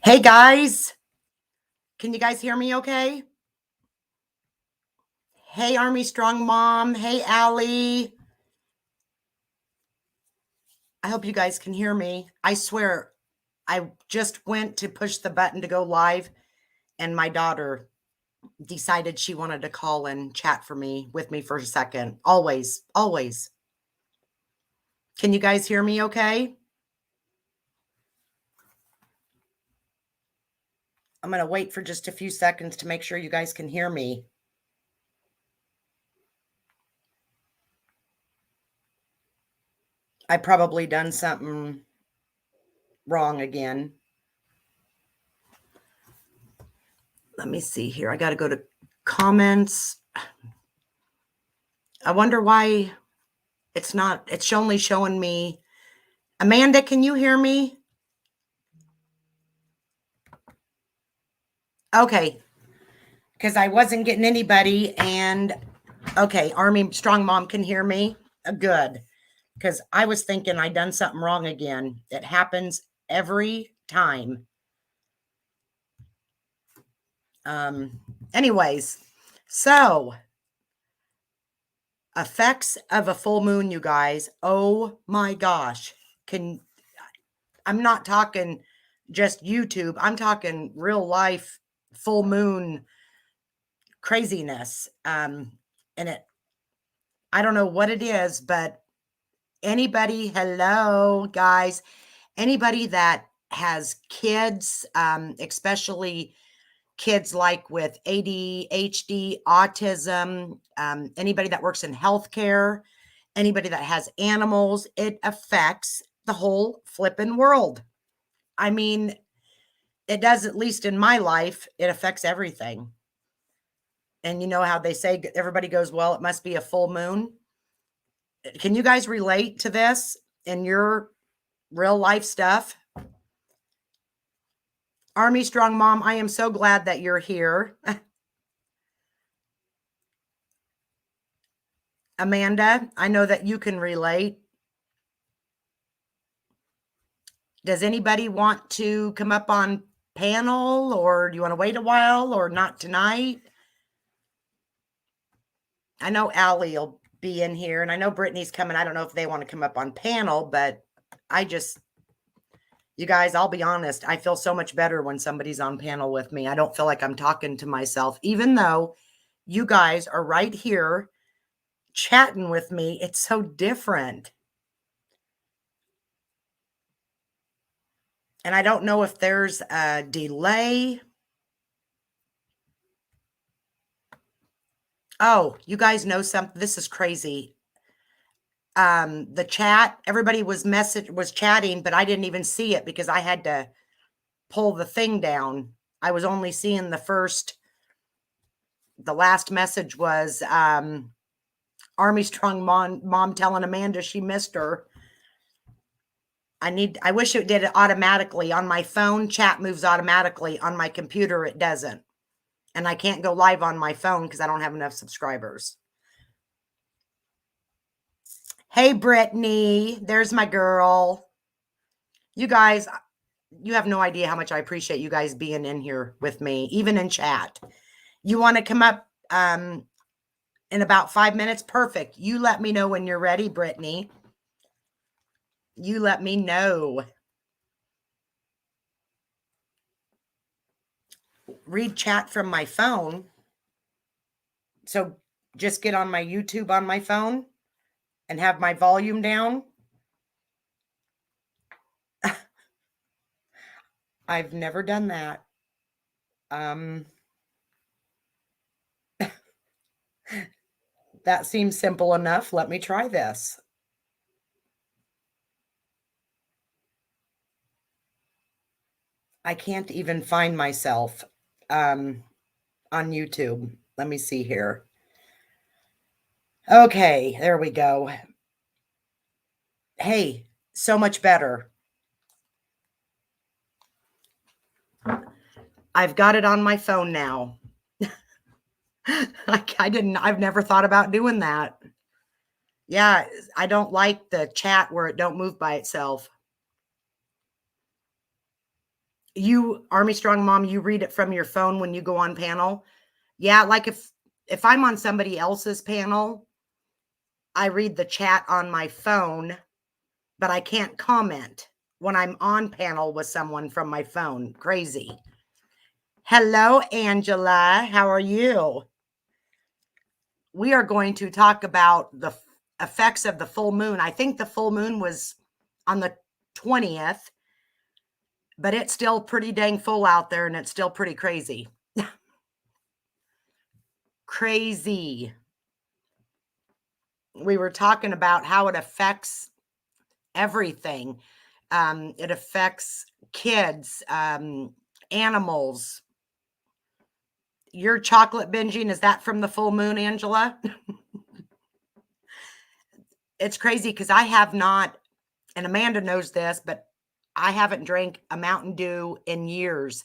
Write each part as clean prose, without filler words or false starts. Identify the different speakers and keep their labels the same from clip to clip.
Speaker 1: Hey guys, can you guys hear me okay? Hey Army Strong Mom, hey Allie. I hope you guys can hear me. I swear, I just went to push the button to go live and my daughter decided she wanted to call and chat with me for a second. Always, always. Can you guys hear me okay? I'm going to wait for just a few seconds to make sure you guys can hear me. I probably done something wrong again. Let me see here. I got to go to comments. I wonder why it's only showing me. Amanda, can you hear me? Okay. Because I wasn't getting anybody. And okay, Army Strong Mom can hear me. Good. Because I was thinking I done something wrong again. It happens every time. Anyways, so effects of a full moon, you guys. Oh my gosh. I'm not talking just YouTube. I'm talking real life full moon craziness. And I don't know what it is, but hello guys, anybody that has kids, especially kids like with ADHD, autism, anybody that works in healthcare, anybody that has animals, it affects the whole flipping world. I mean, it does, at least in my life, it affects everything. And you know how they say everybody goes, well, it must be a full moon. Can you guys relate to this in your real life stuff? Army Strong Mom, I am so glad that you're here. Amanda, I know that you can relate. Does anybody want to come up on panel, or do you want to wait a while, or not tonight? I know Allie will be in here, and I know Brittany's coming. I don't know if they want to come up on panel, but you guys, I'll be honest, I feel so much better when somebody's on panel with me. I don't feel like I'm talking to myself, even though you guys are right here chatting with me. It's so different. And I don't know if there's a delay. Oh, you guys know something. This is crazy. The chat, everybody was chatting, but I didn't even see it because I had to pull the thing down. I was only seeing the last message was Army Strong mom telling Amanda she missed her. I wish it did it automatically. On my phone, chat moves automatically. On my computer, it doesn't. And I can't go live on my phone because I don't have enough subscribers. Hey, Brittany, there's my girl. You guys, you have no idea how much I appreciate you guys being in here with me, even in chat. You want to come up in about 5 minutes? Perfect. You let me know when you're ready, Brittany. You let me know. Read chat from my phone. So just get on my YouTube on my phone and have my volume down. I've never done that. That seems simple enough. Let me try this. I can't even find myself on YouTube. Let me see here. Okay, there we go. Hey, so much better. I've got it on my phone now. I've never thought about doing that. Yeah, I don't like the chat where it don't move by itself. You, Army Strong Mom, you read it from your phone when you go on panel? Yeah, like if I'm on somebody else's panel, I read the chat on my phone, but I can't comment when I'm on panel with someone from my phone. Crazy. Hello, Angela. How are you? We are going to talk about the effects of the full moon. I think the full moon was on the 20th, but it's still pretty dang full out there and it's still pretty crazy. Crazy. We were talking about how it affects everything. It affects kids, animals. Your chocolate binging, is that from the full moon, Angela? It's crazy because I have not, and Amanda knows this, but I haven't drank a Mountain Dew in years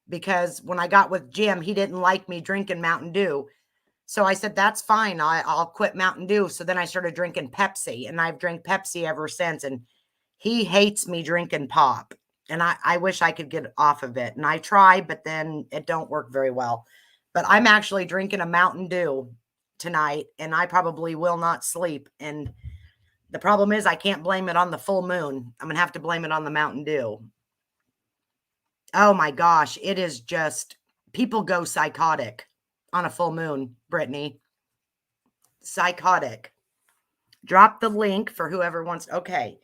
Speaker 1: because when I got with Jim, he didn't like me drinking Mountain Dew. So I said, that's fine. I'll quit Mountain Dew. So then I started drinking Pepsi, and I've drank Pepsi ever since. And he hates me drinking pop. And I wish I could get off of it. And I try, but then it don't work very well. But I'm actually drinking a Mountain Dew tonight, and I probably will not sleep. And the problem is I can't blame it on the full moon. I'm going to have to blame it on the Mountain Dew. Oh my gosh. It is just, people go psychotic on a full moon, Brittany. Psychotic. Drop the link for whoever wants. Okay.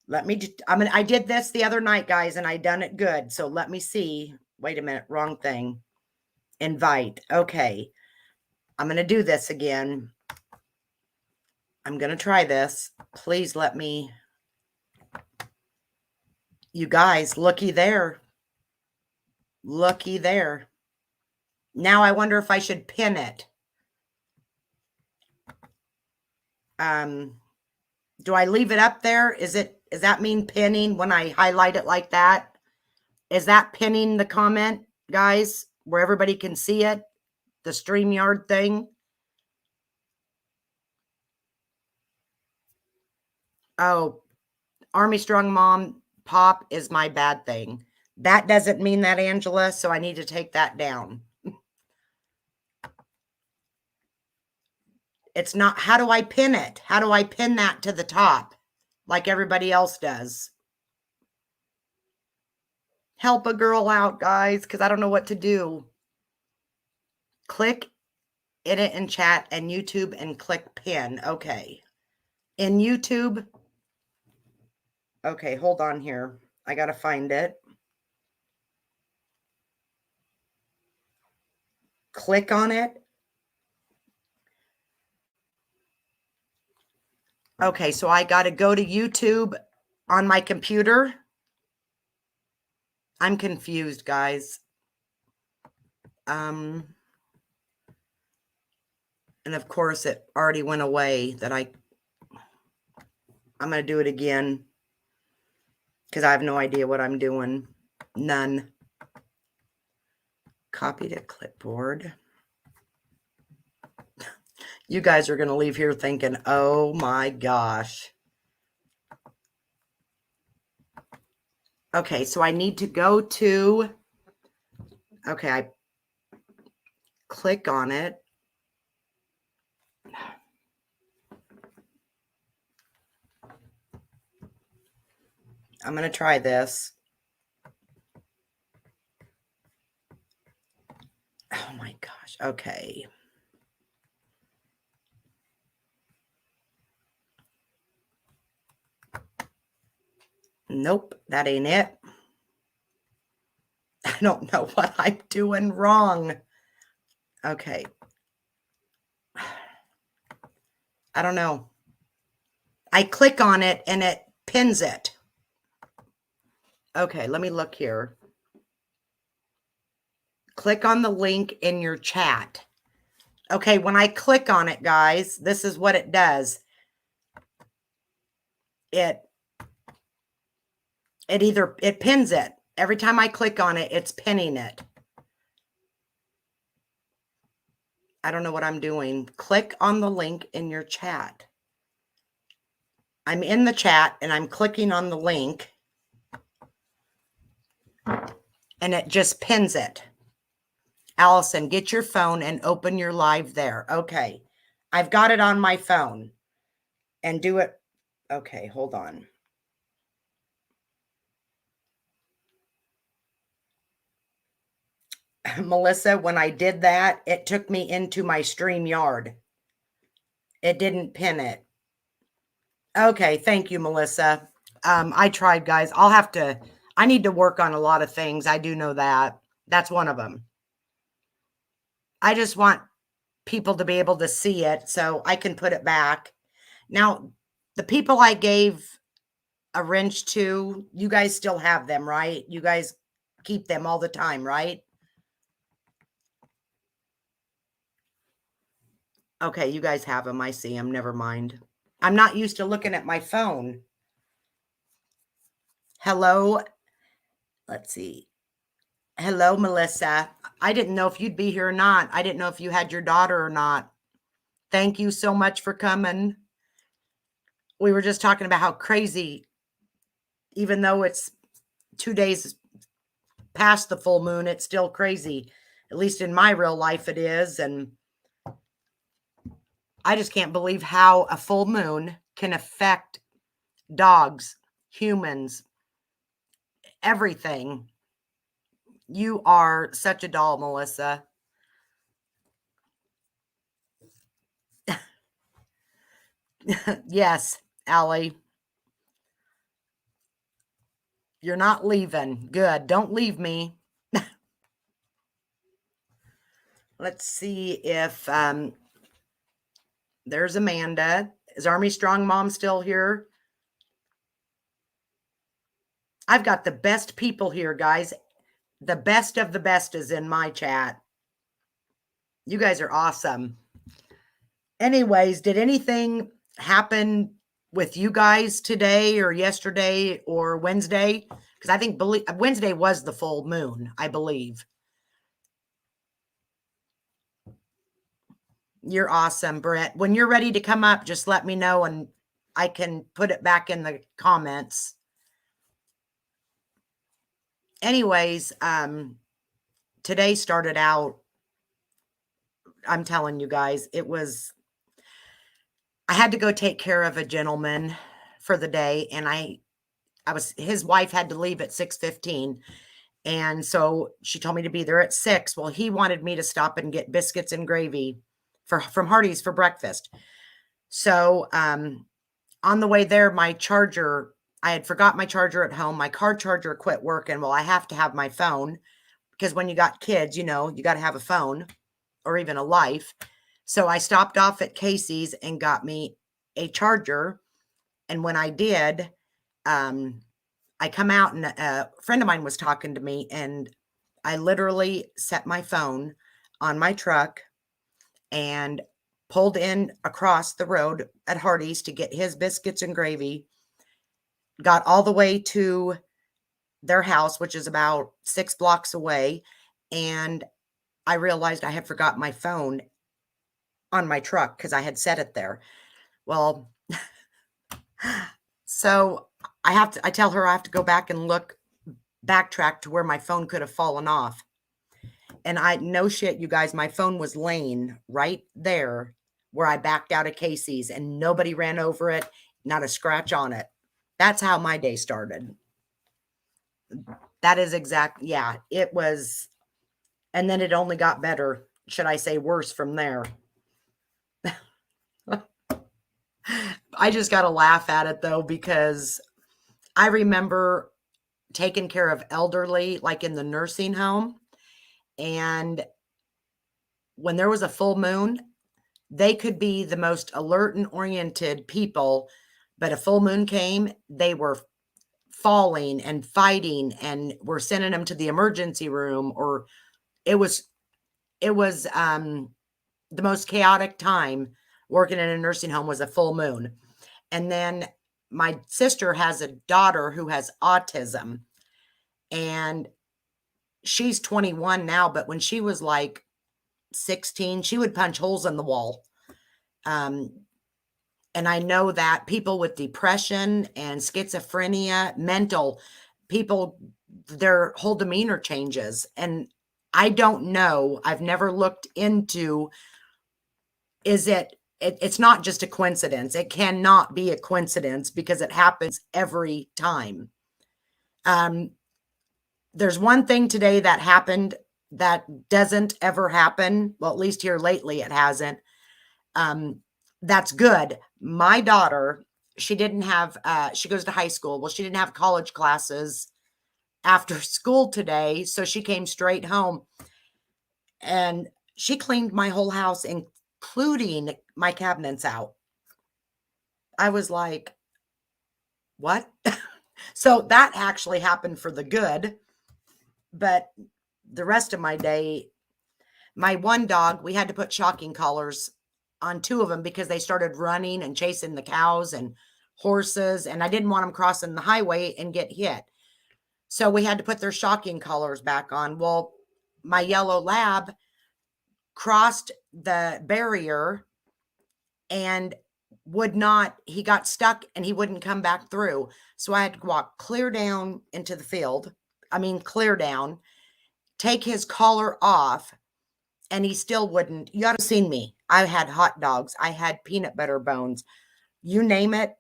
Speaker 1: Let me just, I did this the other night, guys, and I done it good. So let me see. Wait a minute. Wrong thing. Invite. Okay. I'm going to do this again. I'm going to try this. Please let me. You guys, looky there. Looky there. Now I wonder if I should pin it. Do I leave it up there? Does that mean pinning when I highlight it like that? Is that pinning the comment, guys, where everybody can see it? The StreamYard thing? Oh, Army Strong Mom pop is my bad thing. That doesn't mean that, Angela, so I need to take that down. It's not, how do I pin it? How do I pin that to the top like everybody else does? Help a girl out, guys, because I don't know what to do. Click in it in chat and YouTube and click pin. Okay. In YouTube. Okay, hold on here. I got to find it. Click on it. Okay, so I got to go to YouTube on my computer. I'm confused, guys. And of course it already went away that I'm going to do it again because I have no idea what I'm doing. None. Copy to clipboard. You guys are going to leave here thinking, oh my gosh. Okay, so I need to go to, okay, I click on it. I'm going to try this. Oh my gosh. Okay. Nope, that ain't it. I don't know what I'm doing wrong. Okay. I don't know. I click on it and it pins it. Okay, let me look here. Click on the link in your chat. Okay, when I click on it, guys, this is what it does. It pins it. Every time I click on it, it's pinning it. I don't know what I'm doing. Click on the link in your chat. I'm in the chat and I'm clicking on the link. and it just pins it. Allison, get your phone and open your live there. Okay. I've got it on my phone and do it. Okay, hold on. Melissa, when I did that, it took me into my StreamYard. It didn't pin it. Okay, thank you, Melissa. I tried, guys. I need to work on a lot of things. I do know that. That's one of them. I just want people to be able to see it so I can put it back. Now, the people I gave a wrench to, you guys still have them, right? You guys keep them all the time, right? Okay, you guys have them. I see them. Never mind. I'm not used to looking at my phone. Hello. Let's see. Hello, Melissa. I didn't know if you'd be here or not. I didn't know if you had your daughter or not. Thank you so much for coming. We were just talking about how crazy, even though it's 2 days past the full moon, it's still crazy. At least in my real life, it is. And I just can't believe how a full moon can affect dogs, humans, everything. You are such a doll, Melissa. Yes, Allie. You're not leaving. Good. Don't leave me. Let's see if there's Amanda. Is Army Strong Mom still here? I've got the best people here, guys. The best of the best is in my chat. You guys are awesome. Anyways, did anything happen with you guys today or yesterday or Wednesday? Because I think Wednesday was the full moon, I believe. You're awesome, Brett. When you're ready to come up, just let me know and I can put it back in the comments. Anyways, today started out, I'm telling you guys, I had to go take care of a gentleman for the day, and his wife had to leave at 6:15. And so she told me to be there at 6. Well, he wanted me to stop and get biscuits and gravy from Hardee's for breakfast. So, on the way there, I had forgot my charger at home. My car charger quit working. Well, I have to have my phone because when you got kids, you got to have a phone or even a life. So I stopped off at Casey's and got me a charger. And when I did, I come out and a friend of mine was talking to me, and I literally set my phone on my truck and pulled in across the road at Hardee's to get his biscuits and gravy, got all the way to their house, which is about 6 blocks away, and I realized I had forgot my phone on my truck because I had set it there. Well, so I tell her I have to go back and backtrack to where my phone could have fallen off. And no shit, you guys, my phone was laying right there where I backed out of Casey's and nobody ran over it, not a scratch on it. That's how my day started. That is yeah, it was. And then it only got better. Should I say worse from there? I just got to laugh at it though, because I remember taking care of elderly, like in the nursing home. And when there was a full moon, they could be the most alert and oriented people, but a full moon came, they were falling and fighting, and we're sending them to the emergency room, or it was the most chaotic time working in a nursing home was a full moon. And then my sister has a daughter who has autism, and she's 21 now, but when she was like 16, she would punch holes in the wall. And I know that people with depression and schizophrenia, mental, people, their whole demeanor changes. And I don't know. I've never looked into, it's not just a coincidence. It cannot be a coincidence because it happens every time. There's one thing today that happened that doesn't ever happen. Well, at least here lately, it hasn't. That's good. My daughter, she didn't have, she goes to high school. Well, she didn't have college classes after school today. So she came straight home and she cleaned my whole house, including my cabinets out. I was like, what? So that actually happened for the good. But the rest of my day, my one dog, we had to put shocking collars on two of them because they started running and chasing the cows and horses. And I didn't want them crossing the highway and get hit. So we had to put their shocking collars back on. Well, my yellow lab crossed the barrier and he got stuck and he wouldn't come back through. So I had to walk clear down into the field. I mean, clear down, take his collar off, and he still wouldn't. You ought to seen me. I had hot dogs. I had peanut butter bones. You name it.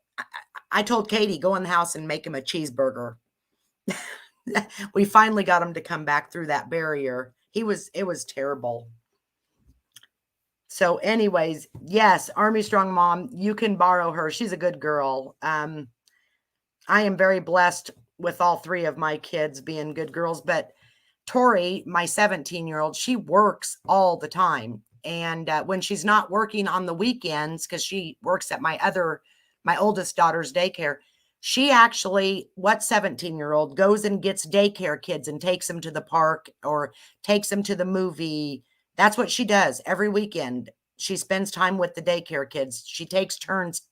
Speaker 1: I told Katie, go in the house and make him a cheeseburger. We finally got him to come back through that barrier. It was terrible. So anyways, yes, Army Strong Mom, you can borrow her. She's a good girl. I am very blessed with all three of my kids being good girls, but Tori, my 17-year-old, she works all the time. And when she's not working on the weekends, because she works at my oldest daughter's daycare, she actually, what 17-year-old goes and gets daycare kids and takes them to the park or takes them to the movie. That's what she does every weekend. She spends time with the daycare kids. She takes turns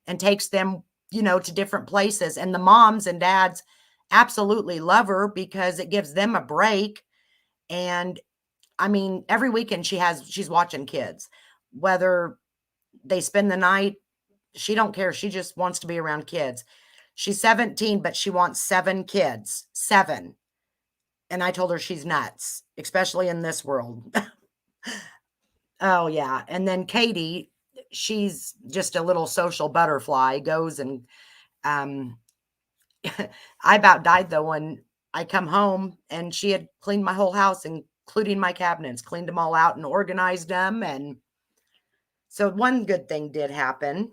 Speaker 1: and takes them, to different places. And the moms and dads absolutely love her because it gives them a break. And I mean, every weekend she's watching kids, whether they spend the night, she don't care. She just wants to be around kids. She's 17, but she wants 7 kids, 7. And I told her she's nuts, especially in this world. Oh yeah. And then Katie, she's just a little social butterfly, goes and, I about died though when I come home and she had cleaned my whole house, including my cabinets, cleaned them all out and organized them. And so one good thing did happen.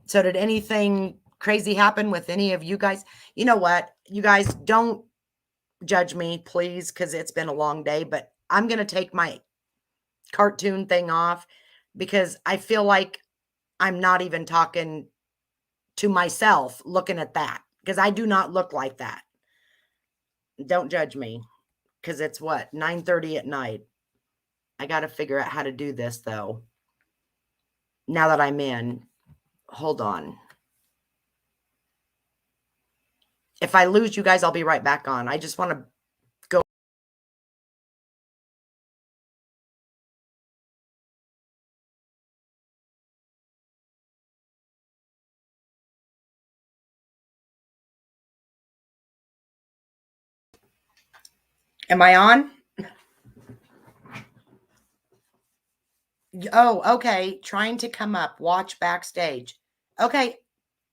Speaker 1: So did anything crazy happen with any of you guys? You know what? You guys don't judge me, please, because it's been a long day, but I'm going to take my cartoon thing off because I feel like I'm not even talking to myself looking at that because I do not look like that. Don't judge me because it's what, 9:30 at night. I got to figure out how to do this though. Now that I'm in, hold on. If I lose you guys, I'll be right back on. I just want to go. Am I on? Oh, okay. Trying to come up. Watch backstage. Okay.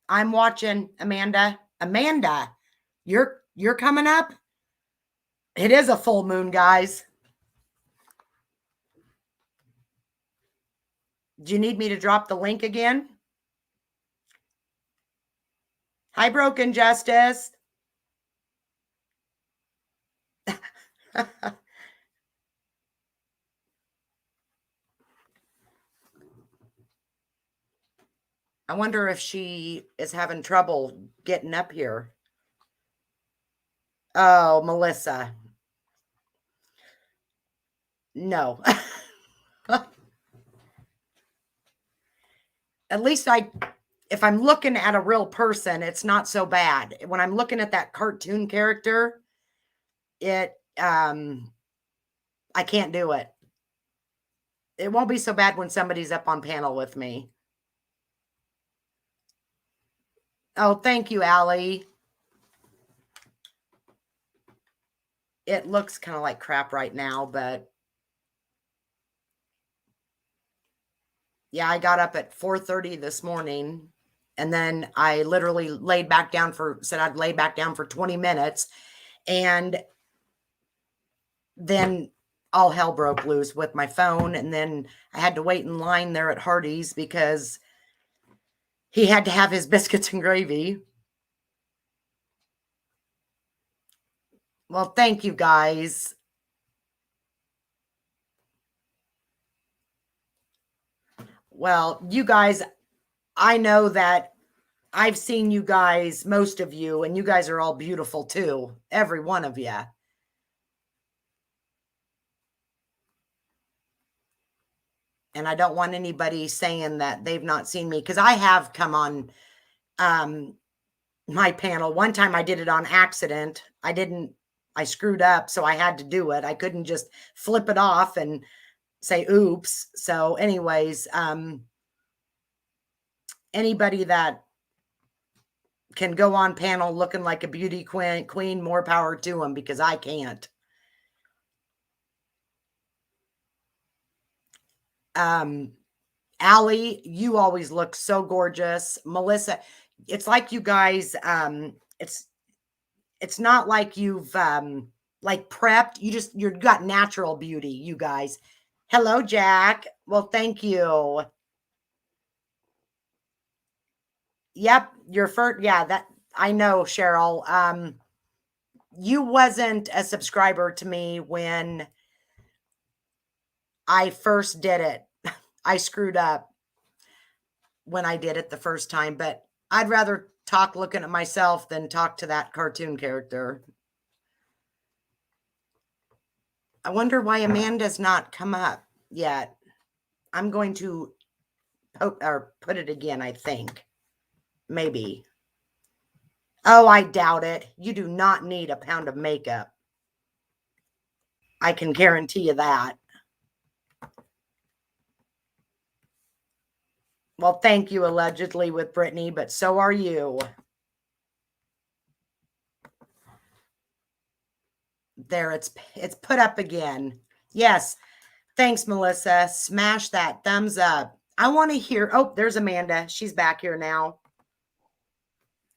Speaker 1: I'm watching, Amanda. Amanda, you're coming up? It is a full moon, guys. Do you need me to drop the link again? Hi, Broken Justice. I wonder if she is having trouble getting up here. Oh, Melissa. No. At least if I'm looking at a real person, it's not so bad. When I'm looking at that cartoon character, I can't do it. It won't be so bad when somebody's up on panel with me. Oh, thank you, Allie. It looks kind of like crap right now, but yeah, I got up at 4:30 this morning, and then I literally said I'd lay back down for 20 minutes, and then all hell broke loose with my phone, and then I had to wait in line there at Hardee's because he had to have his biscuits and gravy. Well, thank you guys. Well, you guys, I know that I've seen you guys, most of you, and you guys are all beautiful too. Every one of you. And I don't want anybody saying that they've not seen me, because I have come on my panel. One time I did it on accident. I screwed up, so I had to do it. I couldn't just flip it off and say oops. So anyways, anybody that can go on panel looking like a beauty queen, more power to them, because I can't. Allie, you always look so gorgeous. Melissa, it's like you guys, it's not like you've like prepped. You've got natural beauty, you guys. Hello, Jack. Well, thank you. Yep, your first, yeah, that I know, Cheryl. You wasn't a subscriber to me when I first did it. I screwed up when I did it the first time, but I'd rather talk looking at myself than talk to that cartoon character. I wonder why Amanda's not come up yet. I'm going to put it again, I think. Maybe. Oh, I doubt it. You do not need a pound of makeup. I can guarantee you that. Well, thank you, allegedly, with Brittany, but so are you. There, it's put up again. Yes. Thanks, Melissa. Smash that thumbs up. I want to hear. Oh, there's Amanda. She's back here now.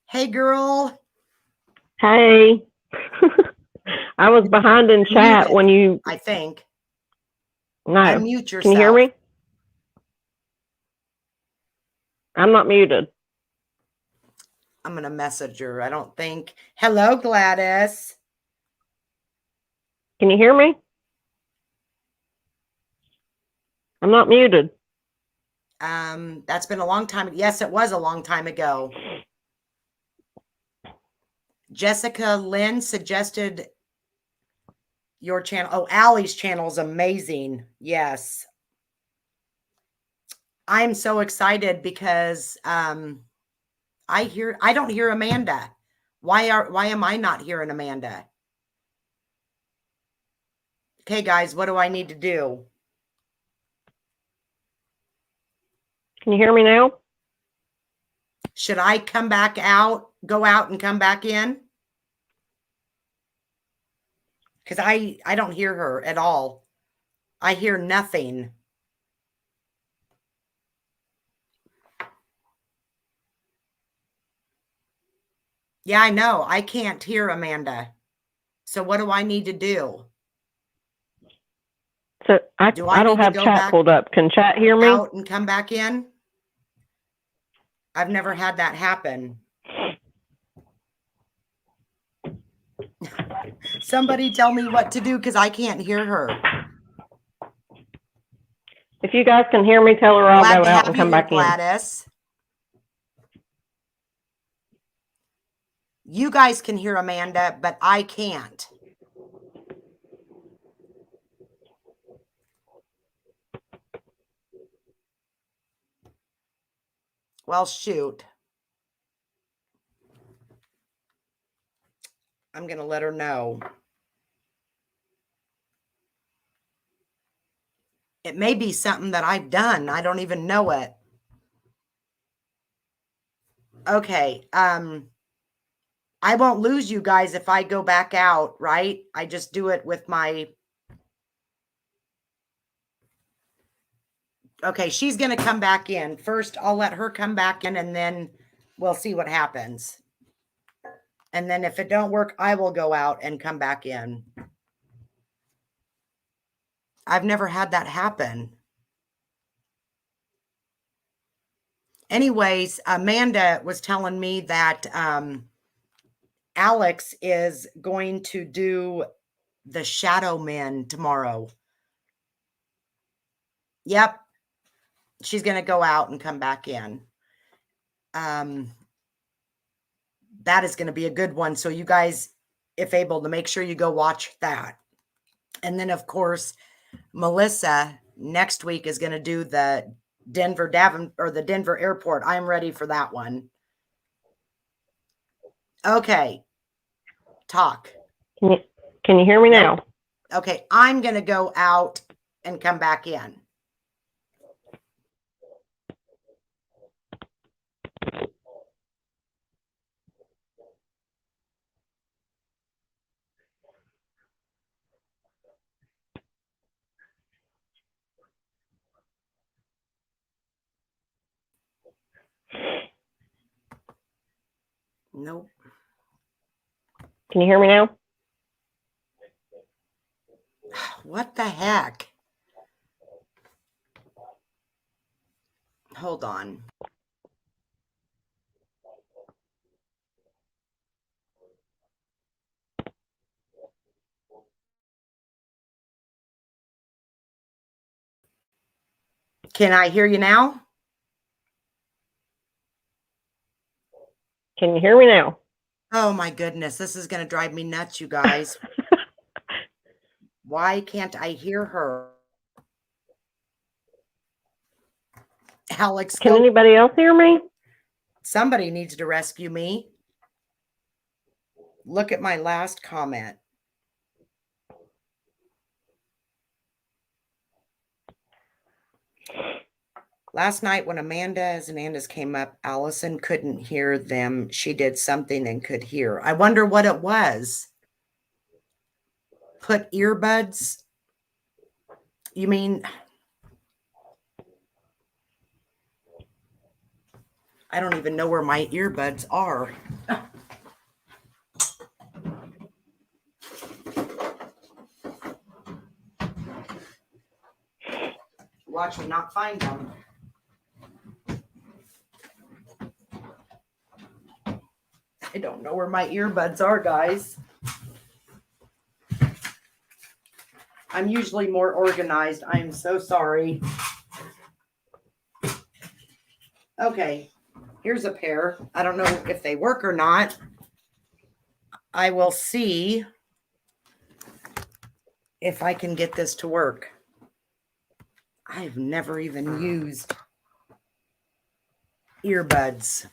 Speaker 1: Hey, girl.
Speaker 2: Hey. I was behind in chat
Speaker 1: Muted,
Speaker 2: when you.
Speaker 1: I think.
Speaker 2: No.
Speaker 1: Unmute yourself.
Speaker 2: Can you hear me? I'm not muted.
Speaker 1: I'm going to message her. I don't think. Hello, Gladys.
Speaker 2: Can you hear me? I'm not muted.
Speaker 1: That's been a long time. Yes, it was a long time ago. Jessica Lynn suggested your channel. Oh, Allie's channel is amazing. Yes. I'm so excited because I don't hear Amanda. Why am I not hearing Amanda? Okay, guys, what do I need to do?
Speaker 2: Can you hear me now?
Speaker 1: Should I come back out, go out and come back in? Because I don't hear her at all. I hear nothing. Yeah, I know. I can't hear Amanda. So what do I need to do?
Speaker 2: So I don't have chat pulled up. Can chat hear me?
Speaker 1: Out and come back in? I've never had that happen. Somebody tell me what to do, because I can't hear her.
Speaker 2: If you guys can hear me, tell her I'll go out and come back in.
Speaker 1: Gladys. You guys can hear Amanda, but I can't. Well, shoot. I'm going to let her know. It may be something that I've done. I don't even know it. Okay. I won't lose you guys if I go back out, right? I just do it with my. Okay, she's going to come back in. First, I'll let her come back in and then we'll see what happens. And then if it don't work, I will go out and come back in. I've never had that happen. Anyways, Amanda was telling me that Alex is going to do the Shadow Men tomorrow. Yep. She's going to go out and come back in. That is going to be a good one. So you guys, if able, to make sure you go watch that. And then, of course, Melissa next week is going to do the Denver Airport. I'm ready for that one. Okay. Talk.
Speaker 2: Can you hear me now?
Speaker 1: Okay. I'm going to go out and come back in. Nope.
Speaker 2: Can you hear me now?
Speaker 1: What the heck? Hold on. Can I hear you now?
Speaker 2: Can you hear me now?
Speaker 1: Oh my goodness. This is going to drive me nuts, you guys. Why can't I hear her? Alex,
Speaker 2: Can anybody else hear me?
Speaker 1: somebody needs to rescue me. Look at my last comment. Last night when Amanda's and Anda's came up, Allison couldn't hear them. She did something and could hear. I wonder what it was. Put earbuds? You mean... I don't even know where my earbuds are. Watch me not find them. I don't know where my earbuds are, guys. I'm usually more organized. I'm so sorry. Okay, here's a pair. I don't know if they work or not. I will see if I can get this to work. I've never even used earbuds.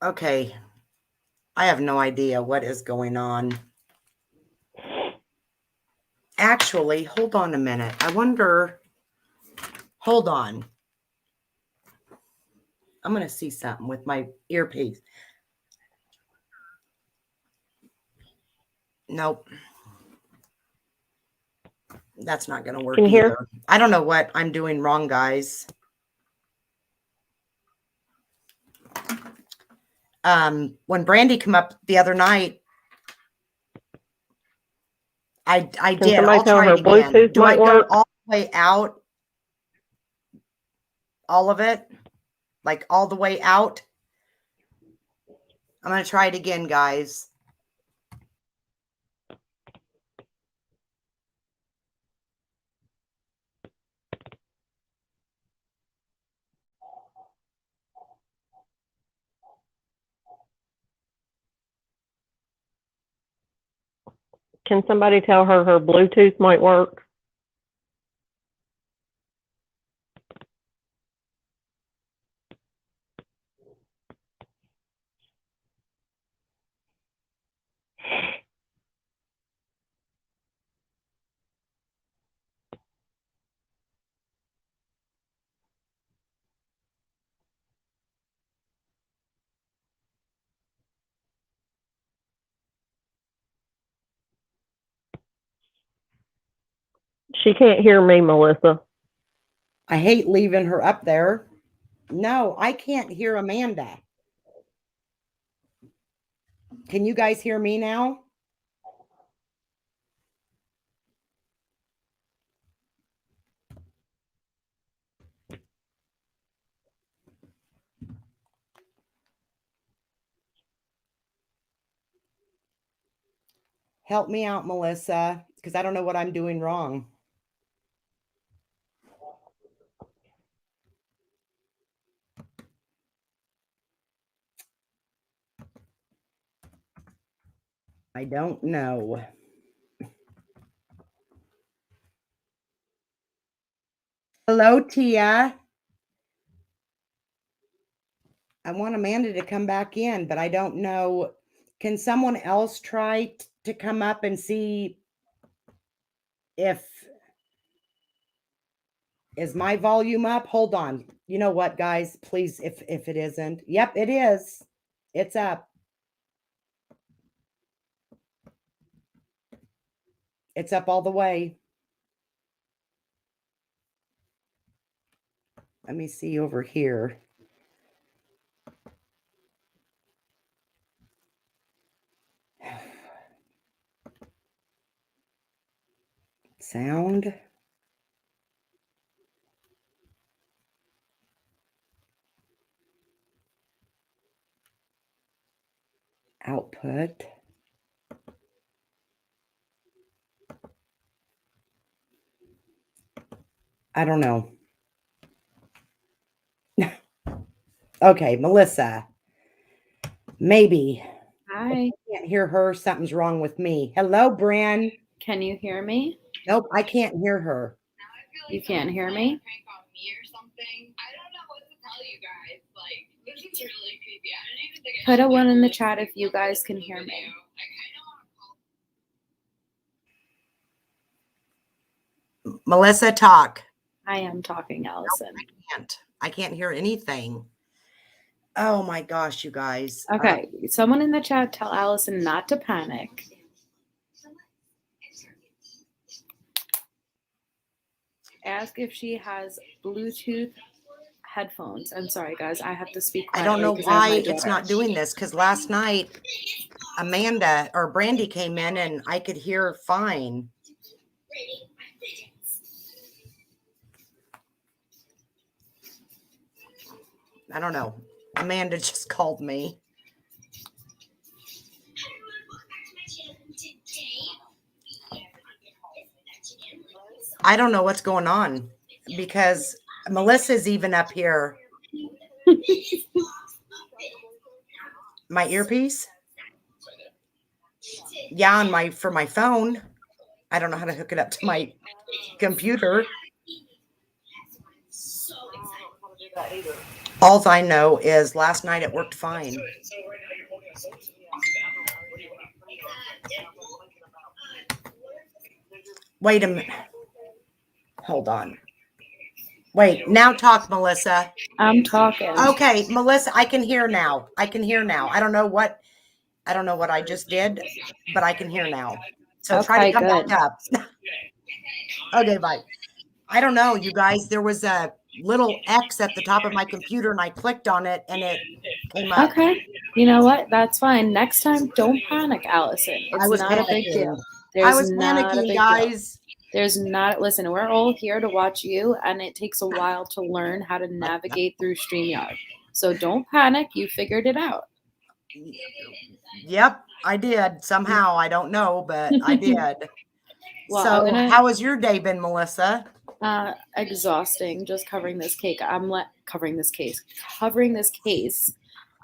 Speaker 1: Okay, I have no idea what is going on. Actually, hold on a minute. I wonder, hold on. I'm going to see something with my earpiece. Nope. That's not going to work
Speaker 2: Can you
Speaker 1: either.
Speaker 2: hear?
Speaker 1: I don't know what I'm doing wrong, guys. When Brandy came up the other night, I
Speaker 2: Can
Speaker 1: did.
Speaker 2: somebody
Speaker 1: I'll
Speaker 2: tell
Speaker 1: try
Speaker 2: her
Speaker 1: it again.
Speaker 2: Bluetooth
Speaker 1: Do I
Speaker 2: might
Speaker 1: go
Speaker 2: work?
Speaker 1: all the way out? All of it? Like all the way out? I'm going to try it again, guys.
Speaker 2: Can somebody tell her her Bluetooth might work? She can't hear me, Melissa.
Speaker 1: I hate leaving her up there. No, I can't hear Amanda. Can you guys hear me now? Help me out, Melissa, because I don't know what I'm doing wrong. I don't know. Hello, Tia. I want Amanda to come back in, but I don't know. Can someone else try to come up and see if is my volume up? Hold on. You know what, guys? Please, if it isn't. Yep, it is. It's up. It's up all the way. Let me see over here. Sound. Output. I don't know. Okay, Melissa. Maybe.
Speaker 3: Hi,
Speaker 1: I can't hear her. Something's wrong with me. Hello, Bran.
Speaker 3: can you hear me?
Speaker 1: Nope, I can't hear her.
Speaker 3: You can't hear me? Put a one in the chat if you guys can hear me.
Speaker 1: Melissa, talk.
Speaker 3: I am talking, Allison.
Speaker 1: I can't hear anything. Oh my gosh, you guys.
Speaker 3: Okay, someone in the chat tell Allison not to panic. Ask if she has Bluetooth headphones. I'm sorry, guys. I have to speak
Speaker 1: I
Speaker 3: quietly.
Speaker 1: don't know
Speaker 3: 'cause I have my
Speaker 1: why it's
Speaker 3: daughter.
Speaker 1: not doing this, because last night Amanda or Brandy came in and I could hear fine. I don't know. Amanda just called me. I don't know what's going on because Melissa's even up here. My earpiece? Yeah, on for my phone. I don't know how to hook it up to my computer. All I know is last night it worked fine. Wait a minute. Hold on. Wait, now talk, Melissa.
Speaker 3: I'm talking.
Speaker 1: Okay, Melissa, I can hear now. I can hear now. I don't know what I just did, but I can hear now. So try to come back up. Okay, bye. I don't know, you guys. There was a little X at the top of my computer and I clicked on it and it came up.
Speaker 3: Okay. You know what? That's fine. Next time, don't panic, Allison. It's not a big deal.
Speaker 1: I was panicking, guys.
Speaker 3: There's not, listen, we're all here to watch you, and it takes a while to learn how to navigate through StreamYard. So don't panic. You figured it out.
Speaker 1: Yep, I did. Somehow. I don't know, but I did.
Speaker 3: Well,
Speaker 1: so how has your day been, Melissa?
Speaker 3: Exhausting. Just covering this cake. Covering this case.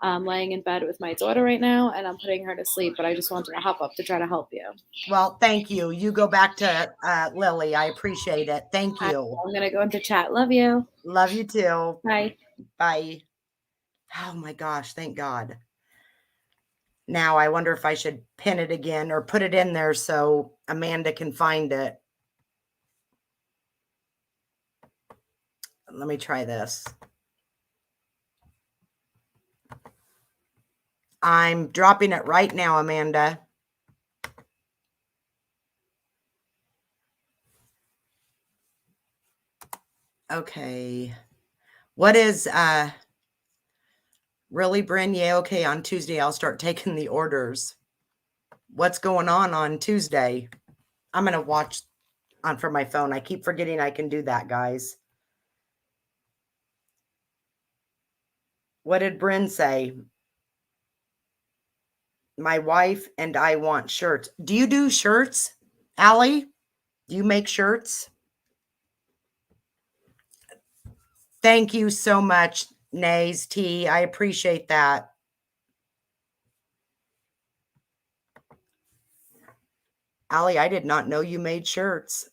Speaker 3: I'm laying in bed with my daughter right now, and I'm putting her to sleep, but I just wanted to hop up to try to help you.
Speaker 1: Well, thank you. You go back to Lily. I appreciate it. Thank you.
Speaker 3: I'm going to go into chat. Love you.
Speaker 1: Love you too.
Speaker 3: Bye.
Speaker 1: Bye. Oh my gosh. Thank God. Now I wonder if I should pin it again or put it in there so Amanda can find it. Let me try this. I'm dropping it right now, Amanda. Okay. What is really, Bryn? Yeah, okay. On Tuesday, I'll start taking the orders. What's going on Tuesday? I'm gonna watch on from my phone. I keep forgetting I can do that, guys. What did Bryn say? My wife and I want shirts. Do you do shirts, Allie? Do you make shirts? Thank you so much, Nays T. I appreciate that. Allie, I did not know you made shirts.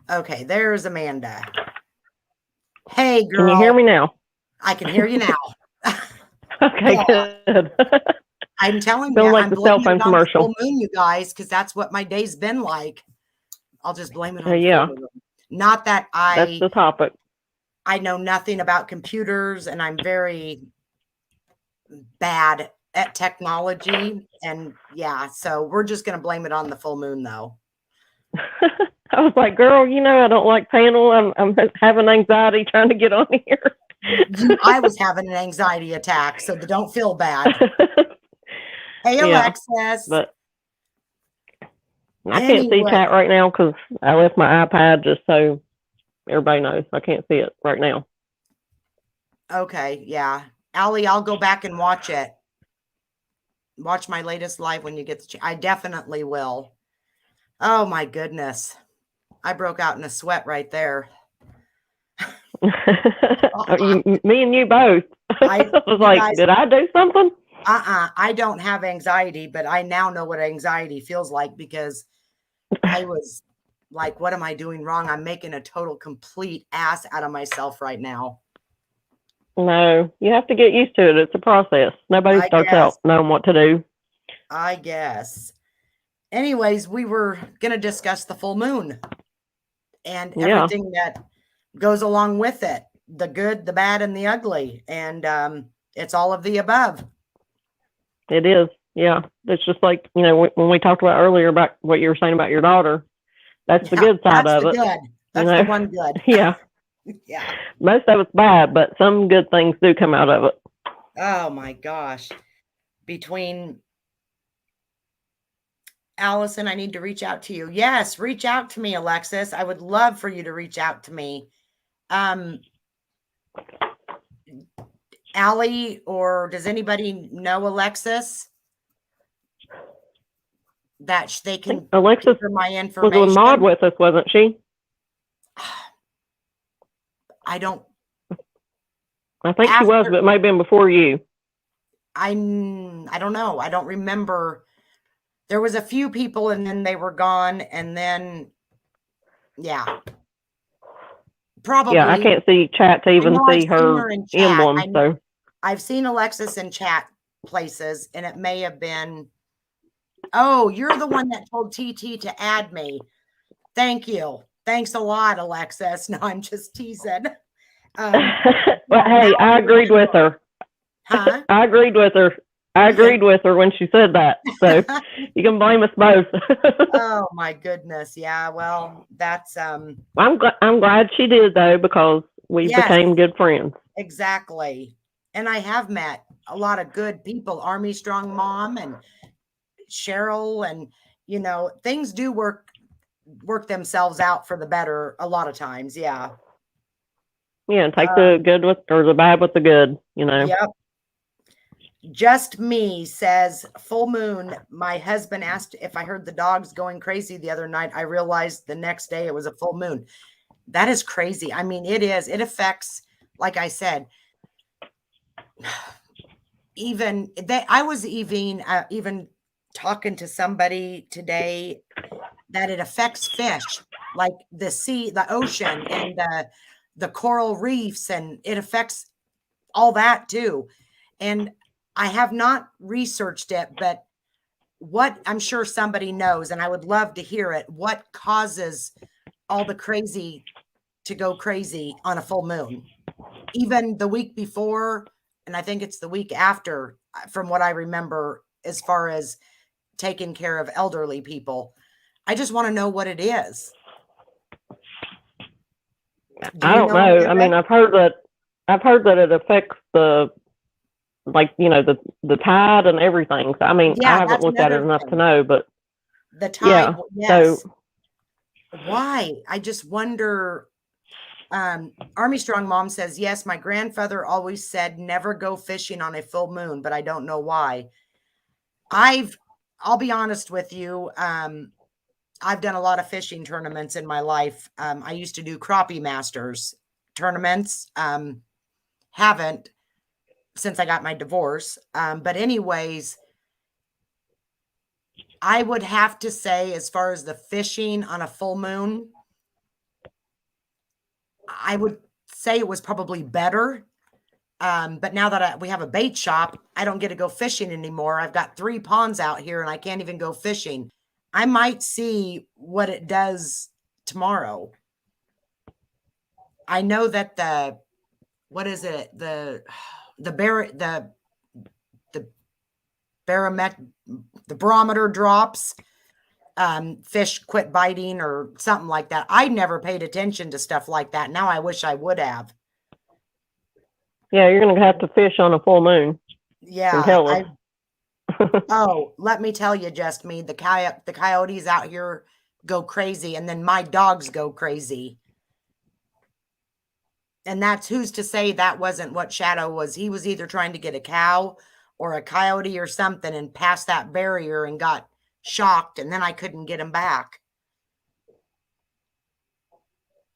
Speaker 1: Okay, there's Amanda. Hey, girl.
Speaker 2: Can you hear me now?
Speaker 1: I can hear you now.
Speaker 2: Okay,
Speaker 1: Yeah.
Speaker 2: good.
Speaker 1: I'm telling you,
Speaker 2: Feeling like
Speaker 1: I'm
Speaker 2: the cell
Speaker 1: blaming
Speaker 2: phone
Speaker 1: it on the
Speaker 2: commercial.
Speaker 1: full moon, you guys, because that's what my day's been like. I'll just blame it on the
Speaker 2: Yeah.
Speaker 1: full moon. Not that
Speaker 2: That's the topic.
Speaker 1: I know nothing about computers, and I'm very bad at technology. And yeah, so we're just going to blame it on the full moon, though.
Speaker 2: I was like, girl, you know, I don't like panel. I'm having anxiety trying to get on here.
Speaker 1: I was having an anxiety attack, so don't feel bad. Hey,
Speaker 2: Yeah,
Speaker 1: Alexis.
Speaker 2: but I can't see chat right now because I left my iPad just so everybody knows. I can't see it right now.
Speaker 1: Okay, yeah. Allie, I'll go back and watch it. Watch my latest live when you get the I definitely will. Oh my goodness. I broke out in a sweat right there.
Speaker 2: Me and you both. I was like, guys, did I do something?
Speaker 1: I don't have anxiety, but I now know what anxiety feels like because I was like, what am I doing wrong? I'm making a total complete ass out of myself right now.
Speaker 2: No, you have to get used to it. It's a process. Nobody starts out knowing what to do.
Speaker 1: I guess. Anyways, we were going to discuss the full moon and everything that goes along with it. The good, the bad, and the ugly. And it's all of the above.
Speaker 2: It is. Yeah. It's just like, you know, when we talked about earlier about what you were saying about your daughter, that's the good side of it.
Speaker 1: Good. That's the one good.
Speaker 2: Yeah.
Speaker 1: Yeah.
Speaker 2: Most of it's bad, but some good things do come out of it.
Speaker 1: Oh my gosh. Between Allison, I need to reach out to you. Yes, reach out to me, Alexis. I would love for you to reach out to me. Allie, or does anybody know Alexis? That they can
Speaker 2: Alexis
Speaker 1: my information.
Speaker 2: Was a mod with us, wasn't she?
Speaker 1: I think
Speaker 2: she was, but it might have been before you.
Speaker 1: I don't know. I don't remember. There was a few people and then they were gone. And then, yeah. Probably.
Speaker 2: Yeah, I can't see chat to even see her emblem. So
Speaker 1: I've seen Alexis in chat places and it may have been, oh, you're the one that told TT to add me. Thank you. Thanks a lot, Alexis. No, I'm just teasing.
Speaker 2: But hey, I agreed with her.
Speaker 1: Huh?
Speaker 2: I agreed with her. I agreed with her when she said that. So you can blame us both.
Speaker 1: Oh my goodness. Yeah. Well, that's I'm
Speaker 2: glad she did though, because we became good friends.
Speaker 1: Exactly. And I have met a lot of good people, Army Strong Mom and Cheryl, and you know, things do work themselves out for the better a lot of times. Yeah.
Speaker 2: Yeah, take the good with, or the bad with the good, you know.
Speaker 1: Yep. Just me says full moon. My husband asked if I heard the dogs going crazy the other night. I realized the next day it was a full moon. That is crazy. I mean, it is. It affects, like I said, even that. I was even talking to somebody today that it affects fish, like the sea, the ocean, and the coral reefs, and it affects all that too. And I have not researched it, but what I'm sure somebody knows, and I would love to hear it. What causes all the crazy to go crazy on a full moon? Even the week before, and I think it's the week after, from what I remember, as far as taking care of elderly people. I just want to know what it is. Do
Speaker 2: I
Speaker 1: you
Speaker 2: don't know.
Speaker 1: Amanda?
Speaker 2: I mean, I've heard that it affects the, like, you know, the tide and everything. So I mean,
Speaker 1: Yeah,
Speaker 2: I haven't
Speaker 1: that's
Speaker 2: looked at it
Speaker 1: another
Speaker 2: enough to
Speaker 1: thing.
Speaker 2: know, but
Speaker 1: The
Speaker 2: yeah.
Speaker 1: tide, yes.
Speaker 2: So
Speaker 1: Why? I just wonder. Army Strong Mom says, yes, my grandfather always said never go fishing on a full moon, but I don't know why. I'll be honest with you. I've done a lot of fishing tournaments in my life. I used to do crappie masters tournaments. Haven't since I got my divorce. But anyways, I would have to say, as far as the fishing on a full moon, I would say it was probably better. But now that we have a bait shop, I don't get to go fishing anymore. I've got 3 ponds out here and I can't even go fishing. I might see what it does tomorrow. I know that what is it? The barometer drops. Fish quit biting or something like that. I never paid attention to stuff like that. Now I wish I would have.
Speaker 2: yeah, you're gonna have to fish on a full moon and
Speaker 1: Yeah,
Speaker 2: tell us.
Speaker 1: oh, let me tell you, just me, the coyotes out here go crazy, and then my dogs go crazy. And that's who's to say that wasn't what Shadow was. He was either trying to get a cow or a coyote or something and passed that barrier and got shocked, and then I couldn't get him back.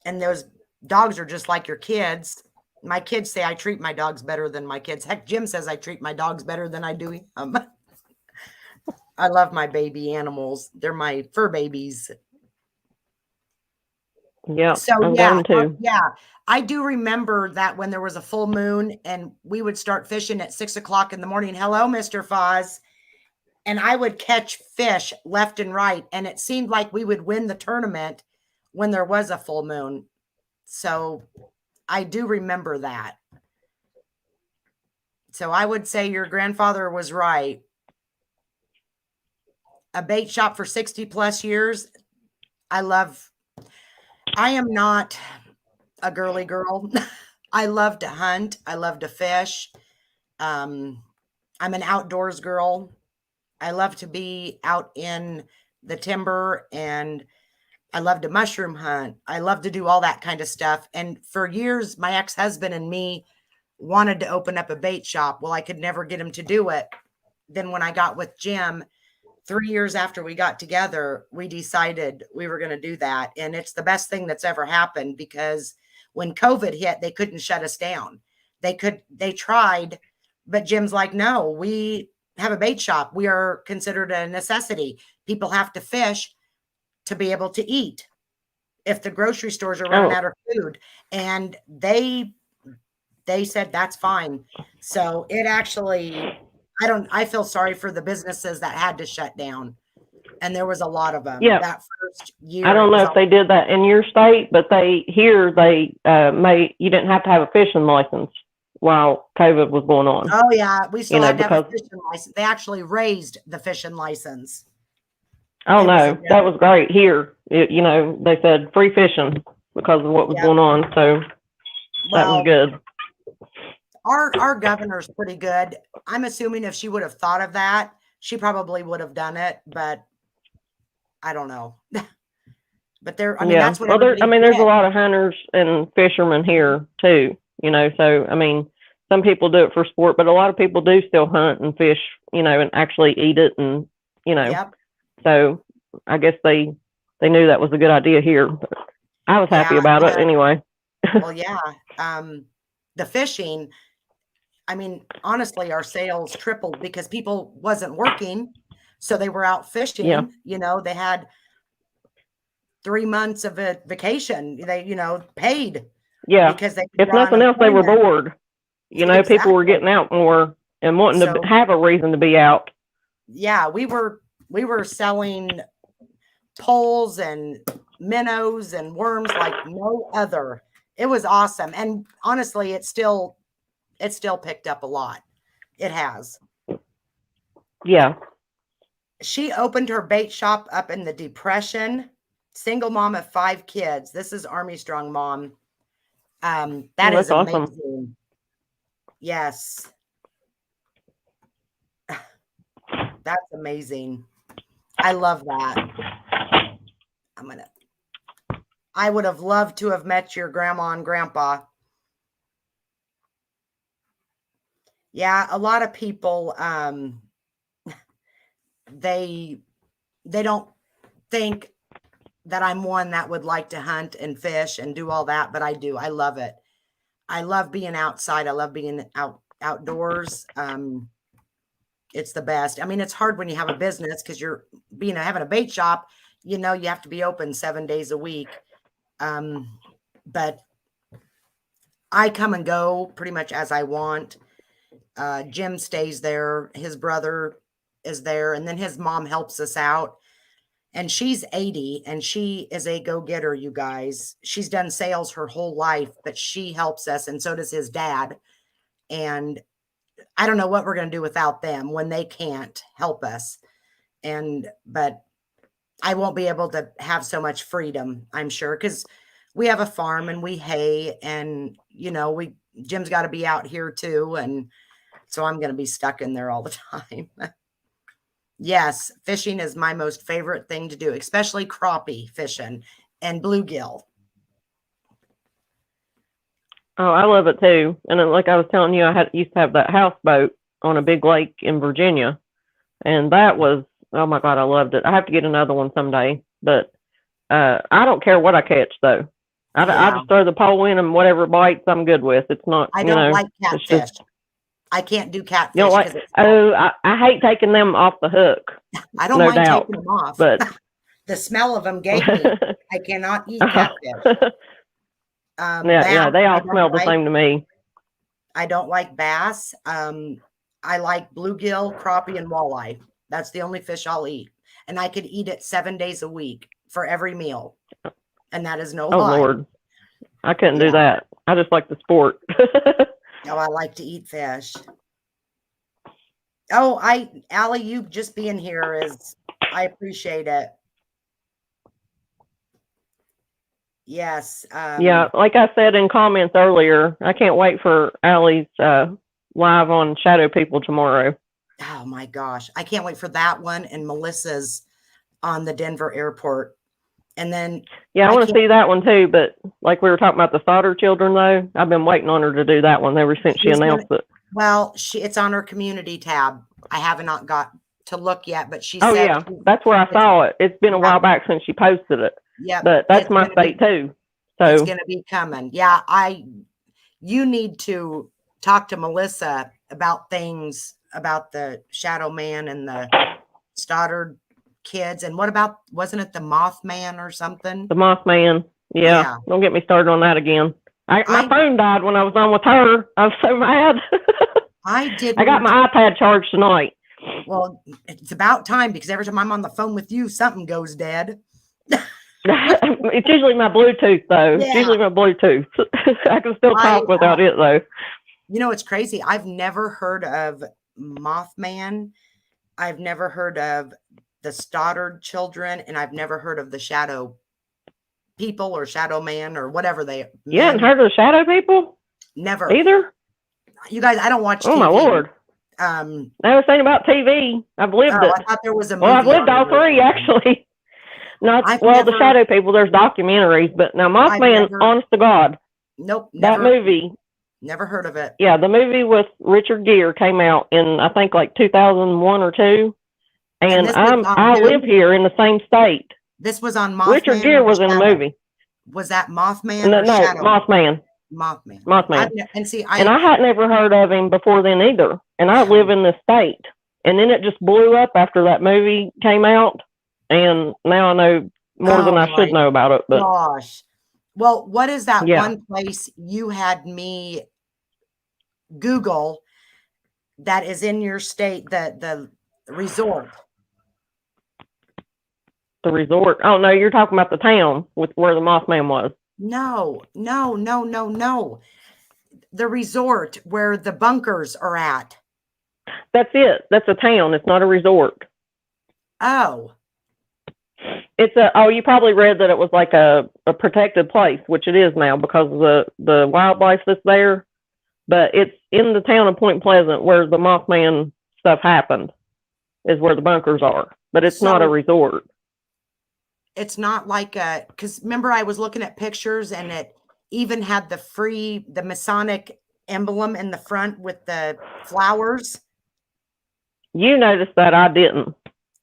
Speaker 1: And those dogs are just like your kids. My kids say I treat my dogs better than my kids. Heck, Jim says I treat my dogs better than I do him. I love my baby animals. They're my fur babies.
Speaker 2: Yeah,
Speaker 1: So
Speaker 2: I'm
Speaker 1: yeah,
Speaker 2: going to.
Speaker 1: yeah. I do remember that when there was a full moon and we would start fishing at 6 o'clock in the morning. Hello, Mr. Foz. And I would catch fish left and right. And it seemed like we would win the tournament when there was a full moon. So I do remember that. So I would say your grandfather was right. A bait shop for 60 plus years. I am not a girly girl. I love to hunt. I love to fish. I'm an outdoors girl. I love to be out in the timber and I love to mushroom hunt. I love to do all that kind of stuff. And for years, my ex-husband and me wanted to open up a bait shop. Well, I could never get him to do it. Then when I got with Jim, 3 years after we got together, we decided we were going to do that. And it's the best thing that's ever happened because when COVID hit, they couldn't shut us down. They tried, but Jim's like, no, we have a bait shop. We are considered a necessity. People have to fish to be able to eat if the grocery stores are running out of food. And they said, that's fine. So it actually, I feel sorry for the businesses that had to shut down. And there was a lot of them.
Speaker 2: Yeah.
Speaker 1: That first year.
Speaker 2: I don't know if they did that in your state, but they you didn't have to have a fishing license while COVID was going on.
Speaker 1: Oh yeah, we still had to have a
Speaker 2: because
Speaker 1: fishing license. They actually raised the fishing license.
Speaker 2: oh
Speaker 1: It was
Speaker 2: no,
Speaker 1: a-
Speaker 2: that was great here. They said free fishing because of what was
Speaker 1: Yeah.
Speaker 2: going on, so that
Speaker 1: Well,
Speaker 2: was good.
Speaker 1: our governor's pretty good. I'm assuming if she would have thought of that, she probably would have done it, but I don't know. But that's what
Speaker 2: Well, there's
Speaker 1: everybody
Speaker 2: a lot of hunters and fishermen here too, so some people do it for sport, but a lot of people do still hunt and fish, and actually eat it, and
Speaker 1: Yep.
Speaker 2: so I guess they knew that was a good idea here, but I was happy about it anyway.
Speaker 1: Well, yeah. The fishing, honestly, our sales tripled because people wasn't working. So they were out fishing,
Speaker 2: Yeah.
Speaker 1: They had 3 months of a vacation. They, paid.
Speaker 2: Yeah.
Speaker 1: Because
Speaker 2: If nothing else, they were bored. People were getting out more and wanting to have a reason to be out.
Speaker 1: Yeah. We were selling poles and minnows and worms like no other. It was awesome. And honestly, it still picked up a lot. It has.
Speaker 2: Yeah.
Speaker 1: She opened her bait shop up in the Depression. Single mom of 5 kids. This is Army Strong mom. That
Speaker 2: That's
Speaker 1: is
Speaker 2: awesome.
Speaker 1: amazing. Yes. That's amazing. I love that. I would have loved to have met your grandma and grandpa. Yeah, a lot of people, they don't think that I'm one that would like to hunt and fish and do all that, but I do. I love it. I love being outside. I love being outdoors. It's the best. I mean, it's hard when you have a business because you're having a bait shop, you have to be open 7 days a week. But I come and go pretty much as I want. Jim stays there. His brother is there. And then his mom helps us out. And she's 80 and she is a go-getter, you guys. She's done sales her whole life, but she helps us. And so does his dad. And I don't know what we're going to do without them when they can't help us. But I won't be able to have so much freedom, I'm sure, because we have a farm and we hay and, Jim's got to be out here too. And so I'm going to be stuck in there all the time. Yes, fishing is my most favorite thing to do, especially crappie fishing and bluegill.
Speaker 2: Oh, I love it too. And then, like I was telling you, used to have that houseboat on a big lake in Virginia. And that was, oh my God, I loved it. I have to get another one someday. But I don't care what I catch though. I just throw the pole in and whatever bites I'm good with. It's not,
Speaker 1: I don't like catfish. I can't do catfish.
Speaker 2: You know, I hate taking them off the hook.
Speaker 1: I don't mind taking them off.
Speaker 2: But
Speaker 1: the smell of them gave me. I cannot eat catfish.
Speaker 2: Yeah, they all smell the same to me.
Speaker 1: I don't like bass. I like bluegill, crappie, and walleye. That's the only fish I'll eat. And I could eat it 7 days a week for every meal. And that is no lie.
Speaker 2: Oh, Lord. I couldn't do that. I just like the sport.
Speaker 1: No, I like to eat fish. Oh, Allie, you just being here I appreciate it. Yes.
Speaker 2: Yeah, like I said in comments earlier, I can't wait for Allie's live on Shadow People tomorrow.
Speaker 1: Oh my gosh. I can't wait for that one and Melissa's on the Denver airport. And then
Speaker 2: I want to see that one too, but like we were talking about the Stoddard children though, I've been waiting on her to do that one ever since she announced it.
Speaker 1: Well, it's on her community tab. I have not got to look yet, but she
Speaker 2: said, yeah, that's where I saw it. It's been a while back since she posted it.
Speaker 1: Yeah.
Speaker 2: But that's my state too. So
Speaker 1: it's going to be coming. Yeah. You need to talk to Melissa about things about the Shadow Man and the Stoddard kids. And what about, wasn't it the Mothman or something?
Speaker 2: The Mothman. Yeah. Don't get me started on that again. My phone died when I was on with her. I was so mad.
Speaker 1: I
Speaker 2: got my iPad charged tonight.
Speaker 1: Well, it's about time because every time I'm on the phone with you, something goes dead.
Speaker 2: It's usually my Bluetooth though.
Speaker 1: Yeah.
Speaker 2: It's usually my Bluetooth. I can still talk without it though.
Speaker 1: You know, it's crazy. I've never heard of Mothman. I've never heard of the Stoddard children, and I've never heard of the Shadow People or Shadow Man or whatever they.
Speaker 2: You haven't heard of the Shadow People?
Speaker 1: Never.
Speaker 2: Either?
Speaker 1: You guys, I don't watch TV.
Speaker 2: Oh my Lord. I was thinking about TV. I've lived it.
Speaker 1: I thought there was a movie.
Speaker 2: Well, I've lived all three actually. The Shadow People, there's documentaries, but now Mothman, honest to God.
Speaker 1: Nope.
Speaker 2: That movie.
Speaker 1: Never heard of it.
Speaker 2: Yeah, the movie with Richard Gere came out in, I think, like 2001 or 2. And I live here in the same state.
Speaker 1: This was on Mothman.
Speaker 2: Richard Gere was in a movie.
Speaker 1: Was that Mothman?
Speaker 2: No, Mothman.
Speaker 1: Mothman.
Speaker 2: And I hadn't ever heard of him before then either. And I live in this state. And then it just blew up after that movie came out. And now I know more than I should know about it. But
Speaker 1: gosh. Well, what is that one place you had me Google that is in your state, the resort?
Speaker 2: The resort? Oh, no, you're talking about the town with where the Mothman was.
Speaker 1: No. The resort where the bunkers are at.
Speaker 2: That's it. That's a town. It's not a resort.
Speaker 1: Oh,
Speaker 2: It's you probably read that it was like a protected place, which it is now because of the wildlife that's there. But it's in the town of Point Pleasant where the Mothman stuff happened, is where the bunkers are. But it's not a
Speaker 1: so
Speaker 2: resort.
Speaker 1: it's not like a, because remember I was looking at pictures and it even had the Masonic emblem in the front with the flowers.
Speaker 2: You noticed that, I didn't.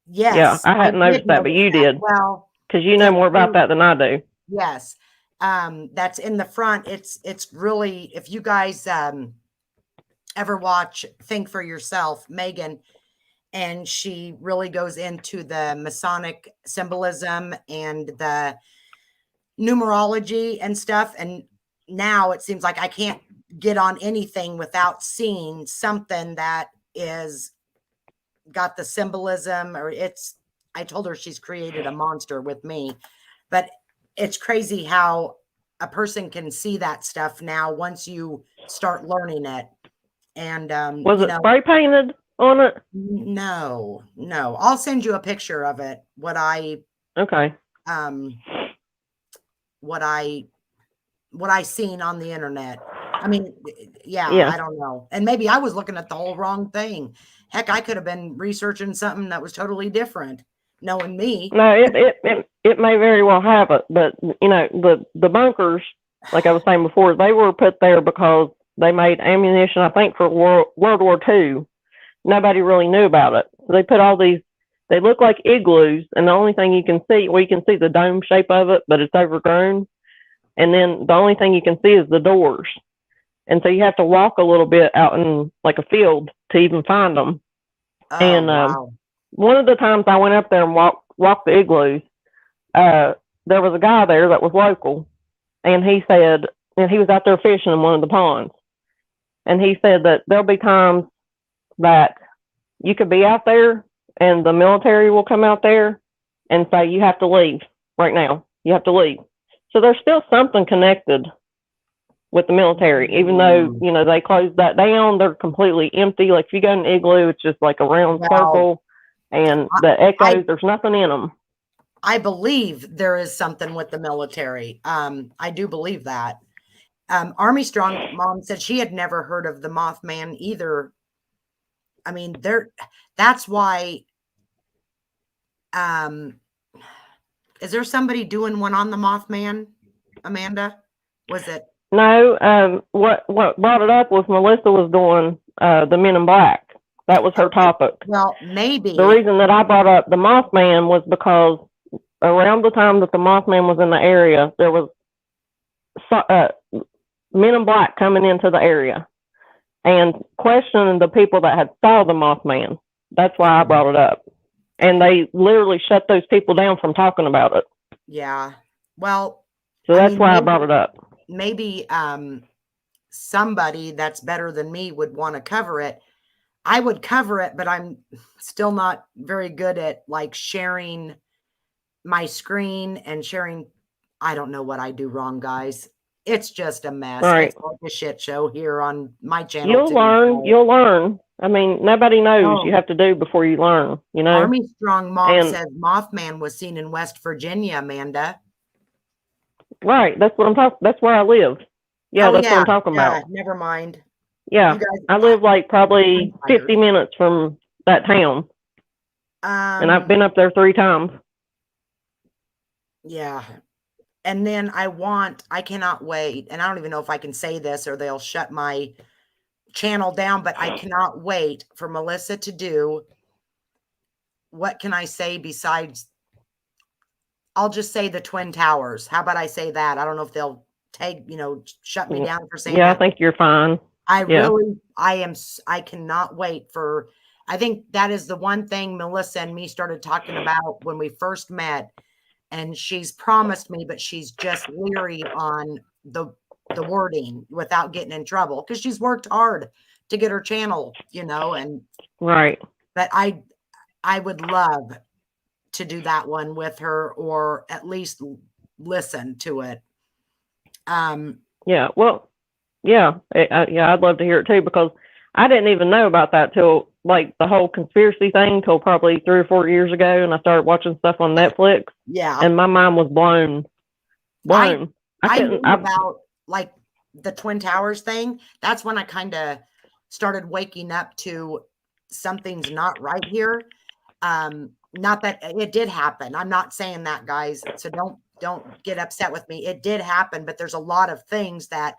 Speaker 2: Yeah,
Speaker 1: Yes,
Speaker 2: I hadn't noticed that, but
Speaker 1: notice
Speaker 2: you
Speaker 1: that.
Speaker 2: did,
Speaker 1: Well,
Speaker 2: because you know
Speaker 1: it's
Speaker 2: more about that than I do.
Speaker 1: yes. That's in the front. It's really, if you guys ever watch Think for Yourself, Megan, and she really goes into the Masonic symbolism and the numerology and stuff. And now it seems like I can't get on anything without seeing something that is got the symbolism, or I told her she's created a monster with me, but it's crazy how a person can see that stuff now once you start learning it. And
Speaker 2: Was it spray painted on it?
Speaker 1: no, I'll send you a picture of it.
Speaker 2: Okay.
Speaker 1: What I seen on the internet. I mean, yeah,
Speaker 2: Yeah.
Speaker 1: I don't know. And maybe I was looking at the whole wrong thing. Heck, I could have been researching something that was totally different, knowing me.
Speaker 2: No, it may very well have it, but the bunkers, like I was saying before, they were put there because they made ammunition, I think, for World War II. Nobody really knew about it. So they put all these. They look like igloos, and the only thing you can see, well, you can see the dome shape of it, but it's overgrown. And then the only thing you can see is the doors. And so you have to walk a little bit out in like a field to even find them.
Speaker 1: Oh,
Speaker 2: and
Speaker 1: wow.
Speaker 2: one of the times I went up there and walked the igloos, there was a guy there that was local, and he said, and he was out there fishing in one of the ponds, and he said that there'll be times that you could be out there and the military will come out there and say, you have to leave right now. You have to leave. So there's still something connected with the military, even though, they closed that down. They're completely empty. Like if you go in an igloo, it's just like a round circle, and the echoes, there's nothing in them.
Speaker 1: I believe there is something with the military. I do believe that. Army Strong Mom said she had never heard of the Mothman either. I mean, that's why, is there somebody doing one on the Mothman, Amanda? Was it?
Speaker 2: No, what brought it up was Melissa was doing the Men in Black. That was her topic.
Speaker 1: Well, maybe.
Speaker 2: The reason that I brought up the Mothman was because around the time that the Mothman was in the area, there was Men in Black coming into the area and questioning the people that had saw the Mothman. That's why I brought it up. And they literally shut those people down from talking about it.
Speaker 1: Yeah. Well,
Speaker 2: so that's why I brought it up.
Speaker 1: Maybe somebody that's better than me would want to cover it. I would cover it, but I'm still not very good at like sharing my screen and sharing. I don't know what I do wrong, guys. It's just a mess.
Speaker 2: Right.
Speaker 1: It's like a shit show here on my channel.
Speaker 2: You'll learn. I mean, nobody knows you have to do before you learn,
Speaker 1: Army Strong Mom says Mothman was seen in West Virginia, Amanda.
Speaker 2: Right. That's what I'm talking. That's where I live. Yeah, that's what I'm talking about.
Speaker 1: Never mind.
Speaker 2: Yeah, I live like probably 50 minutes from that town. And I've been up there 3 times.
Speaker 1: Yeah. And then I cannot wait. And I don't even know if I can say this or they'll shut my channel down, but I cannot wait for Melissa to do, what can I say besides, I'll just say the Twin Towers. How about I say that? I don't know if they'll shut me down for saying that.
Speaker 2: I think you're fine.
Speaker 1: I cannot wait for, I think that is the one thing Melissa and me started talking about when we first met. And she's promised me, but she's just leery on the wording without getting in trouble because she's worked hard to get her channel, and
Speaker 2: right.
Speaker 1: But I would love to do that one with her, or at least listen to it.
Speaker 2: Yeah. Well, yeah. I'd love to hear it too, because I didn't even know about that till like the whole conspiracy thing till probably 3 or 4 years ago, and I started watching stuff on Netflix,
Speaker 1: Yeah.
Speaker 2: and my mind was blown. Blown.
Speaker 1: I knew about like the Twin Towers thing. That's when I kind of started waking up to something's not right here. Not that it did happen. I'm not saying that, guys. So don't get upset with me. It did happen, but there's a lot of things that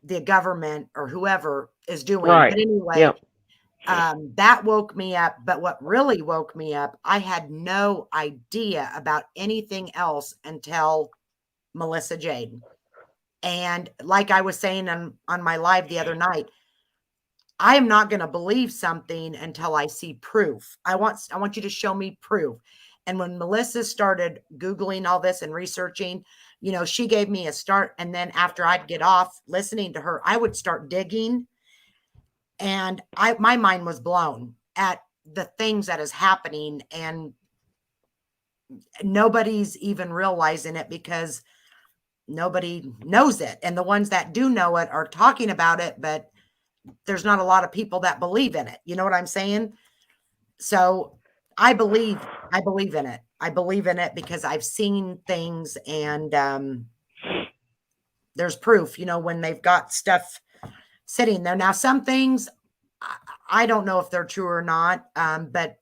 Speaker 1: the government or whoever is doing.
Speaker 2: Right.
Speaker 1: But anyway,
Speaker 2: Yep.
Speaker 1: That woke me up. But what really woke me up, I had no idea about anything else until Melissa Jade. And like I was saying on my live the other night, I am not going to believe something until I see proof. I want you to show me proof. And when Melissa started Googling all this and researching, you know, she gave me a start. And then after I'd get off listening to her, I would start digging. And my mind was blown at the things that is happening. And nobody's even realizing it because nobody knows it. And the ones that do know it are talking about it, but there's not a lot of people that believe in it. You know what I'm saying? So I believe in it. I believe in it because I've seen things and there's proof, you know, when they've got stuff sitting there. Now, some things, I don't know if they're true or not, but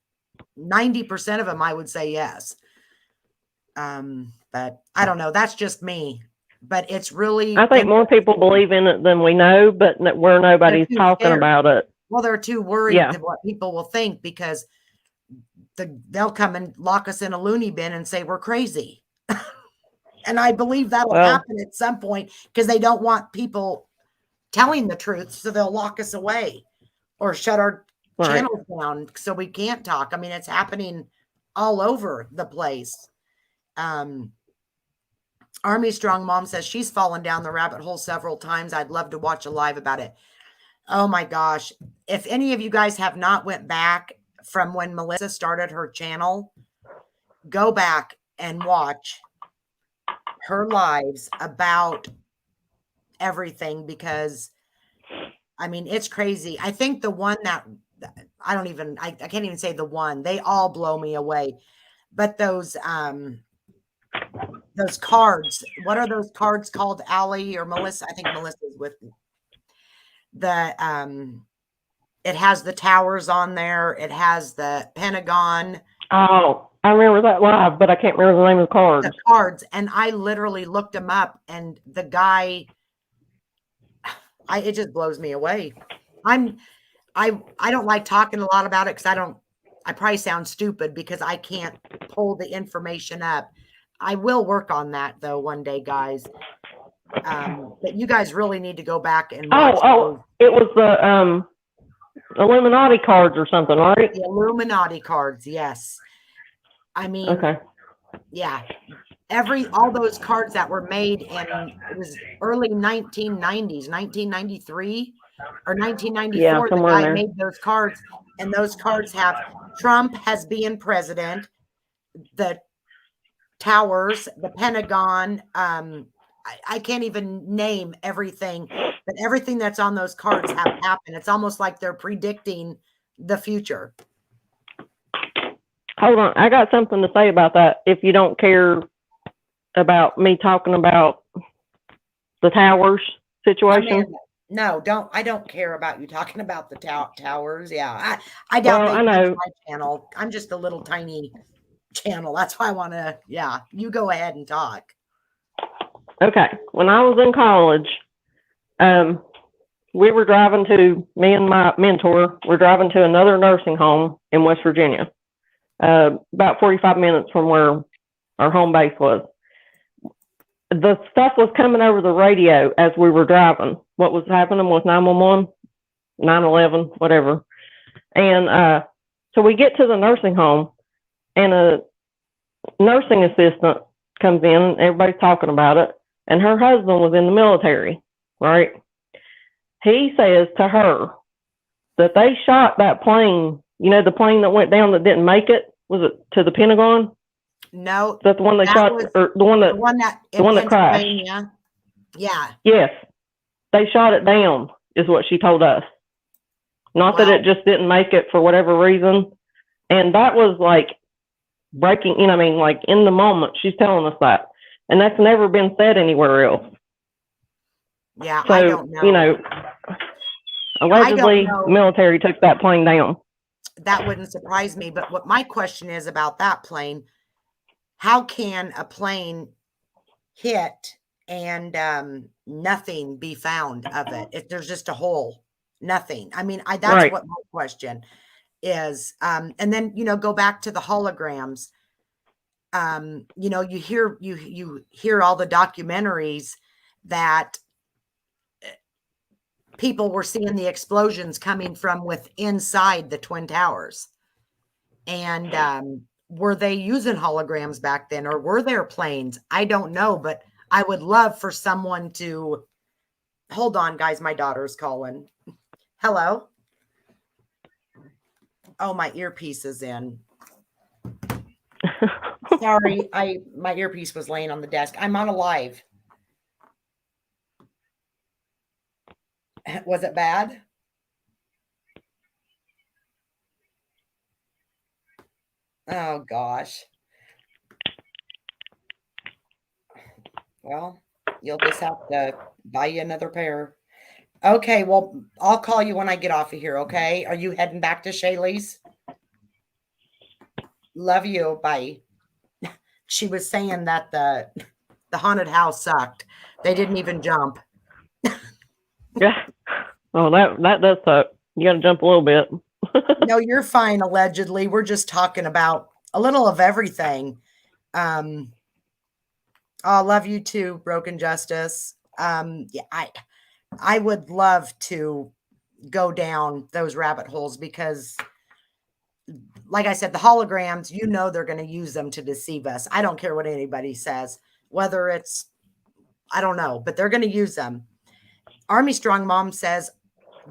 Speaker 1: 90% of them, I would say yes. But I don't know. That's just me. But it's really...
Speaker 2: I think more people believe in it than we know, but where nobody's talking about it.
Speaker 1: Well, they're too worried of what people will think because they'll come and lock us in a loony bin and say we're crazy. And I believe that'll happen at some point because they don't want people telling the truth, so they'll lock us away or shut our channels down so we can't talk. I mean, it's happening all over the place. Army Strong Mom says she's fallen down the rabbit hole several times. I'd love to watch a live about it. Oh my gosh. If any of you guys have not went back from when Melissa started her channel, go back and watch her lives about everything because I mean, it's crazy. I think the one that I can't even say the one, they all blow me away. But those cards, what are those cards called, Allie or Melissa? I think Melissa's with me. It has the towers on there. It has the Pentagon. Oh,
Speaker 2: I remember that live, but I can't remember the name of the cards.
Speaker 1: The cards. And I literally looked them up and the guy, it just blows me away. I don't like talking a lot about it because I probably sound stupid because I can't pull the information up. I will work on that though one day, guys. But you guys really need to go back and watch
Speaker 2: it was the Illuminati cards or something, right?
Speaker 1: The Illuminati cards, yes. I mean,
Speaker 2: okay.
Speaker 1: Yeah. All those cards that were made in it was early 1990s, 1993 or 1994, the guy made those cards, and those cards have Trump as being president, the towers, the Pentagon. I can't even name everything, but everything that's on those cards have happened. It's almost like they're predicting the future.
Speaker 2: Hold on. I got something to say about that. If you don't care about me talking about the towers situation.
Speaker 1: No, I don't care about you talking about the towers. Yeah. I doubt
Speaker 2: I know.
Speaker 1: My channel. I'm just a little tiny channel. That's why I want to, you go ahead and talk.
Speaker 2: Okay. When I was in college, we were driving me and my mentor were driving to another nursing home in West Virginia, about 45 minutes from where our home base was. The stuff was coming over the radio as we were driving. What was happening was 911, 911, whatever. And so we get to the nursing home, and a nursing assistant comes in. Everybody's talking about it. And her husband was in the military, right? He says to her that they shot that plane, the plane that went down that didn't make it. Was it to the Pentagon?
Speaker 1: No.
Speaker 2: That's the one they shot, or the one that crashed.
Speaker 1: Yeah.
Speaker 2: Yes. They shot it down, is what she told us. Not that it just didn't make it for whatever reason. And that was like breaking, you know, I mean, like in the moment, she's telling us that. And that's never been said anywhere else.
Speaker 1: Yeah,
Speaker 2: So,
Speaker 1: I don't know.
Speaker 2: you know, allegedly,
Speaker 1: know.
Speaker 2: military took that plane down.
Speaker 1: That wouldn't surprise me. But what my question is about that plane, how can a plane hit and nothing be found of it? If there's just a hole, nothing. I mean, that's
Speaker 2: Right.
Speaker 1: what my question is. And then, you know, go back to the holograms. You know, you hear all the documentaries that people were seeing the explosions coming from inside the Twin Towers. And were they using holograms back then, or were there planes? I don't know, but I would love for someone to hold on, guys. My daughter's calling. Hello. Oh, my earpiece is in. Sorry, my earpiece was laying on the desk. I'm on a live. Was it bad? Oh gosh. Well, you'll just have to buy you another pair. Okay, well, I'll call you when I get off of here, okay? Are you heading back to Shaylee's? Love you. Bye. She was saying that the haunted house sucked. They didn't even jump.
Speaker 2: Yeah. Oh, that does suck. You got to jump a little bit.
Speaker 1: No, you're fine, allegedly. We're just talking about a little of everything. Oh, love you too, Broken Justice. Yeah, I would love to go down those rabbit holes because, like I said, the holograms, you know, they're going to use them to deceive us. I don't care what anybody says, whether it's, I don't know, but they're going to use them. Army Strong Mom says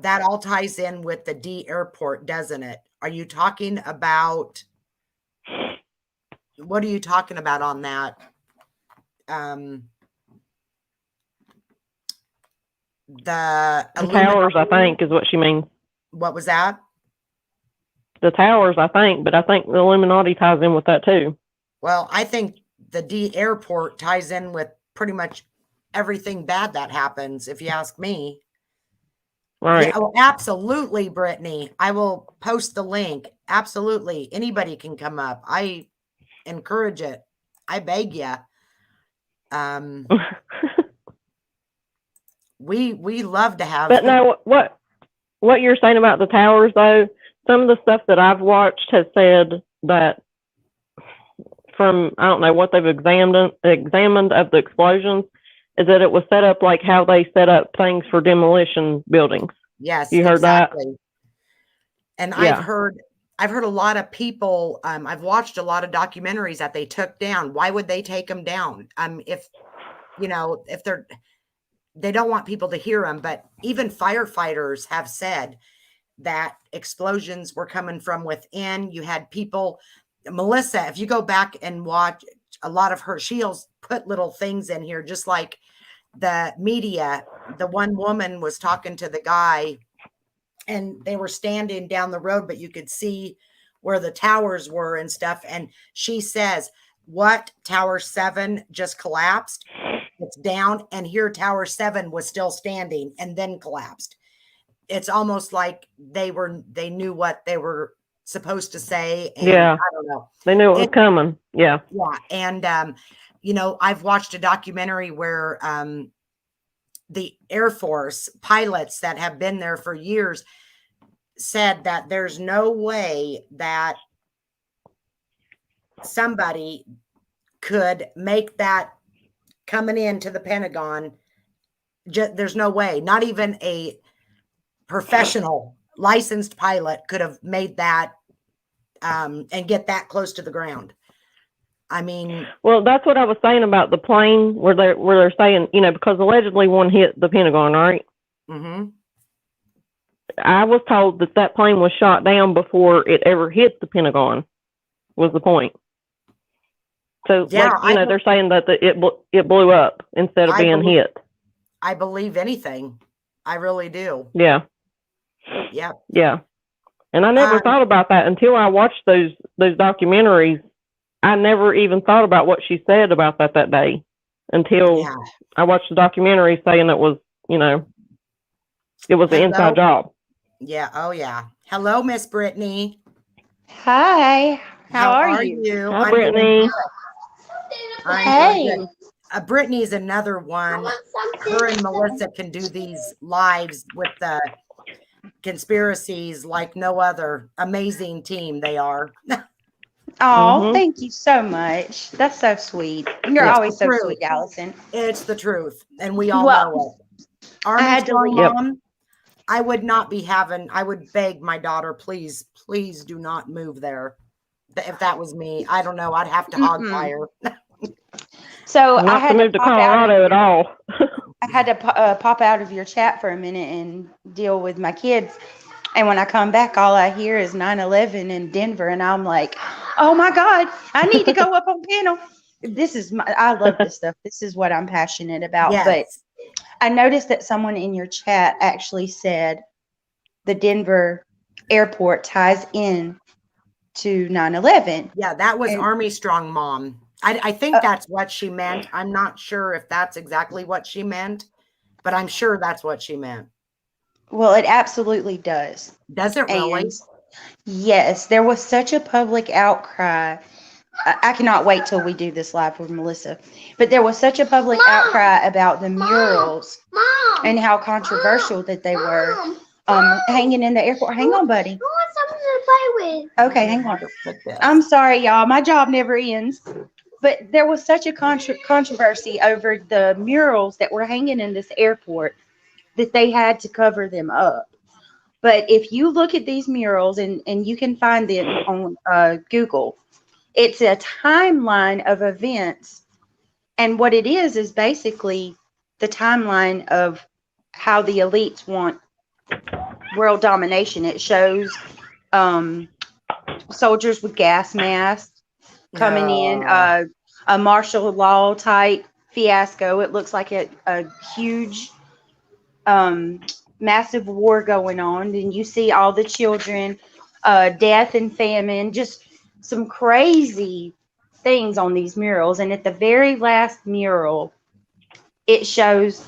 Speaker 1: that all ties in with the D airport, doesn't it? Are you talking about, what are you talking about on that? The
Speaker 2: towers, I think, is what she means.
Speaker 1: What was that?
Speaker 2: The towers, I think, but I think the Illuminati ties in with that too.
Speaker 1: Well, I think the D airport ties in with pretty much everything bad that happens, if you ask me.
Speaker 2: Right.
Speaker 1: Yeah, oh, absolutely, Brittany. I will post the link. Absolutely. Anybody can come up. I encourage it. I beg you. We love to have.
Speaker 2: But no, what you're saying about the towers, though, some of the stuff that I've watched has said that from, I don't know what they've examined of the explosions, is that it was set up like how they set up things for demolition buildings.
Speaker 1: Yes,
Speaker 2: you heard
Speaker 1: exactly.
Speaker 2: that?
Speaker 1: And
Speaker 2: yeah.
Speaker 1: I've heard a lot of people, I've watched a lot of documentaries that they took down. Why would they take them down? If, you know, if they don't want people to hear them, but even firefighters have said that explosions were coming from within. You had people, Melissa, if you go back and watch a lot of her, she'll put little things in here, just like the media. The one woman was talking to the guy and they were standing down the road, but you could see where the towers were and stuff. And she says, what, Tower 7 just collapsed? It's down. And here Tower 7 was still standing and then collapsed. It's almost like they knew what they were supposed to say. And
Speaker 2: yeah.
Speaker 1: I don't know.
Speaker 2: They knew it was coming. Yeah.
Speaker 1: Yeah. And, you know, I've watched a documentary where the Air Force pilots that have been there for years said that there's no way that somebody could make that coming into the Pentagon. There's no way. Not even a professional licensed pilot could have made that and get that close to the ground. I mean,
Speaker 2: well, that's what I was saying about the plane where they're saying, you know, because allegedly one hit the Pentagon, right?
Speaker 1: Mm-hmm.
Speaker 2: I was told that plane was shot down before it ever hit the Pentagon. Was the point? So,
Speaker 1: yeah,
Speaker 2: like, you know, they're saying that it blew up instead of being hit.
Speaker 1: I believe anything. I really do.
Speaker 2: Yeah.
Speaker 1: Yep.
Speaker 2: Yeah. And I never
Speaker 1: Um,
Speaker 2: thought about that until I watched those documentaries. I never even thought about what she said about that day until
Speaker 1: Yeah.
Speaker 2: I watched the documentary saying it was, it was an inside
Speaker 1: Hello.
Speaker 2: job.
Speaker 1: Yeah. Oh, yeah. Hello, Miss Brittany.
Speaker 4: Hi, how are you?
Speaker 1: you?
Speaker 2: Hi,
Speaker 1: I'm doing
Speaker 2: Brittany.
Speaker 1: good. I'm
Speaker 4: Hey.
Speaker 1: doing good. Brittany's another one. Her and Melissa can do these lives with the conspiracies like no other. Amazing team they are.
Speaker 4: Oh,
Speaker 2: Mhm.
Speaker 4: thank you so much. That's so sweet. You're
Speaker 2: Yep.
Speaker 4: always so
Speaker 1: True.
Speaker 4: sweet, Allison.
Speaker 1: It's the truth, and we all
Speaker 4: Well,
Speaker 1: know it.
Speaker 4: I
Speaker 1: Army
Speaker 4: had to
Speaker 1: Strong
Speaker 4: leave.
Speaker 2: Yep.
Speaker 1: Mom, I would not be having, I would beg my daughter, please, please do not move there. If that was me, I don't know. I'd have to hog
Speaker 4: Mm-mm.
Speaker 1: fire.
Speaker 4: So I
Speaker 2: Not to
Speaker 4: had to
Speaker 2: move to
Speaker 4: pop out.
Speaker 2: Colorado at all.
Speaker 4: I had to pop out of your chat for a minute and deal with my kids. And when I come back, all I hear is 9/11 in Denver, and I'm like, "Oh my God, I need to go up on panel." I love this stuff. This is what I'm passionate about. But
Speaker 1: Yes.
Speaker 4: I noticed that someone in your chat actually said the Denver airport ties in to 9/11.
Speaker 1: Yeah, that was
Speaker 4: And
Speaker 1: Army Strong Mom. I think that's what she meant. I'm not sure if that's exactly what she meant, but I'm sure that's what she meant.
Speaker 4: well, it absolutely does.
Speaker 1: Does it really?
Speaker 4: And yes, there was such a public outcry. I cannot wait till we do this live with Melissa. But there was such a public outcry about the murals and how controversial that they were hanging in the airport. Hang on, buddy.
Speaker 5: I want something to play with.
Speaker 4: Okay, hang on.
Speaker 1: Like this.
Speaker 4: I'm sorry, y'all. My job never ends. But there was such a controversy over the murals that were hanging in this airport that they had to cover them up. But if you look at these murals, and you can find them on Google, it's a timeline of events. And what it is basically the timeline of how the elites want world domination. It shows soldiers with gas masks coming in, a martial law type fiasco. It looks like a huge, massive war going on. And you see all the children, death and famine, just some crazy things on these murals. And at the very last mural, it shows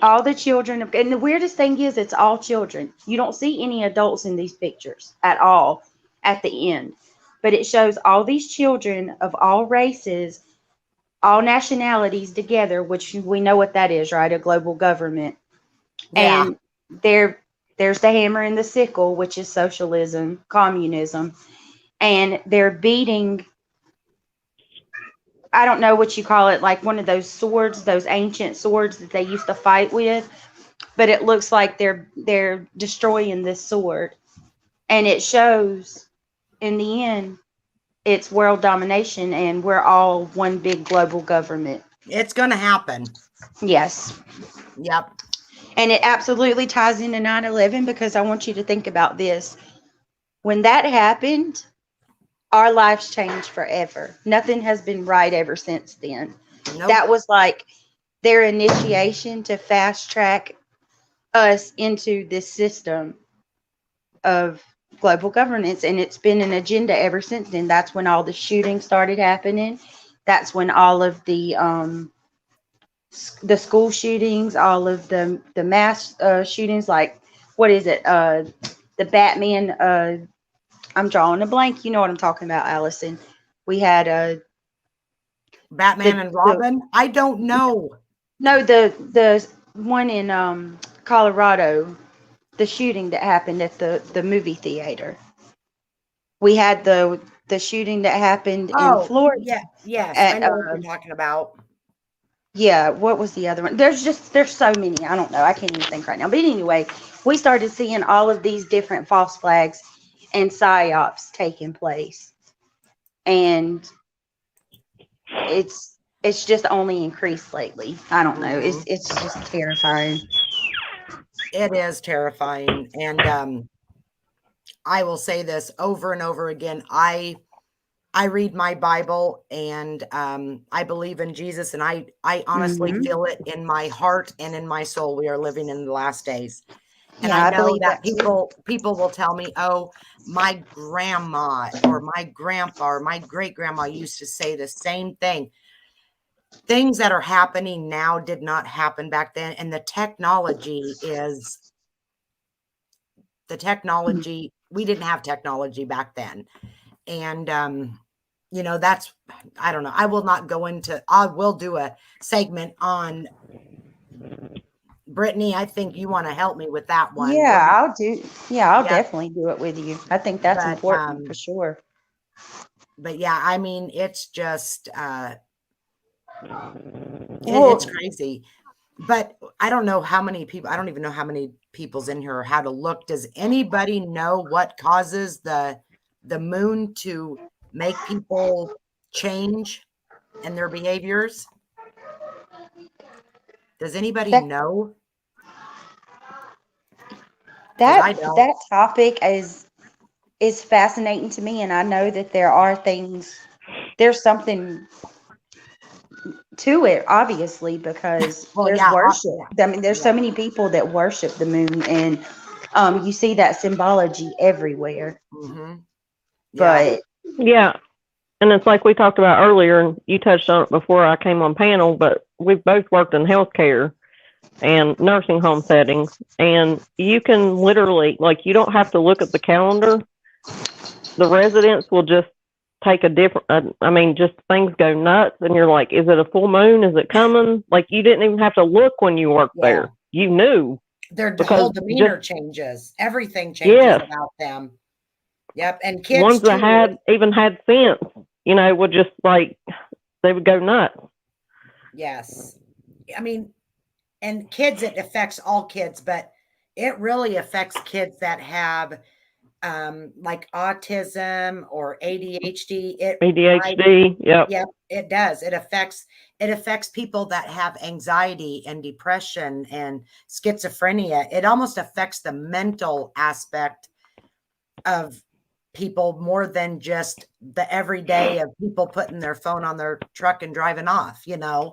Speaker 4: all the children. And the weirdest thing is, it's all children. You don't see any adults in these pictures at all at the end. But it shows all these children of all races, all nationalities together, which we know what that is, right? A global government.
Speaker 1: Yeah.
Speaker 4: And there's the hammer and the sickle, which is socialism, communism. And they're beating, I don't know what you call it, like one of those swords, those ancient swords that they used to fight with. But it looks like they're destroying this sword. And it shows in the end, it's world domination, and we're all one big global government.
Speaker 1: It's going to happen.
Speaker 4: Yes.
Speaker 1: Yep.
Speaker 4: And it absolutely ties into 9/11, because I want you to think about this. When that happened, our lives changed forever. Nothing has been right ever since then.
Speaker 1: Nope.
Speaker 4: That was like their initiation to fast track us into this system of global governance, and it's been an agenda ever since then. That's when all the shootings started happening. That's when all of the school shootings, all of the mass shootings, like what is it? The Batman. I'm drawing a blank. You know what I'm talking about, Allison. We had
Speaker 1: Batman and Robin. I don't know.
Speaker 4: no, the one in Colorado, the shooting that happened at the movie theater. We had the shooting that happened in Florida.
Speaker 1: Yeah. Yes.
Speaker 4: At,
Speaker 1: I know what you're talking about.
Speaker 4: Yeah, what was the other one? There's so many. I don't know. I can't even think right now. But anyway, we started seeing all of these different false flags and psyops taking place. And it's just only increased lately. I don't know. It's just terrifying.
Speaker 1: It is terrifying. And I will say this over and over again. I read my Bible, and I believe in Jesus, and I honestly feel it in my heart and in my soul. We are living in the last days. And
Speaker 4: Yeah,
Speaker 1: I
Speaker 4: I
Speaker 1: know
Speaker 4: believe
Speaker 1: that
Speaker 4: that too.
Speaker 1: people will tell me, oh, my grandma or my grandpa or my great grandma used to say the same thing. Things that are happening now did not happen back then. And the technology, we didn't have technology back then. And, I don't know. I will do a segment on Brittany. I think you want to help me with that one.
Speaker 4: Yeah, I'll do. Yeah, I'll
Speaker 1: Yeah,
Speaker 4: definitely do it with you. I think that's
Speaker 1: but,
Speaker 4: important for sure.
Speaker 1: but yeah, I mean, it's just,
Speaker 4: Well,
Speaker 1: it's crazy. But I don't know how many people, I don't even know how many people's in here or how to look. Does anybody know what causes the moon to make people change in their behaviors? Does anybody
Speaker 4: that
Speaker 1: know? Because I
Speaker 4: that
Speaker 1: don't.
Speaker 4: that topic is fascinating to me, and I know that there's something to it, obviously, because
Speaker 1: Well,
Speaker 4: there's
Speaker 1: yeah,
Speaker 4: worship. I mean, there's
Speaker 1: yeah.
Speaker 4: so many people that worship the moon, and you see that symbology everywhere.
Speaker 1: Mm-hmm. Yeah.
Speaker 4: But
Speaker 2: Yeah. And it's like we talked about earlier, and you touched on it before I came on panel, but we've both worked in healthcare and nursing home settings. And you can literally, like, you don't have to look at the calendar. The residents will just take a different, just things go nuts. And you're like, is it a full moon? Is it coming? Like, you didn't even have to look when you worked
Speaker 1: Yeah.
Speaker 2: there. You knew.
Speaker 1: Their
Speaker 2: Because
Speaker 1: whole demeanor
Speaker 2: just,
Speaker 1: changes. Everything changes
Speaker 2: yes,
Speaker 1: about them. Yep. And kids
Speaker 2: ones that
Speaker 1: too.
Speaker 2: even had sense, would just like, they would go nuts.
Speaker 1: Yes. I mean, and kids, it affects all kids, but it really affects kids that have like autism or ADHD.
Speaker 2: ADHD, yep.
Speaker 1: Yep, it does. It affects people that have anxiety and depression and schizophrenia. It almost affects the mental aspect of people more than just the everyday of people putting their phone on their truck and driving off,
Speaker 2: Yeah,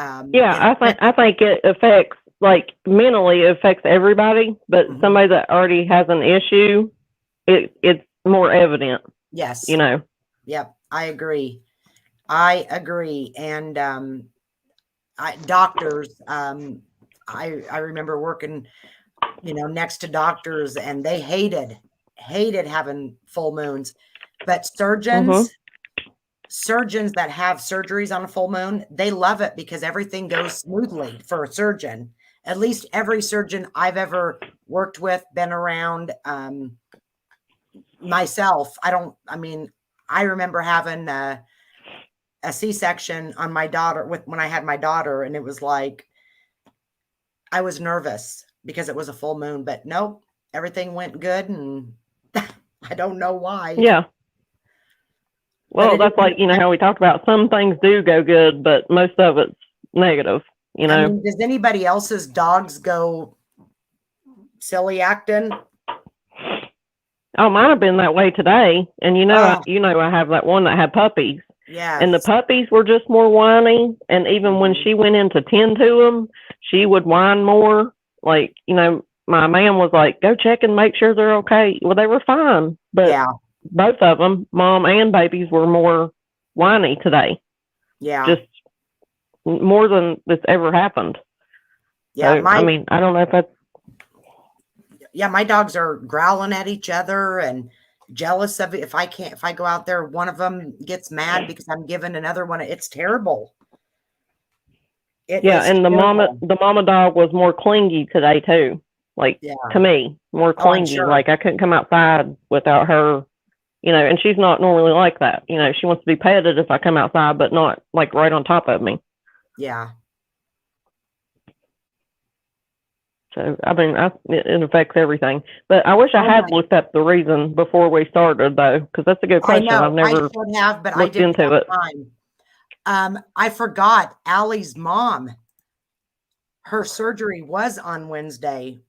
Speaker 2: I think it affects, like, mentally, it affects everybody, but
Speaker 1: Mhm.
Speaker 2: somebody that already has an issue, it's more evident,
Speaker 1: Yes. Yep, I agree. And doctors, I remember working, next to doctors, and they hated having full moons. But surgeons that have surgeries on a full moon, they love it because everything goes smoothly for a surgeon. At least every surgeon I've ever worked with, been around, myself. I remember having a C-section on my daughter when I had my daughter, and it was like, I was nervous because it was a full moon, but nope, everything went good, and I don't know why.
Speaker 2: Yeah. Well, that's like, how we talked about some things do go good, but most of it's negative,
Speaker 1: does anybody else's dogs go silly acting?
Speaker 2: Oh, mine have been that way today. And I have that one that had puppies.
Speaker 1: Yeah.
Speaker 2: And the puppies were just more whiny. And even when she went in to tend to them, she would whine more. Like, my man was like, go check and make sure they're okay. Well, they were fine. But both of them, mom and babies, were more whiny today.
Speaker 1: Yeah.
Speaker 2: Just more than this ever happened.
Speaker 1: Yeah.
Speaker 2: So, I don't know if that's.
Speaker 1: Yeah, my dogs are growling at each other and jealous of it. If I go out there, one of them gets mad because I'm giving another one. It's terrible.
Speaker 2: And the mama dog was more clingy today too. Like, to me, more clingy.
Speaker 1: Sure.
Speaker 2: Like, I couldn't come outside without her, and she's not normally like that. She wants to be petted if I come outside, but not like right on top of me.
Speaker 1: Yeah.
Speaker 2: So, it affects everything. But I wish I had looked up the reason before we started, though, because that's a good question. I've never
Speaker 1: should have, but
Speaker 2: looked
Speaker 1: I didn't
Speaker 2: into
Speaker 1: have
Speaker 2: it.
Speaker 1: Time. I forgot Allie's mom. Her surgery was on Wednesday.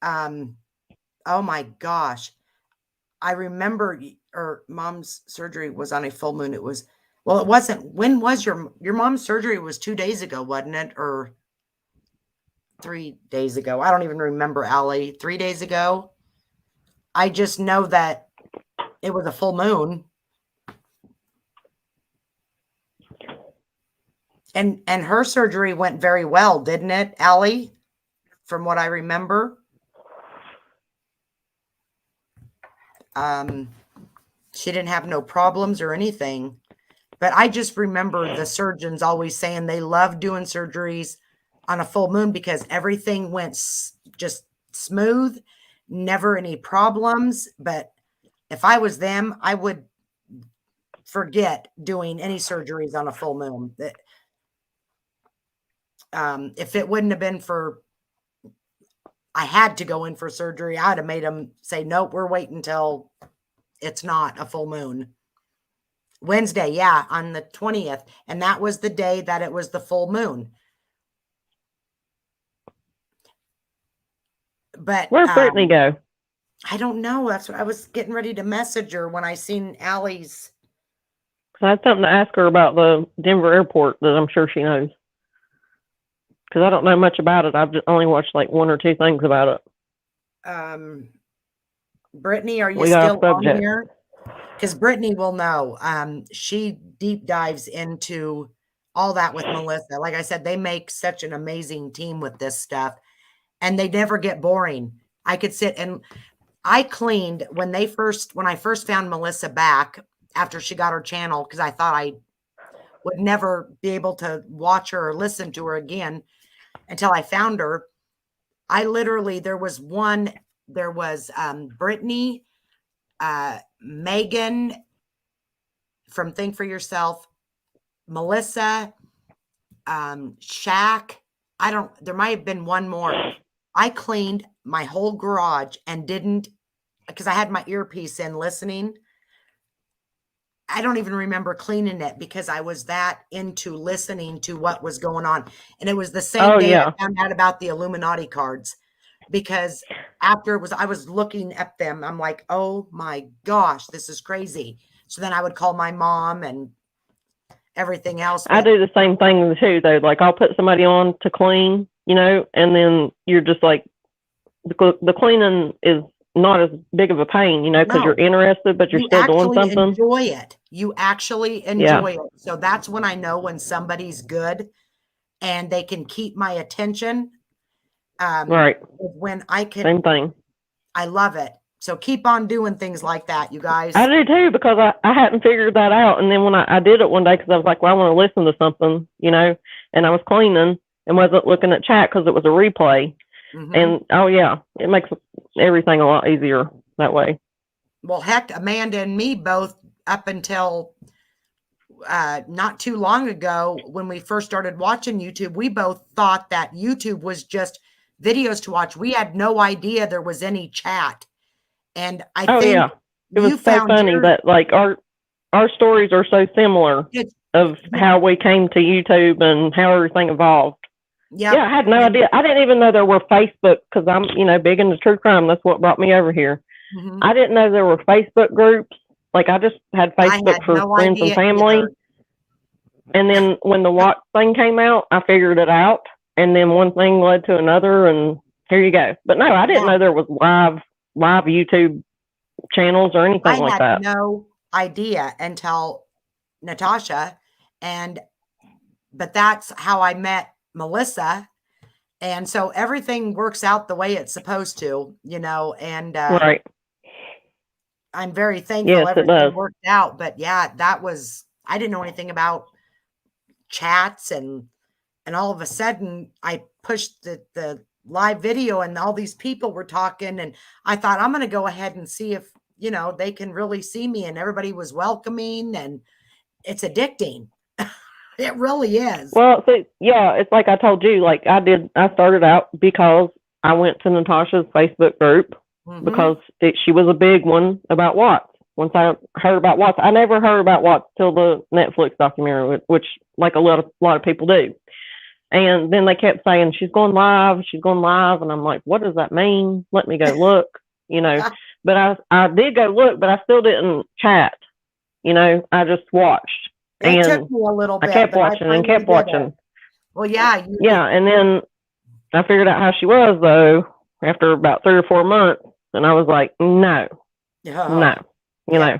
Speaker 1: Oh my gosh. I remember her mom's surgery was on a full moon. It wasn't. When was your mom's surgery? Was 2 days ago, wasn't it? Or 3 days ago. I don't even remember, Allie. 3 days ago. I just know that it was a full moon. And her surgery went very well, didn't it, Allie? From what I remember. She didn't have no problems or anything. But I just remember the surgeons always saying they love doing surgeries on a full moon because everything went just smooth, never any problems. But if I was them, I would forget doing any surgeries on a full moon. If it wouldn't have been for, I had to go in for surgery, I'd have made them say, nope, we're waiting until it's not a full moon. Wednesday, yeah, on the 20th. And that was the day that it was the full moon. But
Speaker 2: Where'd Brittany go?
Speaker 1: I don't know. That's what I was getting ready to message her when I seen Allie's.
Speaker 2: 'Cause I had something to ask her about the Denver airport that I'm sure she knows. Because I don't know much about it. I've just only watched like 1 or 2 things about it.
Speaker 1: Brittany, are you
Speaker 2: We got
Speaker 1: still
Speaker 2: off
Speaker 1: on
Speaker 2: subject.
Speaker 1: here? Because Brittany will know. She deep dives into all that with Melissa. Like I said, they make such an amazing team with this stuff, and they never get boring. I could sit and I cleaned when I first found Melissa back after she got her channel, because I thought I would never be able to watch her or listen to her again until I found her. I literally, there was Brittany, Megan from Think for Yourself, Melissa, Shaq. There might have been one more. I cleaned my whole garage and didn't, because I had my earpiece in listening. I don't even remember cleaning it because I was that into listening to what was going on. And it was the same day I found out about the Illuminati cards, because after I was looking at them, I'm like, oh my gosh, this is crazy. So then I would call my mom and everything else.
Speaker 2: I do the same thing too, though. Like I'll put somebody on to clean, and then you're just like, the cleaning is not as big of a pain, because you're interested, but you're still doing something.
Speaker 1: Enjoy it. You actually enjoy it. So that's when I know when somebody's good and they can keep my attention.
Speaker 2: Right.
Speaker 1: When I can.
Speaker 2: Same thing.
Speaker 1: I love it. So keep on doing things like that, you guys.
Speaker 2: I do too, because I hadn't figured that out. And then when I did it one day, because I was like, well, I want to listen to something, and I was cleaning and wasn't looking at chat because it was a replay. Mm-hmm. And oh yeah, it makes everything a lot easier that way.
Speaker 1: Well, heck, Amanda and me both, up until not too long ago, when we first started watching YouTube, we both thought that YouTube was just videos to watch. We had no idea there was any chat. And I think
Speaker 2: it was so funny that like our stories are so similar of how we came to YouTube and how everything evolved. Yep. Yeah, I had no idea. I didn't even know there were Facebook, because I'm, big into true crime. That's what brought me over here. Mm-hmm. I didn't know there were Facebook groups. Like I just had Facebook for friends and family. Either. And then when the watch thing came out, I figured it out. And then one thing led to another, and here you go. But no, I didn't know there was live YouTube channels or anything like that. I had
Speaker 1: no idea until Natasha, but that's how I met Melissa. And so everything works out the way it's supposed to, and
Speaker 2: right.
Speaker 1: I'm very thankful everything worked out. But yeah, I didn't know anything about chats, and all of a sudden I pushed the live video and all these people were talking, and I thought, I'm going to go ahead and see if, they can really see me, and everybody was welcoming, and it's addicting. It really is.
Speaker 2: Well, it's like I told you, like I started out because I went to Natasha's Facebook group, mm-hmm. because she was a big one about Watts. Once I heard about Watts, I never heard about Watts till the Netflix documentary, which like a lot of people do. And then they kept saying, she's going live. And I'm like, what does that mean? Let me go look, but I did go look, but I still didn't chat, I just watched.
Speaker 1: It took me a little bit.
Speaker 2: I kept watching and kept watching.
Speaker 1: Well, yeah.
Speaker 2: And then I figured out how she was though after about 3 or 4 months, and I was like, no, no, you
Speaker 1: Yeah.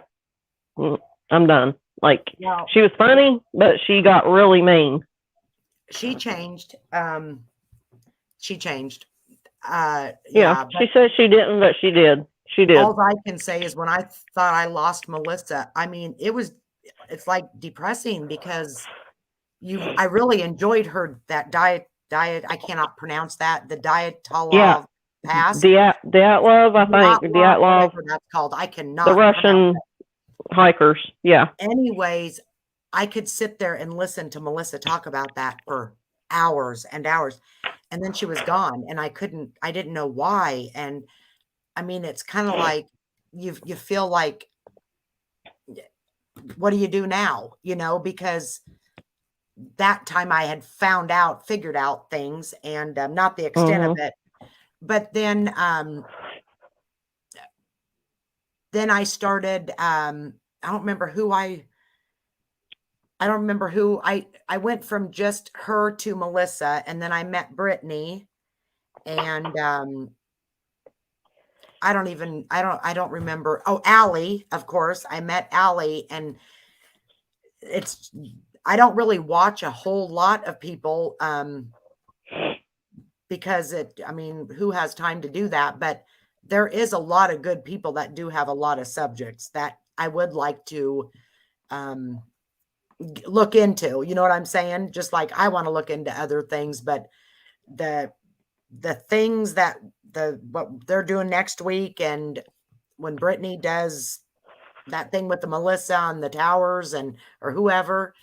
Speaker 2: know, I'm done. Like,
Speaker 1: Well,
Speaker 2: she was funny, but she got really mean.
Speaker 1: she changed. She changed.
Speaker 2: Yeah,
Speaker 1: Yeah,
Speaker 2: she said she didn't, but she did. She did.
Speaker 1: all I can say is when I thought I lost Melissa, I mean, it's like depressing because I really enjoyed her, that diet, I cannot pronounce that, the Dyatlov
Speaker 2: Yeah.
Speaker 1: pass.
Speaker 2: Dyatlov, I think. Dyatlov,
Speaker 1: whatever that's called. I cannot
Speaker 2: the
Speaker 1: pronounce
Speaker 2: Russian hikers. Yeah.
Speaker 1: anyways, I could sit there and listen to Melissa talk about that for hours and hours. And then she was gone and I didn't know why. And I mean, it's kind of like you feel like, what do you do now? Because that time I had figured out things and not the extent of it. But then I started, I don't remember who I went from just her to Melissa, and then I met Brittany, and I don't remember. Oh, Allie, of course. I met Allie, and I don't really watch a whole lot of people because who has time to do that? But there is a lot of good people that do have a lot of subjects that I would like to look into, you know what I'm saying? Just like I want to look into other things, but the things that what they're doing next week, and when Brittany does that thing with the Melissa on the towers or whoever,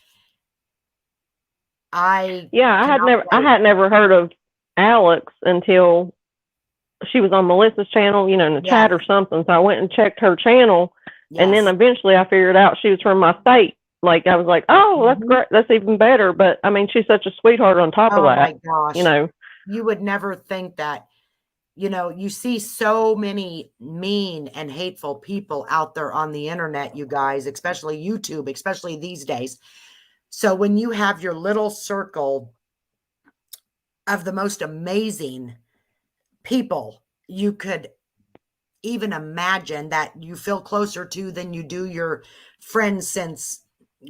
Speaker 1: I
Speaker 2: had never heard of Alex until she was on Melissa's channel, in the chat or something. So I went and checked her channel, and then eventually I figured out she was from my state. Like, I was like, oh, that's great. That's even better. But I mean, she's such a sweetheart on top of that.
Speaker 1: Oh my gosh. You would never think that, you see so many mean and hateful people out there on the internet, you guys, especially YouTube, especially these days. So when you have your little circle of the most amazing people you could even imagine, that you feel closer to than you do your friends since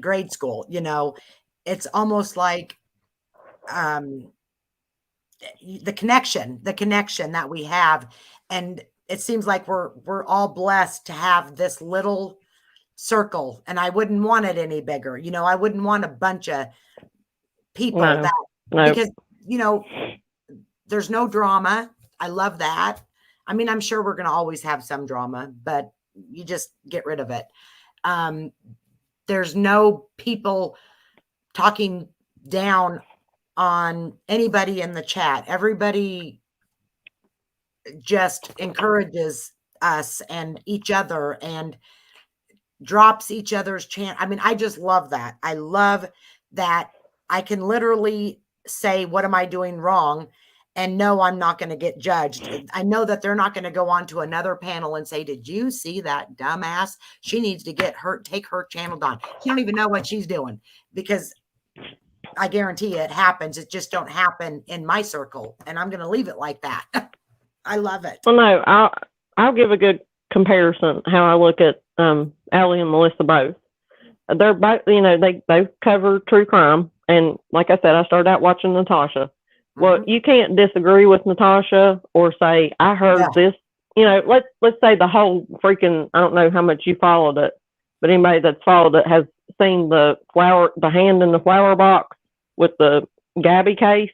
Speaker 1: grade school, it's almost like the connection that we have. And it seems like we're all blessed to have this little circle, and I wouldn't want it any bigger. I wouldn't want a bunch of people because there's no drama. I love that. I mean, I'm sure we're going to always have some drama, but you just get rid of it. There's no people talking down on anybody in the chat. Everybody just encourages us and each other and drops each other's channel. I mean, I just love that. I love that I can literally say, what am I doing wrong? And no, I'm not going to get judged. I know that they're not going to go on to another panel and say, did you see that dumbass? She needs to take her channel down. She don't even know what she's doing, because I guarantee it happens. It just don't happen in my circle. And I'm going to leave it like that. I love it.
Speaker 2: Well, no, I'll give a good comparison how I look at Allie and Melissa both. They're both, they both cover true crime. And like I said, I started out watching Natasha. Well, you can't disagree with Natasha or say, I heard this, let's say the whole freaking, I don't know how much you followed it, but anybody that's followed it has seen the hand in the flower box with the Gabby case.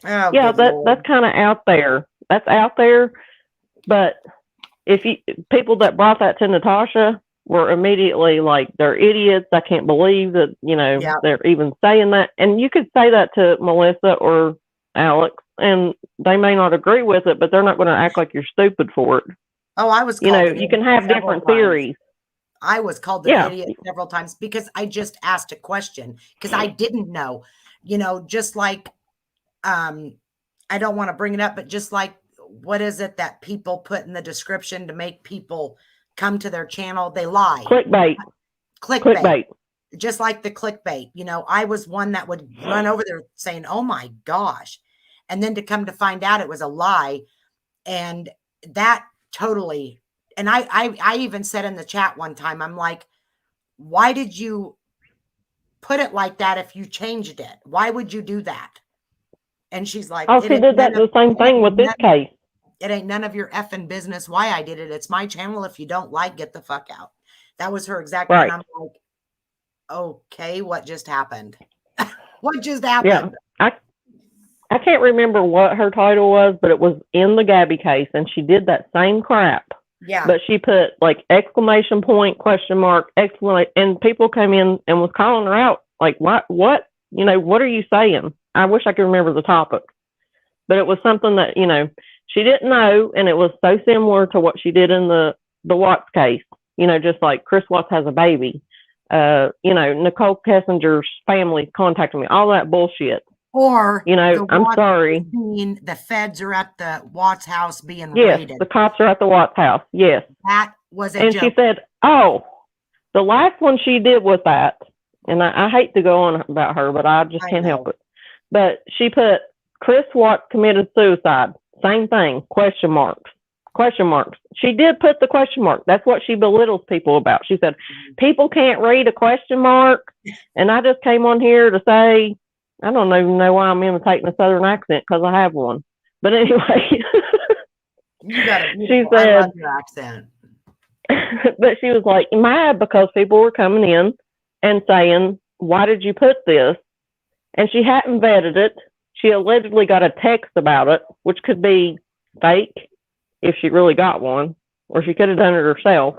Speaker 1: Oh,
Speaker 2: yeah, that's kind of out there. That's out there. But people that brought that to Natasha were immediately like, they're idiots. I can't believe that, they're even saying that. And you could say that to Melissa or Alex, and they may not agree with it, but they're not going to act like you're stupid for it.
Speaker 1: Oh, I was,
Speaker 2: you can have different theories.
Speaker 1: I was called an idiot several times because I just asked a question because I didn't know, just like, I don't want to bring it up, but just like, what is it that people put in the description to make people come to their channel? They lie. Clickbait. Just like the clickbait, I was one that would run over there saying, oh my gosh. And then to come to find out it was a lie. And that totally, and I even said in the chat one time, I'm like, why did you put it like that if you changed it? Why would you do that? And she's like,
Speaker 2: Oh, she did that the same thing with this case.
Speaker 1: It ain't none of your effing business why I did it. It's my channel. If you don't like, get the fuck out. That was her exact.
Speaker 2: Right.
Speaker 1: And I'm like, okay, what just happened? What just happened?
Speaker 2: Yeah. I can't remember what her title was, but it was in the Gabby case, and she did that same crap.
Speaker 1: Yeah.
Speaker 2: But she put like exclamation point, question mark, exclamation, and people came in and was calling her out. Like, what, you know, what are you saying? I wish I could remember the topic, but it was something that, you know, she didn't know. And it was so similar to what she did in the Watts case, you know, just like Chris Watts has a baby, you know, Nicole Kessinger's family contacted me, all that bullshit.
Speaker 1: Or,
Speaker 2: you know, I'm sorry.
Speaker 1: The feds are at the Watts house being
Speaker 2: yes,
Speaker 1: raided.
Speaker 2: The cops are at the Watts house. Yes.
Speaker 1: That was a
Speaker 2: and
Speaker 1: joke.
Speaker 2: She said, oh, the last one she did with that, and I hate to go on about her, but I just can't help it. But she put, Chris Watts committed suicide. Same thing, question marks. Question marks. She did put the question mark. That's what she belittles people about. She said, people can't read a question mark. And I just came on here to say, I don't even know why I'm imitating a Southern accent, because I have one. But anyway,
Speaker 1: you got it.
Speaker 2: She said,
Speaker 1: I love your accent.
Speaker 2: But she was like mad because people were coming in and saying, why did you put this? And she hadn't vetted it. She allegedly got a text about it, which could be fake if she really got one, or she could have done it herself,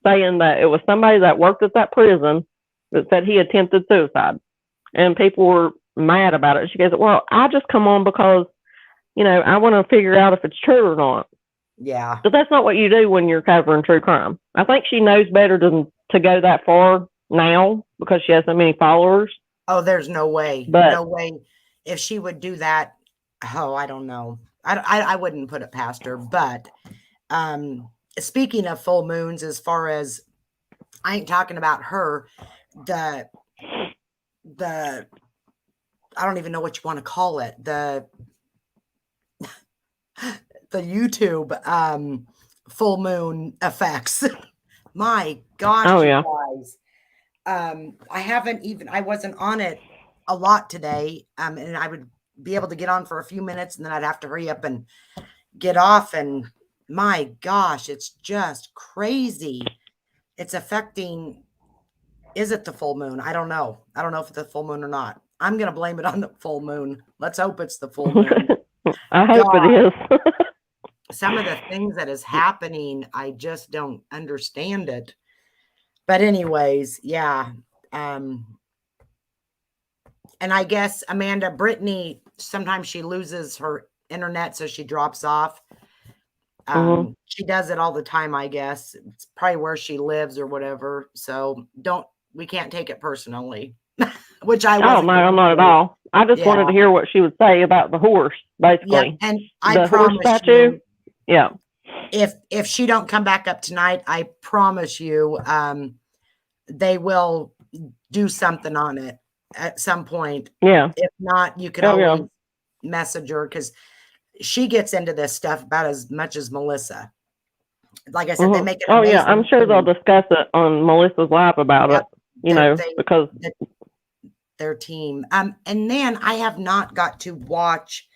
Speaker 2: saying that it was somebody that worked at that prison that said he attempted suicide. And people were mad about it. She goes, well, I just come on because, you know, I want to figure out if it's true or not.
Speaker 1: Yeah.
Speaker 2: But that's not what you do when you're covering true crime. I think she knows better to go that far now because she has so many followers.
Speaker 1: Oh, there's no way. No way. If she would do that, oh, I don't know. I wouldn't put it past her. But speaking of full moons, as far as, I ain't talking about her, the I don't even know what you want to call it. The YouTube full moon effects. My gosh,
Speaker 2: oh, yeah.
Speaker 1: you guys. I wasn't on it a lot today. And I would be able to get on for a few minutes and then I'd have to hurry up and get off. And my gosh, it's just crazy. It's affecting. Is it the full moon? I don't know. I don't know if it's the full moon or not. I'm going to blame it on the full moon. Let's hope it's the full moon.
Speaker 2: I hope it is.
Speaker 1: Some of the things that is happening, I just don't understand it. But anyways, yeah. And I guess, Amanda, Brittany, sometimes she loses her internet, so she drops off. She does it all the time, I guess. It's probably where she lives or whatever. So we can't take it personally. Which I
Speaker 2: oh, no, not at all. I just wanted to hear what she would say about the horse, basically.
Speaker 1: Yeah, and I promise
Speaker 2: statue. Yeah.
Speaker 1: If she don't come back up tonight, I promise you, they will do something on it at some point.
Speaker 2: Yeah.
Speaker 1: If not, you can always message her because she gets into this stuff about as much as Melissa. Like I said, they make it.
Speaker 2: Oh yeah, I'm sure they'll discuss it on Melissa's Live about it. You know, because
Speaker 1: their team. And then I have not got to watch.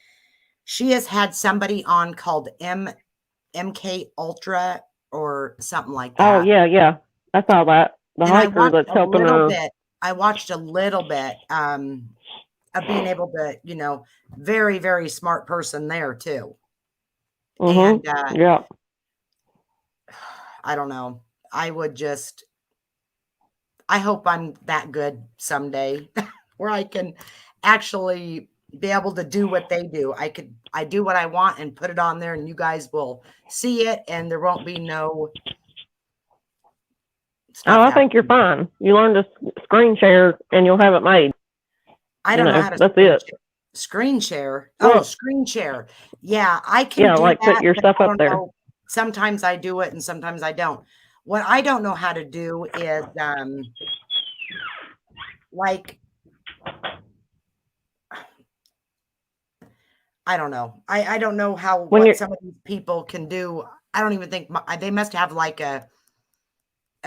Speaker 1: She has had somebody on called MK Ultra or something like that.
Speaker 2: Oh yeah, I saw that. The hiker that's helping her.
Speaker 1: I watched a little bit of being able to, you know, very, very smart person there too. And
Speaker 2: yeah,
Speaker 1: I don't know. I hope I'm that good someday where I can actually be able to do what they do. I do what I want and put it on there and you guys will see it and there won't be no.
Speaker 2: I think you're fine. You learn to screen share and you'll have it made.
Speaker 1: I don't know how to.
Speaker 2: That's it.
Speaker 1: Screen share. Oh, screen share. Yeah, I can.
Speaker 2: Yeah, like put your stuff up there.
Speaker 1: Sometimes I do it and sometimes I don't. What I don't know how to do is like I don't know. I don't know how
Speaker 2: When
Speaker 1: what
Speaker 2: you're-
Speaker 1: some of these people can do. I don't even think they must have like a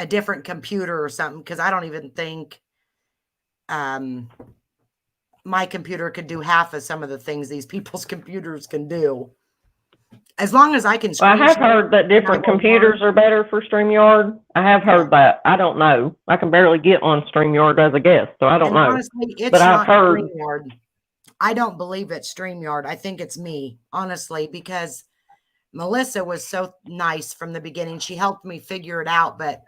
Speaker 1: different computer or something, because I don't even think my computer could do half of some of the things these people's computers can do. As long as I can
Speaker 2: Well, I have
Speaker 1: screen share
Speaker 2: heard that different
Speaker 1: I will
Speaker 2: computers are better for StreamYard. I have heard that. I don't know. I can barely get on StreamYard as a guest, so I don't
Speaker 1: and
Speaker 2: know.
Speaker 1: honestly, it's
Speaker 2: But I've
Speaker 1: not
Speaker 2: heard-
Speaker 1: StreamYard. I don't believe it's StreamYard. I think it's me, honestly, because Melissa was so nice from the beginning. She helped me figure it out, but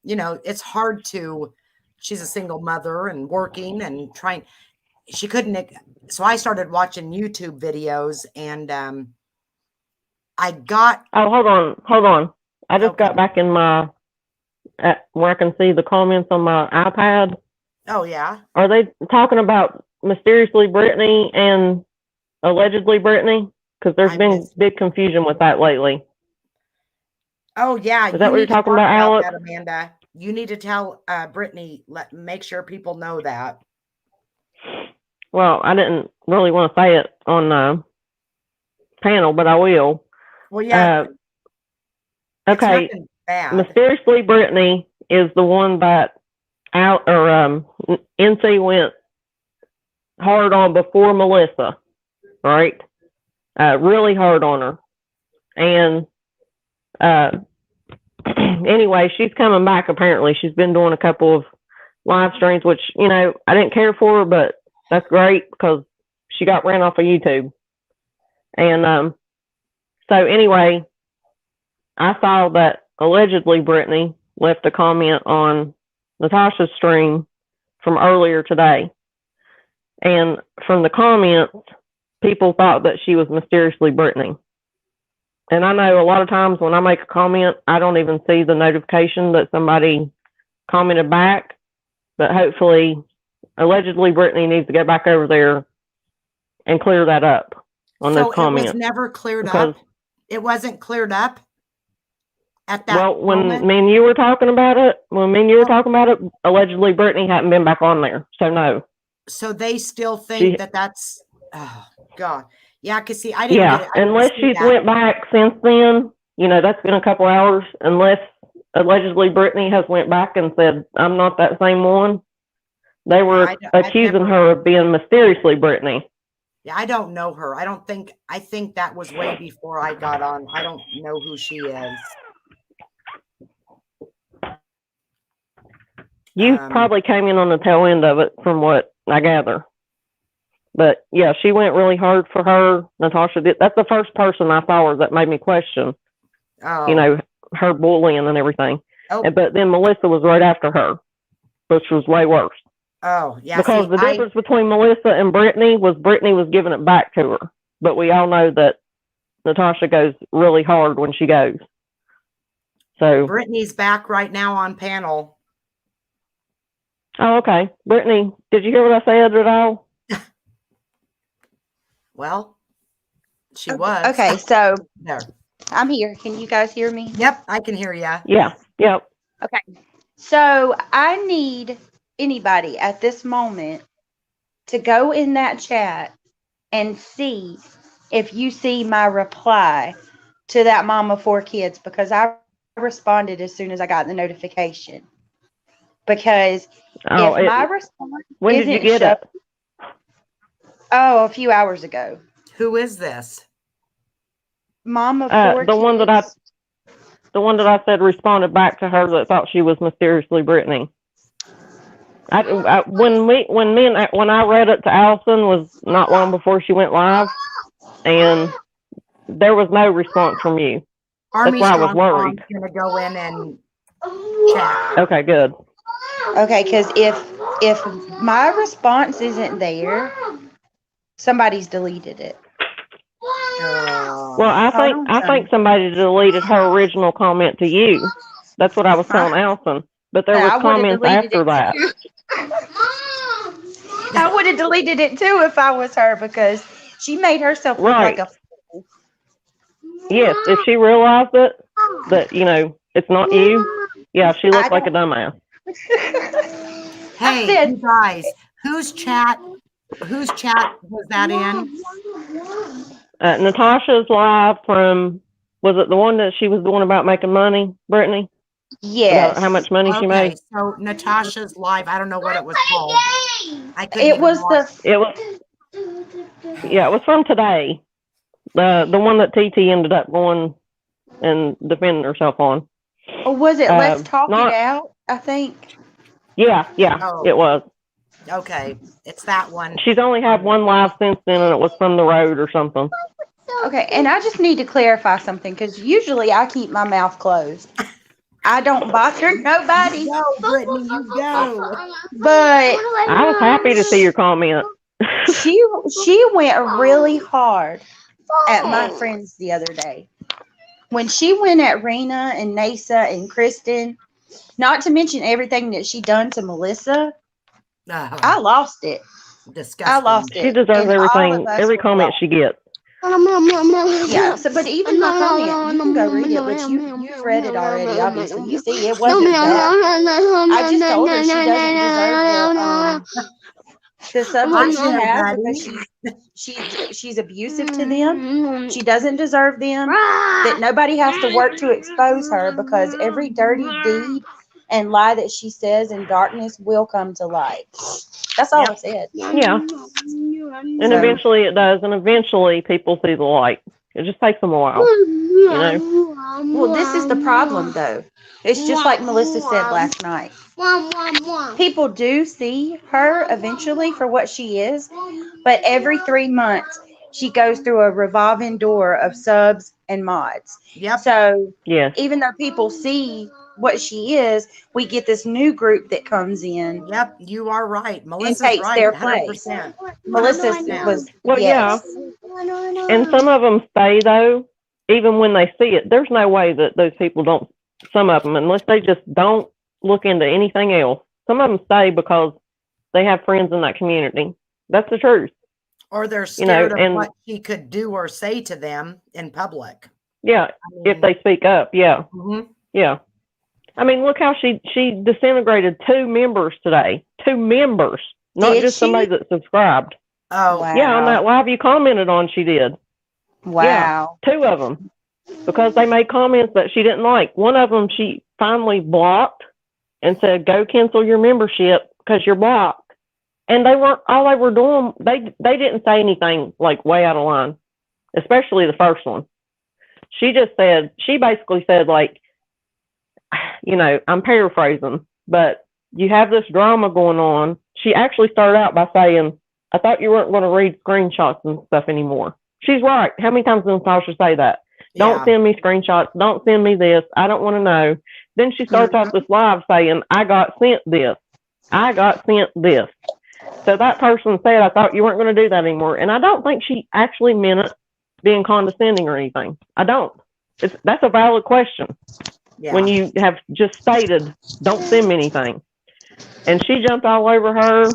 Speaker 1: you know, it's hard to, she's a single mother and working and trying, she couldn't, so I started watching YouTube videos, and I got,
Speaker 2: Oh, hold on. I just
Speaker 1: Okay.
Speaker 2: got back in my, where I can see the comments on my iPad.
Speaker 1: oh yeah.
Speaker 2: Are they talking about mysteriously Brittany and allegedly Brittany? Because there's
Speaker 1: I
Speaker 2: been
Speaker 1: missed-
Speaker 2: big confusion with that lately.
Speaker 1: Oh yeah.
Speaker 2: Is that what
Speaker 1: need
Speaker 2: you're
Speaker 1: to
Speaker 2: talking
Speaker 1: talk
Speaker 2: about, Alex?
Speaker 1: that, Amanda. You need to tell Brittany, make sure people know that.
Speaker 2: Well, I didn't really want to say it on the panel, but I will.
Speaker 1: Well, yeah.
Speaker 2: Uh,
Speaker 1: it's
Speaker 2: okay,
Speaker 1: nothing bad.
Speaker 2: mysteriously Brittany is the one that NC went hard on before Melissa, right? Really hard on her. And anyway, she's coming back apparently. She's been doing a couple of live streams, which, you know, I didn't care for her, but that's great because she got ran off of YouTube. And so anyway, I saw that allegedly Brittany left a comment on Natasha's stream from earlier today. And from the comments, people thought that she was mysteriously Brittany. And I know a lot of times when I make a comment, I don't even see the notification that somebody commented back. But hopefully, allegedly Brittany needs to go back over there and clear that up on
Speaker 1: So
Speaker 2: those comments.
Speaker 1: it was never cleared
Speaker 2: Because-
Speaker 1: up. It wasn't cleared up at that
Speaker 2: Well, when
Speaker 1: moment.
Speaker 2: me and you were talking about it, allegedly Brittany hadn't been back on there. So no.
Speaker 1: So they still think
Speaker 2: She-
Speaker 1: that's, oh God. Yeah, because see, I didn't get
Speaker 2: Yeah,
Speaker 1: it. I didn't
Speaker 2: unless
Speaker 1: see
Speaker 2: she's
Speaker 1: that.
Speaker 2: went back since then, you know, that's been a couple hours, unless allegedly Brittany has went back and said, I'm not that same one. They were
Speaker 1: I've
Speaker 2: accusing
Speaker 1: never-
Speaker 2: her of being mysteriously Brittany.
Speaker 1: Yeah, I don't know her. I think that was way before I got on. I don't know who she is.
Speaker 2: You
Speaker 1: Um,
Speaker 2: probably came in on the tail end of it from what I gather. But yeah, she went really hard for her. Natasha did. That's the first person I saw her that made me question,
Speaker 1: Oh,
Speaker 2: you know, her bullying and everything.
Speaker 1: Oh.
Speaker 2: But then Melissa was right after her, which was way worse.
Speaker 1: oh, yeah.
Speaker 2: Because
Speaker 1: see,
Speaker 2: the difference between Melissa and Brittany was giving it back to her. But we all know that Natasha goes really hard when she goes. So,
Speaker 1: Brittany's back right now on panel.
Speaker 2: oh, okay. Brittany, did you hear what I said at all?
Speaker 1: Well, she was.
Speaker 4: Okay, so
Speaker 1: There.
Speaker 4: I'm here. Can you guys hear me?
Speaker 1: Yep, I can hear you.
Speaker 2: Yeah. Yep.
Speaker 4: So I need anybody at this moment to go in that chat and see if you see my reply to that mom of 4 kids, because I responded as soon as I got the notification. Because
Speaker 2: Oh,
Speaker 4: if my response
Speaker 2: when did you
Speaker 4: isn't
Speaker 2: get it?
Speaker 4: a few hours ago.
Speaker 1: Who is this?
Speaker 4: Mom of 4
Speaker 2: the one that I-
Speaker 4: kids.
Speaker 2: The one that I said responded back to her that thought she was mysteriously Brittany. When I read it to Allison was not long before she went live, and there was no response from you.
Speaker 1: Army
Speaker 2: why I was
Speaker 1: Strong
Speaker 2: worried.
Speaker 1: Tom's gonna go in and chat.
Speaker 2: Okay, good.
Speaker 4: Okay, because if my response isn't there, somebody's deleted it.
Speaker 2: Well, I think somebody deleted her original comment to you. That's what I was telling Allison. But there
Speaker 4: I
Speaker 2: was
Speaker 4: would've
Speaker 2: comments
Speaker 4: deleted
Speaker 2: after
Speaker 4: it
Speaker 2: that.
Speaker 4: too. I would have deleted it too if I was her, because she made herself look
Speaker 2: Right.
Speaker 4: like a
Speaker 2: Yes, if she realized it, that, you know, it's not you, yeah, she looked
Speaker 4: I
Speaker 2: like a dumbass.
Speaker 1: Hey,
Speaker 4: said-
Speaker 1: you guys, whose chat was that in?
Speaker 2: Natasha's live from, was it the one that she was the one about making money, Brittany?
Speaker 4: Yes.
Speaker 2: About how much money she
Speaker 1: Okay,
Speaker 2: made?
Speaker 1: so Natasha's live. I don't know what it was called. I couldn't
Speaker 4: It
Speaker 1: even
Speaker 4: was
Speaker 1: watch.
Speaker 2: It was, yeah, it was from today. The one that TT ended up going and defending herself on.
Speaker 4: or was it Let's Talk
Speaker 2: not-
Speaker 4: It Out? I think.
Speaker 2: Yeah,
Speaker 1: Oh.
Speaker 2: it was.
Speaker 1: Okay, it's that one.
Speaker 2: She's only had one live since then, and it was from the road or something.
Speaker 4: Okay, and I just need to clarify something because usually I keep my mouth closed. I don't bother nobody,
Speaker 1: Go, Brittany, you go.
Speaker 4: but
Speaker 2: I was happy to see your comment.
Speaker 4: she went really hard at my friends the other day. When she went at Rena and Nasa and Kristen, not to mention everything that she done to Melissa, I lost it.
Speaker 1: Disgusting.
Speaker 4: I lost it.
Speaker 2: She deserves
Speaker 4: And all
Speaker 2: everything,
Speaker 4: of us
Speaker 2: every
Speaker 4: were
Speaker 2: comment
Speaker 4: lost.
Speaker 2: she gets.
Speaker 4: Yeah, so but even my comment, you can go read it, but you've read it already, obviously. You see it wasn't bad. I just told her she doesn't deserve the subs that she has because she's abusive to them. She doesn't deserve them. That nobody has to work to expose her because every dirty deed and lie that she says in darkness will come to light. That's all I said.
Speaker 2: Yeah. And
Speaker 4: So-
Speaker 2: eventually it does, and eventually people see the light. It just takes them a while, you know?
Speaker 4: Well, this is the problem, though. It's just like Melissa said last night. People do see her eventually for what she is, but every 3 months she goes through a revolving door of subs and mods.
Speaker 1: Yep.
Speaker 4: So
Speaker 2: Yes.
Speaker 4: even though people see what she is, we get this new group that comes in.
Speaker 1: Yep, you are right. Melissa's
Speaker 4: takes
Speaker 1: right.
Speaker 4: their
Speaker 1: 100%.
Speaker 4: Melissa
Speaker 1: 100%.
Speaker 4: was,
Speaker 2: Well,
Speaker 4: yes.
Speaker 2: And some of them stay, though, even when they see it. There's no way that those people don't, some of them, unless they just don't look into anything else. Some of them stay because they have friends in that community. That's the truth.
Speaker 1: Or they're
Speaker 2: You know,
Speaker 1: scared of
Speaker 2: and-
Speaker 1: what she could do or say to them in public.
Speaker 2: Yeah, if they speak up, yeah.
Speaker 1: Mhm.
Speaker 2: Yeah. I mean, look how she disintegrated 2 members today. 2 members, not
Speaker 4: Did
Speaker 2: just
Speaker 4: she?
Speaker 2: somebody that subscribed.
Speaker 1: Oh,
Speaker 4: Wow.
Speaker 2: Yeah, on that live you commented on, she did.
Speaker 4: Wow.
Speaker 2: 2 of them, because they made comments that she didn't like. One of them she finally blocked and said, "Go cancel your membership because you're blocked." And all they were doing. They didn't say anything like way out of line, especially the first one. She basically said like, you know, I'm paraphrasing, but you have this drama going on. She actually started out by saying, "I thought you weren't going to read screenshots and stuff anymore." She's right. How many times does Natasha say that? Don't
Speaker 1: yeah.
Speaker 2: send me screenshots. Don't send me this. I don't want to know. Then she starts off this live saying, "I got sent this. I got sent this." So that person said, "I thought you weren't going to do that anymore." And I don't think she actually meant it being condescending or anything. I don't. That's a valid question.
Speaker 1: Yeah.
Speaker 2: When you have just stated, "Don't send me anything." And she jumped all over her.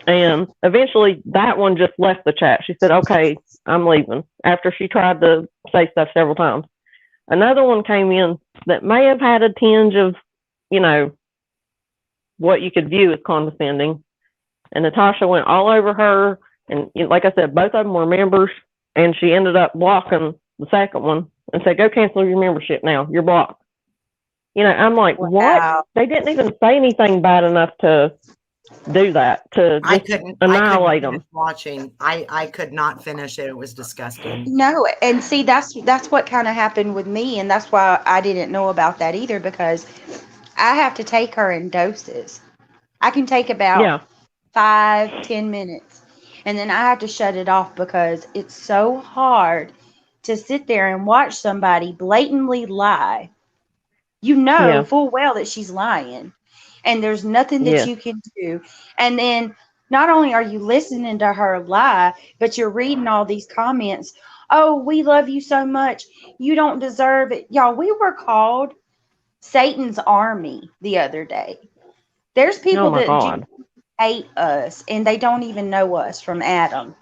Speaker 2: And eventually that one just left the chat. She said, "Okay, I'm leaving," after she tried to say stuff several times. Another one came in that may have had a tinge of, you know, what you could view as condescending. And Natasha went all over her. And like I said, both of them were members. And she ended up blocking the second one and said, "Go cancel your membership now. You're blocked." You know, I'm like,
Speaker 4: Wow.
Speaker 2: what? They didn't even say anything bad enough to do that, to
Speaker 1: I
Speaker 2: just
Speaker 1: couldn't
Speaker 2: annihilate
Speaker 1: finish
Speaker 2: them.
Speaker 1: watching. I could not finish it. It was disgusting.
Speaker 4: No, and see that's what kind of happened with me, and that's why I didn't know about that either, because I have to take her in doses. I can take about
Speaker 2: Yeah.
Speaker 4: 5-10 minutes, and then I have to shut it off because it's so hard to sit there and watch somebody blatantly lie. You know
Speaker 2: Yeah.
Speaker 4: full well that she's lying, and there's nothing that
Speaker 2: Yeah.
Speaker 4: you can do. And then not only are you listening to her lie, but you're reading all these comments. "Oh, we love you so much. You don't deserve it." Y'all, we were called Satan's army the other day. There's people
Speaker 2: Oh my
Speaker 4: that
Speaker 2: God.
Speaker 4: hate us, and they don't even know us from Adam.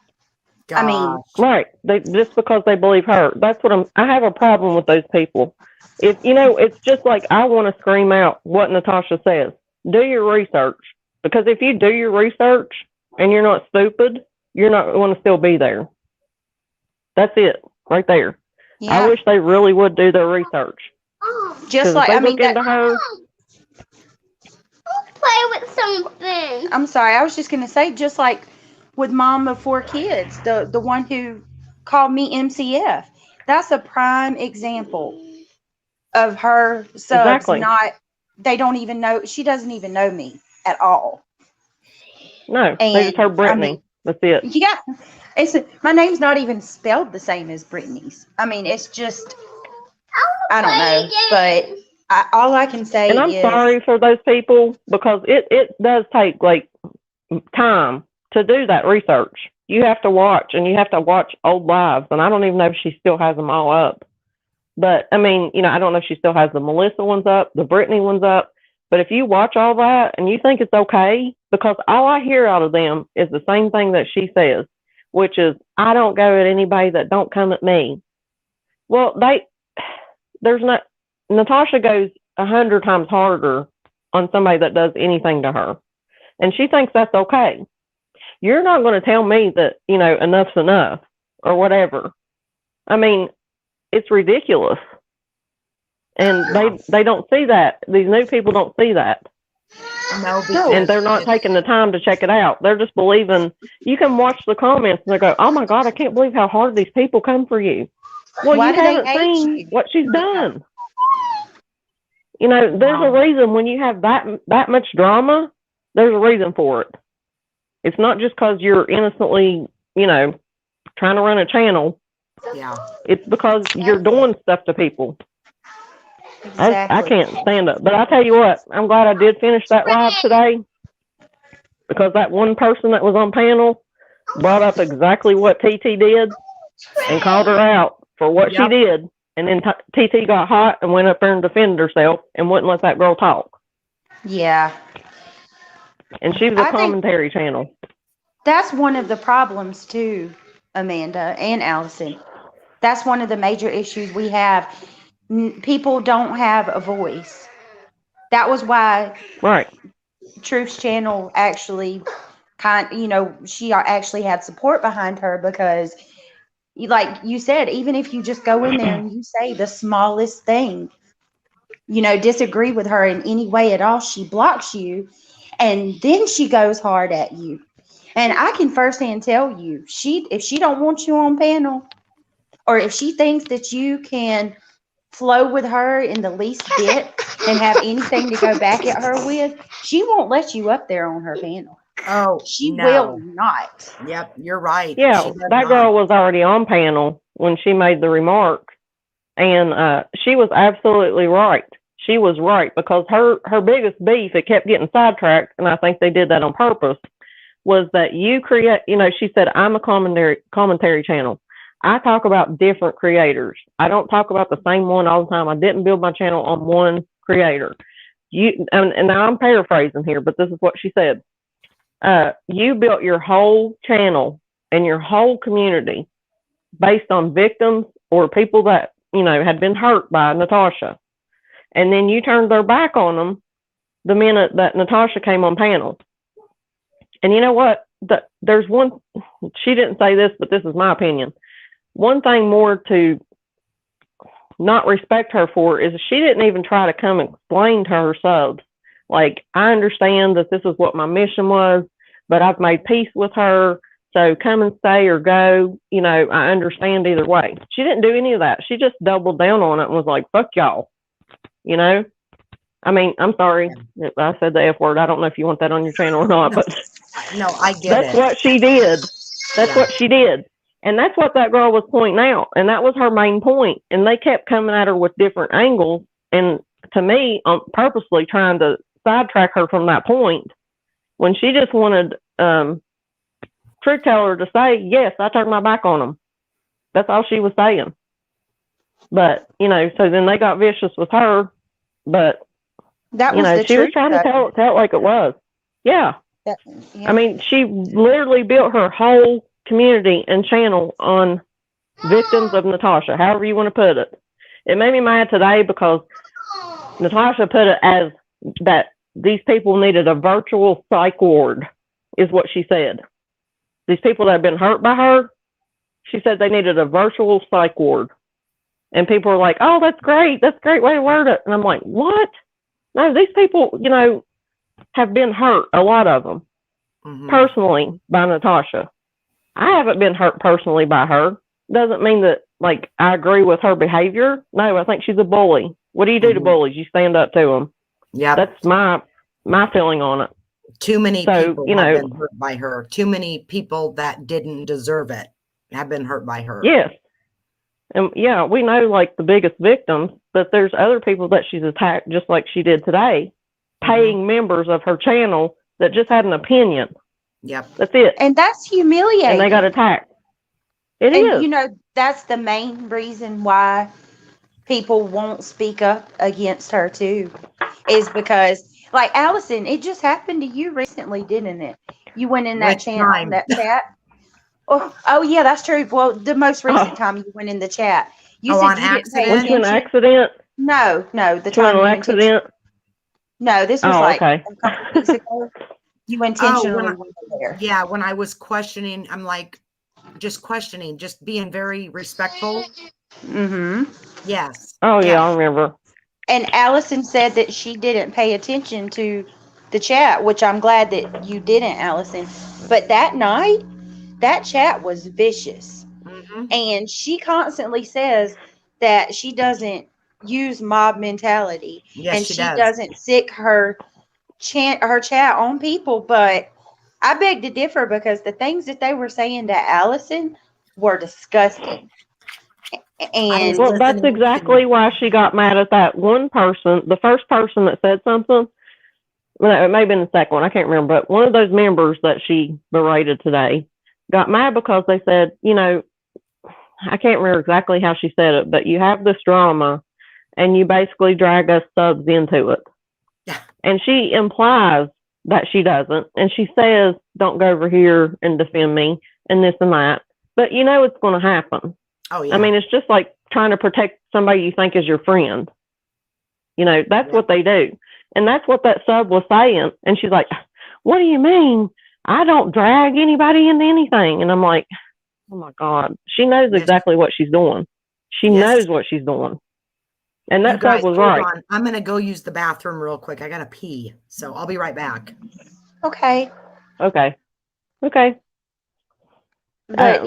Speaker 4: I mean,
Speaker 1: Gosh.
Speaker 2: Right. Just because they believe her. That's what I have a problem with those people. If, you know, it's just like, I want to scream out what Natasha says. Do your research. Because if you do your research and you're not stupid, you're not going to still be there. That's it, right there.
Speaker 4: Yeah.
Speaker 2: I wish they really would do their research.
Speaker 4: Just
Speaker 2: 'Cause
Speaker 4: like,
Speaker 2: if they
Speaker 4: I mean,
Speaker 2: look into her,
Speaker 5: Play with something.
Speaker 4: I'm sorry, I was just gonna say, just like with Mom of Four Kids, the one who called me MCF. That's a prime example of her subs
Speaker 2: Exactly.
Speaker 4: not. They don't even know. She doesn't even know me at all.
Speaker 2: no, they
Speaker 4: And
Speaker 2: just heard
Speaker 4: I
Speaker 2: Brittany.
Speaker 4: mean,
Speaker 2: That's it.
Speaker 4: yeah, my name's not even spelled the same as Brittany's. I mean, it's just, I don't know, but all I can say
Speaker 2: And I'm
Speaker 4: is,
Speaker 2: sorry for those people because it does take like time to do that research. You have to watch and you have to watch old lives. And I don't even know if she still has them all up. But I mean, I don't know if she still has the Melissa ones up, the Brittany ones up. But if you watch all that and you think it's okay, because all I hear out of them is the same thing that she says, which is, I don't go at anybody that don't come at me. Well, there's not, Natasha goes 100 times harder on somebody that does anything to her. And she thinks that's okay. You're not going to tell me that, enough's enough or whatever. I mean, it's ridiculous. And they don't see that. These new people don't see that.
Speaker 1: No,
Speaker 2: And they're not taking the time to check it out. They're just believing. You can watch the comments and they go, oh my God, I can't believe how hard these people come for you. Well,
Speaker 4: Why
Speaker 2: you
Speaker 4: do they
Speaker 2: haven't
Speaker 4: hate
Speaker 2: seen
Speaker 4: you?
Speaker 2: what she's done. There's a reason when you have that much drama, there's a reason for it. It's not just because you're innocently, trying to run a channel.
Speaker 1: Yeah.
Speaker 2: It's because you're doing stuff to people.
Speaker 4: exactly.
Speaker 2: I can't stand it. But I tell you what, I'm glad I did finish that live today because that one person that was on panel brought up exactly what TT did and called her out for what she did. And then TT got hot and went up there and defended herself and wouldn't let that girl talk.
Speaker 4: Yeah.
Speaker 2: And she was a commentary channel.
Speaker 4: That's one of the problems too, Amanda and Allison. That's one of the major issues we have. People don't have a voice. That was why
Speaker 2: Right.
Speaker 4: Truth's channel actually she actually had support behind her because, like you said, even if you just go in there and you say the smallest thing, disagree with her in any way at all, she blocks you and then she goes hard at you. And I can firsthand tell you, if she don't want you on panel, or if she thinks that you can flow with her in the least bit and have anything to go back at her with, she won't let you up there on her panel.
Speaker 1: Oh,
Speaker 4: She
Speaker 1: no.
Speaker 4: will not.
Speaker 1: Yep, you're right.
Speaker 2: Yeah,
Speaker 1: She does
Speaker 2: that
Speaker 1: not.
Speaker 2: girl was already on panel when she made the remark. And she was absolutely right. She was right because her biggest beef, it kept getting sidetracked, and I think they did that on purpose, was that you create, she said, I'm a commentary channel. I talk about different creators. I don't talk about the same one all the time. I didn't build my channel on one creator. And now I'm paraphrasing here, but this is what she said. You built your whole channel and your whole community based on victims or people that, had been hurt by Natasha. And then you turned their back on them the minute that Natasha came on panel. And you know what? There's one, she didn't say this, but this is my opinion. One thing more to not respect her for is she didn't even try to come and explain to her subs. Like, I understand that this is what my mission was, but I've made peace with her. So come and stay or go. I understand either way. She didn't do any of that. She just doubled down on it and was like, fuck y'all. I mean, I'm sorry. I said the F word. I don't know if you want that on your channel or not, but
Speaker 1: No, I get
Speaker 2: that's
Speaker 1: it.
Speaker 2: what she did. That's what she did. And that's what that girl was pointing out. And that was her main point. And they kept coming at her with different angles. And to me, purposely trying to sidetrack her from that point when she just wanted Truth Teller to say, yes, I turned my back on them. That's all she was saying. But, so then they got vicious with her. But,
Speaker 4: That was the
Speaker 2: she
Speaker 4: truth,
Speaker 2: was trying to tell it like it was. Yeah.
Speaker 4: yeah.
Speaker 2: I mean, she literally built her whole community and channel on victims of Natasha, however you want to put it. It made me mad today because Natasha put it as that these people needed a virtual psych ward, is what she said. These people that have been hurt by her, she said they needed a virtual psych ward. And people were like, oh, that's great. That's a great way to word it. And I'm like, what? No, these people, have been hurt, a lot of them, personally by Natasha. I haven't been hurt personally by her. Doesn't mean that, like, I agree with her behavior. No, I think she's a bully. What do you do to bullies? You stand up to them.
Speaker 1: Yeah.
Speaker 2: That's my feeling on it.
Speaker 1: Too many
Speaker 2: So,
Speaker 1: people have been hurt by her. Too many people that didn't deserve it have been hurt by her.
Speaker 2: Yes. And yeah, we know like the biggest victims, but there's other people that she's attacked just like she did today, paying members of her channel that just had an opinion.
Speaker 1: Yep.
Speaker 2: That's it.
Speaker 4: And that's humiliating.
Speaker 2: And they got attacked. It is.
Speaker 4: That's the main reason why people won't speak up against her too, is because, like, Allison, it just happened to you recently, didn't it? You went in that
Speaker 1: Which
Speaker 4: channel,
Speaker 1: time?
Speaker 4: that chat. Oh, yeah, that's true. Well, the most recent time you went in the chat, you said
Speaker 1: on
Speaker 4: you didn't pay
Speaker 1: accident?
Speaker 2: Went to an
Speaker 4: attention.
Speaker 2: accident?
Speaker 4: No, the
Speaker 2: To
Speaker 4: time
Speaker 2: an
Speaker 4: you
Speaker 2: accident?
Speaker 4: No, this was
Speaker 2: Okay.
Speaker 4: a couple of weeks ago. You intentionally went there.
Speaker 1: Yeah, when I was questioning, I'm like, just questioning, just being very respectful.
Speaker 4: Mm-hmm.
Speaker 1: Yes.
Speaker 2: Oh, yeah, I remember.
Speaker 4: And Allison said that she didn't pay attention to the chat, which I'm glad that you didn't, Allison. But that night, that chat was vicious. And she constantly says that she doesn't use mob mentality.
Speaker 1: Yes,
Speaker 4: and
Speaker 1: she
Speaker 4: she
Speaker 1: does.
Speaker 4: doesn't sick her chat on people. But I beg to differ, because the things that they were saying to Allison were disgusting. And
Speaker 2: Well, that's exactly why she got mad at that one person, the first person that said something. Well, it may have been the second one, I can't remember, but one of those members that she berated today got mad because they said, I can't remember exactly how she said it, but you have this drama and you basically drag us subs into it.
Speaker 1: Yeah.
Speaker 2: And she implies that she doesn't. And she says, don't go over here and defend me and this and that. But it's going to happen.
Speaker 1: Oh, yeah.
Speaker 2: I mean, it's just like trying to protect somebody you think is your friend. That's what they do. And that's what that sub was saying. And she's like, what do you mean? I don't drag anybody into anything. And I'm like, oh my God, she knows exactly what she's doing. She knows what she's doing. And that sub was right.
Speaker 1: On. I'm going to go use the bathroom real quick. I got to pee. So I'll be right back.
Speaker 4: Okay.
Speaker 2: But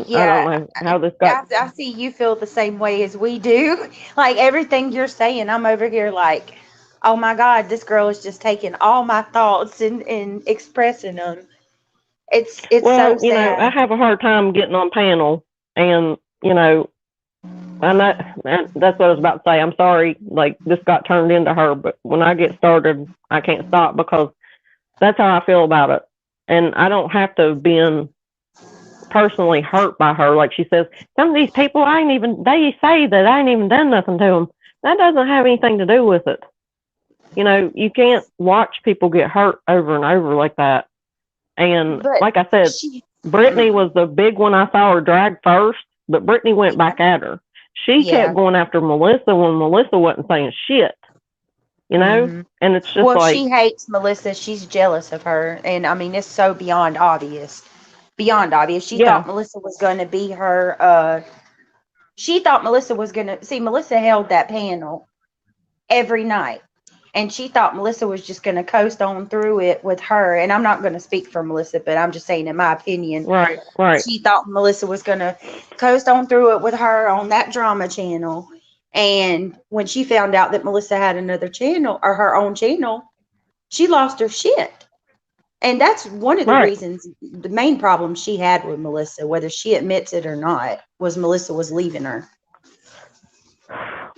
Speaker 4: yeah,
Speaker 2: I don't know how this got.
Speaker 4: I see you feel the same way as we do. Like, everything you're saying, I'm over here like, oh my God, this girl is just taking all my thoughts and expressing them. It's
Speaker 2: Well,
Speaker 4: so sad.
Speaker 2: I have a hard time getting on panel, and I'm not. That's what I was about to say. I'm sorry, like this got turned into her, but when I get started, I can't stop because that's how I feel about it, and I don't have to have been personally hurt by her. Like she says, some of these people, they say that I ain't even done nothing to them. That doesn't have anything to do with it. You can't watch people get hurt over and over like that. And
Speaker 4: But
Speaker 2: like I said, Brittany was the big one I saw her drag first, but Brittany went back at her. She kept going after Melissa when Melissa wasn't saying shit, and it's just like.
Speaker 4: She hates Melissa. She's jealous of her. And I mean, it's so beyond obvious. She thought Melissa was going to be her. She thought Melissa was going to. See, Melissa held that panel every night. And she thought Melissa was just going to coast on through it with her. And I'm not going to speak for Melissa, but I'm just saying, in my opinion,
Speaker 2: Right.
Speaker 4: She thought Melissa was going to coast on through it with her on that drama channel. And when she found out that Melissa had another channel, or her own channel, she lost her shit. And that's one of the reasons, the main problem she had with Melissa, whether she admits it or not, was Melissa was leaving her.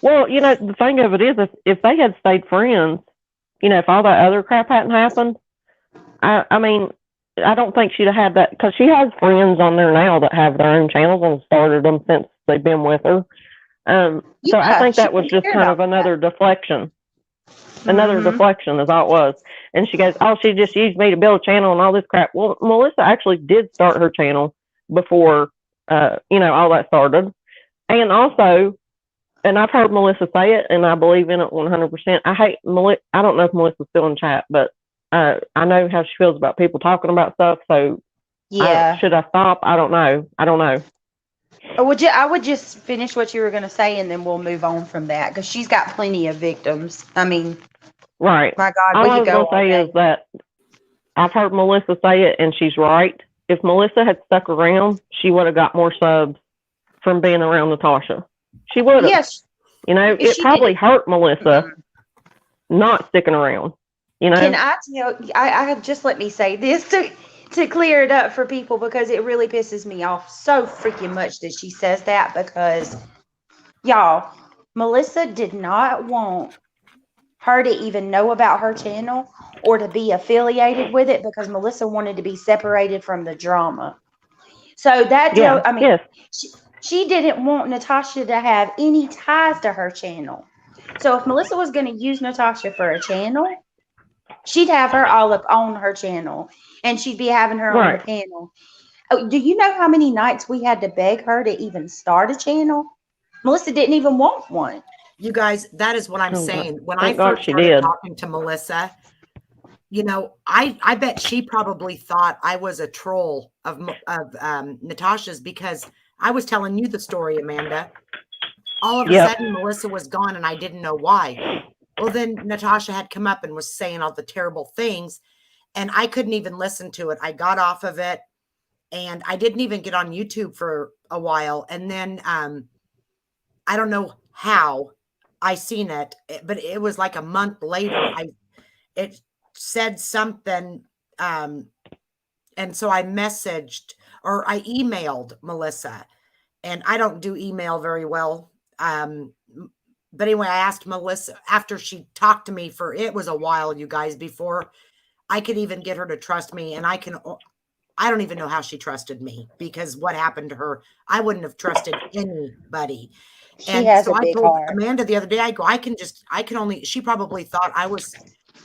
Speaker 2: Well, the thing of it is, if they had stayed friends, if all that other crap hadn't happened, I mean, I don't think she'd have had that, because she has friends on there now that have their own channels and started them since they've been with her. So I think that was just kind of another deflection. Another deflection is all it was. And she goes, oh, she just used me to build a channel and all this crap. Well, Melissa actually did start her channel before, all that started. And also, and I've heard Melissa say it, and I believe in it 100%. I hate Melissa. I don't know if Melissa's still in chat, but I know how she feels about people talking about stuff. So, should I stop? I don't know.
Speaker 4: I would just finish what you were going to say, and then we'll move on from that because she's got plenty of victims. I mean,
Speaker 2: Right.
Speaker 4: my God,
Speaker 2: All
Speaker 4: we
Speaker 2: I
Speaker 4: could
Speaker 2: was
Speaker 4: go
Speaker 2: going
Speaker 4: all
Speaker 2: to say
Speaker 4: day.
Speaker 2: is that I've heard Melissa say it, and she's right. If Melissa had stuck around, she would have got more subs from being around Natasha. She would have.
Speaker 4: Yes,
Speaker 2: You know, it
Speaker 4: she
Speaker 2: probably
Speaker 4: did.
Speaker 2: hurt Melissa
Speaker 4: Mhm.
Speaker 2: not sticking around. You know?
Speaker 4: Can I tell? I just let me say this to clear it up for people because it really pisses me off so freaking much that she says that because y'all, Melissa did not want her to even know about her channel or to be affiliated with it because Melissa wanted to be separated from the drama. So that
Speaker 2: Yeah.
Speaker 4: I mean,
Speaker 2: Yes.
Speaker 4: she didn't want Natasha to have any ties to her channel. So if Melissa was going to use Natasha for a channel, she'd have her all up on her channel and she'd be having her on the
Speaker 2: Right.
Speaker 4: panel. Oh, do you know how many nights we had to beg her to even start a channel? Melissa didn't even want one.
Speaker 1: You guys, that is what I'm
Speaker 2: Oh,
Speaker 1: saying. When
Speaker 2: thank
Speaker 1: I
Speaker 2: God
Speaker 1: first
Speaker 2: she
Speaker 1: started
Speaker 2: did.
Speaker 1: talking to Melissa, you know, I bet she probably thought I was a troll of Natasha's because I was telling you the story, Amanda. All of a
Speaker 2: Yep.
Speaker 1: sudden, Melissa was gone and I didn't know why. Well, then Natasha had come up and was saying all the terrible things, and I couldn't even listen to it. I got off of it, and I didn't even get on YouTube for a while. And then I don't know how I seen it, but it was like a month later. It said something, and so I messaged or I emailed Melissa, and I don't do email very well. But anyway, I asked Melissa after she talked to me for it was a while, you guys, before I could even get her to trust me. And I don't even know how she trusted me because what happened to her, I wouldn't have trusted anybody.
Speaker 4: She
Speaker 1: And
Speaker 4: has
Speaker 1: so
Speaker 4: a
Speaker 1: I
Speaker 4: big
Speaker 1: told
Speaker 4: heart.
Speaker 1: Amanda the other day, I go, she probably thought I was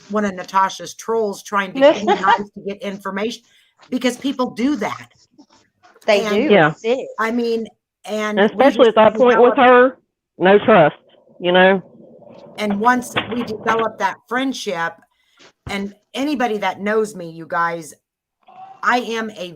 Speaker 1: one of Natasha's trolls trying to be nice to get information because people do that.
Speaker 4: They
Speaker 1: And
Speaker 4: do.
Speaker 2: Yeah.
Speaker 4: It's sick.
Speaker 1: I mean, and
Speaker 2: And
Speaker 1: we
Speaker 2: especially
Speaker 1: just
Speaker 2: at that point with
Speaker 1: developed,
Speaker 2: her, no trust, you know?
Speaker 1: and once we developed that friendship, and anybody that knows me, you guys, I am a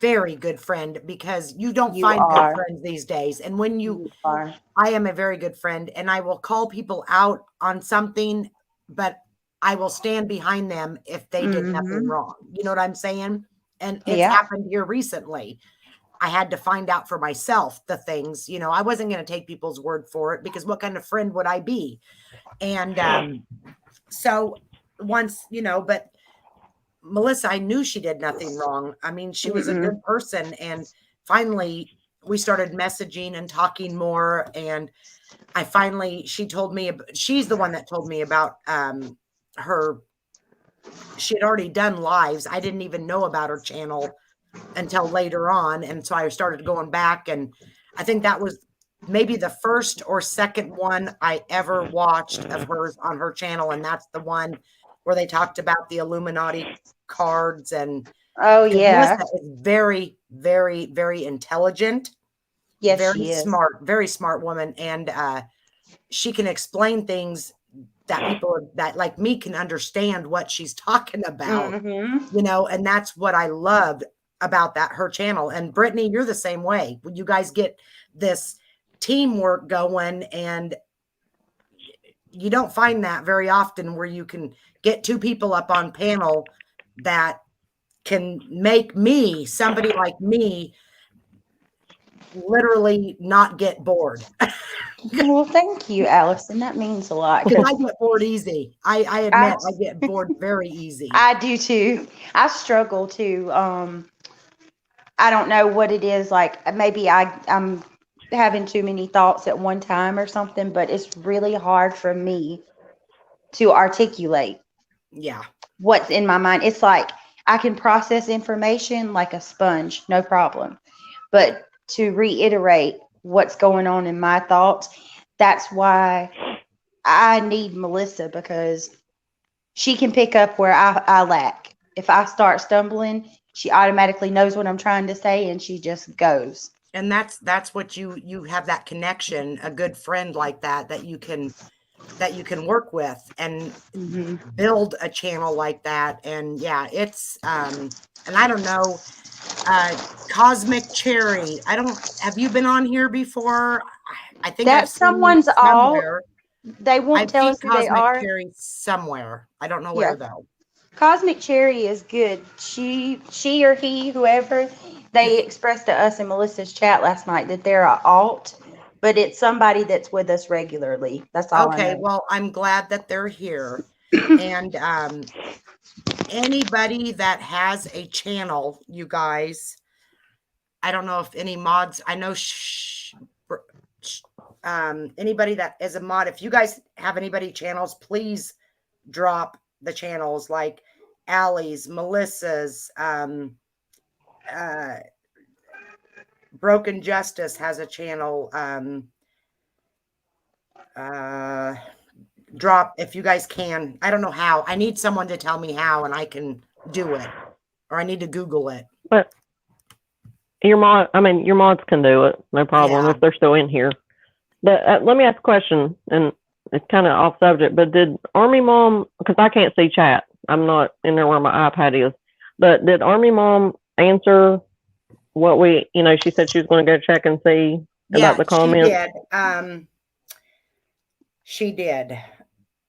Speaker 1: very good friend because you don't
Speaker 4: You
Speaker 1: find good
Speaker 4: are.
Speaker 1: friends these days. And when
Speaker 4: You are.
Speaker 1: I am a very good friend and I will call people out on something, but I will stand behind them if they did nothing
Speaker 4: Mhm.
Speaker 1: wrong. You know what I'm saying? And it's
Speaker 4: Yeah.
Speaker 1: happened here recently. I had to find out for myself the things, you know, I wasn't going to take people's word for it because what kind of friend would I be? And so once, you know, but Melissa, I knew she did nothing wrong. I mean, she was a
Speaker 4: Mm-mm.
Speaker 1: good person. And finally, we started messaging and talking more. And she told me, she's the one that told me about her. She had already done lives. I didn't even know about her channel until later on. And so I started going back. And I think that was maybe the first or second one I ever watched of hers on her channel. And that's the one where they talked about the Illuminati cards and
Speaker 4: Oh
Speaker 1: because
Speaker 4: yeah.
Speaker 1: Melissa is very, very, very intelligent,
Speaker 4: Yes,
Speaker 1: very
Speaker 4: she is.
Speaker 1: smart, very smart woman. And she can explain things that people that like me can understand what she's talking about,
Speaker 4: Mm-hmm.
Speaker 1: you know, and that's what I loved about her channel. And Brittany, you're the same way. When you guys get this teamwork going, and you don't find that very often where you can get two people up on panel that can make somebody like me, literally not get bored.
Speaker 4: Well, thank you, Allison. That means a lot
Speaker 1: Because
Speaker 4: because
Speaker 1: I get bored easy. I admit I get bored very easy.
Speaker 4: I do too. I struggle too. I don't know what it is. Like maybe I'm having too many thoughts at one time or something, but it's really hard for me to articulate
Speaker 1: Yeah.
Speaker 4: what's in my mind. It's like I can process information like a sponge, no problem. But to reiterate what's going on in my thoughts, that's why I need Melissa because she can pick up where I lack. If I start stumbling, she automatically knows what I'm trying to say and she just goes.
Speaker 1: And that's what you have, that connection, a good friend like that you can work with and build a channel like that. And yeah, it's and I don't know, Cosmic Cherry. Have you been on here before? I think I've
Speaker 4: That's
Speaker 1: seen you
Speaker 4: someone's alt.
Speaker 1: somewhere.
Speaker 4: They won't
Speaker 1: I've
Speaker 4: tell
Speaker 1: seen
Speaker 4: us who they
Speaker 1: Cosmic
Speaker 4: are.
Speaker 1: Cherry somewhere. I don't know
Speaker 4: Yeah.
Speaker 1: where though.
Speaker 4: Cosmic Cherry is good. She or he, whoever, they expressed to us in Melissa's chat last night that they're a alt, but it's somebody that's with us regularly. That's all I
Speaker 1: Okay,
Speaker 4: know.
Speaker 1: well, I'm glad that they're here. And anybody that has a channel, you guys, I don't know if any mods, I know anybody that is a mod, if you guys have anybody channels, please drop the channels like Allie's, Melissa's, Broken Justice has a channel. Drop if you guys can. I don't know how. I need someone to tell me how and I can do it. Or I need to Google it.
Speaker 2: But your mods can do it, no problem,
Speaker 1: Yeah.
Speaker 2: if they're still in here. But let me ask a question, and it's kind of off subject, but did Army Mom, because I can't see chat, I'm not in there where my iPad is, but did Army Mom answer what she said she was going to go check and see about the comments?
Speaker 1: She did.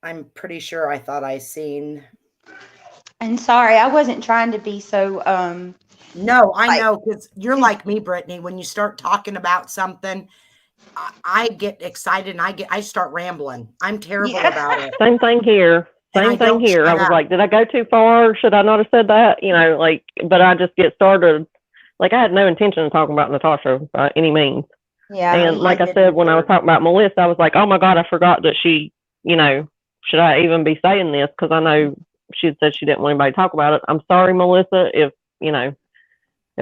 Speaker 1: I'm pretty sure I thought I seen.
Speaker 4: And sorry, I wasn't trying to be so
Speaker 1: No, I know, because you're like me, Brittany. When you start talking about something, I get excited and I start rambling. I'm terrible about it.
Speaker 2: Same thing here. Same thing here. I was like, did I go too far? Should I not have said that? But I just get started. Like, I had no intention of talking about Natasha by any means.
Speaker 4: Yeah.
Speaker 2: And like I said, when I was talking about Melissa, I was like, oh my God, I forgot that she, should I even be saying this? Because I know she had said she didn't want anybody to talk about it. I'm sorry, Melissa, if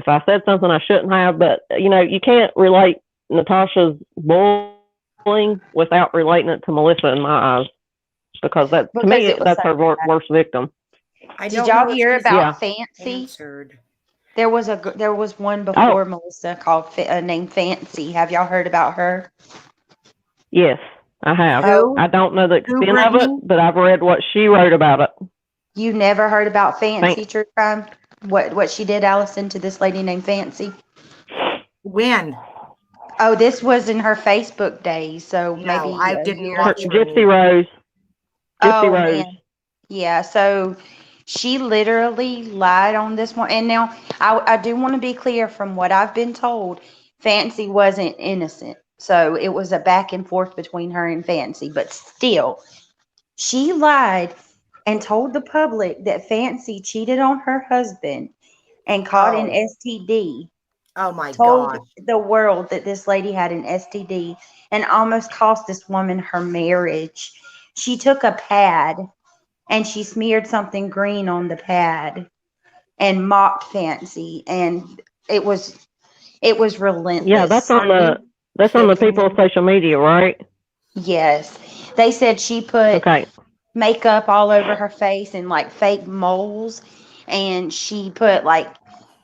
Speaker 2: I said something I shouldn't have, but you can't relate Natasha's bullying without relating it to Melissa in my eyes, because to me, that's her worst victim.
Speaker 4: Did y'all hear about Fancy?
Speaker 1: Answered.
Speaker 4: There was one before Melissa called named Fancy. Have y'all heard about her?
Speaker 2: Yes, I have. I don't know the extent of it, but I've read what she wrote about it.
Speaker 4: You never heard about Fancy True Crime? What she did, Allison, to this lady named Fancy?
Speaker 1: When?
Speaker 4: Oh, this was in her Facebook days, so maybe
Speaker 1: I didn't watch
Speaker 2: Gypsy Rose. Gypsy Rose.
Speaker 4: Man. Yeah, so she literally lied on this one. And now I do want to be clear, from what I've been told, Fancy wasn't innocent. So it was a back and forth between her and Fancy, but still, she lied and told the public that Fancy cheated on her husband and caught an STD.
Speaker 1: Oh my God.
Speaker 4: Told the world that this lady had an STD and almost cost this woman her marriage. She took a pad and she smeared something green on the pad and mocked Fancy, and it was relentless.
Speaker 2: Yeah, that's on the people's social media, right?
Speaker 4: Yes. They said she put makeup all over her face and like fake moles, and she put like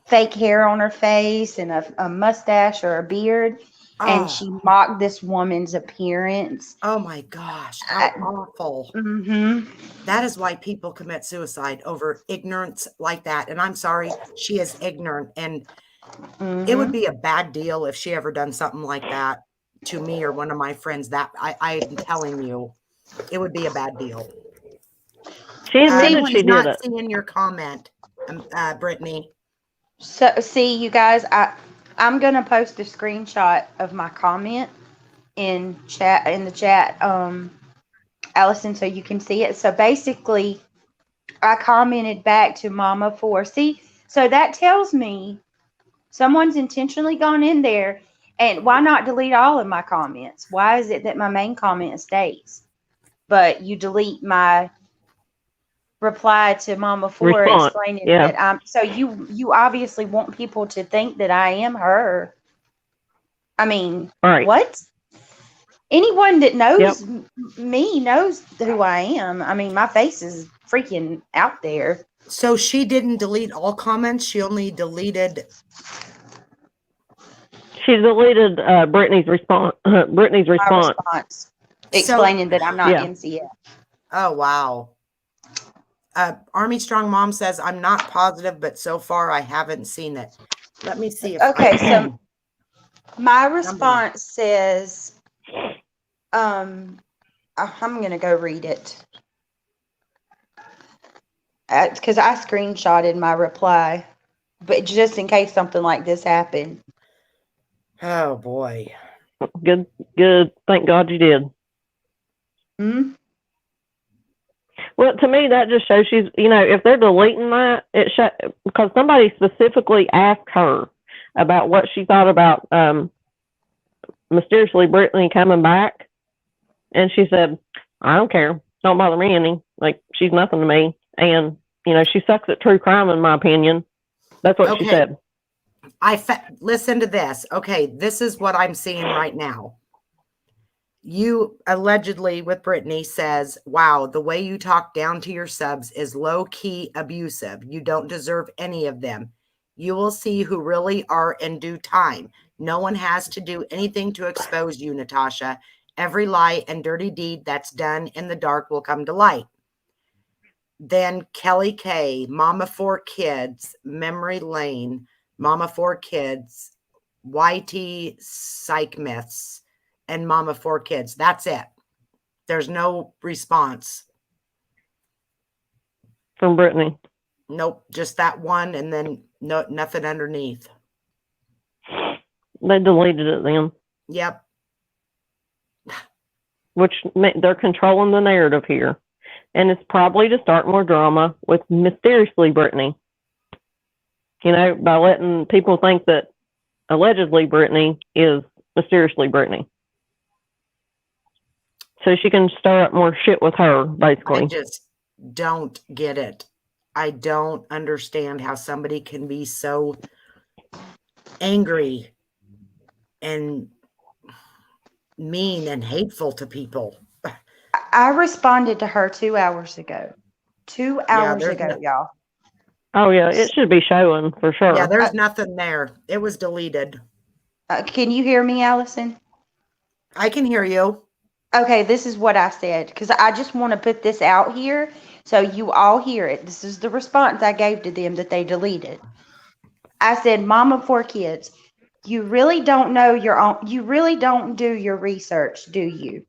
Speaker 4: fake hair on her face and a mustache or a beard, and she mocked this woman's appearance.
Speaker 1: Oh my gosh, how awful.
Speaker 4: Mm-hmm.
Speaker 1: That is why people commit suicide, over ignorance like that. And I'm sorry, she is ignorant, and it would be a bad deal if she ever done something like that to me or one of my friends. That I'm telling you, it would be a bad deal.
Speaker 2: She admitted she did it.
Speaker 1: Seeing your comment, Brittany.
Speaker 4: So, see, you guys, I'm gonna post a screenshot of my comment in the chat, Allison, so you can see it. So basically, I commented back to Mama 4. See, so that tells me someone's intentionally gone in there. And why not delete all of my comments? Why is it that my main comment stays, but you delete my reply to Mama 4 explaining that so you obviously want people to think that I am her. I mean, what? Anyone that knows me knows who I am. I mean, my face is freaking out there.
Speaker 1: So she didn't delete all comments. She only deleted.
Speaker 2: She deleted Brittany's response. Brittany's response.
Speaker 4: Explaining that I'm not MCF.
Speaker 1: Oh wow. Army Strong Mom says, I'm not positive, but so far I haven't seen it. Let me see if
Speaker 4: Okay,
Speaker 1: I
Speaker 4: so my response says, I'm gonna go read it because I screenshotted my reply, but just in case something like this happened.
Speaker 1: Oh boy.
Speaker 2: Good, good. Thank God you did.
Speaker 4: Hmm?
Speaker 2: Well, to me, that just shows she's, if they're deleting that, because somebody specifically asked her about what she thought about mysteriously Brittany coming back, and she said, "I don't care. Don't bother me any. Like, she's nothing to me." And she sucks at true crime, in my opinion. That's what she
Speaker 1: Okay.
Speaker 2: said.
Speaker 1: Listen to this. Okay, this is what I'm seeing right now. You allegedly with Brittany says, "Wow, the way you talk down to your subs is low key abusive. You don't deserve any of them. You will see who really are in due time. No one has to do anything to expose you, Natasha. Every lie and dirty deed that's done in the dark will come to light." Then Kelly K, Mama 4 Kids, Memory Lane, Mama 4 Kids, YT Psych Myths, and Mama 4 Kids. That's it. There's no response.
Speaker 2: From Brittany.
Speaker 1: Nope, just that one, and then nothing underneath.
Speaker 2: They deleted it then,
Speaker 1: Yep.
Speaker 2: which they're controlling the narrative here. And it's probably to start more drama with mysteriously Brittany. By letting people think that allegedly Brittany is mysteriously Brittany. So she can stir up more shit with her, basically.
Speaker 1: I just don't get it. I don't understand how somebody can be so angry and mean and hateful to people.
Speaker 4: I responded to her 2 hours ago. 2 hours
Speaker 1: there's
Speaker 4: ago, y'all.
Speaker 2: Oh, yeah, it should be showing for sure.
Speaker 1: Yeah, there's nothing there. It was deleted.
Speaker 4: Can you hear me, Allison?
Speaker 1: I can hear you.
Speaker 4: Okay, this is what I said because I just want to put this out here so you all hear it. This is the response I gave to them that they deleted. I said, "Mama 4 Kids, you really don't know your own. You really don't do your research, do you?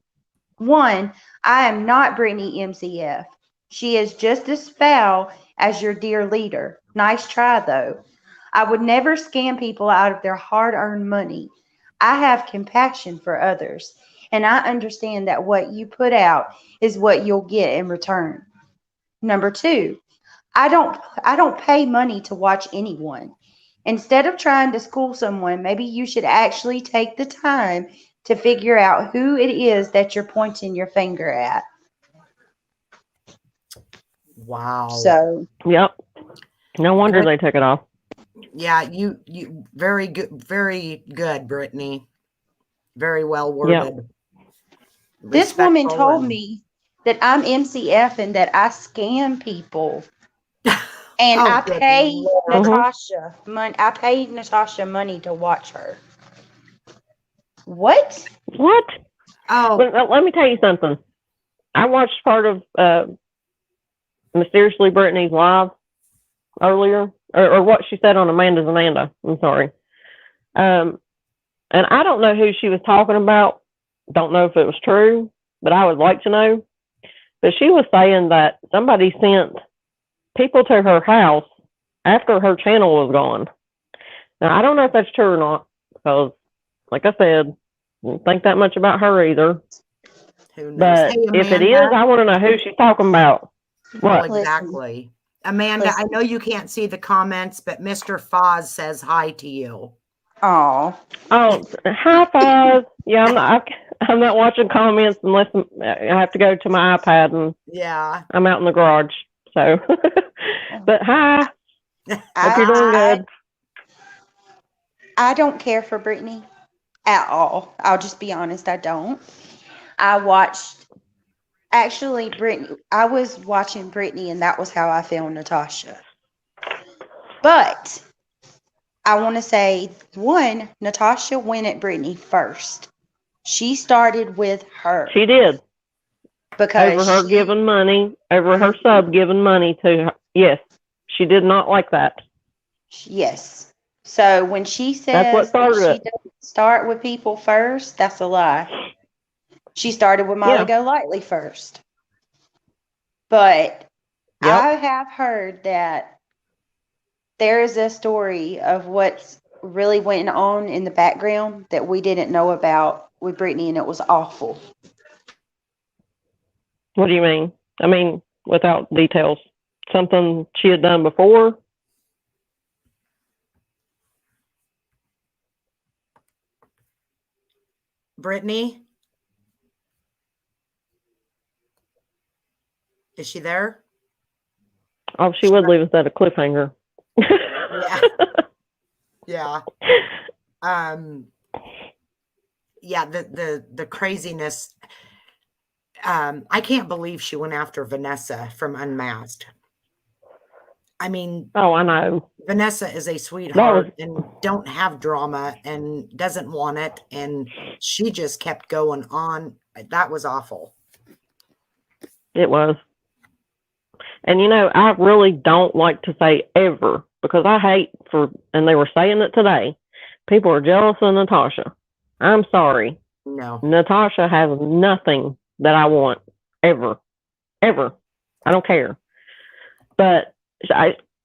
Speaker 4: One, I am not Brittany MCF. She is just as foul as your dear leader. Nice try, though. I would never scam people out of their hard-earned money. I have compassion for others, and I understand that what you put out is what you'll get in return. Number two, I don't pay money to watch anyone. Instead of trying to school someone, maybe you should actually take the time to figure out who it is that you're pointing your finger at."
Speaker 1: Wow.
Speaker 4: So,
Speaker 2: Yep. No wonder they took it off.
Speaker 1: Yeah, you very good, Brittany. Very well worded.
Speaker 4: this woman
Speaker 1: Respectful
Speaker 4: told
Speaker 1: and-
Speaker 4: me that I'm MCF and that I scam people. And
Speaker 1: Oh,
Speaker 4: I
Speaker 1: good
Speaker 4: pay
Speaker 1: Lord.
Speaker 4: Natasha money. I paid Natasha money to watch her. What?
Speaker 2: What?
Speaker 1: Oh,
Speaker 2: Let me tell you something. I watched part of Mysteriously Brittany's live earlier, or what she said on Amanda's Amanda. I'm sorry. And I don't know who she was talking about. Don't know if it was true, but I would like to know. But she was saying that somebody sent people to her house after her channel was gone. Now, I don't know if that's true or not, because, like I said, I don't think that much about her either.
Speaker 1: who knows?
Speaker 2: But
Speaker 1: Hey,
Speaker 2: if it is,
Speaker 1: Amanda.
Speaker 2: I want to know who she's talking about.
Speaker 1: Well,
Speaker 2: What?
Speaker 1: exactly. Amanda, I know you can't see the comments, but Mr. Foz says hi to you.
Speaker 4: Oh,
Speaker 2: Oh, high five. Yeah, I'm not watching comments unless I have to go to my iPad and
Speaker 1: Yeah.
Speaker 2: I'm out in the garage. So, but hi. Hope you're doing good.
Speaker 4: I don't care for Brittany at all. I'll just be honest. I don't. I was watching Brittany, and that was how I found Natasha. But I want to say, one, Natasha went at Brittany first. She started with her.
Speaker 2: She did.
Speaker 4: Because
Speaker 2: Over her giving money, over her sub giving money to her. Yes, she did not like that.
Speaker 4: Yes. So when she
Speaker 2: That's what
Speaker 4: says that
Speaker 2: started
Speaker 4: she
Speaker 2: it.
Speaker 4: doesn't start with people first, that's a lie. She started with Molly
Speaker 2: Yeah.
Speaker 4: Golightly first. But
Speaker 2: Yep.
Speaker 4: I have heard that there is a story of what's really went on in the background that we didn't know about with Brittany, and it was awful.
Speaker 2: What do you mean? I mean, without details. Something she had done before?
Speaker 1: Brittany, is she there?
Speaker 2: Oh, she would leave us at a cliffhanger.
Speaker 1: Yeah. Yeah. Yeah, the craziness. I can't believe she went after Vanessa from Unmasked. I mean,
Speaker 2: Oh, I know.
Speaker 1: Vanessa is a sweetheart and don't have drama and doesn't want it, and she just kept going on. That was awful.
Speaker 2: It was. And you know, I really don't like to say ever because I hate and they were saying it today. People are jealous of Natasha. I'm sorry.
Speaker 1: No.
Speaker 2: Natasha has nothing that I want ever. Ever. I don't care. But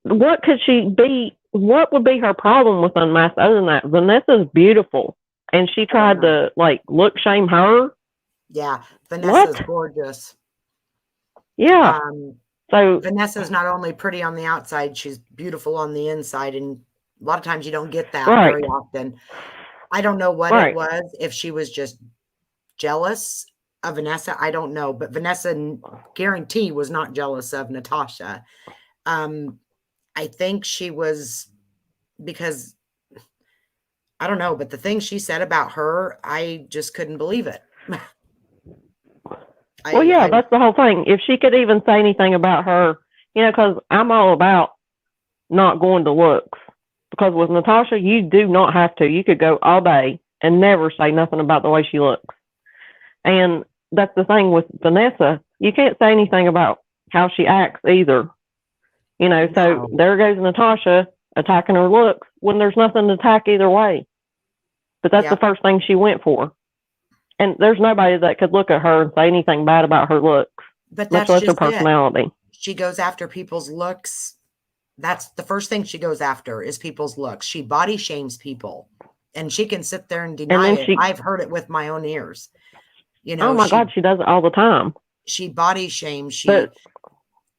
Speaker 2: what could she be? What would be her problem with Unmasked other than that? Vanessa's beautiful. And she tried to look shame her.
Speaker 1: Yeah. Vanessa's
Speaker 2: What?
Speaker 1: gorgeous.
Speaker 2: Yeah. So
Speaker 1: Vanessa's not only pretty on the outside, she's beautiful on the inside. And a lot of times you don't get that
Speaker 2: Right.
Speaker 1: very often. I don't know what
Speaker 2: Right.
Speaker 1: it was. If she was just jealous of Vanessa, I don't know. But Vanessa, guarantee, was not jealous of Natasha. I think she was, because I don't know, but the thing she said about her, I just couldn't believe it.
Speaker 2: Well, yeah, that's the whole thing. If she could even say anything about her, you know, because I'm all about not going to looks. Because with Natasha, you do not have to. You could go all day and never say nothing about the way she looks. And that's the thing with Vanessa. You can't say anything about how she acts either. You know, so there goes Natasha attacking her looks when there's nothing to attack either way. But that's the first thing she went for. And there's nobody that could look at her and say anything bad about her looks.
Speaker 1: But
Speaker 2: much
Speaker 1: that's
Speaker 2: less her
Speaker 1: just
Speaker 2: personality.
Speaker 1: it. She goes after people's looks. That's the first thing she goes after is people's looks. She body shames people. And she can sit there and deny it. I've heard it with my own ears. You know,
Speaker 2: oh my God, she does it all the time.
Speaker 1: She body shames. She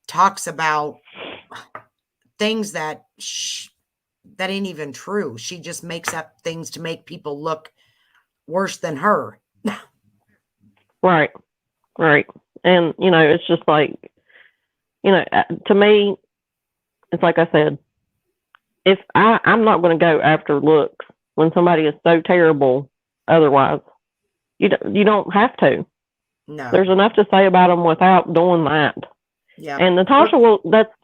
Speaker 1: talks about things that that ain't even true. She just makes up things to make people look worse than her.
Speaker 2: Right. And, you know, it's just like, you know, to me, it's like I said, if I'm not going to go after looks when somebody is so terrible otherwise. You don't have to.
Speaker 1: No.
Speaker 2: There's enough to say about them without doing that.
Speaker 1: Yeah.
Speaker 2: And Natasha,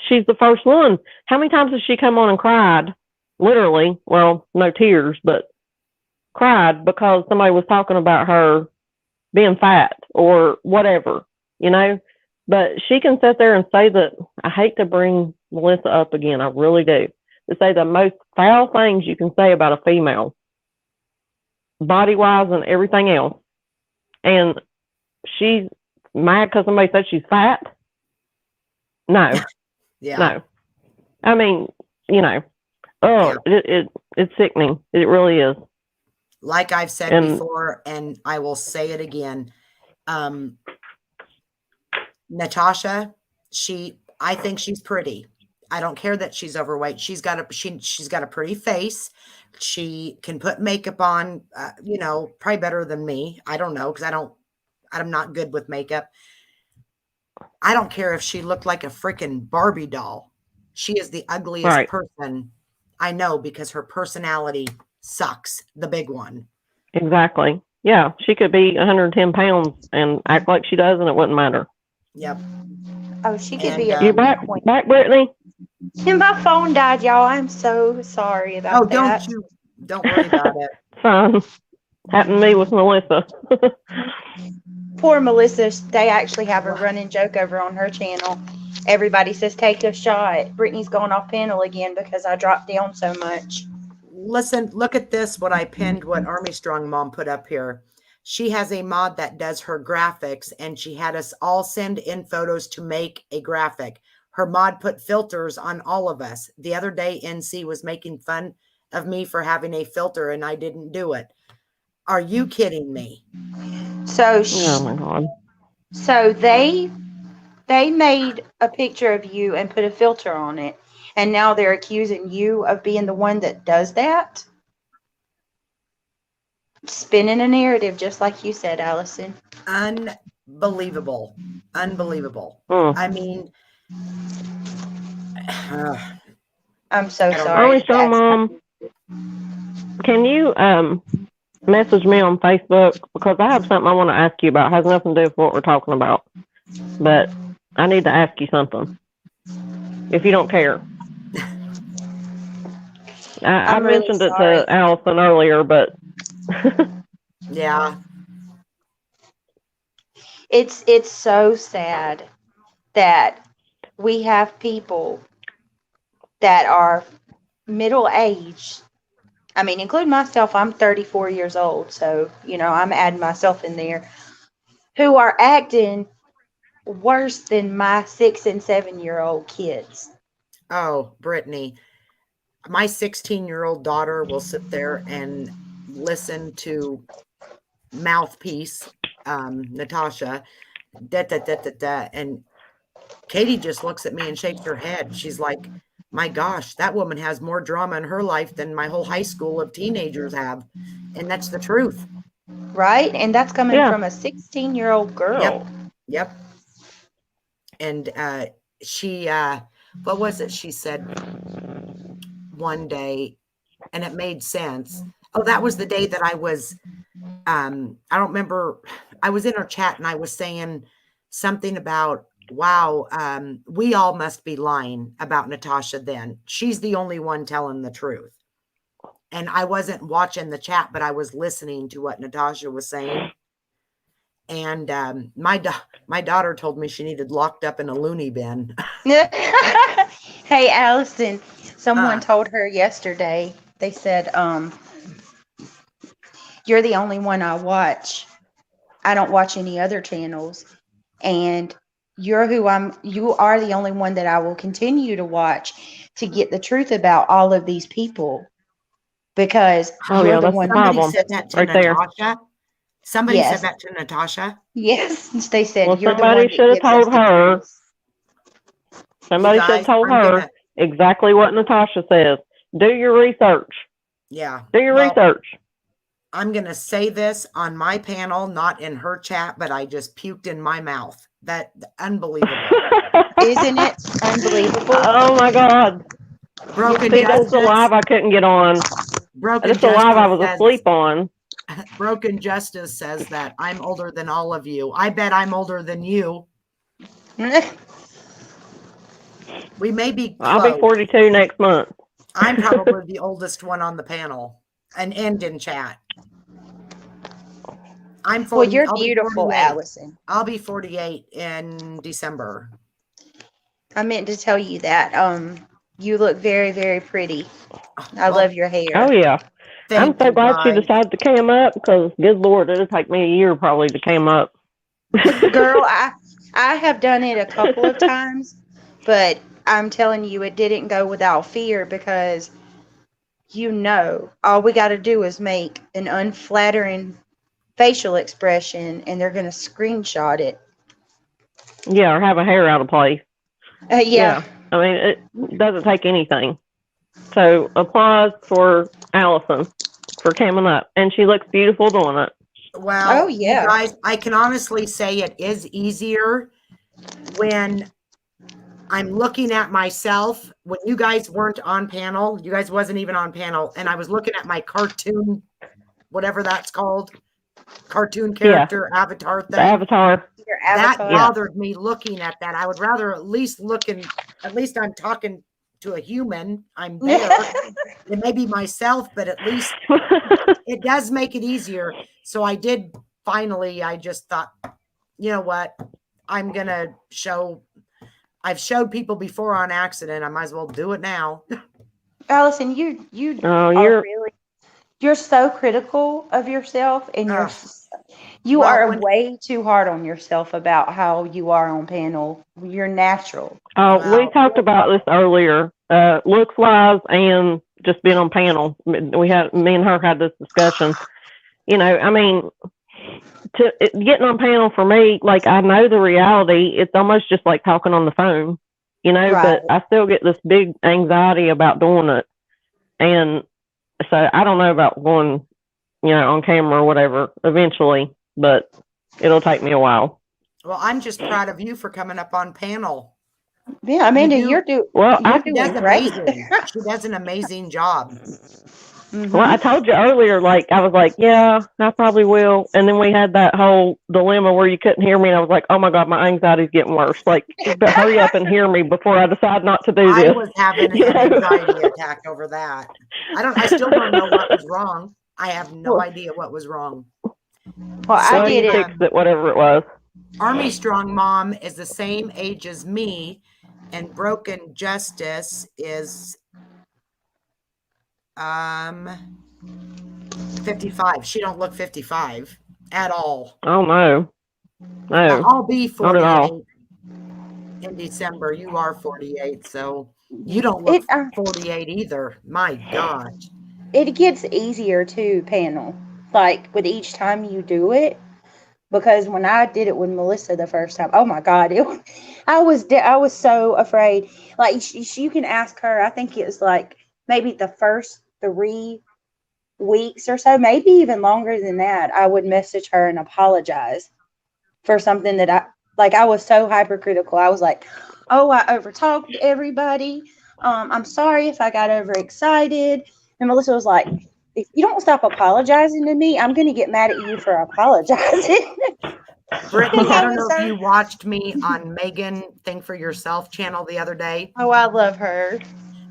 Speaker 2: she's the first one. How many times has she come on and cried? Literally, well, no tears, but cried because somebody was talking about her being fat or whatever, you know? But she can sit there and say that, I hate to bring Melissa up again, I really do, to say the most foul things you can say about a female, body-wise and everything else. And she's mad because somebody said she's fat? No.
Speaker 1: Yeah.
Speaker 2: No. I mean, you know, it's sickening. It really is.
Speaker 1: Like I've said before, and I will say it again, Natasha, I think she's pretty. I don't care that she's overweight. She's got a pretty face. She can put makeup on, you know, probably better than me. I don't know, because I'm not good with makeup. I don't care if she looked like a freaking Barbie doll. She is the ugliest person I know because her personality sucks, the big one.
Speaker 2: Exactly. Yeah, she could be 110 pounds and act like she does, and it wouldn't matter.
Speaker 1: Yep.
Speaker 4: Oh, she could be
Speaker 2: you back, Brittany?
Speaker 4: And my phone died, y'all. I'm so sorry about that.
Speaker 1: Don't worry about it.
Speaker 2: Fine. Happened to me with Melissa.
Speaker 4: Poor Melissa. They actually have a running joke over on her channel. Everybody says, take a shot. Brittany's going off panel again because I dropped down so much.
Speaker 1: Listen, look at this. What I pinned, what Army Strong Mom put up here. She has a mod that does her graphics, and she had us all send in photos to make a graphic. Her mod put filters on all of us. The other day, NC was making fun of me for having a filter, and I didn't do it. Are you kidding me?
Speaker 4: So,
Speaker 2: Oh my God.
Speaker 4: so they made a picture of you and put a filter on it, and now they're accusing you of being the one that does that. Spinning a narrative, just like you said, Allison.
Speaker 1: Unbelievable. Unbelievable.
Speaker 2: Mm.
Speaker 1: I mean,
Speaker 4: I'm so
Speaker 1: I don't know.
Speaker 4: sorry.
Speaker 2: Army Strong Mom, can you message me on Facebook, because I have something I want to ask you about. It has nothing to do with what we're talking about, but I need to ask you something, if you don't care. I
Speaker 4: I'm really
Speaker 2: mentioned it
Speaker 4: sorry.
Speaker 2: to Allison earlier, but
Speaker 1: Yeah.
Speaker 4: It's so sad that we have people that are middle aged. I mean, including myself, I'm 34 years old, so I'm adding myself in there, who are acting worse than my 6 and 7-year-old kids.
Speaker 1: Oh, Brittany, my 16-year-old daughter will sit there and listen to Mouthpiece, Natasha, and Katie just looks at me and shakes her head. She's like, my gosh, that woman has more drama in her life than my whole high school of teenagers have. And that's the truth.
Speaker 4: Right? And that's coming
Speaker 2: Yeah.
Speaker 4: from a 16-year-old girl.
Speaker 1: Yep. And she, what was it she said one day, and it made sense. Oh, that was the day that I was, I don't remember, I was in her chat and I was saying something about, wow, we all must be lying about Natasha then. She's the only one telling the truth. And I wasn't watching the chat, but I was listening to what Natasha was saying. And my daughter told me she needed locked up in a loony bin.
Speaker 4: Hey, Allison, someone told her yesterday, they said, you're the only one I watch. I don't watch any other channels. And you are the only one that I will continue to watch to get the truth about all of these people. Because you're the
Speaker 2: that's
Speaker 4: one.
Speaker 2: the problem.
Speaker 1: Somebody said that to
Speaker 2: right there.
Speaker 1: Natasha. Somebody
Speaker 4: Yes.
Speaker 1: said that to Natasha.
Speaker 4: Yes, they said
Speaker 2: Well,
Speaker 4: you're the
Speaker 2: somebody
Speaker 4: one that
Speaker 2: should have
Speaker 4: gives us
Speaker 2: told
Speaker 4: the
Speaker 2: her.
Speaker 4: truth.
Speaker 2: Somebody
Speaker 1: You
Speaker 2: should have
Speaker 1: guys,
Speaker 2: told
Speaker 1: I'm
Speaker 2: her
Speaker 1: gonna-
Speaker 2: exactly what Natasha says. Do your research.
Speaker 1: Yeah.
Speaker 2: Do your
Speaker 1: Well,
Speaker 2: research.
Speaker 1: I'm going to say this on my panel, not in her chat, but I just puked in my mouth. That unbelievable.
Speaker 4: Isn't it unbelievable?
Speaker 2: Oh my God.
Speaker 1: Broken
Speaker 2: See, this is the
Speaker 1: Justice.
Speaker 2: live I couldn't get on.
Speaker 1: Broken
Speaker 2: This is the live I
Speaker 1: Justice
Speaker 2: was
Speaker 1: says,
Speaker 2: asleep on.
Speaker 1: Broken Justice says that I'm older than all of you. I bet I'm older than you. We may be close.
Speaker 2: I'll be 42 next month.
Speaker 1: I'm probably the oldest one on the panel and in chat. I'm 40.
Speaker 4: Well, you're
Speaker 1: I'll be
Speaker 4: beautiful,
Speaker 1: 48.
Speaker 4: Allison.
Speaker 1: I'll be 48 in December.
Speaker 4: I meant to tell you that. You look very, very pretty. I
Speaker 1: Well,
Speaker 4: love your hair.
Speaker 2: Oh, yeah. I'm
Speaker 1: thank
Speaker 2: so
Speaker 1: you,
Speaker 2: glad she
Speaker 1: guys.
Speaker 2: decided to cam up, because, good Lord, it'll take me a year probably to cam up.
Speaker 4: Girl, I have done it a couple of times, but I'm telling you, it didn't go without fear, because all we got to do is make an unflattering facial expression and they're going to screenshot it.
Speaker 2: Yeah, or have a hair out of place.
Speaker 4: Yeah.
Speaker 2: I mean, it doesn't take anything. So, applause for Allison for camming up. And she looks beautiful doing it.
Speaker 1: Well,
Speaker 4: Oh, yeah.
Speaker 1: you guys, I can honestly say it is easier when I'm looking at myself. When you guys weren't on panel, you guys wasn't even on panel, and I was looking at my cartoon, whatever that's called, cartoon character avatar thing.
Speaker 2: The avatar.
Speaker 4: Your
Speaker 1: That
Speaker 4: avatar.
Speaker 1: bothered me looking at that. I would rather at least at least I'm talking to a human. I'm there. It may be myself, but at least it does make it easier. So I just thought, you know what? I'm going to I've showed people before on accident. I might as well do it now.
Speaker 4: Allison, you
Speaker 2: Oh,
Speaker 4: are you're so critical of yourself, and
Speaker 1: Ugh.
Speaker 4: you
Speaker 1: Well,
Speaker 4: are
Speaker 1: when
Speaker 4: way too hard on yourself about how you are on panel. You're natural.
Speaker 2: we
Speaker 1: well,
Speaker 2: talked about this earlier, looks wise and just being on panel. Me and her had this discussion. You know, I mean, getting on panel for me, like I know the reality. It's almost just like talking on the phone, you know.
Speaker 4: Right.
Speaker 2: But I still get this big anxiety about doing it, and so I don't know about going, you know, on camera or whatever eventually, but it'll take me a while.
Speaker 1: well, I'm just proud of you for coming up on panel.
Speaker 4: Yeah, Amanda,
Speaker 1: You do-
Speaker 2: Well,
Speaker 4: you're
Speaker 1: She
Speaker 4: doing
Speaker 1: does
Speaker 4: great.
Speaker 1: amazing. She does an amazing job.
Speaker 4: Mhm.
Speaker 2: Well, I told you earlier, like, I was like, yeah, I probably will. And then we had that whole dilemma where you couldn't hear me. And I was like, oh my God, my anxiety's getting worse. Like, hurry up and hear me before I decide not to do
Speaker 1: I
Speaker 2: this.
Speaker 1: was having
Speaker 2: You
Speaker 1: an
Speaker 2: know?
Speaker 1: anxiety attack over that. I still don't know what was wrong. I have no
Speaker 4: Well-
Speaker 1: idea what was wrong.
Speaker 4: Well, I
Speaker 2: Well,
Speaker 4: did
Speaker 2: you
Speaker 4: it.
Speaker 2: fixed it, whatever it was.
Speaker 1: Army Strong Mom is the same age as me, and Broken Justice is 55. She don't look 55 at all.
Speaker 2: Oh, no. No,
Speaker 1: I'll be
Speaker 2: not at
Speaker 1: 48
Speaker 2: all.
Speaker 1: in December. You are 48, so you don't look 48 either. My gosh.
Speaker 4: It gets easier too, panel. Like with each time you do it, because when I did it with Melissa the first time, oh my God, I was so afraid. Like you can ask her. I think it was like maybe the first 3 weeks or so, maybe even longer than that. I would message her and apologize for something that I was so hypercritical. I was like, oh, I overtalked everybody. I'm sorry if I got overexcited. And Melissa was like, if you don't stop apologizing to me, I'm going to get mad at you for apologizing.
Speaker 1: Brittany, I
Speaker 4: I
Speaker 1: don't
Speaker 4: was
Speaker 1: know
Speaker 4: so-
Speaker 1: if you watched me on Megan Think for Yourself channel the other day.
Speaker 4: Oh, I love her.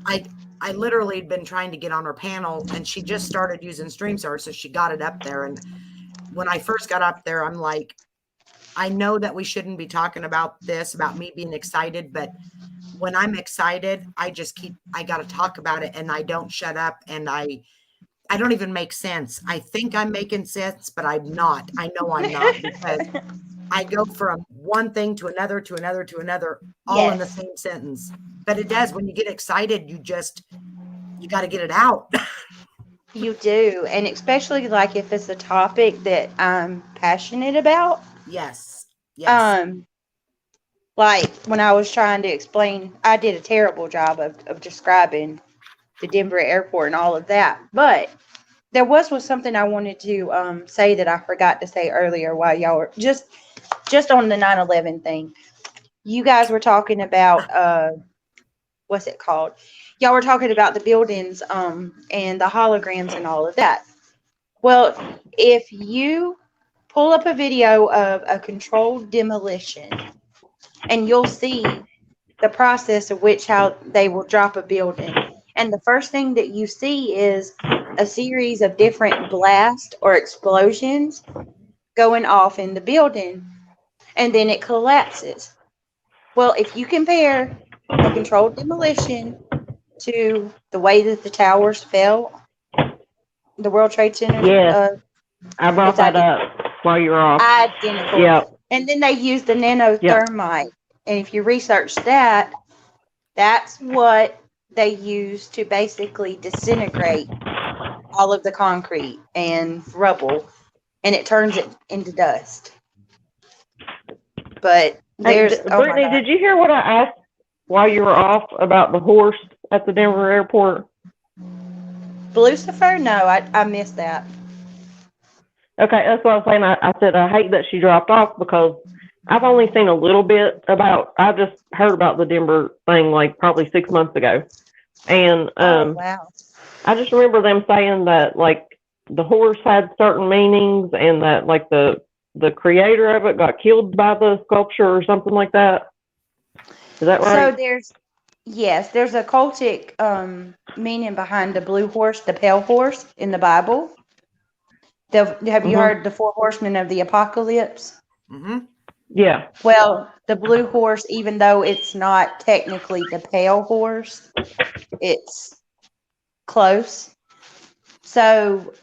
Speaker 1: I literally had been trying to get on her panel, and she just started using StreamStar, so she got it up there. And when I first got up there, I'm like, I know that we shouldn't be talking about this, about me being excited, but when I'm excited, I got to talk about it, and I don't shut up, and I don't even make sense. I think I'm making sense, but I'm not. I know I'm not, because I go from one thing to another, to another, to another, all in the
Speaker 4: Yes.
Speaker 1: same sentence. But it does, when you get excited, you got to get it out.
Speaker 4: You do. And especially like if it's a topic that I'm passionate about.
Speaker 1: Yes. Yes.
Speaker 4: Like when I was trying to explain, I did a terrible job of describing the Denver airport and all of that. But there was something I wanted to say that I forgot to say earlier while y'all were just on the 9/11 thing. You guys were talking about what's it called? Y'all were talking about the buildings and the holograms and all of that. Well, if you pull up a video of a controlled demolition, and you'll see the process of how they will drop a building. And the first thing that you see is a series of different blasts or explosions going off in the building, and then it collapses. Well, if you compare a controlled demolition to the way that the towers fell, the World Trade Center,
Speaker 2: Yes. I brought
Speaker 4: it's
Speaker 2: that up while you were off.
Speaker 4: identical.
Speaker 2: Yep.
Speaker 4: And then they use the nanothermite. And if you research that, that's what they use to basically disintegrate all of the concrete and rubble, and it turns it into dust. But there's
Speaker 2: Hey, Brittany, did you hear what I asked while you were off about the horse at the Denver airport?
Speaker 4: Lucifer? No, I missed that.
Speaker 2: Okay, that's what I was saying. I said I hate that she dropped off because I've only seen a little bit I just heard about the Denver thing like probably 6 months ago. And
Speaker 4: Oh, wow.
Speaker 2: I just remember them saying that like the horse had certain meanings and that like the creator of it got killed by the sculpture or something like that. Is that right?
Speaker 4: So there's a cultic meaning behind the blue horse, the pale horse in the Bible. Have you heard the 4 horsemen of the apocalypse?
Speaker 1: Mm-hmm.
Speaker 2: Yeah.
Speaker 4: Well, the blue horse, even though it's not technically the pale horse, it's close. So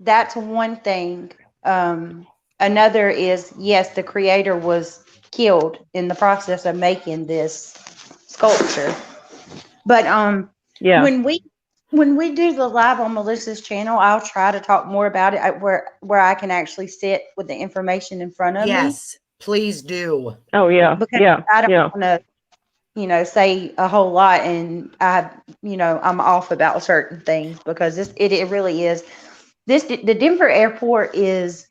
Speaker 4: that's one thing. Another is, yes, the creator was killed in the process of making this sculpture. But
Speaker 2: Yeah.
Speaker 4: when we do the live on Melissa's channel, I'll try to talk more about it where I can actually sit with the information in front of me,
Speaker 1: Yes, please do.
Speaker 2: Oh yeah.
Speaker 4: because
Speaker 2: Yeah.
Speaker 4: I don't
Speaker 2: Yeah.
Speaker 4: want to, say a whole lot and I'm off about certain things, because it really is. The Denver airport is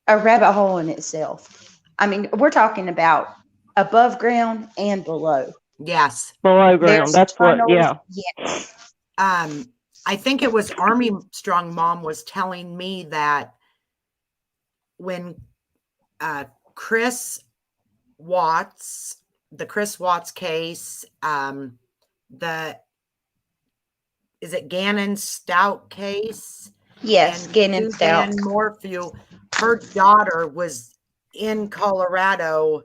Speaker 4: a rabbit hole in itself. I mean, we're talking about above ground and below.
Speaker 1: Yes.
Speaker 2: Below ground.
Speaker 4: There's
Speaker 2: That's what.
Speaker 4: tunnels.
Speaker 2: Yeah.
Speaker 4: Yes.
Speaker 1: I think it was Army Strong Mom was telling me that when Chris Watts, the Chris Watts case, is it Gannon Stout case?
Speaker 4: Yes.
Speaker 1: And
Speaker 4: Getting stout.
Speaker 1: Suzanne Morphew, her daughter was in Colorado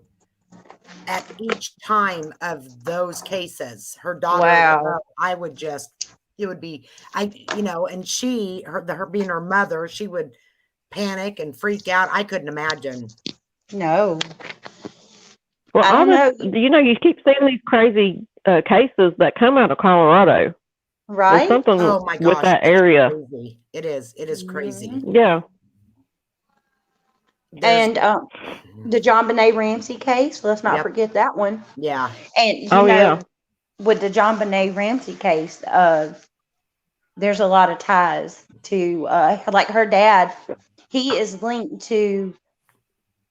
Speaker 1: at each time of those cases. Her daughter,
Speaker 4: Wow.
Speaker 1: it would be, and her being her mother, she would panic and freak out. I couldn't imagine.
Speaker 4: No.
Speaker 2: Well,
Speaker 4: I
Speaker 2: all
Speaker 4: don't
Speaker 2: this, you keep seeing these crazy cases that come out of Colorado. There's
Speaker 4: Right?
Speaker 2: something
Speaker 1: Oh my
Speaker 2: with
Speaker 1: gosh.
Speaker 2: that
Speaker 1: it's
Speaker 2: area.
Speaker 1: crazy. It is crazy.
Speaker 4: Mhm.
Speaker 2: Yeah.
Speaker 1: There's-
Speaker 4: And the John Benet Ramsey case, let's not
Speaker 1: Yep.
Speaker 4: forget that one.
Speaker 1: yeah.
Speaker 4: And
Speaker 2: Oh, yeah.
Speaker 4: with the John Benet Ramsey case, there's a lot of ties to like her dad. He is linked to,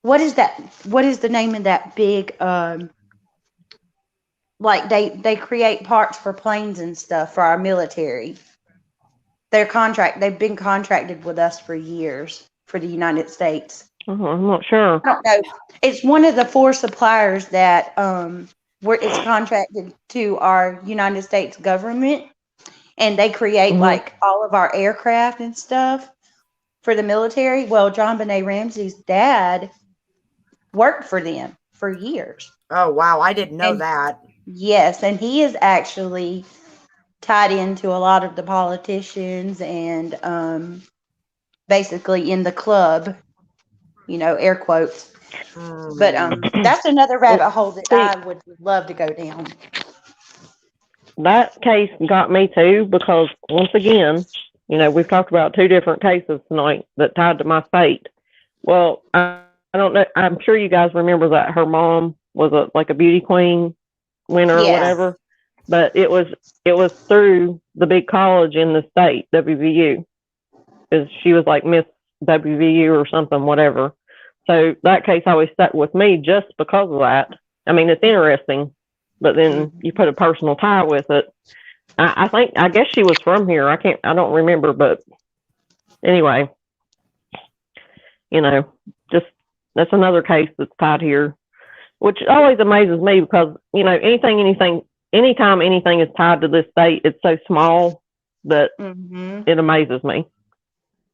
Speaker 4: what is that? What is the name of that big like they create parts for planes and stuff for our military. They've been contracted with us for years for the United States.
Speaker 2: I'm not sure.
Speaker 4: I don't know. It's one of the 4 suppliers that it's contracted to our United States government, and they create
Speaker 2: Mhm.
Speaker 4: like all of our aircraft and stuff for the military. Well, John Benet Ramsey's dad worked for them for years.
Speaker 1: Oh wow. I didn't know
Speaker 4: And-
Speaker 1: that.
Speaker 4: Yes, and he is actually tied into a lot of the politicians and basically in the club, air quotes. But that's another rabbit hole that I would love to go down.
Speaker 2: That case got me too, because once again, we've talked about 2 different cases tonight that tied to my state. Well, I don't know. I'm sure you guys remember that her mom was a beauty queen winner or
Speaker 4: Yes.
Speaker 2: whatever, but it was through the big college in the state, WVU, because she was like Miss WVU or something, whatever. So that case always stuck with me just because of that. I mean, it's interesting, but then you put a personal tie with it. I guess she was from here. I don't remember, but anyway, just that's another case that's tied here, which always amazes me because, anytime anything is tied to this state, it's so small that it amazes me.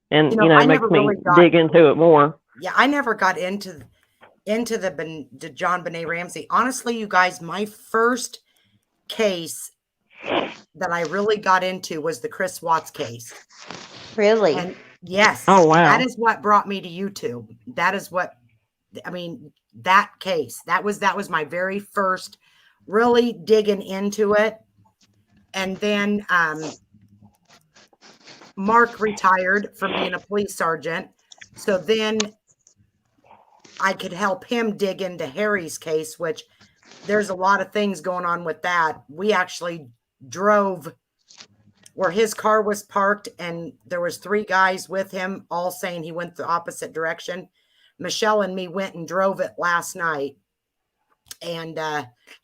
Speaker 2: And,
Speaker 1: I
Speaker 2: it makes
Speaker 1: never
Speaker 2: me
Speaker 1: really got-
Speaker 2: dig into it more.
Speaker 1: Yeah, I never got into the John Benet Ramsey. Honestly, you guys, my first case that I really got into was the Chris Watts case.
Speaker 4: Really?
Speaker 1: And yes,
Speaker 2: Oh, wow.
Speaker 1: that is what brought me to YouTube. That is what, that case, that was my very first really digging into it. And then Mark retired from being a police sergeant. So then I could help him dig into Harry's case, which there's a lot of things going on with that. We actually drove where his car was parked, and there was 3 guys with him, all saying he went the opposite direction. Michelle and me went and drove it last night and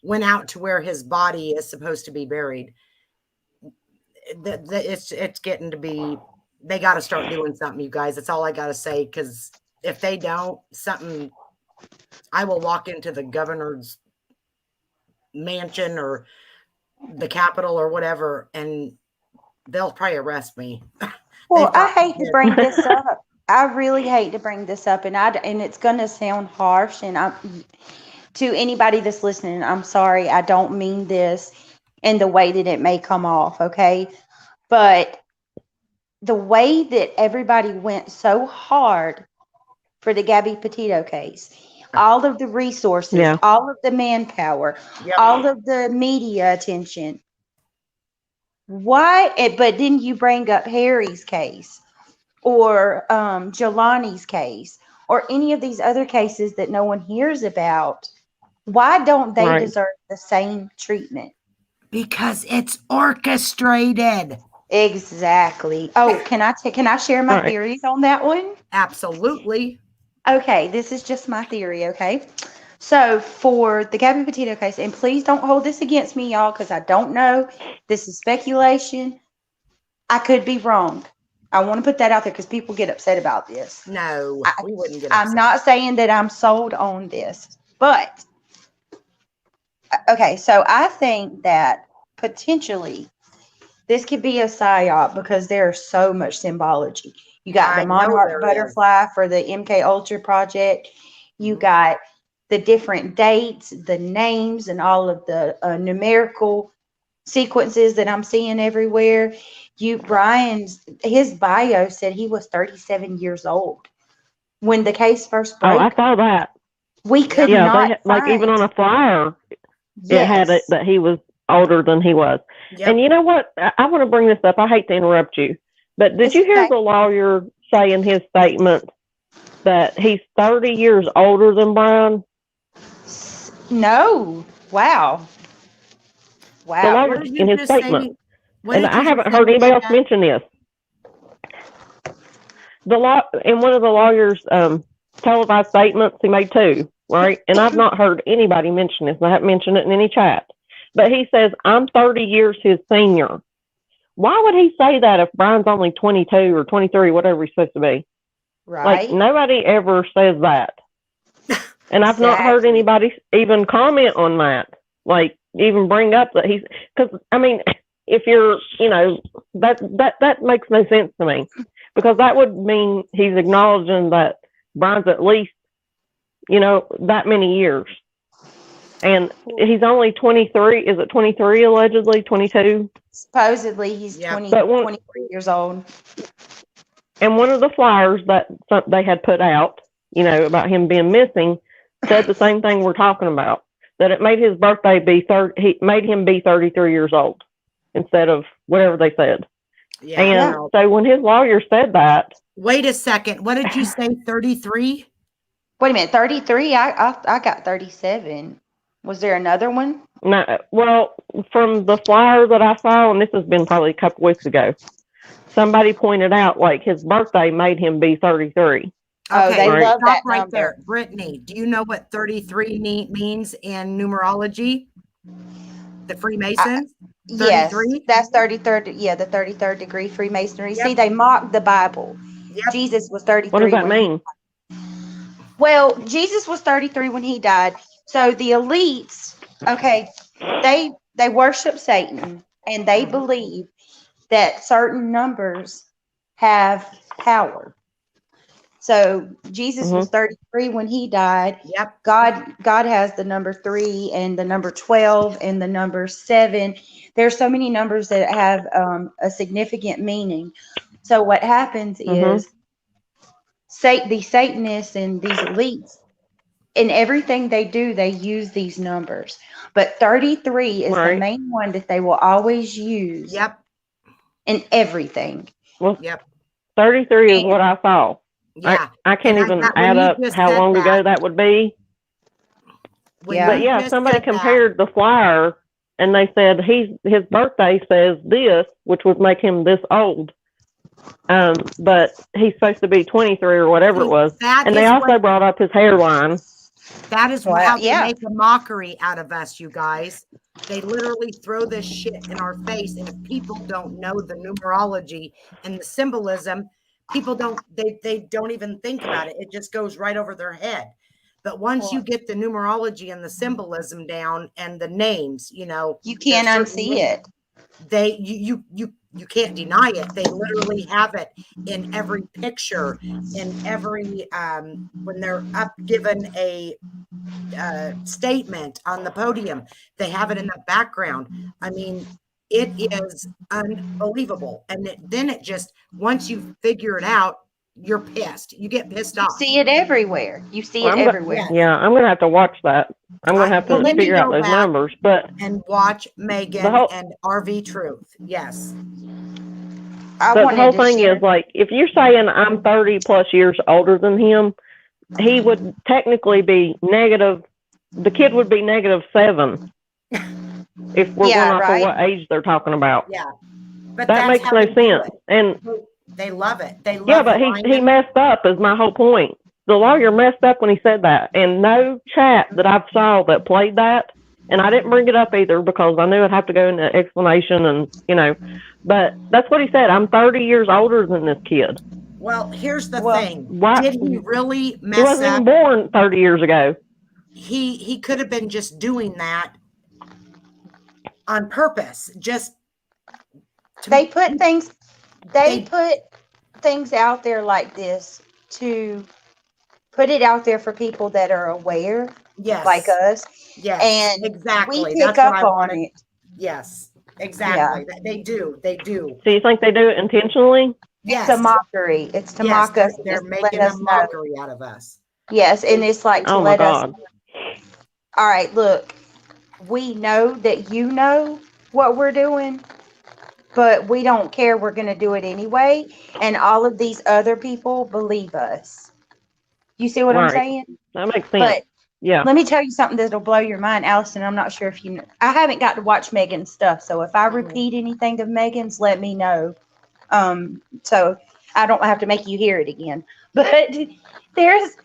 Speaker 1: went out to where his body is supposed to be buried. It's getting to be, they got to start doing something, you guys. That's all I got to say, because if they don't, I will walk into the governor's mansion or the Capitol or whatever, and they'll probably arrest me.
Speaker 4: Well,
Speaker 1: They've
Speaker 4: I
Speaker 1: got-
Speaker 4: hate to bring this up. I really hate to bring this up, and it's going to sound harsh. And to anybody that's listening, I'm sorry. I don't mean this in the way that it may come off. Okay, But the way that everybody went so hard for the Gabby Petito case, all of the resources,
Speaker 2: Yeah.
Speaker 4: all of the manpower,
Speaker 1: Yep.
Speaker 4: all of the media attention. Why? But then you bring up Harry's case or Jelani's case or any of these other cases that no one hears about. Why don't they
Speaker 2: Right.
Speaker 4: deserve the same treatment?
Speaker 1: Because it's orchestrated.
Speaker 4: Exactly. Oh, can I share my
Speaker 2: Right.
Speaker 4: theories on that one?
Speaker 1: Absolutely.
Speaker 4: Okay, this is just my theory, okay? So for the Gabby Petito case, and please don't hold this against me, y'all, because I don't know. This is speculation. I could be wrong. I want to put that out there because people get upset about this.
Speaker 1: No, we wouldn't get
Speaker 4: I'm
Speaker 1: upset.
Speaker 4: not saying that I'm sold on this, but okay, so I think that potentially this could be a psyop because there's so much symbology. You got
Speaker 1: I
Speaker 4: the
Speaker 1: know
Speaker 4: monarch
Speaker 1: there
Speaker 4: butterfly for the MK Ultra project. You
Speaker 1: Mhm.
Speaker 4: got the different dates, the names, and all of the numerical sequences that I'm seeing everywhere. His bio said he was 37 years old when the case first
Speaker 2: Oh, I
Speaker 4: broke.
Speaker 2: saw that.
Speaker 4: We could
Speaker 2: Yeah,
Speaker 4: not
Speaker 2: they like even on
Speaker 4: find-
Speaker 2: a flyer, it had it
Speaker 4: Yes.
Speaker 2: that he was older than he was.
Speaker 1: Yep.
Speaker 2: And you know what? I want to bring this up. I hate to interrupt you, but did
Speaker 4: It's
Speaker 2: you hear
Speaker 4: okay.
Speaker 2: the lawyer say in his statement that he's 30 years older than Brian?
Speaker 4: No. Wow.
Speaker 2: The
Speaker 4: Wow.
Speaker 2: lawyer
Speaker 1: What did
Speaker 2: in
Speaker 1: you
Speaker 2: his
Speaker 1: just
Speaker 2: statement,
Speaker 1: say? What
Speaker 2: and
Speaker 1: did
Speaker 2: I
Speaker 1: you
Speaker 2: haven't
Speaker 1: just say
Speaker 2: heard anybody else
Speaker 1: about
Speaker 2: mention this. The law in one of the lawyers' televised statements, he made two, right? And I've not heard anybody mention this. I haven't mentioned it in any chat. But he says, I'm 30 years his senior. Why would he say that if Brian's only 22 or 23, whatever he's supposed to be?
Speaker 4: Right.
Speaker 2: Like, nobody ever says that. And I've not heard
Speaker 4: Exactly.
Speaker 2: anybody even comment on that. Like, even bring up that he's, because, I mean, if you're, you know, that makes no sense to me. Because that would mean he's acknowledging that Brian's at least, you know, that many years. And he's only 23. Is it 23 allegedly? 22?
Speaker 4: Supposedly he's
Speaker 1: Yeah.
Speaker 4: 23 years old.
Speaker 2: And one of the flyers that they had put out, you know, about him being missing, said the same thing we're talking about. That it made his birthday be he made him be 33 years old instead of whatever they said.
Speaker 1: Yeah.
Speaker 2: And
Speaker 1: no.
Speaker 2: so when his lawyer said that,
Speaker 1: Wait a second. What did you say? 33?
Speaker 4: Wait a minute, 33? I got 37. Was there another one?
Speaker 2: no, well, from the flyer that I saw, and this has been probably a couple weeks ago, somebody pointed out like his birthday made him be 33.
Speaker 4: Oh, they
Speaker 2: Right.
Speaker 4: love
Speaker 1: Stop
Speaker 4: that
Speaker 1: right
Speaker 4: number.
Speaker 1: there. Brittany, do you know what 33 means in numerology? The Freemasons?
Speaker 4: Yes,
Speaker 1: 33?
Speaker 4: that's 33rd. Yeah, the 33rd degree Freemasonry.
Speaker 1: Yep.
Speaker 4: See, they mocked the Bible.
Speaker 1: Yep.
Speaker 4: Jesus was 33.
Speaker 2: What does that
Speaker 4: when he-
Speaker 2: mean?
Speaker 4: Well, Jesus was 33 when he died. So the elites, okay, they worship Satan and they
Speaker 1: Mhm.
Speaker 4: believe that certain numbers have power. So Jesus was 33 when he died.
Speaker 1: Yep.
Speaker 4: God has the number 3 and the number 12 and the number 7. There's so many numbers that have a significant meaning. So what happens is these Satanists and these elites, in everything they do, they use these numbers. But 33 is
Speaker 2: Right.
Speaker 4: the main one that they will always use
Speaker 1: Yep.
Speaker 4: in everything.
Speaker 2: Well,
Speaker 1: Yep.
Speaker 2: 33 is what I saw.
Speaker 1: Yeah.
Speaker 2: I can't
Speaker 1: And I
Speaker 2: even
Speaker 1: got- when
Speaker 2: add
Speaker 1: you
Speaker 2: up
Speaker 1: just
Speaker 2: how
Speaker 1: said
Speaker 2: long
Speaker 1: that-
Speaker 2: ago that would be.
Speaker 1: When
Speaker 4: Yeah.
Speaker 2: But
Speaker 1: you
Speaker 2: yeah,
Speaker 1: just
Speaker 2: somebody
Speaker 1: said that-
Speaker 2: compared the flyer and they said his birthday says this, which would make him this old. But he's supposed to be 23 or whatever it was.
Speaker 1: That
Speaker 2: And they
Speaker 1: is
Speaker 2: also
Speaker 1: what-
Speaker 2: brought up his hairline.
Speaker 1: That is
Speaker 4: Well,
Speaker 1: how they
Speaker 4: yeah.
Speaker 1: make a mockery out of us, you guys. They literally throw this shit in our face. And if people don't know the numerology and the symbolism, people they don't even think about it. It just goes right over their head. But once you get the numerology and the symbolism down and the names, you know,
Speaker 4: You can't
Speaker 1: there's certain
Speaker 4: unsee it.
Speaker 1: they you can't deny it. They literally have it in every picture, in every when they're up given a statement on the podium, they have it in the background. I mean, it is unbelievable. And then it just, once you figure it out, you're pissed. You get pissed
Speaker 4: You
Speaker 1: off.
Speaker 4: see it everywhere. You see
Speaker 2: Well,
Speaker 4: it everywhere.
Speaker 1: Yeah.
Speaker 2: Yeah, I'm gonna have to watch that. I'm gonna have
Speaker 1: Well,
Speaker 2: to
Speaker 1: let me
Speaker 2: figure out
Speaker 1: go
Speaker 2: those
Speaker 1: back
Speaker 2: numbers. But
Speaker 1: and watch
Speaker 2: the
Speaker 1: Megan
Speaker 2: whole
Speaker 1: and RV Truth. Yes.
Speaker 4: I
Speaker 2: but the
Speaker 4: wanted
Speaker 2: whole
Speaker 4: to
Speaker 2: thing
Speaker 4: share.
Speaker 2: is like, if you're saying I'm 30 plus years older than him, he would technically be negative. The kid would be -7 if we're
Speaker 4: Yeah,
Speaker 2: going off of
Speaker 4: right.
Speaker 2: what age they're talking about.
Speaker 1: Yeah. But
Speaker 2: That
Speaker 1: that's
Speaker 2: makes
Speaker 1: how
Speaker 2: no
Speaker 1: they do
Speaker 2: sense.
Speaker 1: it.
Speaker 2: And
Speaker 1: They love it. They love
Speaker 2: yeah, but he
Speaker 1: lying.
Speaker 2: messed up is my whole point. The lawyer messed up when he said that, and no chat that I've saw that played that. And I didn't bring it up either because I knew I'd have to go into explanation and. But that's what he said. I'm 30 years older than this kid.
Speaker 1: Well, here's the
Speaker 4: Well,
Speaker 1: thing.
Speaker 2: Why?
Speaker 1: Did he really
Speaker 2: He
Speaker 1: mess
Speaker 2: wasn't even
Speaker 1: up?
Speaker 2: born 30 years ago.
Speaker 1: He could have been just doing that on purpose. Just
Speaker 4: they put things
Speaker 1: They-
Speaker 4: put things out there like this to put it out there for people that are aware,
Speaker 1: yes,
Speaker 4: like us,
Speaker 1: yes,
Speaker 4: and
Speaker 1: exactly.
Speaker 4: we
Speaker 1: That's
Speaker 4: pick
Speaker 1: what
Speaker 4: up
Speaker 1: I
Speaker 4: on
Speaker 1: wanted.
Speaker 4: it.
Speaker 1: Yes, exactly. They do. They do.
Speaker 2: So you think they do it intentionally?
Speaker 1: Yes,
Speaker 4: It's a mockery. It's to
Speaker 1: yes,
Speaker 4: mock us.
Speaker 1: they're
Speaker 4: It's to let
Speaker 1: making a
Speaker 4: us know.
Speaker 1: mockery out of us.
Speaker 4: Yes, and it's like to
Speaker 2: Oh my
Speaker 4: let us.
Speaker 2: God.
Speaker 4: All right, look, we know that you know what we're doing, but we don't care. We're going to do it anyway. And all of these other people believe us. You see what I'm
Speaker 2: Right.
Speaker 4: saying?
Speaker 2: That makes sense.
Speaker 4: But
Speaker 2: Yeah.
Speaker 4: let me tell you something that'll blow your mind, Allison. I'm not sure if you know. I haven't got to watch Megan's stuff. So if I repeat anything of Megan's, let me know. So I don't have to make you hear it again. But there's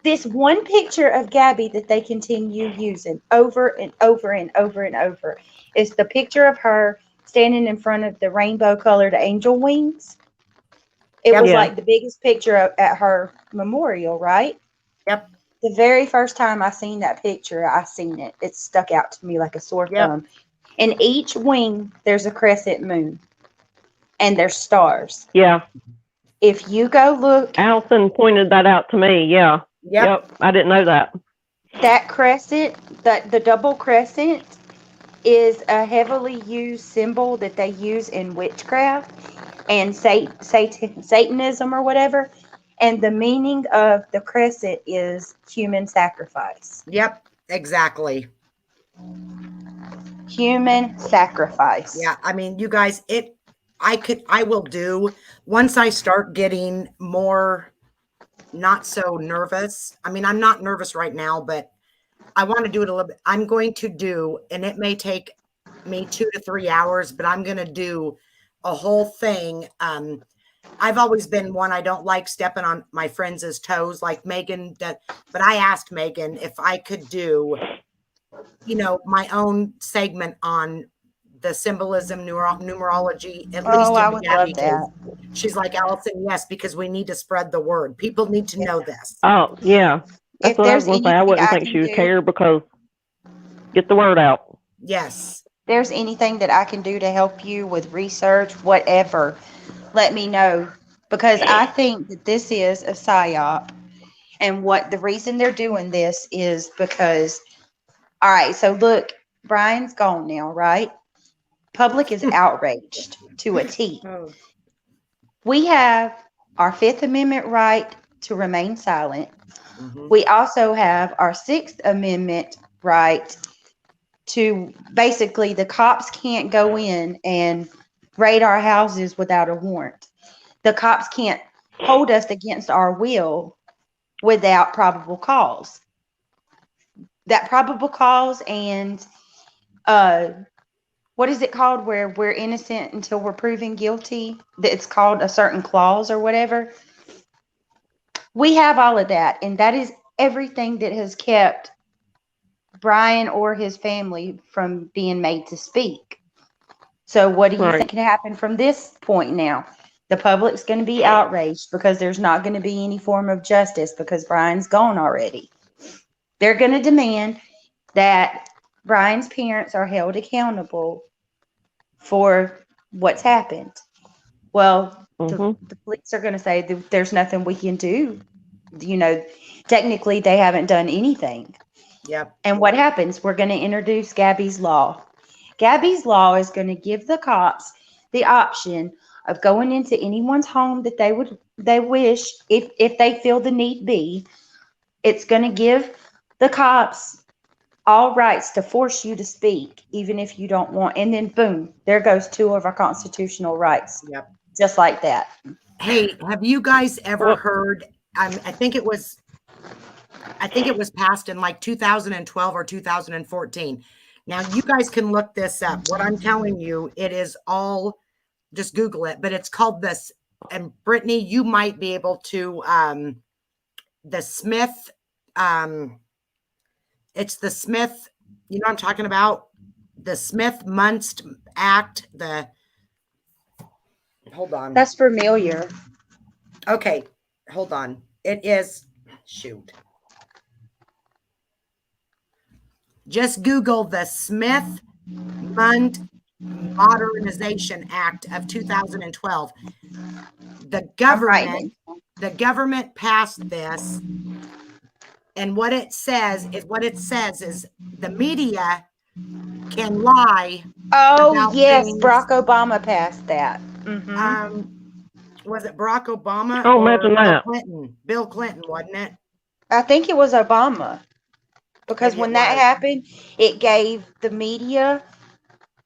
Speaker 4: this one picture of Gabby that they continue using over and over and over and over. It's the picture of her standing in front of the rainbow colored angel wings. It
Speaker 1: Yep.
Speaker 4: was
Speaker 2: Yeah.
Speaker 4: like the biggest picture at her memorial, right?
Speaker 1: Yep.
Speaker 4: The very first time I seen that picture, I seen it. It stuck out to me like a sore
Speaker 1: Yep.
Speaker 4: thumb. In each wing, there's a crescent moon, and there's stars.
Speaker 2: Yeah.
Speaker 4: If you go look,
Speaker 2: Allison pointed that out to me. Yeah.
Speaker 1: Yep.
Speaker 2: I didn't know that.
Speaker 4: that crescent, the double crescent, is a heavily used symbol that they use in witchcraft and Satanism or whatever. And the meaning of the crescent is human sacrifice.
Speaker 1: Yep. Exactly.
Speaker 4: Human sacrifice.
Speaker 1: Yeah. I mean, you guys, I will do once I start getting more not so nervous. I mean, I'm not nervous right now, but I want to do it a little bit. I'm going to do, and it may take me 2 to 3 hours, but I'm going to do a whole thing. I've always been one, I don't like stepping on my friends' toes like Megan does, but I asked Megan if I could do, my own segment on the symbolism, numerology, at least
Speaker 4: Oh, I
Speaker 1: in the
Speaker 4: would
Speaker 1: Gabby
Speaker 4: love that.
Speaker 1: case. She's like, Allison, yes, because we need to spread the word. People need to know this.
Speaker 2: Oh, yeah. That's
Speaker 4: If
Speaker 2: what I was
Speaker 4: there's
Speaker 2: going to say. I
Speaker 4: anything
Speaker 2: wouldn't
Speaker 4: I
Speaker 2: think
Speaker 4: can
Speaker 2: she would
Speaker 4: do-
Speaker 2: care because get the word out.
Speaker 1: Yes.
Speaker 4: There's anything that I can do to help you with research, whatever, let me know. Because I think that this is a psyop. And the reason they're doing this is because, all right, so look, Brian's gone now, right? Public is outraged to a T. We have our Fifth Amendment right to remain silent.
Speaker 1: Mhm.
Speaker 4: We also have our Sixth Amendment right to basically the cops can't go in and raid our houses without a warrant. The cops can't hold us against our will without probable cause. That probable cause and what is it called where we're innocent until we're proven guilty? It's called a certain clause or whatever. We have all of that, and that is everything that has kept Brian or his family from being made to speak. So what do you
Speaker 2: Right.
Speaker 4: think can happen from this point now? The public's going to be outraged because there's not going to be any form of justice because Brian's gone already. They're going to demand that Brian's parents are held accountable for what's happened. Well,
Speaker 2: Mhm.
Speaker 4: the police are going to say that there's nothing we can do. Technically, they haven't done anything.
Speaker 1: Yep.
Speaker 4: And what happens? We're going to introduce Gabby's Law. Gabby's Law is going to give the cops the option of going into anyone's home that they wish, if they feel the need be. It's going to give the cops all rights to force you to speak, even if you don't want. And then boom, there goes 2 of our constitutional rights,
Speaker 1: Yep.
Speaker 4: just like that.
Speaker 1: Hey, have you guys ever
Speaker 2: Well-
Speaker 1: heard? I think it was passed in like 2012 or 2014. Now you guys can look this up. What I'm telling you, it is all, just Google it, but it's called this. And Brittany, you might be able to, the Smith, it's the Smith, you know what I'm talking about? The Smith-Munst Act, hold on.
Speaker 4: That's familiar.
Speaker 1: Okay, hold on. It is, shoot. Just Google the Smith-Mundt Modernization Act of 2012. The government passed this, and what it says is the media can lie.
Speaker 4: Oh,
Speaker 1: About
Speaker 4: yes,
Speaker 1: things.
Speaker 4: Barack Obama passed that.
Speaker 1: Was it Barack Obama?
Speaker 2: Oh,
Speaker 1: or
Speaker 2: imagine that.
Speaker 1: Bill Clinton, wasn't it?
Speaker 4: I think it was Obama, because
Speaker 1: Maybe
Speaker 4: when
Speaker 1: it
Speaker 4: that
Speaker 1: was.
Speaker 4: happened, it gave the media,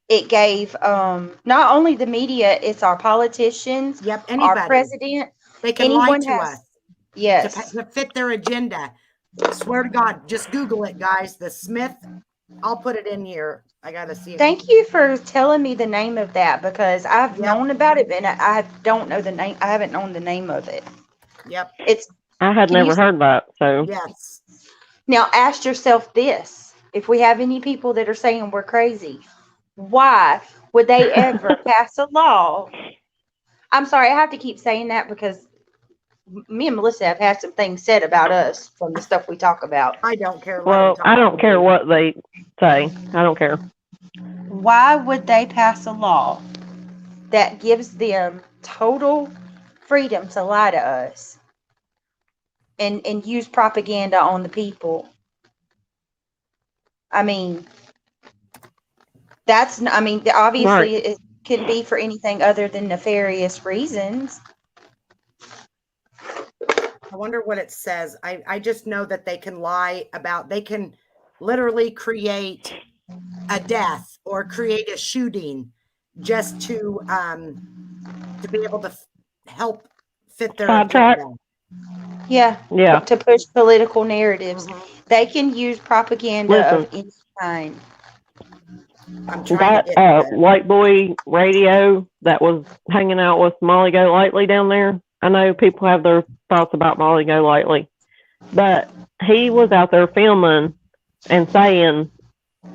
Speaker 4: it gave not only the media, it's our politicians,
Speaker 1: Yep,
Speaker 4: our
Speaker 1: anybody.
Speaker 4: president.
Speaker 1: They can lie
Speaker 4: Anyone
Speaker 1: to
Speaker 4: has,
Speaker 1: us
Speaker 4: yes.
Speaker 1: to fit their agenda. Swear to God, just Google it, guys. The Smith, I'll put it in here. I gotta see it.
Speaker 4: Thank you for telling me the name of that, because I've
Speaker 1: Yep.
Speaker 4: known about it, but I don't know the name. I haven't known the name of it.
Speaker 1: Yep.
Speaker 4: It's
Speaker 2: I had
Speaker 4: Can you
Speaker 2: never heard that. So
Speaker 1: Yes.
Speaker 4: Now ask yourself this: if we have any people that are saying we're crazy, why would they ever pass a law? I'm sorry, I have to keep saying that because me and Melissa have had some things said about us from the stuff we talk about.
Speaker 1: I don't care. Let
Speaker 2: well,
Speaker 1: them talk
Speaker 2: I don't
Speaker 1: to
Speaker 2: care
Speaker 1: me.
Speaker 2: what they say. I don't care.
Speaker 4: Why would they pass a law that gives them total freedom to lie to us and use propaganda on the people? I mean, obviously it can be for anything other than nefarious reasons.
Speaker 1: I wonder what it says. I just know that they can lie about, they can literally create a death or create a shooting just to be able to help fit their
Speaker 2: Sidetrack.
Speaker 1: agenda.
Speaker 4: Yeah,
Speaker 2: Yeah.
Speaker 4: to push political narratives.
Speaker 1: Mhm.
Speaker 4: They can use propaganda of any kind.
Speaker 1: I'm trying
Speaker 2: That
Speaker 1: to get there.
Speaker 2: white boy radio that was hanging out with Molly Golightly down there. I know people have their thoughts about Molly Golightly, but he was out there filming and saying,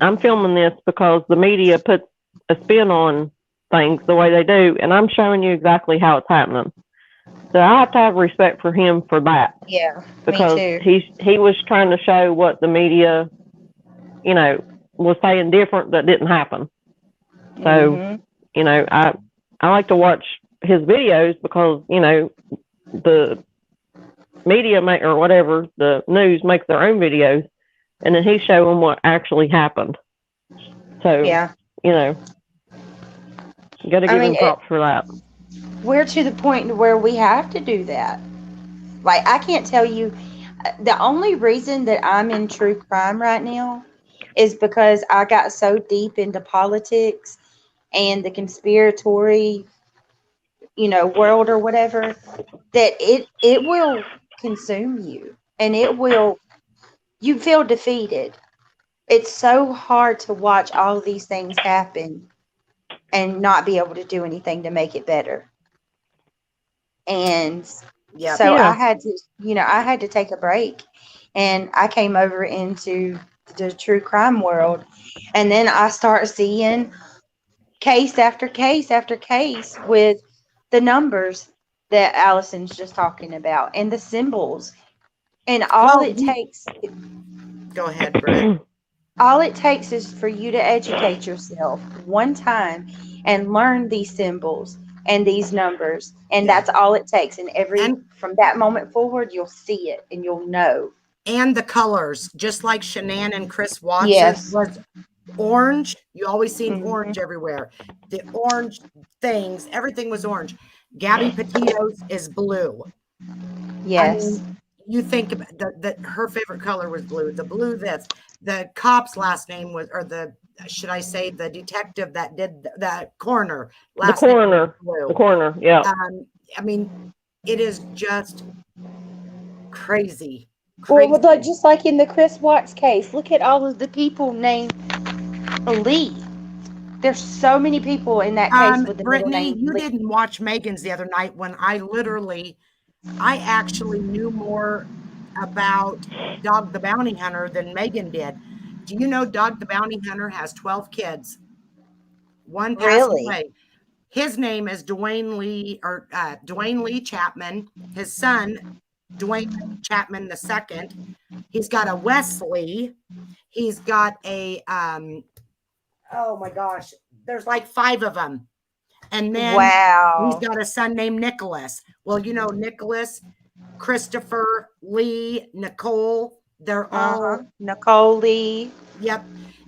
Speaker 2: I'm filming this because the media puts a spin on things the way they do, and I'm showing you exactly how it's happening. So I have to have respect for him for that,
Speaker 4: Yeah,
Speaker 2: because
Speaker 4: me too.
Speaker 2: he was trying to show what the media, was saying different that didn't happen. So,
Speaker 4: Mhm.
Speaker 2: I like to watch his videos because, the media or whatever, the news makes their own videos, and then he's showing what actually happened. So,
Speaker 4: Yeah,
Speaker 2: you got to give him props for that.
Speaker 4: we're to the point where we have to do that. Like, I can't tell you, the only reason that I'm in true crime right now is because I got so deep into politics and the conspiratory, world or whatever, that it will consume you, and you feel defeated. It's so hard to watch all of these things happen and not be able to do anything to make it better. And
Speaker 1: Yeah.
Speaker 4: so
Speaker 2: Yeah.
Speaker 4: I had to take a break, and I came over into the true crime world, and then I start seeing case after case after case with the numbers that Allison's just talking about and the symbols. And all it takes
Speaker 1: Go ahead, Brett.
Speaker 4: all it takes is for you to educate yourself one time and learn these symbols and these numbers. And
Speaker 1: Yeah.
Speaker 4: that's all it takes. And
Speaker 1: And-
Speaker 4: from that moment forward, you'll see it and you'll know.
Speaker 1: And the colors, just like Shanann and Chris Watts
Speaker 4: Yes.
Speaker 1: was Orange, you always seen
Speaker 4: Mhm.
Speaker 1: orange everywhere. The orange things, everything was orange. Gabby Petito's is blue. I
Speaker 4: Yes.
Speaker 1: mean, you think about that her favorite color was blue. The blue the cop's last name was, or should I say the detective that did the coroner
Speaker 2: The
Speaker 1: last name was
Speaker 2: coroner.
Speaker 1: blue.
Speaker 2: The coroner. Yeah.
Speaker 1: I mean, it is just crazy.
Speaker 4: Well,
Speaker 1: Crazy.
Speaker 4: like just like in the Chris Watts case, look at all of the people named Lee. There's so many people in that case with the middle
Speaker 1: Brittany,
Speaker 4: name
Speaker 1: you
Speaker 4: Lee.
Speaker 1: didn't watch Megan's the other night when I actually knew more about Dog the Bounty Hunter than Megan did. Do you know Dog the Bounty Hunter has 12 kids? One passed
Speaker 4: Really?
Speaker 1: away. His name is Dwayne Lee Chapman. His son, Dwayne Chapman II. He's got a Wesley. He's got a oh my gosh, there's like 5 of them. And then
Speaker 4: Wow.
Speaker 1: he's got a son named Nicholas. Well, you know, Nicholas, Christopher, Lee, Nicole, they're all,
Speaker 4: Nicole Lee.
Speaker 1: yep.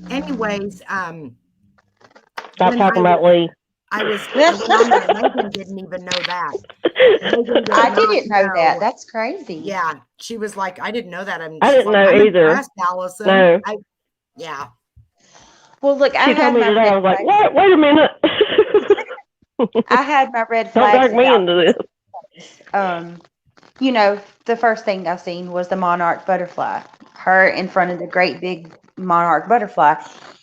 Speaker 1: Anyways,
Speaker 2: Stop
Speaker 1: when
Speaker 2: talking about Lee.
Speaker 1: I was on that, Megan didn't even know that. Megan did
Speaker 4: I
Speaker 1: not
Speaker 4: didn't know that. That's crazy.
Speaker 1: Yeah, she was like, I didn't know that.
Speaker 2: I
Speaker 1: she's
Speaker 2: didn't
Speaker 1: like,
Speaker 2: know
Speaker 1: I'm
Speaker 2: either.
Speaker 1: impressed, Allison.
Speaker 2: No.
Speaker 1: Yeah.
Speaker 4: Well, look,
Speaker 2: She told me today. I was like, what? Wait a minute.
Speaker 4: I had my red
Speaker 2: Don't
Speaker 4: flags.
Speaker 2: drag me into this.
Speaker 4: You know, the first thing I seen was the monarch butterfly. Her in front of the great big monarch butterfly.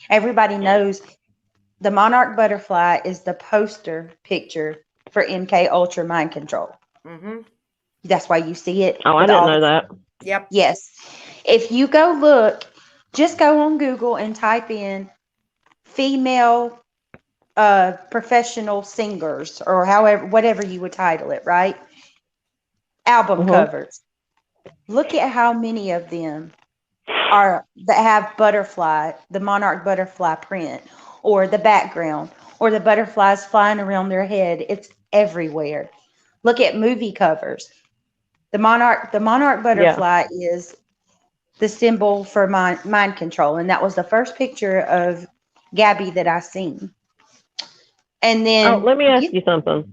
Speaker 4: Everybody knows the monarch butterfly is the poster picture for MK Ultra mind control.
Speaker 1: Mm-hmm.
Speaker 4: That's why you see it.
Speaker 2: Oh, I
Speaker 4: with
Speaker 2: didn't
Speaker 4: all
Speaker 2: know
Speaker 4: the-
Speaker 2: that.
Speaker 1: Yep.
Speaker 4: Yes. If you go look, just go on Google and type in female professional singers or however, whatever you would title it, right? Album
Speaker 2: Mhm.
Speaker 4: covers. Look at how many of them are that have butterfly, the monarch butterfly print, or the background, or the butterflies flying around their head. It's everywhere. Look at movie covers. The monarch butterfly is the symbol for mind control, and that was the first picture of Gabby that I seen. And then,
Speaker 2: Let me ask you something.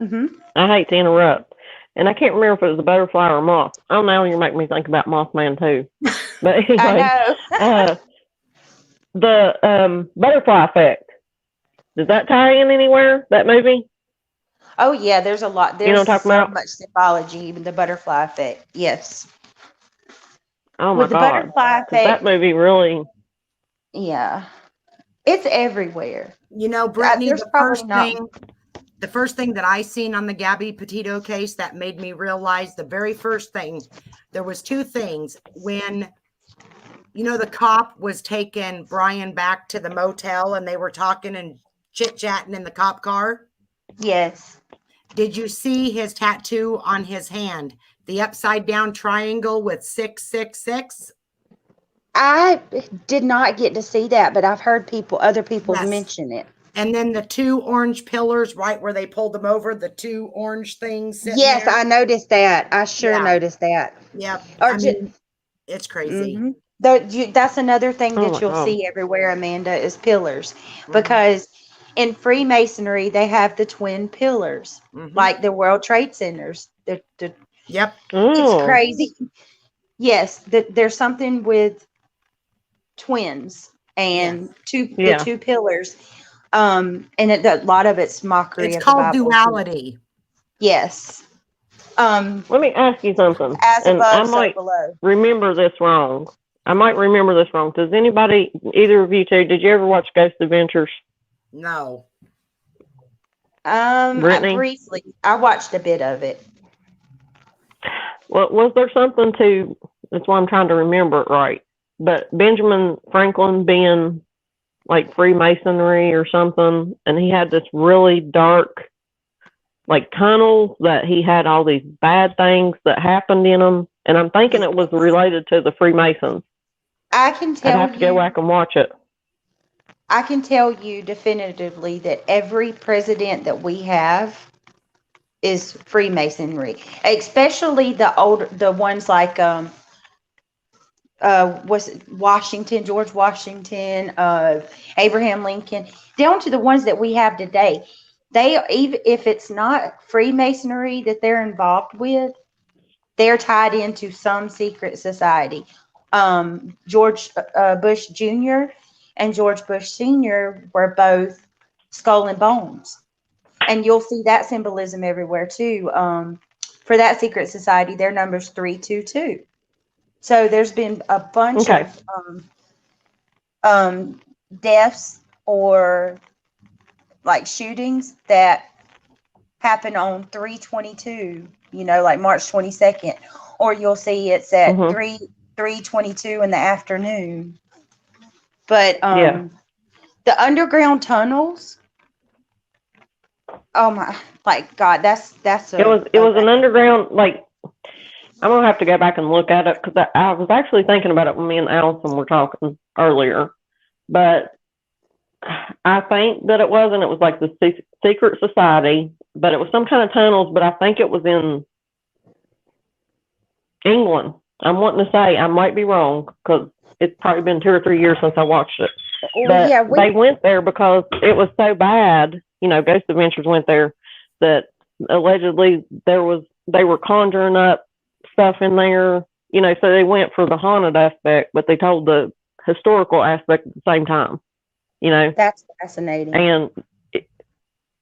Speaker 4: Mhm.
Speaker 2: I hate to interrupt, and I can't remember if it was a butterfly or a moth. Oh, now you're making me think about Mothman too. But anyway,
Speaker 4: I know.
Speaker 2: the butterfly effect. Does that tie in anywhere? That movie?
Speaker 4: Oh yeah, there's a lot. There's
Speaker 2: You know what I'm talking
Speaker 4: so
Speaker 2: about?
Speaker 4: much symbology in the butterfly effect. Yes.
Speaker 2: Oh my
Speaker 4: With the
Speaker 2: God!
Speaker 4: butterfly
Speaker 2: 'Cause that
Speaker 4: effect,
Speaker 2: movie really.
Speaker 4: yeah, it's everywhere.
Speaker 1: You know, Brittany,
Speaker 4: There's probably not.
Speaker 1: the first thing that I seen on the Gabby Petito case that made me realize the very first thing, there was 2 things. When, you know, the cop was taking Brian back to the motel and they were talking and chit-chatting in the cop car.
Speaker 4: Yes.
Speaker 1: Did you see his tattoo on his hand? The upside down triangle with 666?
Speaker 4: I did not get to see that, but I've heard other people
Speaker 1: Yes.
Speaker 4: mention it.
Speaker 1: And then the 2 orange pillars, right where they pulled them over, the 2 orange things sitting
Speaker 4: Yes,
Speaker 1: there.
Speaker 4: I noticed that. I sure
Speaker 1: Yeah.
Speaker 4: noticed that.
Speaker 1: Yep.
Speaker 4: Or
Speaker 1: I mean, it's crazy.
Speaker 4: Mhm. That's another thing
Speaker 2: Oh
Speaker 4: that
Speaker 2: my
Speaker 4: you'll
Speaker 2: God.
Speaker 4: see everywhere, Amanda, is pillars.
Speaker 1: Mhm.
Speaker 4: Because in Freemasonry, they have the twin pillars,
Speaker 1: Mhm.
Speaker 4: like the World Trade Centers.
Speaker 1: Yep.
Speaker 4: It's
Speaker 2: Mm.
Speaker 4: crazy. Yes, there's something with twins and
Speaker 2: Yeah.
Speaker 4: the 2 pillars. And a lot of it's mockery
Speaker 1: It's
Speaker 4: of
Speaker 1: called
Speaker 4: the Bible.
Speaker 1: duality.
Speaker 4: Yes.
Speaker 2: Let me ask you something.
Speaker 4: As
Speaker 2: And I
Speaker 4: above, so
Speaker 2: might
Speaker 4: below.
Speaker 2: remember this wrong. Does anybody, either of you two, did you ever watch Ghost Adventures?
Speaker 1: No.
Speaker 2: Brittany?
Speaker 4: Briefly, I watched a bit of it.
Speaker 2: Well, was there something to, that's why I'm trying to remember it right, but Benjamin Franklin being like Freemasonry or something, and he had this really dark, like tunnels that he had all these bad things that happened in them, and I'm thinking it was related to the Freemasons.
Speaker 4: I can
Speaker 2: I'd
Speaker 4: tell
Speaker 2: have to go
Speaker 4: you.
Speaker 2: back and watch it.
Speaker 4: I can tell you definitively that every president that we have is Freemasonry, especially the ones like was it Washington, George Washington, Abraham Lincoln, down to the ones that we have today. They, even if it's not Freemasonry that they're involved with, they're tied into some secret society. George Bush Jr. and George Bush Sr. were both Skull and Bones. And you'll see that symbolism everywhere too. For that secret society, their number's 322. So there's been a bunch
Speaker 2: Okay.
Speaker 4: of deaths or like shootings that happen on 322, like March 22nd, or you'll see it's at
Speaker 2: Mhm.
Speaker 4: 322 in the afternoon. But
Speaker 2: Yeah.
Speaker 4: the underground tunnels, oh my, like God, that's
Speaker 2: It was an underground, like, I'm gonna have to go back and look at it because I was actually thinking about it when me and Allison were talking earlier, but I think that it wasn't. It was like the secret society, but it was some kind of tunnels. But I think it was in England. I'm wanting to say I might be wrong because it's probably been 2 or 3 years since I watched it. But
Speaker 4: yeah,
Speaker 2: they went there because it was so bad. Ghost Adventures went there that allegedly they were conjuring up stuff in there. So they went for the haunted aspect, but they told the historical aspect at the same time.
Speaker 4: That's fascinating.
Speaker 2: And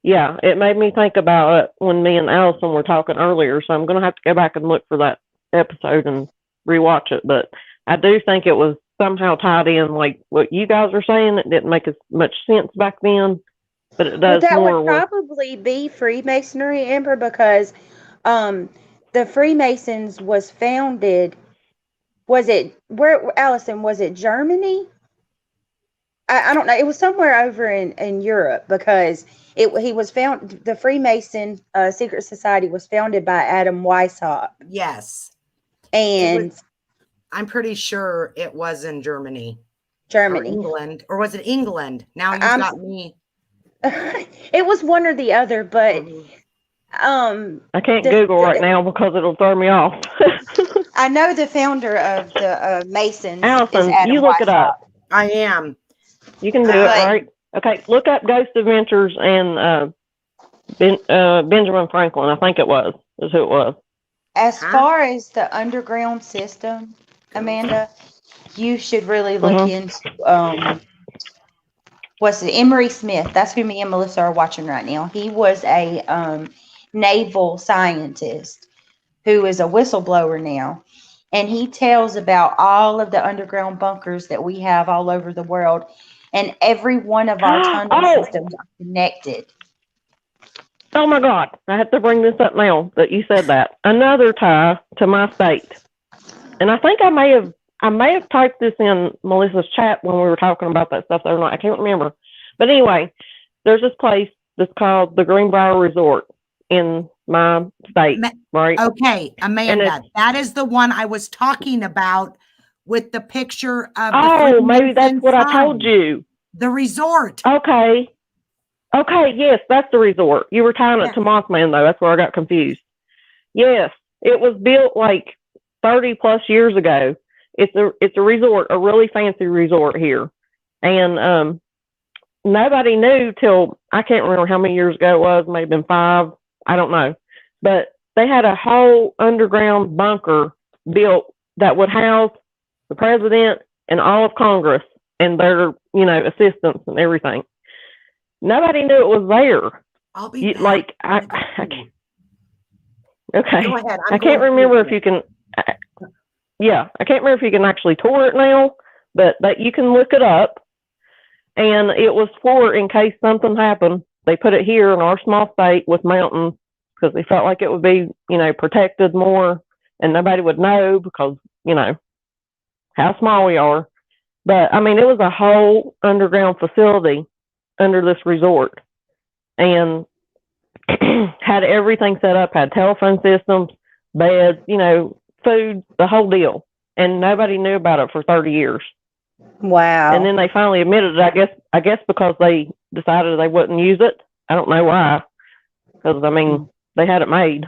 Speaker 2: it made me think about it when me and Allison were talking earlier. So I'm going to have to go back and look for that episode and rewatch it. But I do think it was somehow tied in, like what you guys are saying. It didn't make as much sense back then, but it does
Speaker 4: that
Speaker 2: more
Speaker 4: would
Speaker 2: with.
Speaker 4: probably be Freemasonry, Amber, because the Freemasons was founded. Was it where, Allison? Was it Germany? I don't know. It was somewhere over in Europe because he was found. The Freemason secret society was founded by Adam Weishaupt,
Speaker 1: Yes.
Speaker 4: and
Speaker 1: I'm pretty sure it was in Germany. Or
Speaker 4: Germany.
Speaker 1: England. Or was it England? Now you've got me.
Speaker 4: It was one or the other, but
Speaker 2: I can't Google right now because it'll throw me off.
Speaker 4: I know the founder of the Masons
Speaker 2: Allison,
Speaker 4: is Adam
Speaker 2: you look it up.
Speaker 1: I am.
Speaker 2: You can do it, right? Okay, look up Ghost Adventures and Benjamin Franklin. I think is who it was.
Speaker 4: As far as the underground system, Amanda, you should really look into what's it? Emery Smith. That's who me and Melissa are watching right now. He was a naval scientist who is a whistleblower now. And he tells about all of the underground bunkers that we have all over the world. And every one of our tunnel systems are connected.
Speaker 2: Oh my God. I have to bring this up now that you said that. Another tie to my state. And I think I may have typed this in Melissa's chat when we were talking about that stuff the other night. I can't remember. But anyway, there's this place that's called the Greenbrier Resort in my state, right?
Speaker 1: Okay, Amanda, that is the one I was talking about with the picture of.
Speaker 2: Maybe that's what I told you.
Speaker 1: The resort.
Speaker 2: Okay, yes, that's the resort. You were tying it to Mothman, though. That's where I got confused. Yes, it was built like 30 plus years ago. It's a resort, a really fancy resort here, and nobody knew till I can't remember how many years ago it was. Maybe been 5. I don't know, but they had a whole underground bunker built that would house the president and all of Congress and their assistants and everything. Nobody knew it was there.
Speaker 1: I'll be
Speaker 2: like I can't. Okay,
Speaker 1: Go ahead.
Speaker 2: I can't remember if you can. Yeah, I can't remember if you can actually tour it now, but you can look it up. And it was for in case something happened. They put it here in our small state with mountains because they felt like it would be, protected more and nobody would know because, how small we are. But I mean, it was a whole underground facility under this resort and had everything set up, had telephone systems, beds, food, the whole deal. And nobody knew about it for 30 years.
Speaker 4: Wow.
Speaker 2: And then they finally admitted it, I guess because they decided they wouldn't use it. I don't know why. Because, I mean, they had it made.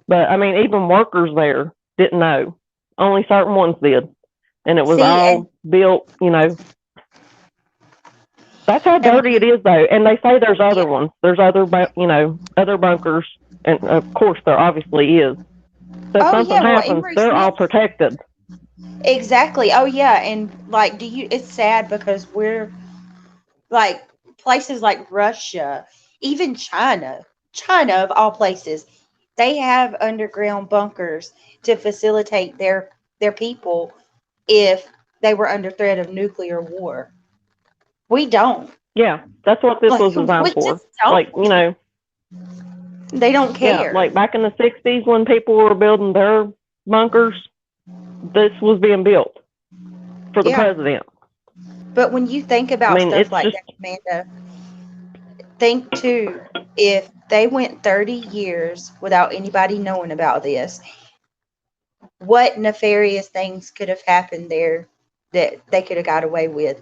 Speaker 2: But, I mean, even workers there didn't know. Only certain ones did. and it was
Speaker 4: See,
Speaker 2: all built, you know. That's how dirty it is, though. And they say there's other ones. There's other, you know, other bunkers, and of course there obviously is. So if
Speaker 4: Oh,
Speaker 2: something
Speaker 4: yeah, well,
Speaker 2: happens,
Speaker 4: Emory
Speaker 2: they're all
Speaker 4: Smith-
Speaker 2: protected.
Speaker 4: Exactly. Oh yeah, and like, it's sad because we're like places like Russia, even China of all places, they have underground bunkers to facilitate their people if they were under threat of nuclear war. We don't.
Speaker 2: Yeah, that's what this
Speaker 4: Like,
Speaker 2: was designed
Speaker 4: we
Speaker 2: for.
Speaker 4: just don't.
Speaker 2: Like, you know,
Speaker 4: They don't
Speaker 2: yeah,
Speaker 4: care.
Speaker 2: like back in the 60s when people were building their bunkers, this was being built for the
Speaker 4: Yeah.
Speaker 2: president.
Speaker 4: But when you think about
Speaker 2: I mean,
Speaker 4: stuff
Speaker 2: it's
Speaker 4: like
Speaker 2: just,
Speaker 4: that, Amanda, think too, if they went 30 years without anybody knowing about this, what nefarious things could have happened there that they could have got away with?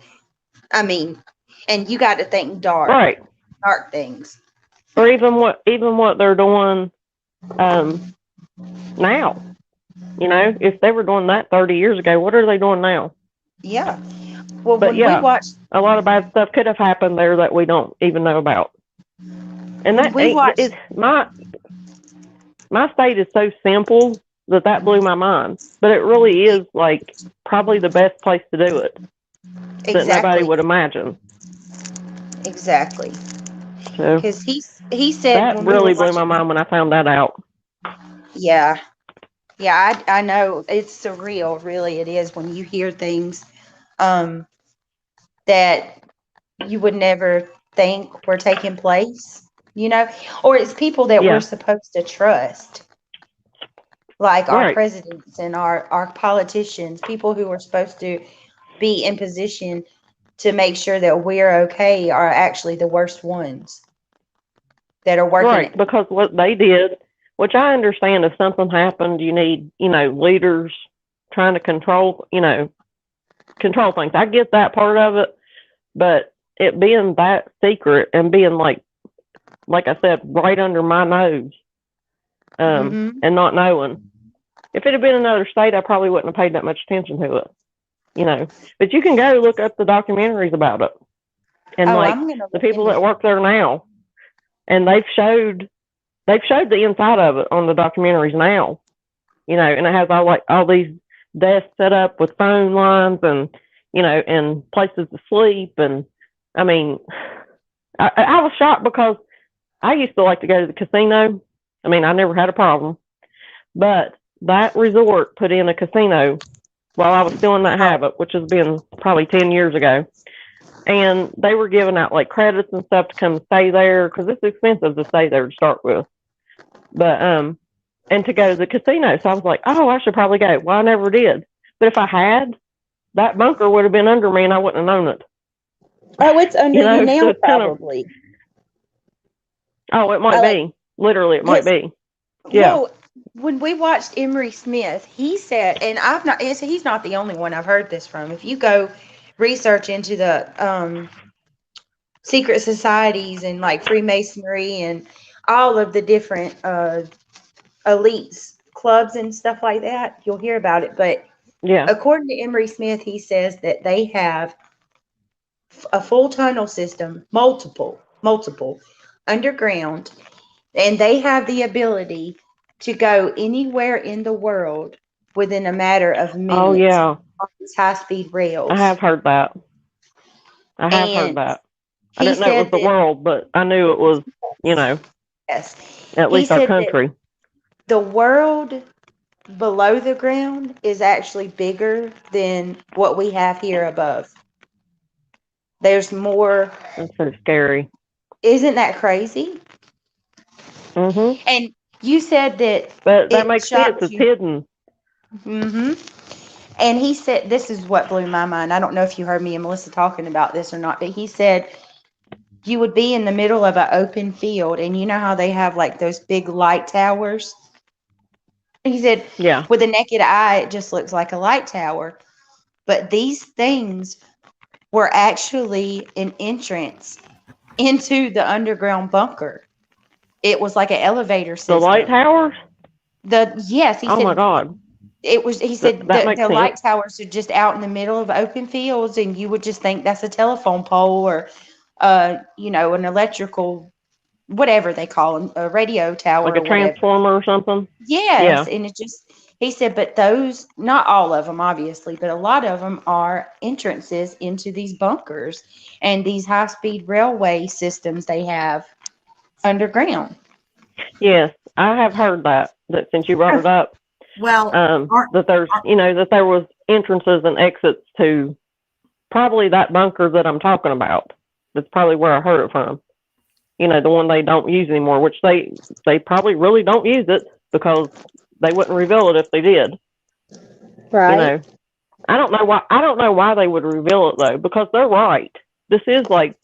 Speaker 4: I mean, and you got to think
Speaker 2: right.
Speaker 4: dark things.
Speaker 2: Or even what they're doing now. You know, if they were doing that 30 years ago, what are they doing now?
Speaker 4: Yeah. Well,
Speaker 2: But
Speaker 4: when
Speaker 2: yeah,
Speaker 4: we watched,
Speaker 2: a lot of bad stuff could have happened there that we don't even know about. And
Speaker 4: when we watched,
Speaker 2: my state is so simple that blew my mind. But it really is like probably the best place to do it that nobody
Speaker 4: exactly,
Speaker 2: would imagine.
Speaker 4: exactly,
Speaker 2: So
Speaker 4: because he said
Speaker 2: that
Speaker 4: when we
Speaker 2: really
Speaker 4: were
Speaker 2: blew my
Speaker 4: watching,
Speaker 2: mind when I found that out.
Speaker 4: yeah, yeah, I know it's surreal, really, it is when you hear things that you would never think were taking place, you know, or it's people that
Speaker 2: Yeah.
Speaker 4: we're supposed to trust, like our
Speaker 2: Right.
Speaker 4: presidents and our politicians, people who are supposed to be in position to make sure that we're okay, are actually the worst ones that are working.
Speaker 2: Right, because what they did, which I understand, if something happened, you need, you know, leaders trying to control things. I get that part of it, but it being that secret and being like I said, right under my nose,
Speaker 4: Mhm.
Speaker 2: and not knowing. If it had been another state, I probably wouldn't have paid that much attention to it, you know. But you can go look up the documentaries about it, and like
Speaker 4: I'm gonna
Speaker 2: the
Speaker 4: look
Speaker 2: people
Speaker 4: into
Speaker 2: that work there now, and they've showed the inside of it on the documentaries now, you know, and it has all these desks set up with phone lines and, you know, and places to sleep. And I mean, I was shocked because I used to like to go to the casino. I mean, I never had a problem, but that resort put in a casino while I was still in that habit, which has been probably 10 years ago. And they were giving out like credits and stuff to come stay there because it's expensive to stay there to start with. But and to go to the casino. So I was like, oh, I should probably go. Well, I never did. But if I had, that bunker would have been under me and I wouldn't have known it.
Speaker 4: Oh, it's under
Speaker 2: You know,
Speaker 4: you now,
Speaker 2: so it's kind of-
Speaker 4: probably.
Speaker 2: Oh, it might be. Literally, it might be. Yeah.
Speaker 4: Well, when we watched Emory Smith, he said, and he's not the only one I've heard this from. If you go research into the secret societies and like Freemasonry and all of the different elites clubs and stuff like that, you'll hear about it. But
Speaker 2: Yeah.
Speaker 4: according to Emory Smith, he says that they have a full tunnel system, multiple underground, and they have the ability to go anywhere in the world within a matter of minutes.
Speaker 2: Oh, yeah.
Speaker 4: On these high-speed rails.
Speaker 2: I have heard that. I have heard
Speaker 4: And
Speaker 2: that. I
Speaker 4: he
Speaker 2: didn't know it was
Speaker 4: said
Speaker 2: the
Speaker 4: that-
Speaker 2: world, but I knew it was, you know,
Speaker 4: Yes.
Speaker 2: at
Speaker 4: He
Speaker 2: least our
Speaker 4: said that
Speaker 2: country.
Speaker 4: the world below the ground is actually bigger than what we have here above. There's more.
Speaker 2: That's so scary.
Speaker 4: Isn't that crazy?
Speaker 2: Mhm.
Speaker 4: And you said that.
Speaker 2: But that
Speaker 4: It
Speaker 2: makes sense.
Speaker 4: shocked
Speaker 2: It's
Speaker 4: you.
Speaker 2: hidden.
Speaker 4: And he said, this is what blew my mind. I don't know if you heard me and Melissa talking about this or not, but he said you would be in the middle of an open field, and you know how they have like those big light towers? He said,
Speaker 2: Yeah.
Speaker 4: with the naked eye, it just looks like a light tower. But these things were actually an entrance into the underground bunker. It was like an elevator system.
Speaker 2: The light towers?
Speaker 4: Yes, he
Speaker 2: Oh
Speaker 4: said
Speaker 2: my God.
Speaker 4: It was, he said
Speaker 2: that
Speaker 4: the,
Speaker 2: makes
Speaker 4: the
Speaker 2: sense.
Speaker 4: light towers are just out in the middle of open fields, and you would just think that's a telephone pole or, an electrical, whatever they call them, a radio tower
Speaker 2: Like a
Speaker 4: or whatever.
Speaker 2: transformer or something.
Speaker 4: Yes,
Speaker 2: Yeah.
Speaker 4: and it just, he said, but those, not all of them, obviously, but a lot of them are entrances into these bunkers and these high-speed railway systems they have underground.
Speaker 2: Yes, I have heard that since you brought it up,
Speaker 1: Well, our-
Speaker 2: that there's, that there was entrances and exits to probably that bunker that I'm talking about. That's probably where I heard it from. The one they don't use anymore, which they probably really don't use it because they wouldn't reveal it if they did.
Speaker 4: Right.
Speaker 2: I don't know why they would reveal it though, because they're right. This is like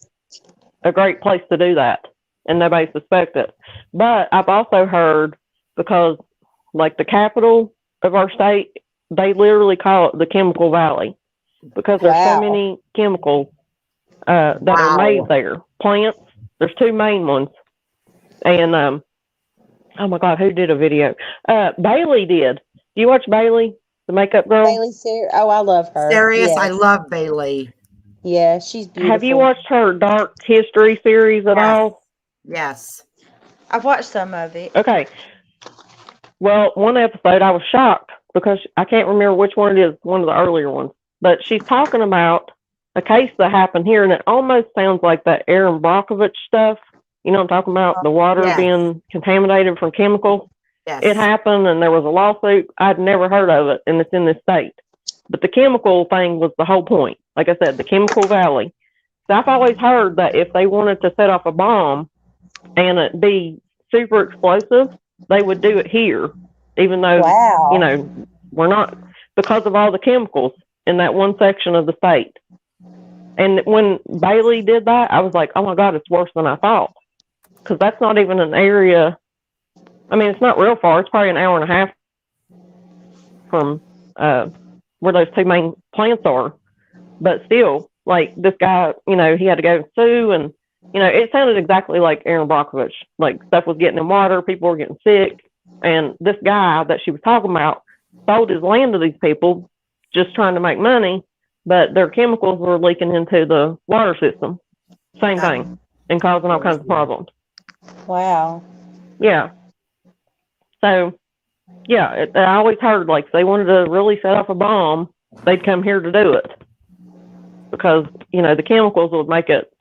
Speaker 2: a great place to do that, and nobody suspects it. But I've also heard, because like the capital of our state, they literally call it the Chemical Valley because there's so many chemicals that are made there. Plants. There's two main ones, and oh my God, who did a video? Bailey did. Do you watch Bailey, the makeup girl?
Speaker 4: Bailey, oh, I love her.
Speaker 1: Serious,
Speaker 4: Yes.
Speaker 1: I love Bailey.
Speaker 4: Yeah, she's beautiful.
Speaker 2: Have you watched her Dark History series at all?
Speaker 1: Yes.
Speaker 4: I've watched some of it.
Speaker 2: Okay. Well, one episode I was shocked because I can't remember which one it is, one of the earlier ones, but she's talking about a case that happened here, and it almost sounds like that Aaron Brockovich stuff. You know what I'm talking about? The water
Speaker 1: Yes.
Speaker 2: being contaminated from chemicals.
Speaker 1: Yes.
Speaker 2: It happened, and there was a lawsuit. I'd never heard of it, and it's in this state. But the chemical thing was the whole point. Like I said, the Chemical Valley. So I've always heard that if they wanted to set off a bomb and it be super explosive, they would do it here, even though, we're not, because of all the chemicals in that one section of the state. And when Bailey did that, I was like, oh my God, it's worse than I thought. Because that's not even an area. I mean, it's not real far. It's probably an hour and a half from where those two main plants are. But still, like this guy, he had to go sue, and, it sounded exactly like Aaron Brockovich. Like stuff was getting in water, people were getting sick. And this guy that she was talking about sold his land to these people just trying to make money, but their chemicals were leaking into the water system. Same thing, and causing all kinds of problems.
Speaker 4: Wow.
Speaker 2: Yeah. So, yeah, I always heard, like, if they wanted to really set off a bomb, they'd come here to do it. Because, the chemicals would make it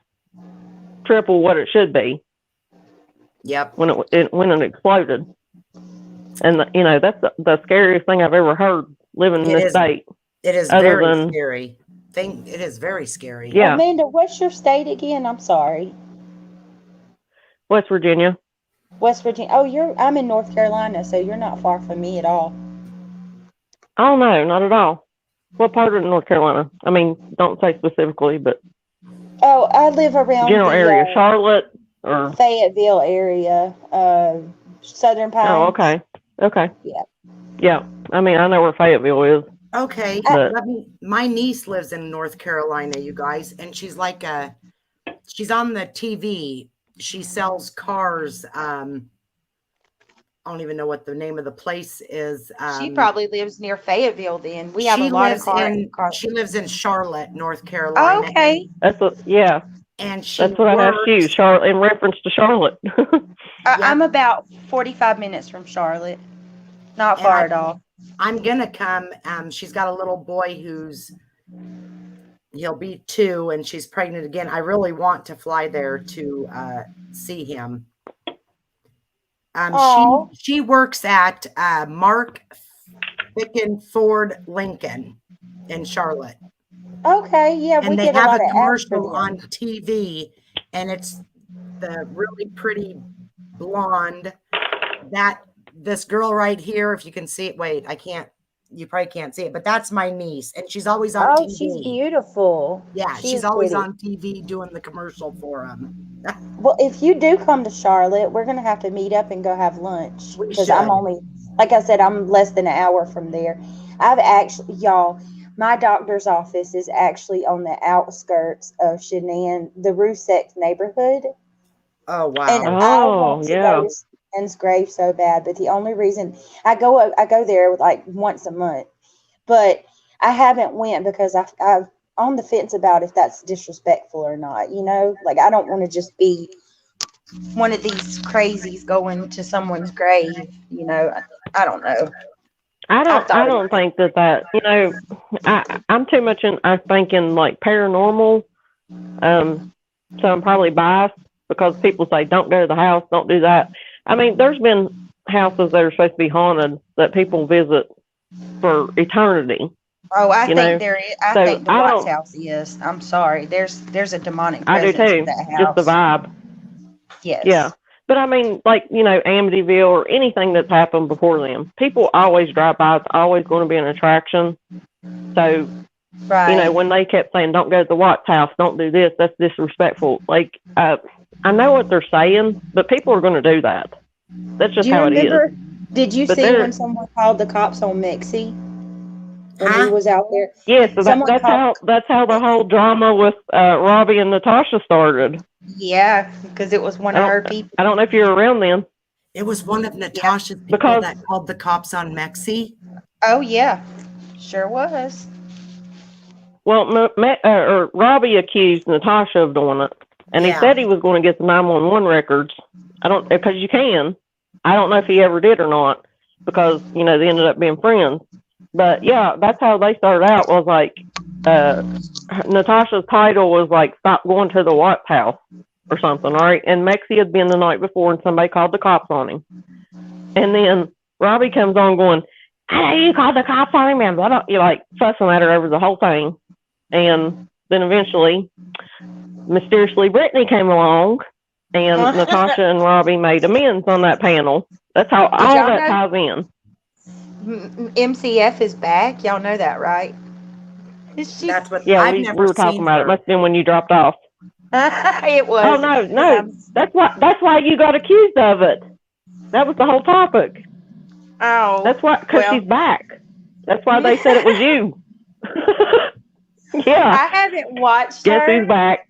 Speaker 2: triple what it should be.
Speaker 1: Yep.
Speaker 2: When it exploded. And, that's the scariest thing I've ever heard living in this state.
Speaker 1: It is very scary. It is very scary.
Speaker 2: Yeah.
Speaker 4: Amanda, what's your state again? I'm sorry.
Speaker 2: West Virginia.
Speaker 4: West Virginia. Oh, I'm in North Carolina, so you're not far from me at all.
Speaker 2: Oh, no, not at all. What part of North Carolina? I mean, don't say specifically, but.
Speaker 4: Oh, I live around
Speaker 2: general area, Charlotte or
Speaker 4: Fayetteville area, Southern Pines.
Speaker 2: Oh, okay. Okay.
Speaker 4: Yeah.
Speaker 2: Yeah. I mean, I know where Fayetteville is.
Speaker 1: Okay. My niece lives in North Carolina, you guys, and she's like she's on the TV. She sells cars. I don't even know what the name of the place is.
Speaker 4: She probably lives near Fayetteville then. We have a lot of cars.
Speaker 1: She lives in Charlotte, North Carolina.
Speaker 4: Okay.
Speaker 2: That's what, yeah.
Speaker 1: And
Speaker 2: that's what I asked you, Charlotte, in reference to Charlotte.
Speaker 4: I'm about 45 minutes from Charlotte. Not far at all.
Speaker 1: I'm going to come. She's got a little boy he'll be 2, and she's pregnant again. I really want to fly there to see him. She works at Mark Ficken Ford Lincoln in Charlotte.
Speaker 4: Okay, yeah,
Speaker 1: and they have a commercial on TV, and it's the really pretty blonde this girl right here. If you can see it, wait, I can't. You probably can't see it, but that's my niece, and she's always on TV.
Speaker 4: Oh, she's beautiful.
Speaker 1: Yeah, she's always on TV doing the commercial for them.
Speaker 4: Well, if you do come to Charlotte, we're gonna have to meet up and go have lunch because I'm only, like I said, I'm less than an hour from there. I've actually, y'all, my doctor's office is actually on the outskirts of Shanann, the Rusek neighborhood.
Speaker 1: Oh wow!
Speaker 4: And I want to go man's grave so bad, but the only reason I go there with like once a month, but I haven't went because I've on the fence about if that's disrespectful or not. You know, like I don't want to just be one of these crazies going to someone's grave. You know, I don't know.
Speaker 2: I
Speaker 4: thought
Speaker 2: don't think that, you know, I'm too much I think in like paranormal. So I'm probably biased because people say, don't go to the house, don't do that. I mean, there's been houses that are supposed to be haunted that people visit for eternity.
Speaker 4: Oh, I
Speaker 2: You
Speaker 4: think
Speaker 2: know,
Speaker 4: there is. I
Speaker 2: so
Speaker 4: think the
Speaker 2: I
Speaker 4: Watts
Speaker 2: don't-
Speaker 4: house is. I'm sorry. There's a demonic
Speaker 2: I do
Speaker 4: presence
Speaker 2: too,
Speaker 4: in that house.
Speaker 2: just the vibe.
Speaker 4: Yes.
Speaker 2: Yeah. But I mean, like, you know, Amityville or anything that's happened before them, people always drive by. It's always going to be an attraction. So,
Speaker 4: Right.
Speaker 2: you know, when they kept saying, don't go to the Watts house, don't do this, that's disrespectful. Like, I know what they're saying, but people are going to do that. That's just
Speaker 4: Do you
Speaker 2: how
Speaker 4: remember?
Speaker 2: it is.
Speaker 4: Did you
Speaker 2: But
Speaker 4: see
Speaker 2: they're-
Speaker 4: when someone called the cops on Mexie when he
Speaker 1: Huh?
Speaker 4: was out there?
Speaker 2: Yeah, so
Speaker 4: Someone
Speaker 2: that's how the whole drama with Robbie and Natasha started.
Speaker 4: Yeah, because it was one of her people.
Speaker 2: I don't know if you're around then.
Speaker 1: It was one of Natasha's people
Speaker 2: Because-
Speaker 1: that called the cops on Mexie.
Speaker 4: Oh yeah, sure was.
Speaker 2: Well, Robbie accused Natasha of doing it, and
Speaker 1: Yeah.
Speaker 2: he said he was going to get the 911 records. I don't, because you can. I don't know if he ever did or not, because you know they ended up being friends. But yeah, that's how they started out. Was like Natasha's title was like "Stop going to the Watts house" or something, right? And Mexie had been the night before, and somebody called the cops on him. And then Robbie comes on going, "I know you called the cops on him," and blah, blah, you're like fussing at her over the whole thing. And then eventually, mysteriously, Brittany came along, and Natasha and Robbie made amends on that panel. That's how all
Speaker 4: y'all
Speaker 2: that
Speaker 4: know-
Speaker 2: ties in.
Speaker 4: MCF is back. Y'all know that, right?
Speaker 1: That's what
Speaker 2: Yeah,
Speaker 1: I've
Speaker 2: we
Speaker 1: never
Speaker 2: were talking
Speaker 1: seen
Speaker 2: about
Speaker 1: her.
Speaker 2: it. Must have been when you dropped off.
Speaker 4: It was.
Speaker 2: Oh no, that's why you got accused of it. That was the whole topic.
Speaker 4: Oh.
Speaker 2: That's why, because
Speaker 4: well.
Speaker 2: she's back. That's why they said it was you. Yeah.
Speaker 4: I haven't watched
Speaker 2: Guess
Speaker 4: her.
Speaker 2: who's back?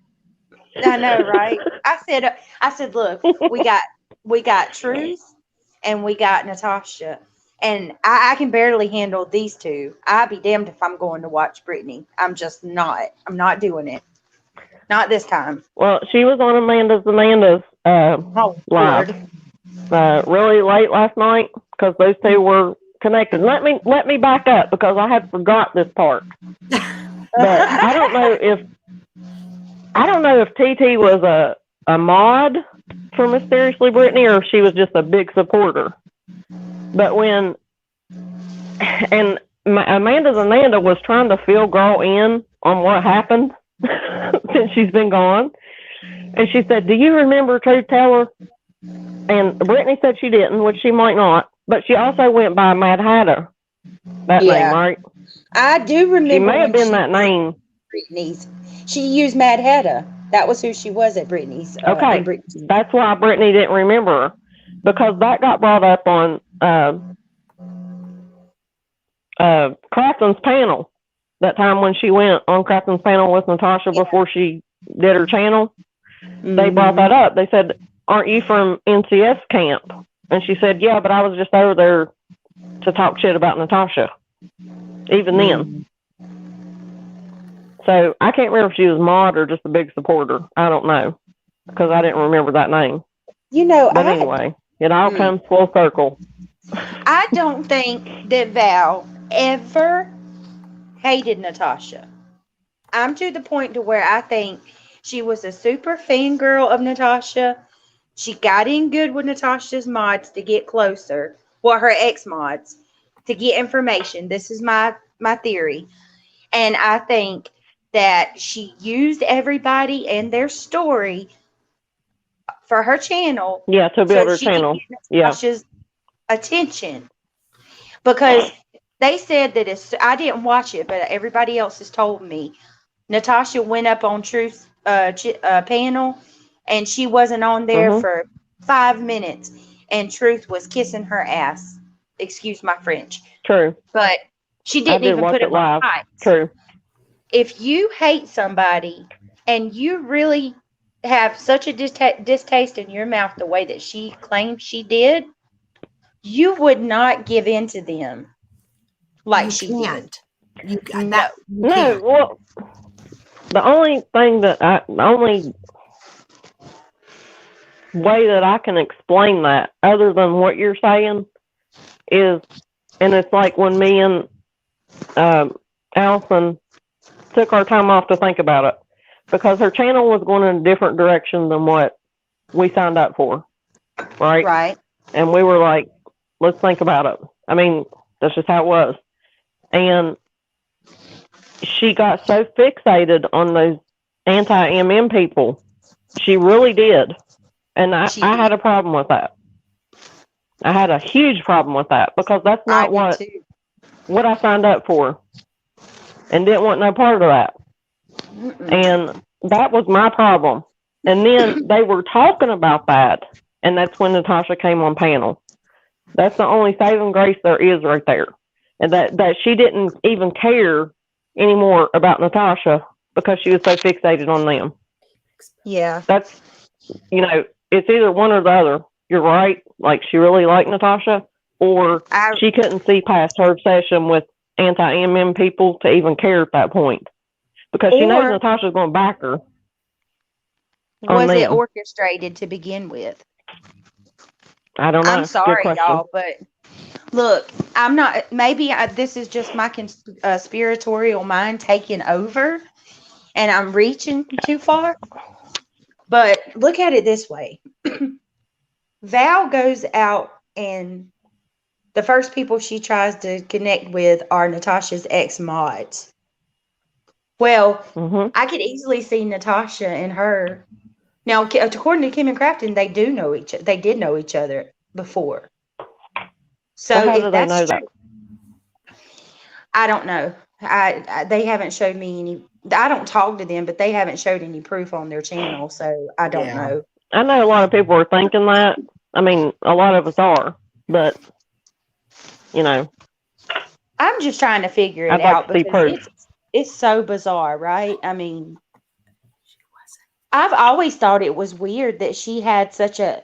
Speaker 4: I know, right? I said, look, we got Truth and we got Natasha, and I can barely handle these two. I'd be damned if I'm going to watch Brittany. I'm just not. I'm not doing it. Not this time.
Speaker 2: Well, she was on Amanda's
Speaker 4: Oh,
Speaker 2: live
Speaker 4: Lord.
Speaker 2: really late last night because those two were connected. Let me back up because I had forgot this part. But I don't know if TT was a mod for Mysteriously Brittany or if she was just a big supporter. But when Amanda was trying to fill Girl in on what happened since she's been gone, and she said, "Do you remember Truth Teller?" And Brittany said she didn't, which she might not, but she also went by Mad Hatter. That
Speaker 4: Yeah.
Speaker 2: name, right?
Speaker 4: I do remember.
Speaker 2: She may have
Speaker 4: when
Speaker 2: been
Speaker 4: she
Speaker 2: that name.
Speaker 4: Brittany's. She used Mad Hatter. That was who she was at Brittany's.
Speaker 2: Okay,
Speaker 4: in Brittany's.
Speaker 2: that's why Brittany didn't remember her, because that got brought up on Crafton's panel. That time when she went on Crafton's panel with Natasha before she did her channel, they brought that up. They said, "Aren't you from NCS camp?" And she said, "Yeah, but I was just over there to talk shit about Natasha." Even then. So I can't remember if she was mod or just a big supporter. I don't know, because I didn't remember that name.
Speaker 4: You know,
Speaker 2: But anyway, it all comes full circle.
Speaker 4: I don't think that Val ever hated Natasha. I'm to the point to where I think she was a super fangirl of Natasha. She got in good with Natasha's mods to get closer. Well, her ex-mods to get information. This is my theory. And I think that she used everybody and their story for her channel.
Speaker 2: Yeah, to build her
Speaker 4: she could
Speaker 2: channel.
Speaker 4: get
Speaker 2: Yeah.
Speaker 4: Natasha's attention. Because they said that I didn't watch it, but everybody else has told me Natasha went up on Truth's panel and she wasn't on there for 5 minutes, and Truth was kissing her ass. Excuse my French.
Speaker 2: True.
Speaker 4: But she
Speaker 2: I
Speaker 4: didn't
Speaker 2: did
Speaker 4: even
Speaker 2: watch
Speaker 4: put
Speaker 2: it
Speaker 4: it
Speaker 2: live.
Speaker 4: on.
Speaker 2: True.
Speaker 4: If you hate somebody and you really have such a distaste in your mouth the way that she claimed she did, you would not give in to them like
Speaker 1: You
Speaker 4: she did.
Speaker 1: can't. You
Speaker 4: No.
Speaker 1: that you
Speaker 2: No,
Speaker 1: can't.
Speaker 2: well, the only way that I can explain that, other than what you're saying, is, and it's like when me and Allison took our time off to think about it, because her channel was going in a different direction than what we signed up for, right?
Speaker 4: Right.
Speaker 2: And we were like, let's think about it. I mean, that's just how it was. And she got so fixated on those anti-MM people. She really did. And I had a problem with that. I had a huge problem with that, because that's not what I signed up for, and didn't want no part of that. And that was my problem. And then they were talking about that, and that's when Natasha came on panel. That's the only saving grace there is right there. And that she didn't even care anymore about Natasha because she was so fixated on them.
Speaker 4: Yeah.
Speaker 2: That's, it's either one or the other. You're right. Like, she really liked Natasha, or she couldn't see past her obsession with anti-MM people to even care at that point, because she knows Natasha's going to back her.
Speaker 4: Was it orchestrated to begin with?
Speaker 2: I don't know.
Speaker 4: I'm sorry, y'all, but look, I'm not. Maybe this is just my conspiratorial mind taking over, and I'm reaching too far. But look at it this way: Val goes out, and the first people she tries to connect with are Natasha's ex-mods. Well, I could easily see Natasha and her. Now, according to Kim and Crafton, they did know each other before. So
Speaker 2: how do
Speaker 4: if
Speaker 2: they
Speaker 4: that's
Speaker 2: know
Speaker 4: true,
Speaker 2: that?
Speaker 4: I don't know. They haven't showed me any. I don't talk to them, but they haven't showed any proof on their channel, so I don't know.
Speaker 2: I know a lot of people are thinking that. I mean, a lot of us are, but
Speaker 4: I'm just trying to figure it out because it's so bizarre, right? I mean, I've always thought it was weird that she had such a,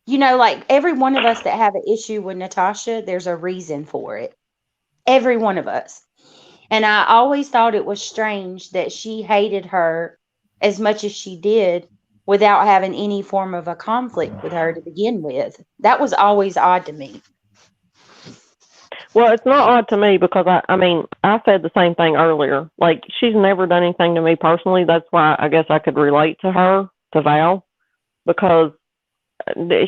Speaker 4: like every one of us that have an issue with Natasha, there's a reason for it. Every one of us. And I always thought it was strange that she hated her as much as she did without having any form of a conflict with her to begin with. That was always odd to me.
Speaker 2: Well, it's not odd to me because I said the same thing earlier. Like, she's never done anything to me personally. That's why I guess I could relate to her, to Val, because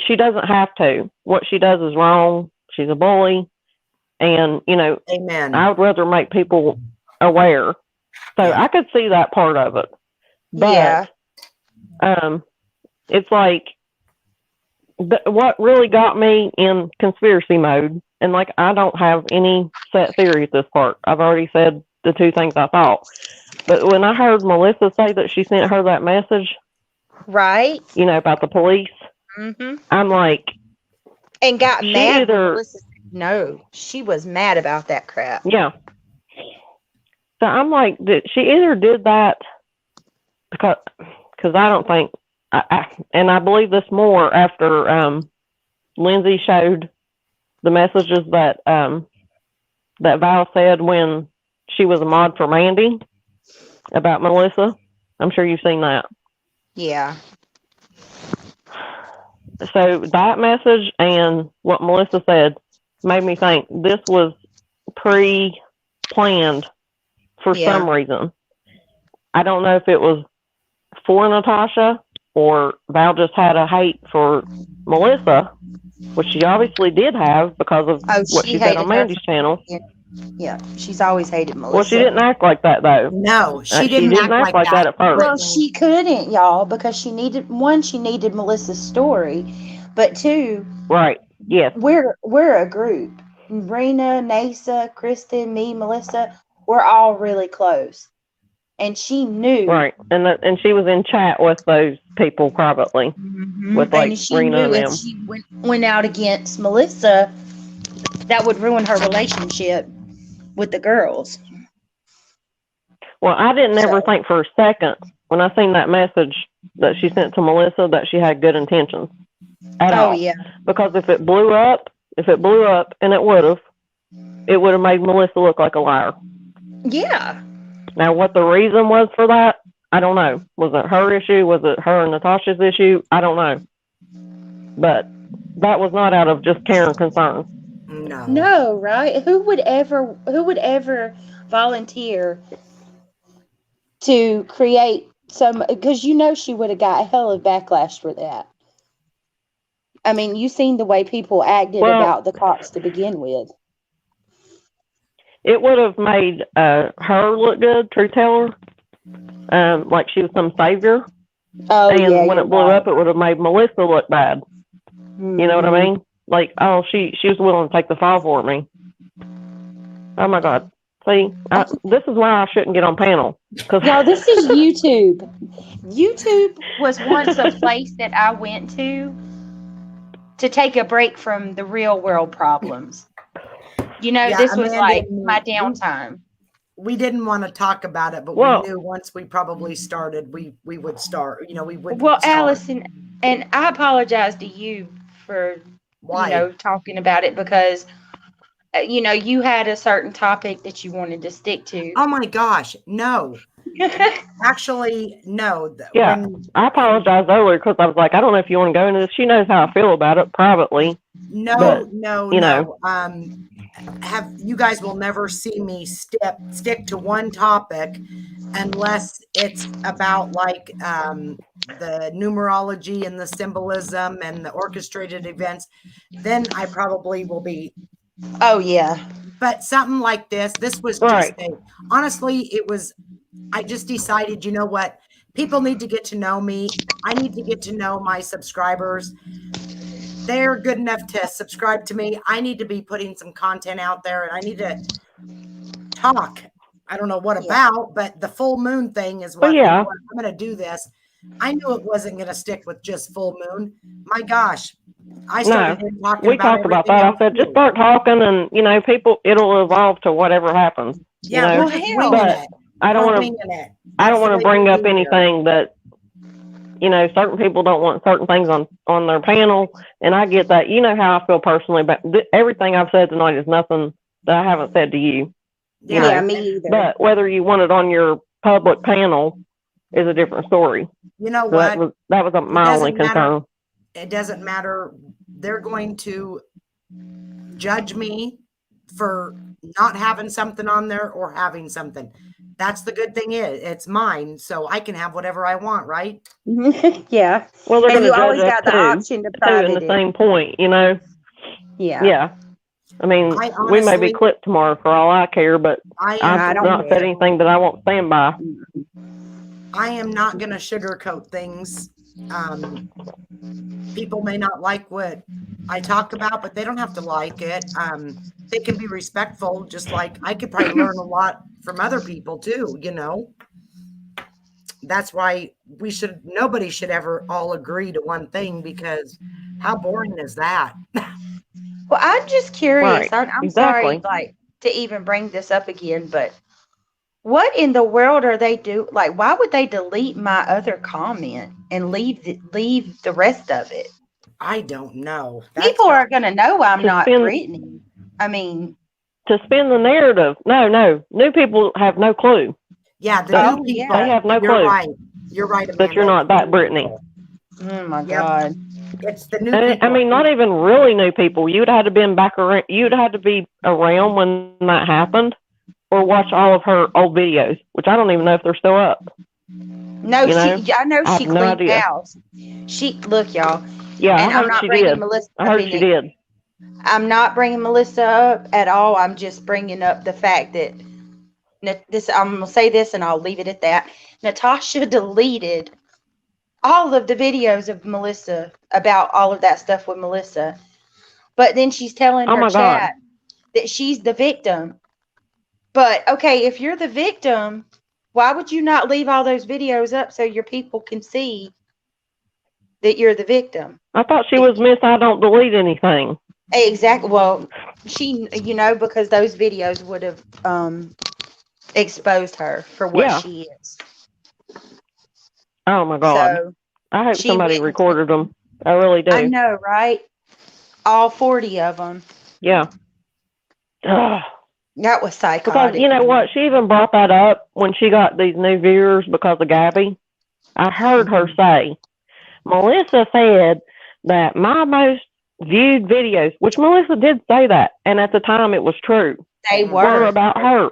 Speaker 2: she doesn't have to. What she does is wrong. She's a bully. And,
Speaker 1: Amen.
Speaker 2: I would rather make people aware. So I could see that part of it. But it's like, what really got me in conspiracy mode, and like, I don't have any set theory at this part. I've already said the two things I thought. But when I heard Melissa say that she sent her that message,
Speaker 4: right?
Speaker 2: About the police, I'm like,
Speaker 4: and got mad. No, she was mad about that crap.
Speaker 2: Yeah. So I'm like, she either did that because I don't think, and I believe this more after Lindsay showed the messages that Val said when she was a mod for Mandy about Melissa. I'm sure you've seen that.
Speaker 4: Yeah.
Speaker 2: So that message and what Melissa said made me think this was pre-planned for some reason. I don't know if it was for Natasha or Val just had a hate for Melissa, which she obviously did have because of what she said on Mandy's channel.
Speaker 4: Yeah, she's always hated Melissa.
Speaker 2: Well, she didn't act like that, though.
Speaker 1: No, she didn't act like that
Speaker 2: at first.
Speaker 4: Well, she couldn't, y'all, because she needed Melissa's story, but two,
Speaker 2: right? Yes,
Speaker 4: we're a group. Rena, Nasa, Kristen, me, Melissa, we're all really close, and she knew.
Speaker 2: Right, and she was in chat with those people privately, with like
Speaker 4: and she
Speaker 2: Rena
Speaker 4: knew
Speaker 2: and
Speaker 4: if
Speaker 2: them.
Speaker 4: she went out against Melissa, that would ruin her relationship with the girls.
Speaker 2: Well, I didn't ever think for a second when I seen that message that she sent to Melissa that she had good intentions at
Speaker 4: Oh
Speaker 2: all.
Speaker 4: yeah.
Speaker 2: Because if it blew up, and it would have made Melissa look like a liar.
Speaker 4: Yeah.
Speaker 2: Now, what the reason was for that, I don't know. Was it her issue? Was it her and Natasha's issue? I don't know. But that was not out of just care and concern.
Speaker 1: No.
Speaker 4: No, right? Who would ever volunteer to create some, because she would have got a hell of backlash for that. I mean, you seen the way people acted
Speaker 2: Well-
Speaker 4: about the cops to begin with.
Speaker 2: It would have made her look good, True Teller, like she was some savior.
Speaker 4: Oh
Speaker 2: And
Speaker 4: yeah,
Speaker 2: when
Speaker 4: you're
Speaker 2: it blew
Speaker 4: right.
Speaker 2: up, it would have made Melissa look bad. You know what I mean? Like, oh, she was willing to take the fall for me. Oh my God! See, this is why I shouldn't get on panel.
Speaker 4: Y'all, this is YouTube. YouTube was once a place that I went to take a break from the real world problems.
Speaker 1: Yeah,
Speaker 4: this was
Speaker 1: Amanda
Speaker 4: like
Speaker 1: and me,
Speaker 4: my downtime.
Speaker 1: We didn't want to talk about it, but
Speaker 2: Well-
Speaker 1: we knew once we probably started, we would start. We would.
Speaker 4: Well,
Speaker 1: start.
Speaker 4: Allison, and I apologize to you for
Speaker 1: Why?
Speaker 4: talking about it, because you had a certain topic that you wanted to stick to.
Speaker 1: Oh my gosh, no. Actually, no.
Speaker 2: Yeah. I apologized earlier because I was like, I don't know if you want to go into this. She knows how I feel about it privately.
Speaker 1: No,
Speaker 2: But,
Speaker 1: no,
Speaker 2: you
Speaker 1: no. Have you guys will never see me stick to one topic unless it's about like the numerology and the symbolism and the orchestrated events. Then I probably will be.
Speaker 4: Oh yeah.
Speaker 1: But something like this was
Speaker 2: Right.
Speaker 1: just honestly, it was. I just decided, you know what? People need to get to know me. I need to get to know my subscribers. They're good enough to subscribe to me. I need to be putting some content out there, and I need to talk. I don't know what about, but the full moon thing is what,
Speaker 2: yeah.
Speaker 1: I'm going to do this. I knew it wasn't going to stick with just full moon. My gosh. I started talking
Speaker 2: We
Speaker 1: about
Speaker 2: talked about
Speaker 1: everything
Speaker 2: that. I
Speaker 1: else
Speaker 2: said,
Speaker 1: too.
Speaker 2: just start talking and, people, it'll evolve to whatever happens.
Speaker 1: Yeah,
Speaker 2: you know?
Speaker 1: we're just
Speaker 4: Well,
Speaker 1: winging
Speaker 2: but
Speaker 1: it.
Speaker 2: I don't
Speaker 1: We're
Speaker 2: want
Speaker 1: winging
Speaker 2: to,
Speaker 1: it.
Speaker 2: I don't
Speaker 1: That's the
Speaker 2: want
Speaker 1: way
Speaker 2: to bring
Speaker 1: we
Speaker 2: up
Speaker 1: do here.
Speaker 2: anything that, certain people don't want certain things on their panel. And I get that. You know how I feel personally, but everything I've said tonight is nothing that I haven't said to you.
Speaker 4: Yeah,
Speaker 2: know,
Speaker 4: me either.
Speaker 2: But whether you want it on your public panel is a different story.
Speaker 1: You know
Speaker 2: So
Speaker 1: what?
Speaker 2: that was my only
Speaker 1: doesn't matter.
Speaker 2: concern.
Speaker 1: It doesn't matter. They're going to judge me for not having something on there or having something. That's the good thing is it's mine, so I can have whatever I want, right?
Speaker 4: Yeah.
Speaker 2: Well, they're
Speaker 4: And
Speaker 2: going to
Speaker 4: you
Speaker 2: judge
Speaker 4: always
Speaker 2: us
Speaker 4: got the
Speaker 2: too,
Speaker 4: option to
Speaker 2: in
Speaker 4: private
Speaker 2: the
Speaker 4: it.
Speaker 2: same point,
Speaker 4: Yeah.
Speaker 2: Yeah. I mean,
Speaker 1: I
Speaker 2: we may be
Speaker 1: honestly-
Speaker 2: clipped tomorrow for all I care, but
Speaker 1: I
Speaker 2: I've
Speaker 1: am,
Speaker 4: don't
Speaker 2: not said
Speaker 4: care.
Speaker 2: anything that I won't stand by.
Speaker 1: I am not going to sugarcoat things. People may not like what I talk about, but they don't have to like it. They can be respectful, just like I could probably learn a lot from other people too, That's why nobody should ever all agree to one thing, because how boring is that?
Speaker 4: Well, I'm just curious.
Speaker 2: Right,
Speaker 4: I'm
Speaker 2: exactly.
Speaker 4: sorry, to even bring this up again, but what in the world are they do? Why would they delete my other comment and leave the rest of it?
Speaker 1: I don't know.
Speaker 4: People are gonna know I'm
Speaker 2: To
Speaker 4: not
Speaker 2: spin-
Speaker 4: Brittany. I mean,
Speaker 2: To spin the narrative, no, new people have no clue
Speaker 1: Yeah, the
Speaker 4: Oh,
Speaker 1: new
Speaker 4: yeah.
Speaker 1: people.
Speaker 2: They have no
Speaker 1: You're
Speaker 2: clue
Speaker 1: right. You're right,
Speaker 2: that you're
Speaker 1: Amanda.
Speaker 2: not that Brittany.
Speaker 4: oh my
Speaker 1: Yep.
Speaker 4: God.
Speaker 1: It's the new
Speaker 2: And,
Speaker 1: people.
Speaker 2: I mean, not even really new people. You'd have to been back around. You'd have to be around when that happened, or watch all of her old videos, which I don't even know if they're still up.
Speaker 4: No,
Speaker 2: You know,
Speaker 4: I know
Speaker 2: I
Speaker 4: she
Speaker 2: have no
Speaker 4: cleaned
Speaker 2: idea.
Speaker 4: house. Look, y'all,
Speaker 2: Yeah,
Speaker 4: and
Speaker 2: I
Speaker 4: I'm
Speaker 2: heard
Speaker 4: not
Speaker 2: she
Speaker 4: bringing
Speaker 2: did.
Speaker 4: Melissa
Speaker 2: I
Speaker 4: up
Speaker 2: heard
Speaker 4: in
Speaker 2: she
Speaker 4: it.
Speaker 2: did.
Speaker 4: I'm not bringing Melissa up at all. I'm just bringing up the fact that I'm going to say this and I'll leave it at that. Natasha deleted all of the videos of Melissa about all of that stuff with Melissa. But then she's telling
Speaker 2: Oh
Speaker 4: her
Speaker 2: my God.
Speaker 4: chat that she's the victim. But okay, if you're the victim, why would you not leave all those videos up so your people can see that you're the victim?
Speaker 2: I thought she was Miss I don't delete anything.
Speaker 4: Exactly. Well, she, because those videos would have exposed her for what
Speaker 2: Yeah.
Speaker 4: she is.
Speaker 2: Oh my God.
Speaker 4: So
Speaker 2: I hope
Speaker 4: she
Speaker 2: somebody
Speaker 4: went and
Speaker 2: recorded them. I really do.
Speaker 4: I know, right? All 40 of them.
Speaker 2: Yeah. Ugh.
Speaker 4: That was
Speaker 2: Because
Speaker 4: psychotic.
Speaker 2: you know what? She even brought that up when she got these new viewers because of Gabby. I heard her say, Melissa said that my most viewed videos, which Melissa did say that, and at the time it was true,
Speaker 4: They
Speaker 2: were
Speaker 4: were.
Speaker 2: about her.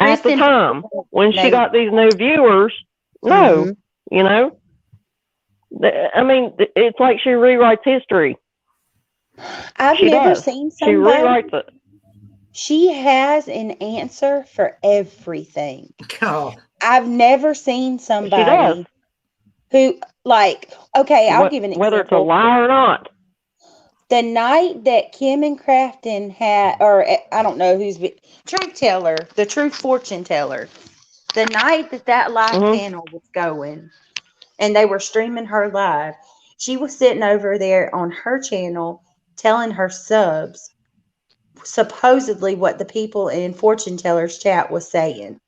Speaker 2: At the
Speaker 4: Kristen,
Speaker 2: time, when she
Speaker 4: they-
Speaker 2: got these new viewers, no,
Speaker 4: Mhm.
Speaker 2: you know? I mean, it's like she rewrites history.
Speaker 4: I've
Speaker 2: She
Speaker 4: never
Speaker 2: does.
Speaker 4: seen
Speaker 2: She
Speaker 4: somebody.
Speaker 2: rewrites it.
Speaker 4: She has an answer for everything.
Speaker 1: Oh,
Speaker 4: I've never seen
Speaker 2: She does.
Speaker 4: somebody who, like, okay, I'll give an
Speaker 2: Whether it's a
Speaker 4: example.
Speaker 2: lie or not.
Speaker 4: The night that Kim and Crafton had, or I don't know who's, Truth Teller, the Truth Fortune Teller, the night that live
Speaker 2: Mhm.
Speaker 4: panel was going and they were streaming her live, she was sitting over there on her channel telling her subs supposedly what the people in Fortune Teller's chat was saying.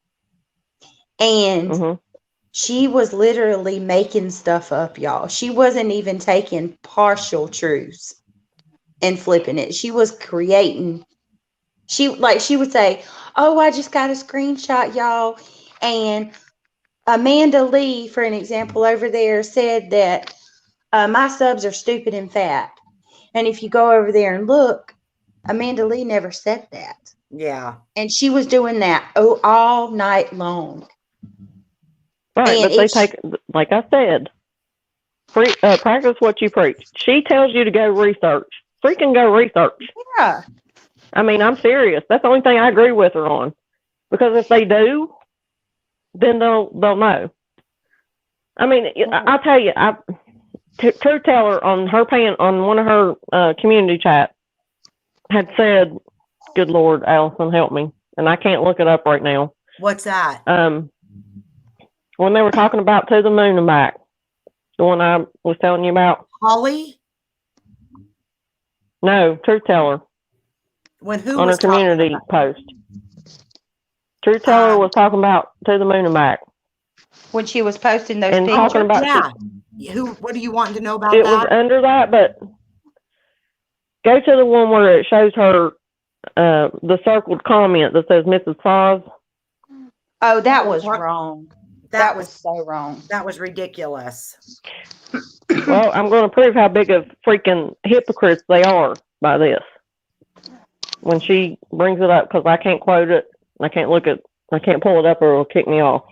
Speaker 4: And
Speaker 2: Mhm.
Speaker 4: she was literally making stuff up, y'all. She wasn't even taking partial truths and flipping it. She was creating. She would say, "Oh, I just got a screenshot, y'all." And Amanda Lee, for an example, over there said that my subs are stupid and fat. And if you go over there and look, Amanda Lee never said that.
Speaker 1: yeah.
Speaker 4: And she was doing that all night long.
Speaker 2: Right,
Speaker 4: And
Speaker 2: but they
Speaker 4: it's
Speaker 2: take, like I said, practice what you preach. She tells you to go research. Freaking go research.
Speaker 4: yeah.
Speaker 2: I mean, I'm serious. That's the only thing I agree with her on. Because if they do, then they'll know. I mean, I'll tell you, Truth Teller on her on one of her community chats had said, "Good Lord, Allison, help me," and I can't look it up right now.
Speaker 1: What's that?
Speaker 2: When they were talking about To the Moon and Back, the one I was telling you about.
Speaker 1: Holly?
Speaker 2: No, Truth Teller.
Speaker 1: When who
Speaker 2: On her
Speaker 1: was talking
Speaker 2: community
Speaker 1: about-
Speaker 2: post. Truth Teller was talking about To the Moon and Back.
Speaker 4: When she was posting those
Speaker 2: And
Speaker 4: pictures.
Speaker 2: talking about
Speaker 1: Yeah. What do you want to know about
Speaker 2: it
Speaker 1: that?
Speaker 2: was under that, but go to the one where it shows her the circled comment that says Mrs. Foz.
Speaker 4: Oh, that was wrong. That was
Speaker 1: was
Speaker 4: so wrong.
Speaker 1: that was ridiculous.
Speaker 2: Well, I'm going to prove how big of freaking hypocrites they are by this. When she brings it up, because I can't quote it, I can't pull it up or it'll kick me off.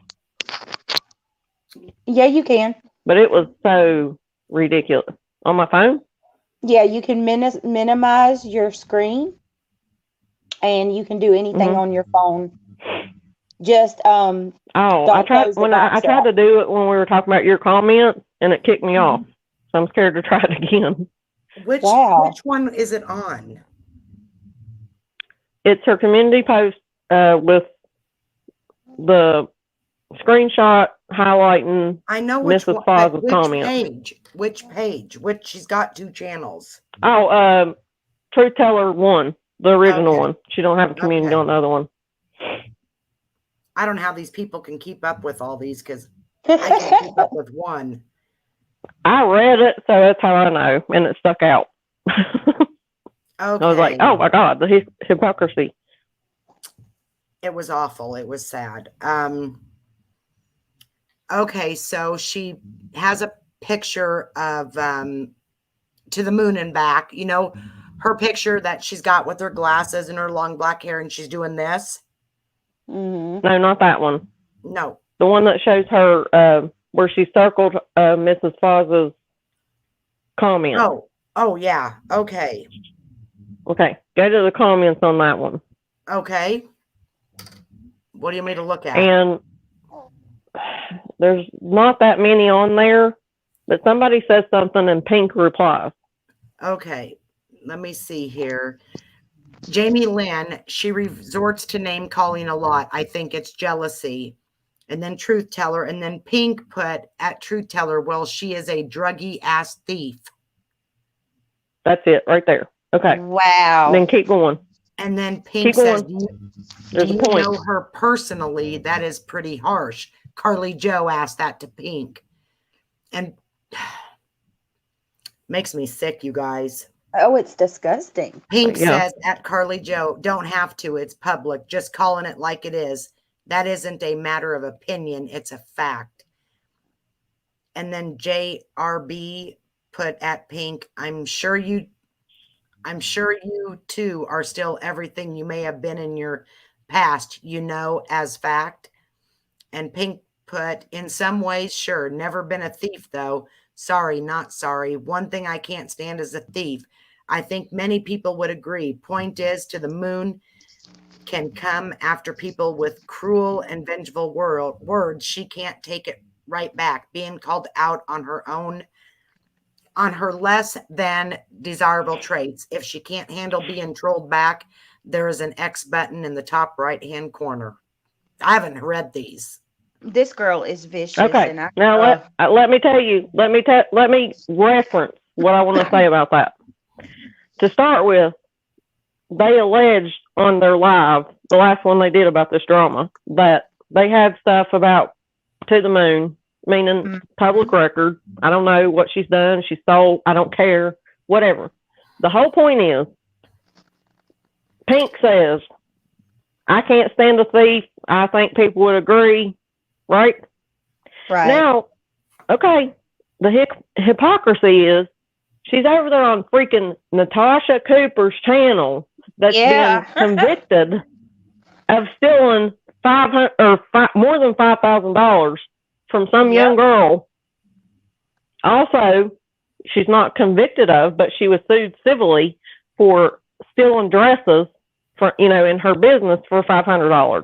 Speaker 4: Yeah, you can.
Speaker 2: But it was so ridiculous. On my phone?
Speaker 4: Yeah, you can minimize your screen, and you can do anything on your phone. Just
Speaker 2: I tried
Speaker 4: close the
Speaker 2: I
Speaker 4: box
Speaker 2: tried
Speaker 4: out.
Speaker 2: to do it when we were talking about your comments, and it kicked me off. So I'm scared to try it again.
Speaker 1: Which one is it on?
Speaker 2: It's her community post with the screenshot highlighting
Speaker 1: I know which
Speaker 2: Mrs.
Speaker 1: one, but
Speaker 2: Foz's
Speaker 1: which
Speaker 2: comment.
Speaker 1: page? Which page? Which she's got 2 channels.
Speaker 2: Oh, Truth Teller 1, the original
Speaker 1: Okay.
Speaker 2: one. She don't have a community on the other one.
Speaker 1: I don't know how these people can keep up with all these because I can't keep up with one.
Speaker 2: I read it, so that's how I know, and it stuck out.
Speaker 1: Okay.
Speaker 2: I was like, oh my God, the hypocrisy.
Speaker 1: It was awful. It was sad. Okay, so she has a picture of To the Moon and Back. You know, her picture that she's got with her glasses and her long black hair, and she's doing this.
Speaker 4: Mm-hmm.
Speaker 2: No, not that one.
Speaker 1: No.
Speaker 2: The one that shows her where she circled Mrs. Foz's comment.
Speaker 1: Oh yeah. Okay.
Speaker 2: Okay, go to the comments on that one.
Speaker 1: Okay. What do you want me to look at?
Speaker 2: And there's not that many on there, but somebody says something and Pink replies.
Speaker 1: Okay. Let me see here. Jamie Lynn, she resorts to name calling a lot. I think it's jealousy. And then Truth Teller. And then Pink put at Truth Teller, well, she is a druggy ass thief.
Speaker 2: That's it right there. Okay.
Speaker 4: Wow.
Speaker 2: Then keep going.
Speaker 1: And then Pink
Speaker 2: Keep
Speaker 1: says,
Speaker 2: going.
Speaker 1: do
Speaker 2: There's
Speaker 1: you
Speaker 2: a point.
Speaker 1: know her personally? That is pretty harsh. Carly Joe asked that to Pink. And makes me sick, you guys.
Speaker 4: Oh, it's disgusting.
Speaker 1: Pink
Speaker 2: Yeah.
Speaker 1: says at Carly Joe, don't have to. It's public. Just calling it like it is. That isn't a matter of opinion. It's a fact. And then JRB put at Pink, I'm sure you too are still everything you may have been in your past, as fact. And Pink put, in some ways, sure, never been a thief though. Sorry, not sorry. One thing I can't stand is a thief. I think many people would agree. Point is, to the moon can come after people with cruel and vengeful words. She can't take it right back. Being called out on her less than desirable traits. If she can't handle being trolled back, there is an X button in the top right-hand corner. I haven't read these.
Speaker 4: This girl is vicious.
Speaker 2: Okay.
Speaker 4: And
Speaker 2: Now let me tell you. Let me reference what I want to say about that. To start with, they alleged on their live, the last one they did about this drama, that they had stuff about to the moon, meaning public record. I don't know what she's done. She stole. I don't care. Whatever. The whole point is, Pink says, I can't stand a thief. I think people would agree. Right?
Speaker 4: right.
Speaker 2: Now, okay, the hypocrisy is she's over there on freaking Natasha Cooper's channel that's
Speaker 4: Yeah.
Speaker 2: been convicted of stealing more than $5,000 from some young girl. Also, she's not convicted of, but she was sued civilly for stealing dresses in her business for $500.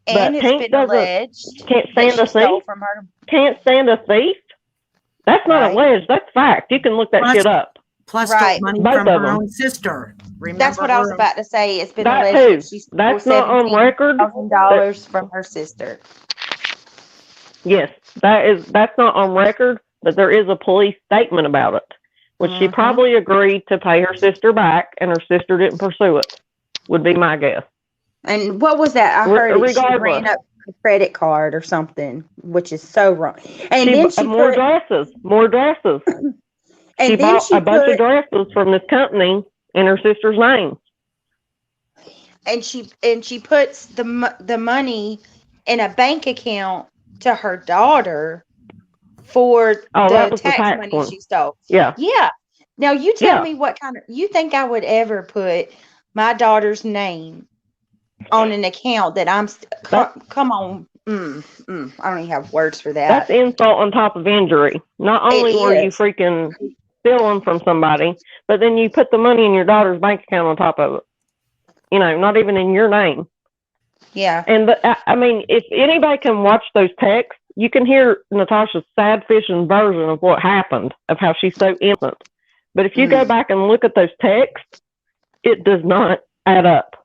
Speaker 4: and
Speaker 2: but
Speaker 4: it's
Speaker 2: Pink
Speaker 4: been
Speaker 2: doesn't-
Speaker 4: alleged
Speaker 2: Can't stand
Speaker 4: that
Speaker 2: a
Speaker 4: she stole
Speaker 2: thief.
Speaker 4: from her.
Speaker 2: Can't stand a thief. That's not
Speaker 4: Right.
Speaker 2: alleged. That's fact. You can look that
Speaker 1: Plus-
Speaker 2: shit up.
Speaker 1: Plus
Speaker 4: Right.
Speaker 1: stole money
Speaker 2: Both
Speaker 1: from
Speaker 2: of
Speaker 1: her
Speaker 2: them.
Speaker 1: own sister. Remember
Speaker 4: That's what I was
Speaker 1: her?
Speaker 4: about to say. It's been
Speaker 2: That
Speaker 4: alleged
Speaker 2: too.
Speaker 4: that she stole
Speaker 2: That's not on record.
Speaker 4: $17,000 from her sister.
Speaker 2: Yes, that's not on record, but there is a police statement about it, which she
Speaker 4: Mhm.
Speaker 2: probably agreed to pay her sister back, and her sister didn't pursue it. Would be my guess.
Speaker 4: And what was that? I heard it. She
Speaker 2: Regardless.
Speaker 4: ran up a credit card or something, which is so wrong. And
Speaker 2: She
Speaker 4: then
Speaker 2: bought
Speaker 4: she
Speaker 2: more
Speaker 4: put,
Speaker 2: dresses. She
Speaker 4: and then
Speaker 2: bought
Speaker 4: she
Speaker 2: a bunch of
Speaker 4: put,
Speaker 2: dresses from this company in her sister's name.
Speaker 4: and she puts the money in a bank account to her daughter for
Speaker 2: Oh, that
Speaker 4: the
Speaker 2: was the
Speaker 4: tax
Speaker 2: tax
Speaker 4: money
Speaker 2: one.
Speaker 4: she stole.
Speaker 2: Yeah.
Speaker 4: Yeah. Now you tell
Speaker 2: Yeah.
Speaker 4: me what kind of, you think I would ever put my daughter's name on an account that come on. I don't even have words for that.
Speaker 2: That's insult on top of injury. Not
Speaker 4: It
Speaker 2: only were you
Speaker 4: is.
Speaker 2: freaking stealing from somebody, but then you put the money in your daughter's bank account on top of it. Not even in your name.
Speaker 4: Yeah.
Speaker 2: And I mean, if anybody can watch those texts, you can hear Natasha's sad fishing version of what happened, of how she's so innocent. But if you go back and look at those texts, it does not add up.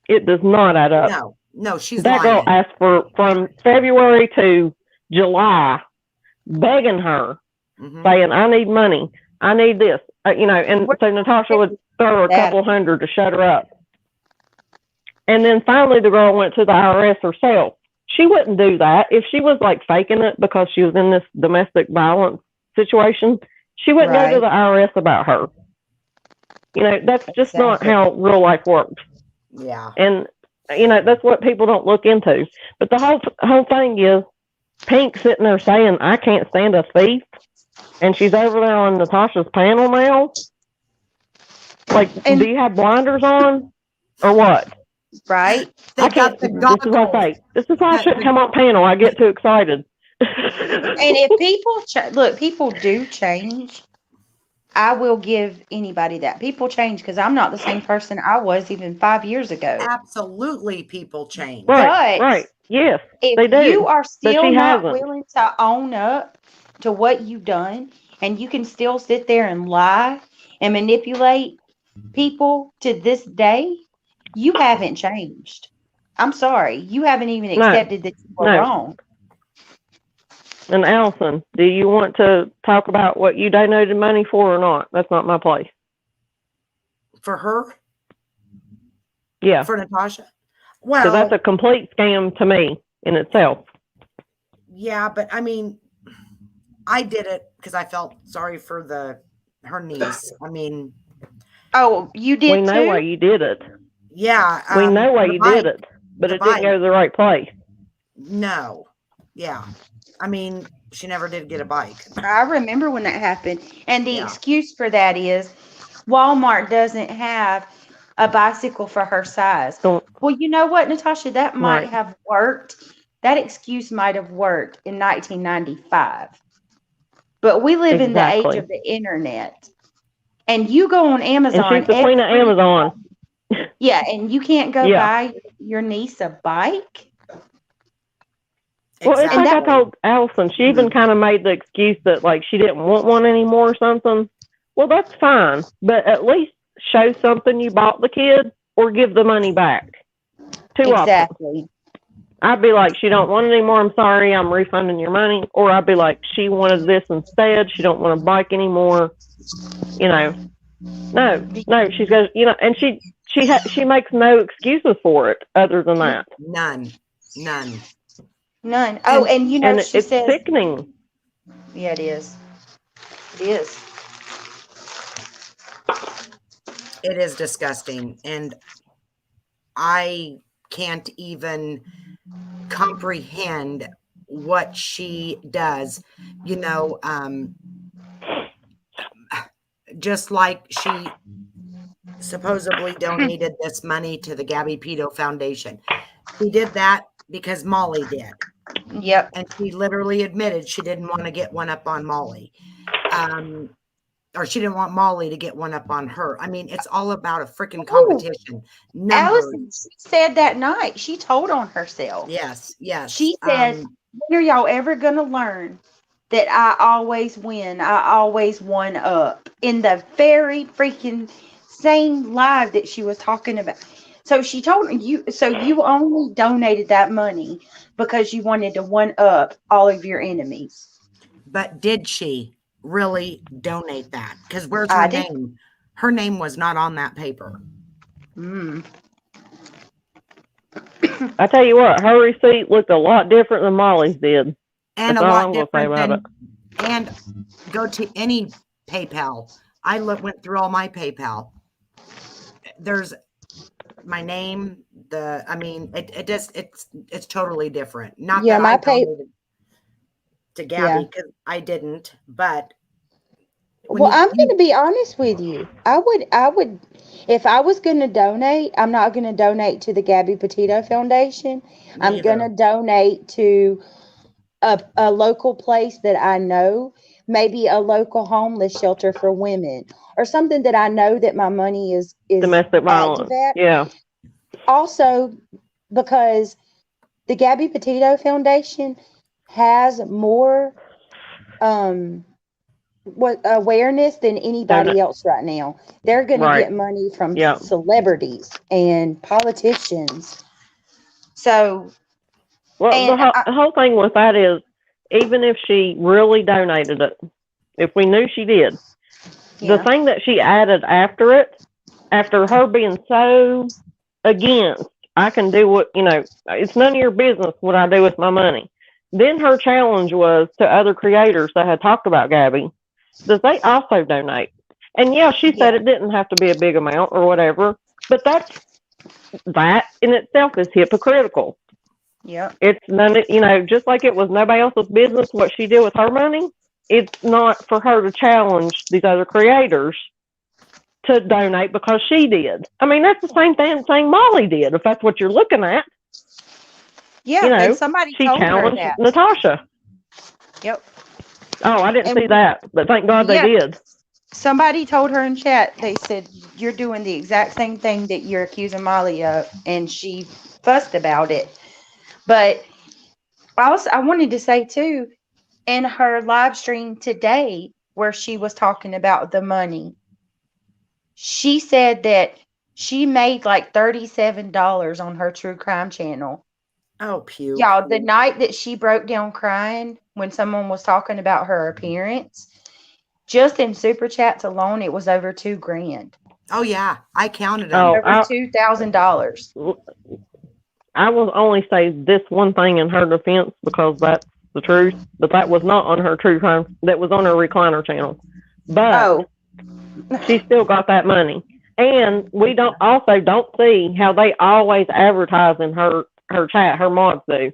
Speaker 2: It does not add up.
Speaker 1: No, she's
Speaker 2: That
Speaker 1: lying.
Speaker 2: girl asked for from February to July, begging her,
Speaker 1: Mhm.
Speaker 2: saying, I need money. I need this. And so Natasha would throw her a couple hundred to shut her up. And then finally the girl went to the IRS herself. She wouldn't do that. If she was like faking it because she was in this domestic violence situation, she wouldn't go to the IRS about her. That's just not how real life works.
Speaker 1: Yeah.
Speaker 2: And that's what people don't look into. But the whole thing is Pink sitting there saying, I can't stand a thief, and she's over there on Natasha's panel now. Like, do you have blinders on or what?
Speaker 4: Right?
Speaker 1: They got the
Speaker 2: This is what I say. This is why I shouldn't come on panel. I get too excited.
Speaker 4: And if people people do change. I will give anybody that. People change because I'm not the same person I was even 5 years ago.
Speaker 1: Absolutely, people change.
Speaker 2: Right,
Speaker 4: But
Speaker 2: right. Yes,
Speaker 4: if
Speaker 2: they do.
Speaker 4: you are still
Speaker 2: she
Speaker 4: not
Speaker 2: hasn't.
Speaker 4: willing to own up to what you've done, and you can still sit there and lie and manipulate people to this day, you haven't changed. I'm sorry. You haven't even accepted that you were wrong.
Speaker 2: And Allison, do you want to talk about what you donated money for or not? That's not my place.
Speaker 1: For her?
Speaker 2: Yeah.
Speaker 1: For Natasha?
Speaker 2: So
Speaker 1: Well,
Speaker 2: that's a complete scam to me in itself.
Speaker 1: Yeah, but I mean, I did it because I felt sorry for her niece. I mean,
Speaker 4: Oh, you
Speaker 2: We
Speaker 4: did
Speaker 2: know why
Speaker 4: too?
Speaker 2: you did it.
Speaker 1: yeah,
Speaker 2: We know why
Speaker 1: the
Speaker 2: you did
Speaker 1: bike,
Speaker 2: it, but
Speaker 1: the
Speaker 2: it didn't
Speaker 1: bike.
Speaker 2: go to the right place.
Speaker 1: No, yeah. I mean, she never did get a bike.
Speaker 4: I remember when that happened. And the
Speaker 1: Yeah.
Speaker 4: excuse for that is Walmart doesn't have a bicycle for her size.
Speaker 2: Don't
Speaker 4: Well, you know what, Natasha? That might
Speaker 2: right.
Speaker 4: have worked. That excuse might have worked in 1995. But we live in the age
Speaker 2: Exactly.
Speaker 4: of the internet. And you go on
Speaker 2: And
Speaker 4: Amazon
Speaker 2: she's the queen of Amazon.
Speaker 4: yeah, and you can't go
Speaker 2: Yeah.
Speaker 4: buy your niece a bike.
Speaker 2: Well, it's
Speaker 4: And
Speaker 2: like
Speaker 4: that
Speaker 2: I told Allison, she even kind of made the excuse that like she didn't want one anymore or something. Well, that's fine, but at least show something you bought the kid or give the money back. Two options.
Speaker 4: exactly.
Speaker 2: I'd be like, she don't want it anymore. I'm sorry, I'm refunding your money. Or I'd be like, she wanted this instead. She don't want a bike anymore. You know, no, she's got, you know, and she makes no excuses for it other than that.
Speaker 1: None.
Speaker 4: None. Oh, and you know
Speaker 2: And
Speaker 4: she
Speaker 2: it's
Speaker 4: says,
Speaker 2: sickening.
Speaker 4: yeah, it is. It is.
Speaker 1: It is disgusting. And I can't even comprehend what she does. You know, just like she supposedly donated this money to the Gabby Pedo Foundation. She did that because Molly did.
Speaker 4: Yep.
Speaker 1: And she literally admitted she didn't want to get one up on Molly. Or she didn't want Molly to get one up on her. I mean, it's all about a freaking competition.
Speaker 4: Allison said that night. She told on herself.
Speaker 1: Yes.
Speaker 4: She said, when are y'all ever going to learn that I always win? I always won up. In the very freaking same live that she was talking about. So she told you, so you only donated that money because you wanted to one up all of your enemies.
Speaker 1: But did she really donate that? Because where's
Speaker 4: I
Speaker 1: her
Speaker 4: did.
Speaker 1: name? Her name was not on that paper.
Speaker 2: I tell you what, her receipt looked a lot different than Molly's did.
Speaker 1: And
Speaker 2: That's
Speaker 1: a
Speaker 2: all
Speaker 1: lot
Speaker 2: I'm gonna say
Speaker 1: different
Speaker 2: about
Speaker 1: than, and go to any PayPal. I went through all my PayPal. There's my name, I mean, it just, it's totally different. Not
Speaker 4: Yeah,
Speaker 1: that
Speaker 4: my
Speaker 1: I
Speaker 4: pay-
Speaker 1: donated to Gabby, because I didn't, but
Speaker 4: Well, I'm going to be honest with you. I would, if I was going to donate, I'm not going to donate to the Gabby Petito Foundation. I'm going to donate to a local place that I know, maybe a local homeless shelter for women or something that I know that my money is
Speaker 2: domestic violence.
Speaker 4: active at.
Speaker 2: Yeah.
Speaker 4: Also, because the Gabby Petito Foundation has more awareness than anybody else right now. They're going to get money from celebrities and politicians. So,
Speaker 2: well, the whole thing with that is, even if she really donated it, if we knew she did, the thing that she added after it, after her being so against, I can do what, you know, it's none of your business what I do with my money. Then her challenge was to other creators that had talked about Gabby, that they also donate. And yeah, she said it didn't have to be a big amount or whatever, but that in itself is hypocritical.
Speaker 4: Yeah.
Speaker 2: It's none of, you know, just like it was nobody else's business what she did with her money, it's not for her to challenge these other creators to donate because she did. I mean, that's the same thing Molly did, if that's what you're looking at.
Speaker 4: Yeah,
Speaker 2: you know,
Speaker 4: and somebody
Speaker 2: she
Speaker 4: told
Speaker 2: challenged
Speaker 4: her that.
Speaker 2: Natasha.
Speaker 4: Yep.
Speaker 2: Oh, I didn't see that, but thank God they did.
Speaker 4: Somebody told her in chat, they said, you're doing the exact same thing that you're accusing Molly of, and she fussed about it. But I wanted to say too, in her live stream today, where she was talking about the money, she said that she made like $37 on her true crime channel.
Speaker 1: Oh, puke.
Speaker 4: Y'all, the night that she broke down crying when someone was talking about her appearance, just in super chats alone, it was over $2,000.
Speaker 1: Oh yeah, I counted them.
Speaker 2: Oh,
Speaker 4: over $2,000.
Speaker 2: I will only say this one thing in her defense, because that's the truth, but that was not on her true crime. That was on her recliner channel. But
Speaker 4: Oh,
Speaker 2: she still got that money. And we don't see how they always advertise in her chat, her mods do.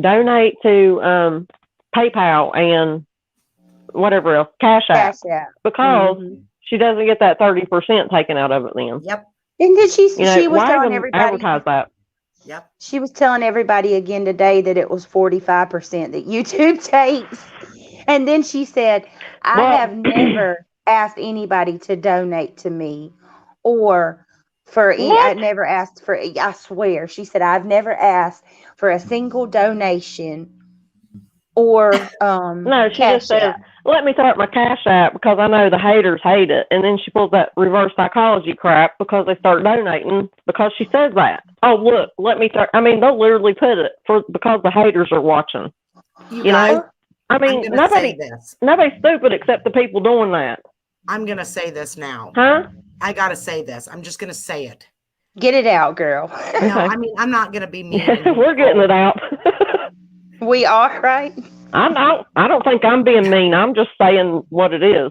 Speaker 2: Donate to PayPal and whatever else, Cash App,
Speaker 4: Cash App.
Speaker 2: because
Speaker 4: Mhm.
Speaker 2: she doesn't get that 30% taken out of it then.
Speaker 1: Yep.
Speaker 4: And then she
Speaker 2: You know,
Speaker 4: was
Speaker 2: why
Speaker 4: telling
Speaker 2: even
Speaker 4: everybody.
Speaker 2: advertise that?
Speaker 1: Yep.
Speaker 4: She was telling everybody again today that it was 45% that YouTube takes. And then she said, I
Speaker 2: Well-
Speaker 4: have never asked anybody to donate to me or for I never asked for, I swear. She said, I've never asked for a single donation or
Speaker 2: No, she
Speaker 4: Cash
Speaker 2: just says,
Speaker 4: App.
Speaker 2: let me start my Cash App because I know the haters hate it. And then she pulls that reverse psychology crap because they start donating because she says that. Oh, look, let me start. I mean, they'll literally put it because the haters are watching.
Speaker 1: You
Speaker 2: You
Speaker 1: guys,
Speaker 2: know? I
Speaker 1: I'm
Speaker 2: mean,
Speaker 1: gonna say this.
Speaker 2: nobody's stupid except the people doing that.
Speaker 1: I'm gonna say this now.
Speaker 2: Huh?
Speaker 1: I gotta say this. I'm just gonna say it.
Speaker 4: Get it out, girl.
Speaker 1: No,
Speaker 2: Okay.
Speaker 1: I mean I'm not gonna be mean. and
Speaker 2: We're getting it out.
Speaker 4: We are, right?
Speaker 2: I don't think I'm being mean. I'm just saying what it is.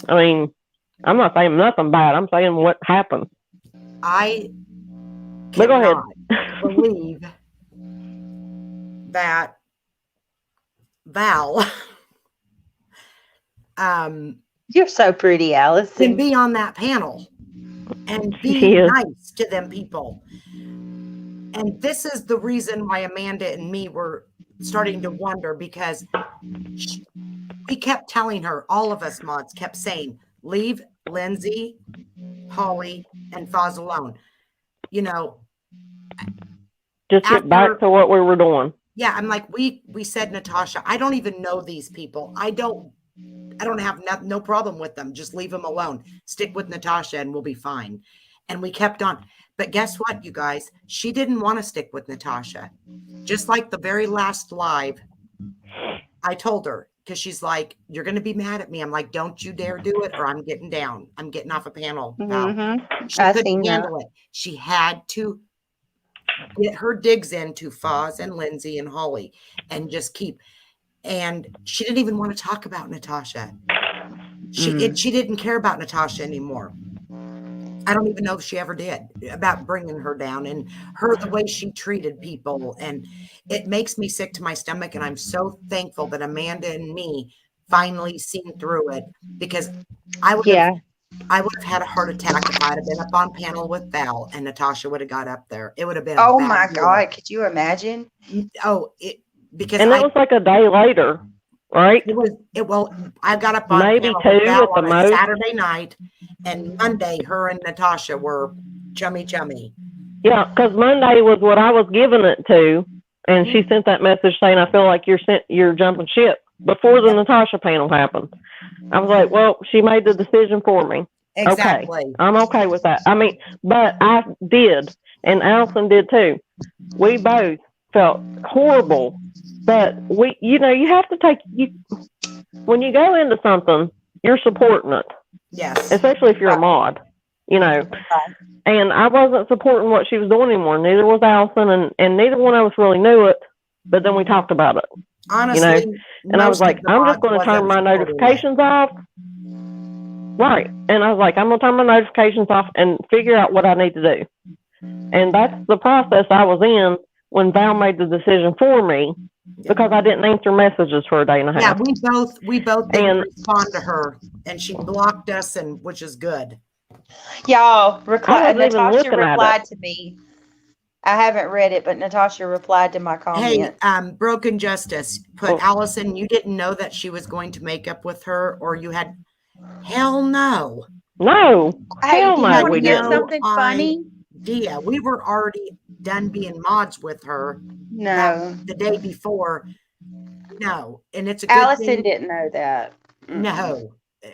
Speaker 2: I mean, I'm not saying nothing bad. I'm saying what happened.
Speaker 1: I
Speaker 2: But go ahead.
Speaker 1: cannot believe that Val
Speaker 4: You're so pretty,
Speaker 1: can
Speaker 4: Allison.
Speaker 1: be on that panel and
Speaker 2: She
Speaker 1: be
Speaker 2: is.
Speaker 1: nice to them people. And this is the reason why Amanda and me were starting to wonder, because we kept telling her, all of us mods kept saying, leave Lindsay, Holly, and Foz alone. You know,
Speaker 2: Just get back
Speaker 1: after-
Speaker 2: to what we were doing.
Speaker 1: yeah, I'm like, we said, Natasha, I don't even know these people. I don't have no problem with them. Just leave them alone. Stick with Natasha and we'll be fine. And we kept on. But guess what, you guys? She didn't want to stick with Natasha. Just like the very last live, I told her, because she's like, you're going to be mad at me. I'm like, don't you dare do it or I'm getting down. I'm getting off a panel. Val.
Speaker 4: Mhm.
Speaker 1: She
Speaker 4: I
Speaker 1: couldn't
Speaker 4: seen that.
Speaker 1: handle it. She had to get her digs into Foz and Lindsay and Holly and just keep. And she didn't even want to talk about Natasha. She didn't care about Natasha anymore. I don't even know if she ever did, about bringing her down and the way she treated people. And it makes me sick to my stomach. And I'm so thankful that Amanda and me finally seen through it, because I would have had a heart attack if I'd have been up on panel with Val and Natasha would have got up there. It would have been. a
Speaker 4: Oh
Speaker 1: bad
Speaker 4: my
Speaker 1: deal.
Speaker 4: God. Could you imagine?
Speaker 1: Oh, because
Speaker 2: And it was like a day later, right?
Speaker 1: well, I got up on
Speaker 2: Maybe
Speaker 1: panel with
Speaker 2: two
Speaker 1: Val
Speaker 2: at the
Speaker 1: on a
Speaker 2: most.
Speaker 1: Saturday night, and Monday her and Natasha were chummy.
Speaker 2: Yeah, because Monday was what I was giving it to, and she sent that message saying, I feel like you're jumping ship before the Natasha panel happened. I was like, well, she made the decision for me.
Speaker 1: Exactly.
Speaker 2: Okay, I'm okay with that. I mean, but I did, and Allison did too. We both felt horrible, but you have to when you go into something, you're supporting it,
Speaker 1: Yes.
Speaker 2: especially if you're a mod, And I wasn't supporting what she was doing anymore. Neither was Allison, and neither one of us really knew it. But then we talked about it,
Speaker 1: Honestly,
Speaker 2: and I was
Speaker 1: most of
Speaker 2: like,
Speaker 1: the
Speaker 2: I'm just
Speaker 1: mods
Speaker 2: going to turn
Speaker 1: wasn't
Speaker 2: my
Speaker 1: supporting it.
Speaker 2: notifications off. Right. And I was like, I'm going to turn my notifications off and figure out what I need to do. And that's the process I was in when Val made the decision for me, because I didn't answer messages for a day and a
Speaker 1: Yeah,
Speaker 2: half.
Speaker 1: we both didn't
Speaker 2: And-
Speaker 1: respond to her, and she blocked us, and which is good.
Speaker 4: Y'all,
Speaker 2: I wasn't even
Speaker 4: Natasha
Speaker 2: looking at
Speaker 4: replied to me. I haven't read it, but Natasha replied to my
Speaker 1: Hey,
Speaker 4: comment.
Speaker 1: Broken Justice put
Speaker 2: Oh.
Speaker 1: Allison, you didn't know that she was going to make up with her, or you had. Hell no.
Speaker 2: No.
Speaker 4: Hey,
Speaker 2: hell
Speaker 4: do
Speaker 2: no,
Speaker 4: you want
Speaker 2: we
Speaker 4: to hear
Speaker 2: didn't.
Speaker 4: something funny?
Speaker 1: Dia, we were already done being mods with her
Speaker 4: No.
Speaker 1: the day before. No, and it's a good
Speaker 4: Allison
Speaker 1: thing.
Speaker 4: didn't know that.
Speaker 1: No,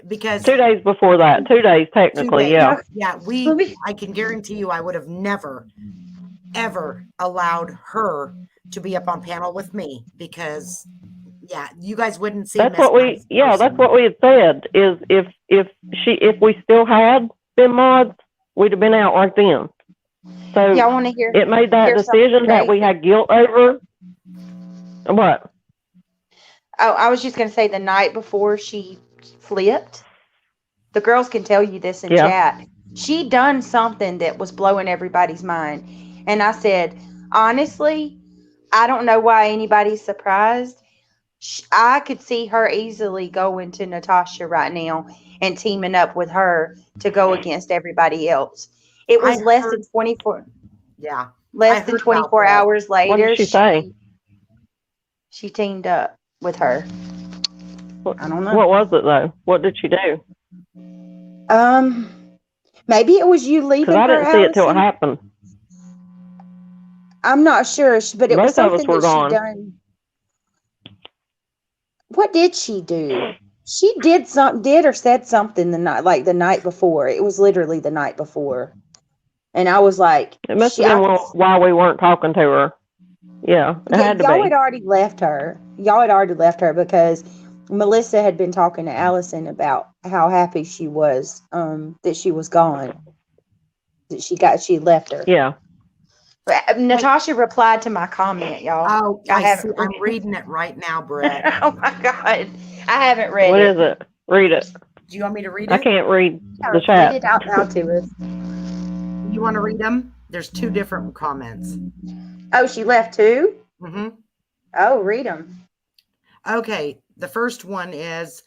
Speaker 1: because
Speaker 2: 2 days before that. 2 days, technically,
Speaker 1: 2 days.
Speaker 2: yeah.
Speaker 1: Yeah,
Speaker 4: Let me-
Speaker 1: I can guarantee you I would have never, ever allowed her to be up on panel with me, because yeah, you guys wouldn't see
Speaker 2: That's
Speaker 1: Miss
Speaker 2: what
Speaker 1: Nice person.
Speaker 2: that's what we had said, is if we still had been mods, we'd have been out right then. So
Speaker 4: Y'all want to hear?
Speaker 2: it made that
Speaker 4: hear something
Speaker 2: decision that we
Speaker 4: crazy?
Speaker 2: had guilt over. What?
Speaker 4: I was just gonna say the night before she flipped, the girls can tell you this in
Speaker 2: Yeah.
Speaker 4: chat. She done something that was blowing everybody's mind. And I said, honestly, I don't know why anybody's surprised. I could see her easily going to Natasha right now and teaming up with her to go against everybody else. It was
Speaker 1: I
Speaker 4: less
Speaker 1: heard-
Speaker 4: than 24
Speaker 1: Yeah. I
Speaker 4: less than
Speaker 1: heard about
Speaker 4: 24
Speaker 1: that.
Speaker 4: hours
Speaker 2: What
Speaker 4: later.
Speaker 2: did she say?
Speaker 4: She teamed up with her. I don't know.
Speaker 2: What was it though? What did she do?
Speaker 4: Maybe it was you leaving
Speaker 2: Because I
Speaker 4: her,
Speaker 2: didn't see it till it
Speaker 4: Allison.
Speaker 2: happened.
Speaker 4: I'm not sure, but it was
Speaker 2: Both of us
Speaker 4: something
Speaker 2: were
Speaker 4: that she
Speaker 2: gone.
Speaker 4: done. What did she do? She did or said something the night before. It was literally the night before, and I was like,
Speaker 2: It must have been while we weren't talking to her. Yeah, it had to
Speaker 4: y'all
Speaker 2: be.
Speaker 4: had already left her. Y'all had already left her because Melissa had been talking to Allison about how happy she was that she was gone. That she left her.
Speaker 2: Yeah.
Speaker 4: But Natasha replied to my comment, y'all.
Speaker 1: Oh,
Speaker 4: I
Speaker 1: I see.
Speaker 4: haven't-
Speaker 1: I'm reading it right now, Brett.
Speaker 4: Oh my God. I haven't read
Speaker 2: What
Speaker 4: it.
Speaker 2: is it? Read it.
Speaker 1: Do you want me to read it?
Speaker 2: I can't read the
Speaker 4: Read
Speaker 2: chat.
Speaker 4: it out loud to us.
Speaker 1: You want to read them? There's two different comments.
Speaker 4: Oh, she left too?
Speaker 1: Hmm.
Speaker 4: Oh, read them.
Speaker 1: Okay. The first one is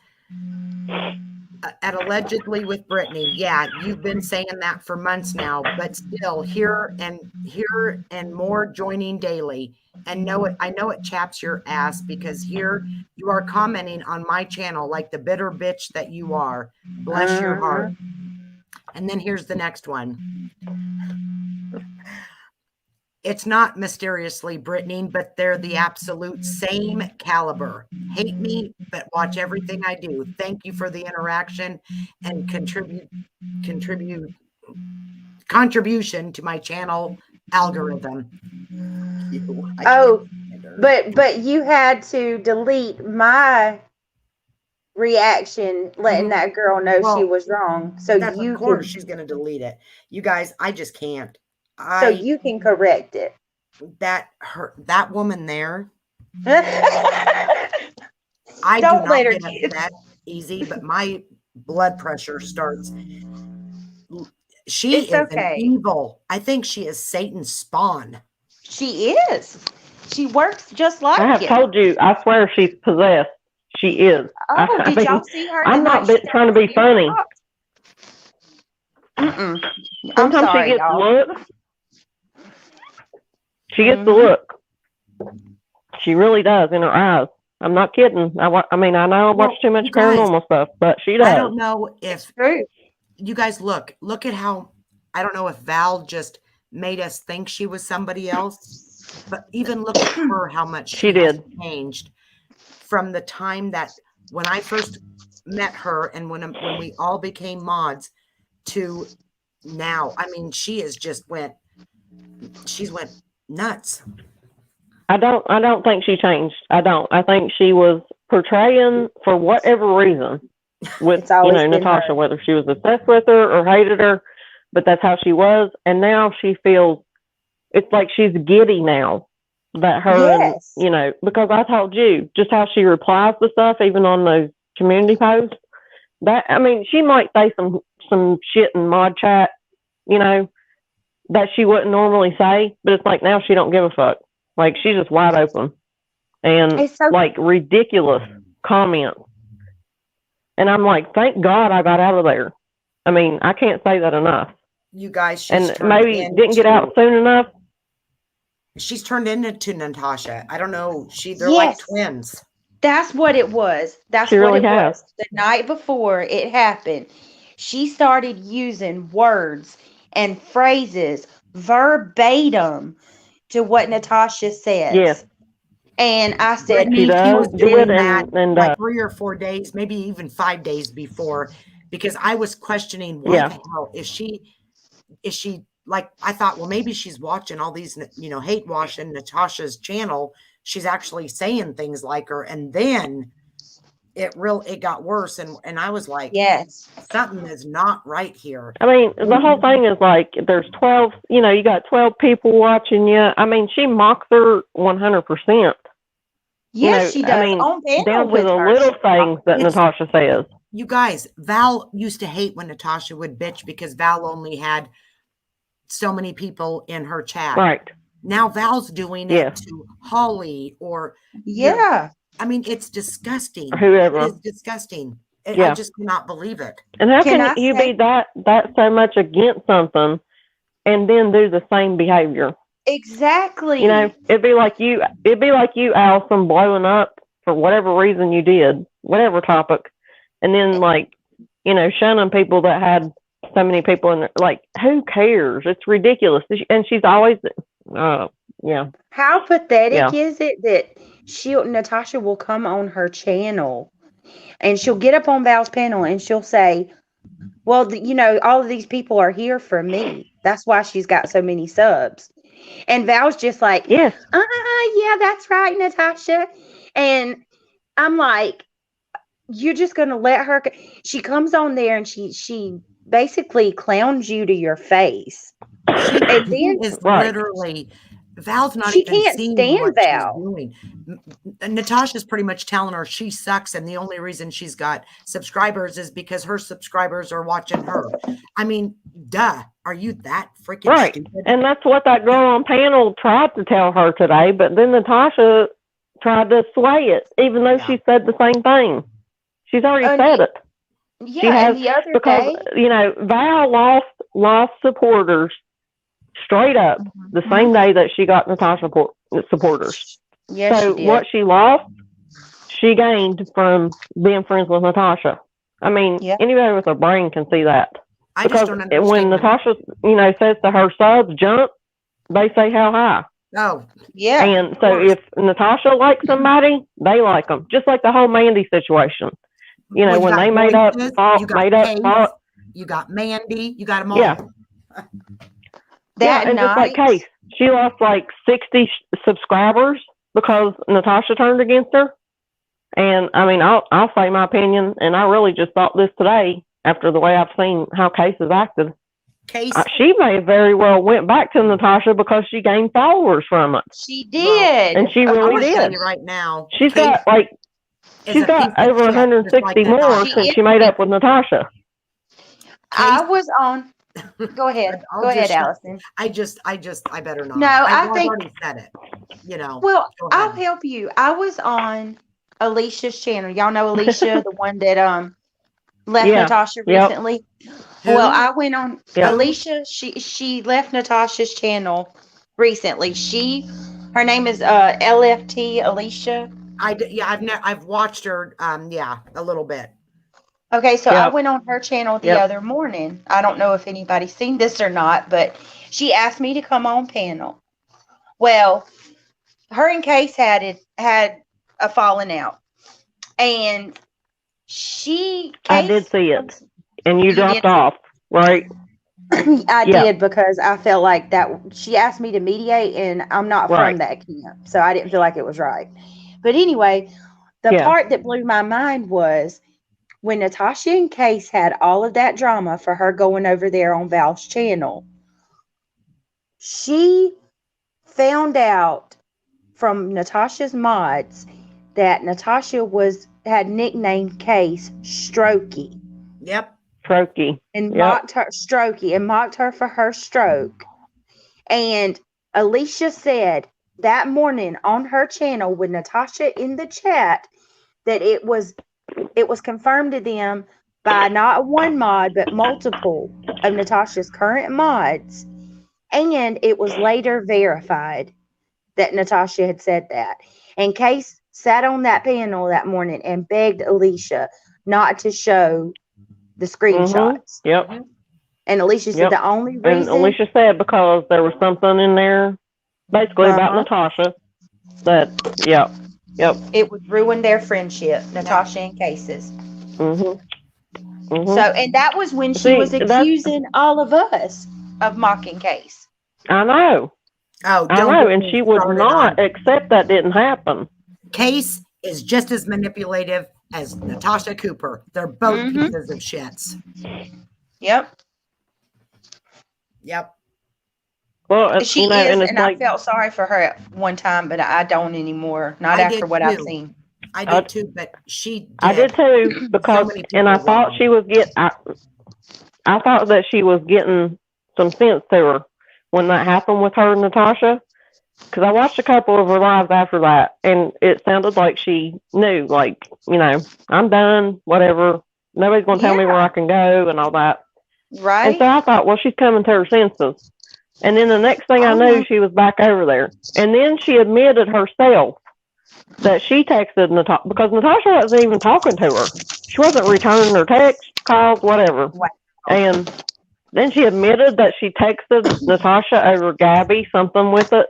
Speaker 1: at allegedly with Brittany. Yeah, you've been saying that for months now, but still here and more joining daily. And I know it chaps your ass because here you are commenting on my channel like the bitter bitch that you are. Bless your heart. And then here's the next one. It's not mysteriously Brittany, but they're the absolute same caliber. Hate me, but watch everything I do. Thank you for the interaction and contribution to my channel algorithm.
Speaker 4: Oh, but you had to delete my reaction letting that girl know she
Speaker 1: Well,
Speaker 4: was wrong. So
Speaker 1: that's
Speaker 4: you
Speaker 1: of course
Speaker 4: can
Speaker 1: she's going to delete it. You guys, I just can't.
Speaker 4: so you can correct it.
Speaker 1: That woman there,
Speaker 4: Don't
Speaker 1: I do not
Speaker 4: let her
Speaker 1: get upset easy, but my blood pressure starts. She
Speaker 4: It's
Speaker 1: is
Speaker 4: okay.
Speaker 1: an evil. I think she is Satan's spawn.
Speaker 4: She is. She works just like
Speaker 2: I have
Speaker 4: it.
Speaker 2: told you, I swear she's possessed. She is.
Speaker 4: Oh,
Speaker 2: I
Speaker 4: did
Speaker 2: mean,
Speaker 4: y'all see her?
Speaker 2: I'm not trying to be funny.
Speaker 4: I'm
Speaker 2: Sometimes
Speaker 4: sorry,
Speaker 2: she gets
Speaker 4: y'all.
Speaker 2: looks. She gets the look. She really does in her eyes. I'm not kidding. I know I watch too much
Speaker 1: you guys,
Speaker 2: paranormal stuff, but she does.
Speaker 1: I don't know if
Speaker 4: True.
Speaker 1: you guys look at how, I don't know if Val just made us think she was somebody else, but even look at her, how much
Speaker 2: She
Speaker 1: has
Speaker 2: did.
Speaker 1: changed from the time that when I first met her and when we all became mods to now. I mean, she's went nuts.
Speaker 2: I don't think she changed. I don't. I think she was portraying for whatever reason with
Speaker 4: It's always been
Speaker 2: Natasha,
Speaker 4: her.
Speaker 2: whether she was obsessed with her or hated her, but that's how she was. And now she feels it's like she's giddy now that her,
Speaker 4: Yes.
Speaker 2: and, because I told you just how she replies to stuff, even on those community posts. She might say some shit in mod chat, that she wouldn't normally say, but it's like now she don't give a fuck. Like she's just wide open and
Speaker 4: It's so
Speaker 2: like ridiculous comments. And I'm like, thank God I got out of there. I can't say that enough.
Speaker 1: You guys, she's
Speaker 2: And
Speaker 1: turned
Speaker 2: maybe didn't get out soon enough.
Speaker 1: She's turned into Natasha. I don't know. They're like
Speaker 4: Yes.
Speaker 1: twins.
Speaker 4: That's what it was. That's
Speaker 2: She
Speaker 4: what
Speaker 2: really
Speaker 4: it
Speaker 2: has.
Speaker 4: was. The night before it happened, she started using words and phrases verbatim to what Natasha says.
Speaker 2: Yes.
Speaker 4: And I said,
Speaker 1: Brittany,
Speaker 2: She does
Speaker 1: was
Speaker 2: do
Speaker 1: doing
Speaker 2: it
Speaker 1: that
Speaker 2: and
Speaker 1: like 3 or 4 days, maybe even 5 days before, because I was questioning why
Speaker 2: Yeah.
Speaker 1: the hell is she like, I thought, well, maybe she's watching all these, hate washing Natasha's channel. She's actually saying things like her. And then it got worse. And I was like,
Speaker 4: yes.
Speaker 1: something is not right here.
Speaker 2: The whole thing is like there's 12, you got 12 people watching you. She mocks her 100%.
Speaker 4: Yes, she
Speaker 2: I
Speaker 4: does.
Speaker 2: mean,
Speaker 4: On panel
Speaker 2: down to
Speaker 4: with
Speaker 2: the
Speaker 4: her.
Speaker 2: little things that
Speaker 1: It's-
Speaker 2: Natasha says.
Speaker 1: You guys, Val used to hate when Natasha would bitch because Val only had so many people in her chat.
Speaker 2: Right.
Speaker 1: Now Val's doing
Speaker 2: Yeah.
Speaker 1: it to Holly or
Speaker 4: Yeah.
Speaker 1: I mean, it's disgusting.
Speaker 2: Or whoever.
Speaker 1: It is disgusting. I
Speaker 2: Yeah.
Speaker 1: just cannot believe it.
Speaker 2: And how
Speaker 4: Can
Speaker 2: can
Speaker 4: I
Speaker 2: you
Speaker 4: say-
Speaker 2: be that so much against something and then do the same behavior?
Speaker 4: Exactly.
Speaker 2: You know, it'd be like you, Allison, blowing up for whatever reason you did, whatever topic, and then like, you know, shunning people that had so many people in there. Like, who cares? It's ridiculous. And she's always, yeah,
Speaker 4: How pathetic
Speaker 2: Yeah.
Speaker 4: is it that Natasha will come on her channel and she'll get up on Val's panel and she'll say, well, you know, all of these people are here for me. That's why she's got so many subs. And Val's just like,
Speaker 2: yes,
Speaker 4: yeah, that's right, Natasha. And I'm like, you're just going to let her. She comes on there and she basically clowns you to your face.
Speaker 1: She
Speaker 4: And then
Speaker 1: is
Speaker 2: Right.
Speaker 1: literally Val's not
Speaker 4: She
Speaker 1: even
Speaker 4: can't
Speaker 1: seeing
Speaker 4: stand
Speaker 1: what
Speaker 4: Val.
Speaker 1: she's doing. Natasha's pretty much telling her she sucks, and the only reason she's got subscribers is because her subscribers are watching her. I mean, duh. Are you that freaking
Speaker 2: right.
Speaker 1: stupid?
Speaker 2: And that's what that girl on panel tried to tell her today, but then Natasha tried to sway it, even though
Speaker 1: Yeah.
Speaker 2: she said the same thing. She's already said it.
Speaker 4: Yeah,
Speaker 2: has-
Speaker 4: and the other
Speaker 2: Because,
Speaker 4: day,
Speaker 2: you know, Val lost supporters straight up the same day that she got Natasha supporters.
Speaker 4: yes,
Speaker 2: So
Speaker 4: she did.
Speaker 2: what she lost, she gained from being friends with Natasha. I mean,
Speaker 4: Yeah.
Speaker 2: anybody with a brain can see that.
Speaker 1: I just
Speaker 2: Because
Speaker 1: don't understand.
Speaker 2: when Natasha, you know, says to her subs, jump, they say how high.
Speaker 1: Oh,
Speaker 4: Yeah,
Speaker 2: And so
Speaker 1: course.
Speaker 2: if Natasha likes somebody, they like them. Just like the whole Mandy situation. You know,
Speaker 1: well,
Speaker 2: when
Speaker 1: got
Speaker 2: they made
Speaker 1: Voices,
Speaker 2: up,
Speaker 1: you got Kate,
Speaker 2: fought,
Speaker 1: you got Mandy, you got them all.
Speaker 2: Yeah.
Speaker 4: that
Speaker 2: and just like
Speaker 4: night.
Speaker 2: Case, she lost like 60 subscribers because Natasha turned against her. And I mean, I'll say my opinion, and I really just thought this today after the way I've seen how Case has acted.
Speaker 1: Case,
Speaker 2: She may have very well went back to Natasha because she gained followers from it,
Speaker 4: She did.
Speaker 2: and she
Speaker 1: I'm
Speaker 2: really
Speaker 1: going to tell
Speaker 2: did.
Speaker 1: you right now.
Speaker 2: She's
Speaker 1: Case
Speaker 2: got like
Speaker 1: is
Speaker 2: she's
Speaker 1: a
Speaker 2: got
Speaker 1: piece of
Speaker 2: over
Speaker 1: shit, just
Speaker 2: 160
Speaker 1: like
Speaker 2: more
Speaker 1: Natasha.
Speaker 2: since she made up with Natasha.
Speaker 4: I was on. Go ahead.
Speaker 1: I'll
Speaker 4: Go ahead,
Speaker 1: just-
Speaker 4: Allison.
Speaker 1: I better not.
Speaker 4: No, I
Speaker 1: I've
Speaker 4: think-
Speaker 1: already said it. You know.
Speaker 4: Well,
Speaker 1: Go
Speaker 4: I'll
Speaker 1: ahead.
Speaker 4: help you. I was on Alicia's channel. Y'all know Alicia, the one that left
Speaker 2: Yeah.
Speaker 4: Natasha
Speaker 2: Yep.
Speaker 4: recently.
Speaker 1: Who?
Speaker 4: Well, I went on
Speaker 2: Yeah.
Speaker 4: Alicia. She left Natasha's channel recently. Her name is LFT Alicia.
Speaker 1: I've watched her. Yeah, a little bit.
Speaker 4: Okay, so I
Speaker 2: Yep.
Speaker 4: went on her channel the
Speaker 2: Yep.
Speaker 4: other morning. I don't know if anybody's seen this or not, but she asked me to come on panel. Well, her and Case had a falling out, and
Speaker 2: I did see it. And you
Speaker 4: You
Speaker 2: dropped
Speaker 4: did?
Speaker 2: off, right?
Speaker 4: I
Speaker 2: Yeah.
Speaker 4: did because I felt like that she asked me to mediate, and I'm not from
Speaker 2: Right.
Speaker 4: that camp, so I didn't feel like it was right. But anyway, the
Speaker 2: Yeah.
Speaker 4: part that blew my mind was when Natasha and Case had all of that drama for her going over there on Val's channel. She found out from Natasha's mods that Natasha had nicknamed Case Strokey.
Speaker 1: Yep.
Speaker 2: Strokey.
Speaker 4: And
Speaker 2: Yep.
Speaker 4: mocked her for her stroke. And Alicia said that morning on her channel with Natasha in the chat that it was confirmed to them by not one mod but multiple of Natasha's current mods, and it was later verified that Natasha had said that. And Case sat on that panel that morning and begged Alicia not to show the screenshots.
Speaker 2: Yep.
Speaker 4: And Alicia said
Speaker 2: Yep.
Speaker 4: the only
Speaker 2: And
Speaker 4: reason
Speaker 2: Alicia said because there was something in there basically about
Speaker 4: Uh-huh.
Speaker 2: Natasha that, yep.
Speaker 4: it would ruin their friendship, Natasha and Case's.
Speaker 2: Mhm. Mhm.
Speaker 4: So, and that was when she
Speaker 2: See,
Speaker 4: was
Speaker 2: that's-
Speaker 4: accusing all of us of mocking Case.
Speaker 2: I know.
Speaker 1: Oh,
Speaker 2: I
Speaker 1: don't
Speaker 2: know.
Speaker 1: get
Speaker 2: And
Speaker 1: me
Speaker 2: she would
Speaker 1: started
Speaker 2: not
Speaker 1: on-
Speaker 2: accept that didn't happen.
Speaker 1: Case is just as manipulative as Natasha Cooper. They're both
Speaker 4: Mhm.
Speaker 1: pieces of shits.
Speaker 4: Yep.
Speaker 1: Yep.
Speaker 2: Well,
Speaker 4: She
Speaker 2: you know,
Speaker 4: is,
Speaker 2: and it's
Speaker 4: and I
Speaker 2: like
Speaker 4: felt sorry for her at one time, but I don't anymore. Not
Speaker 1: I
Speaker 4: after
Speaker 1: did
Speaker 4: what I've
Speaker 1: too.
Speaker 4: seen.
Speaker 1: I
Speaker 2: I-
Speaker 1: did too, but she
Speaker 2: I did
Speaker 1: did
Speaker 2: too
Speaker 1: so
Speaker 2: because,
Speaker 1: many
Speaker 2: and I
Speaker 1: people
Speaker 2: thought
Speaker 1: wrong.
Speaker 2: she was I thought that she was getting some sense to her when that happened with her and Natasha. Because I watched a couple of her lives after that, and it sounded like she knew, like, you know, I'm done, whatever. Nobody's going to tell me where I can go and all that. And
Speaker 4: Right?
Speaker 2: so I thought, well, she's coming to her senses. And then the next thing I
Speaker 1: Oh,
Speaker 2: knew,
Speaker 1: my-
Speaker 2: she was back over there. And then she admitted herself that she texted Natasha because Natasha wasn't even talking to her. She wasn't returning her texts, calls, whatever.
Speaker 4: Wow.
Speaker 2: And then she admitted that she texted Natasha over Gabby something with it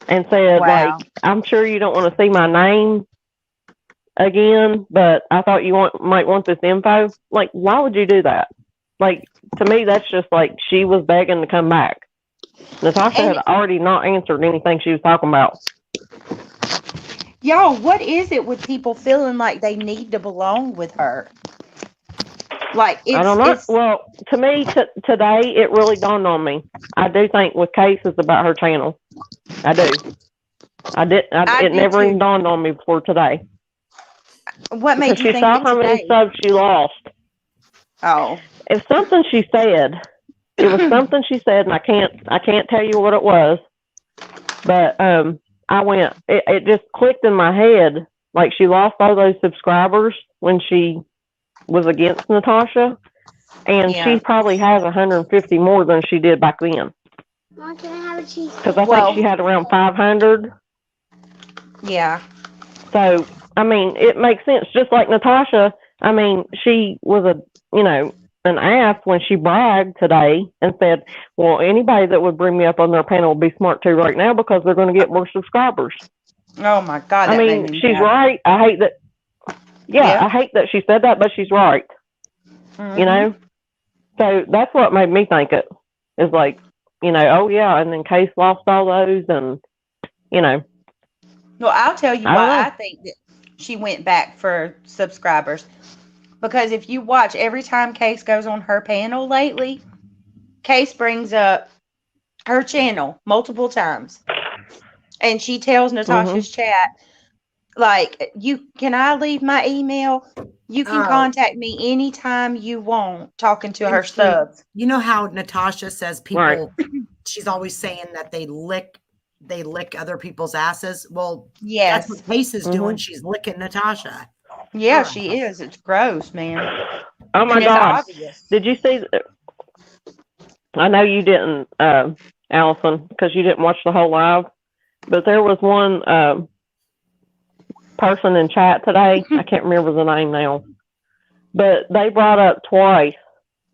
Speaker 2: and said,
Speaker 4: Wow.
Speaker 2: like, I'm sure you don't want to see my name again, but I thought you might want this info. Like, why would you do that? Like, to me, that's just like she was begging to come back. Natasha
Speaker 4: And-
Speaker 2: had already not answered anything she was talking about.
Speaker 4: Y'all, what is it with people feeling like they need to belong with her? Like
Speaker 2: I don't know.
Speaker 4: it's
Speaker 2: Well, to me, today, it really dawned on me. I do think with Case is about her channel. I do.
Speaker 4: I
Speaker 2: It
Speaker 4: did
Speaker 2: never
Speaker 4: too.
Speaker 2: even dawned on me before today.
Speaker 4: what made
Speaker 2: Because
Speaker 4: you
Speaker 2: she
Speaker 4: think
Speaker 2: saw
Speaker 4: it
Speaker 2: how many
Speaker 4: today?
Speaker 2: subs she lost.
Speaker 4: Oh,
Speaker 2: If something she said, it was something she said, and I can't tell you what it was, but it just clicked in my head, like she lost all those subscribers when she was against Natasha, and
Speaker 4: Yeah.
Speaker 2: she probably has 150 more than she did back then.
Speaker 5: Mom, can I have a cheese?
Speaker 2: Because I
Speaker 4: Well-
Speaker 2: think she had around 500.
Speaker 4: yeah.
Speaker 2: So, I mean, it makes sense. Just like Natasha, I mean, she was an ass when she bragged today and said, well, anybody that would bring me up on their panel would be smart too right now because they're going to get more subscribers.
Speaker 4: Oh my God.
Speaker 2: I
Speaker 4: that made
Speaker 2: mean,
Speaker 4: me
Speaker 2: she's
Speaker 4: mad.
Speaker 2: right. I hate that. Yeah, I hate that she said that, but she's right,
Speaker 4: Mhm.
Speaker 2: you know? So that's what made me think it is like, oh yeah, and then Case lost all those and,
Speaker 4: Well, I'll tell you
Speaker 2: I don't
Speaker 4: why
Speaker 2: know.
Speaker 4: I think that she went back for subscribers. Because if you watch every time Case goes on her panel lately, Case brings up her channel multiple times. And she tells Natasha's chat, like, can I leave my email? You can
Speaker 1: Oh.
Speaker 4: contact me anytime you want, talking to
Speaker 1: And
Speaker 4: her
Speaker 1: she-
Speaker 4: subs.
Speaker 1: You know how Natasha says people,
Speaker 2: Right.
Speaker 1: she's always saying that they lick other people's asses. Well, that's
Speaker 4: Yes.
Speaker 1: what Pace is doing. She's licking Natasha.
Speaker 4: Yeah,
Speaker 1: Right.
Speaker 4: she is. It's gross, man.
Speaker 2: Oh my
Speaker 4: And it's
Speaker 2: God.
Speaker 4: obvious.
Speaker 2: Did you see? I know you didn't, Allison, because you didn't watch the whole live, but there was one person in chat today. I can't remember the name now, but they brought up twice.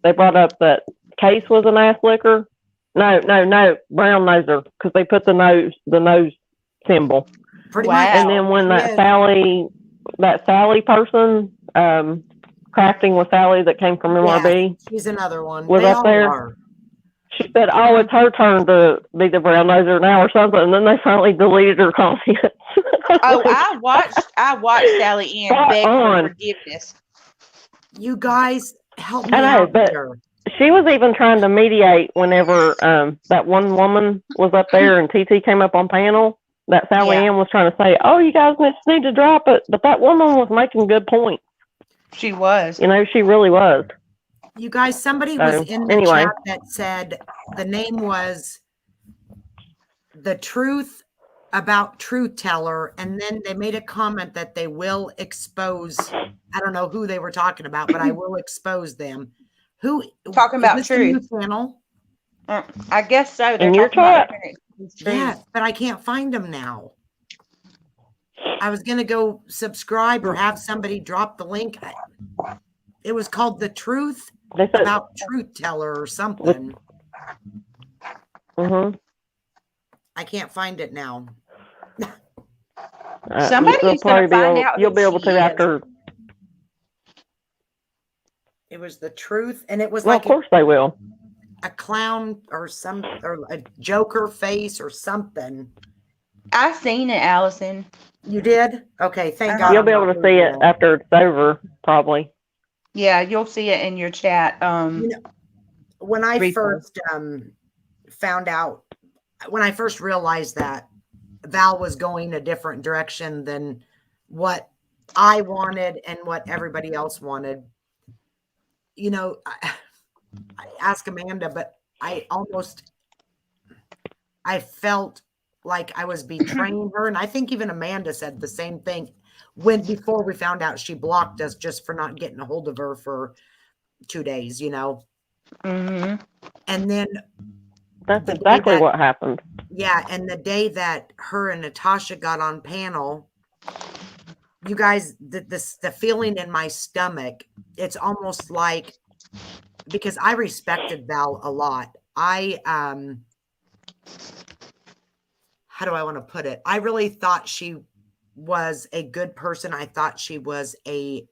Speaker 2: They brought up that Case was an ass licker. No, brown noser, because they put the nose symbol.
Speaker 1: Pretty
Speaker 4: Wow.
Speaker 1: much.
Speaker 2: And then when
Speaker 1: She
Speaker 2: that Sally person, crafting with Sally that came from MRB,
Speaker 1: she's another one.
Speaker 2: Was
Speaker 1: They
Speaker 2: up
Speaker 1: all
Speaker 2: there?
Speaker 1: are.
Speaker 2: she said, "Oh, it's her turn to be the brown noser now or something." And then they finally deleted her comments.
Speaker 4: Oh, I watched Sally Ann
Speaker 2: Spot
Speaker 4: beg
Speaker 2: on.
Speaker 4: for forgiveness.
Speaker 1: You guys help me
Speaker 2: I know,
Speaker 1: out
Speaker 2: but-
Speaker 1: here.
Speaker 2: She was even trying to mediate whenever that one woman was up there and TT came up on panel. That Sally
Speaker 4: Yeah.
Speaker 2: Ann was trying to say, "Oh, you guys just need to drop it," but that woman was making good points.
Speaker 4: She was.
Speaker 2: She really was.
Speaker 1: You guys, somebody was
Speaker 2: So,
Speaker 1: in the
Speaker 2: anyway.
Speaker 1: chat that said the name was The Truth About Truth Teller, and then they made a comment that they will expose. I don't know who they were talking about, but I will expose them. Who
Speaker 4: Talking
Speaker 1: is
Speaker 4: about
Speaker 1: this a new
Speaker 4: truth.
Speaker 1: channel?
Speaker 4: I guess so. They're
Speaker 2: In your
Speaker 4: talking about
Speaker 2: chat?
Speaker 4: it's true.
Speaker 1: Yeah, but I can't find them now. I was gonna go subscribe or have somebody drop the link. It was called The Truth
Speaker 2: They said,
Speaker 1: About Truth Teller or something.
Speaker 2: mhm.
Speaker 1: I can't find it now.
Speaker 4: Somebody
Speaker 2: you'll
Speaker 4: is gonna
Speaker 2: probably
Speaker 4: find out
Speaker 2: You'll
Speaker 4: who
Speaker 2: be able
Speaker 4: she
Speaker 2: to
Speaker 4: is.
Speaker 2: after.
Speaker 1: It was The Truth, and it was
Speaker 2: Well,
Speaker 1: like
Speaker 2: of course they will.
Speaker 1: a clown or a Joker face or something.
Speaker 4: I seen it, Allison.
Speaker 1: You did? Okay, thank God.
Speaker 2: You'll
Speaker 1: I'm
Speaker 2: be
Speaker 1: not
Speaker 2: able to
Speaker 1: losing
Speaker 2: see it
Speaker 1: that.
Speaker 2: after it's over, probably.
Speaker 4: Yeah, you'll see it in your chat.
Speaker 1: You know, when I
Speaker 4: Replay.
Speaker 1: first found out, when I first realized that Val was going a different direction than what I wanted and what everybody else wanted, I asked Amanda, but I felt like I was betraying her. And I think even Amanda said the same thing before we found out she blocked us just for not getting a hold of her for 2 days,
Speaker 4: Mm-hmm.
Speaker 1: And then
Speaker 2: That's
Speaker 1: the day
Speaker 2: exactly
Speaker 1: that-
Speaker 2: what happened.
Speaker 1: Yeah, and the day that her and Natasha got on panel, you guys, the feeling in my stomach, it's almost like, because I respected Val a lot. How do I want to put it? I really thought she was a good person. I thought she was a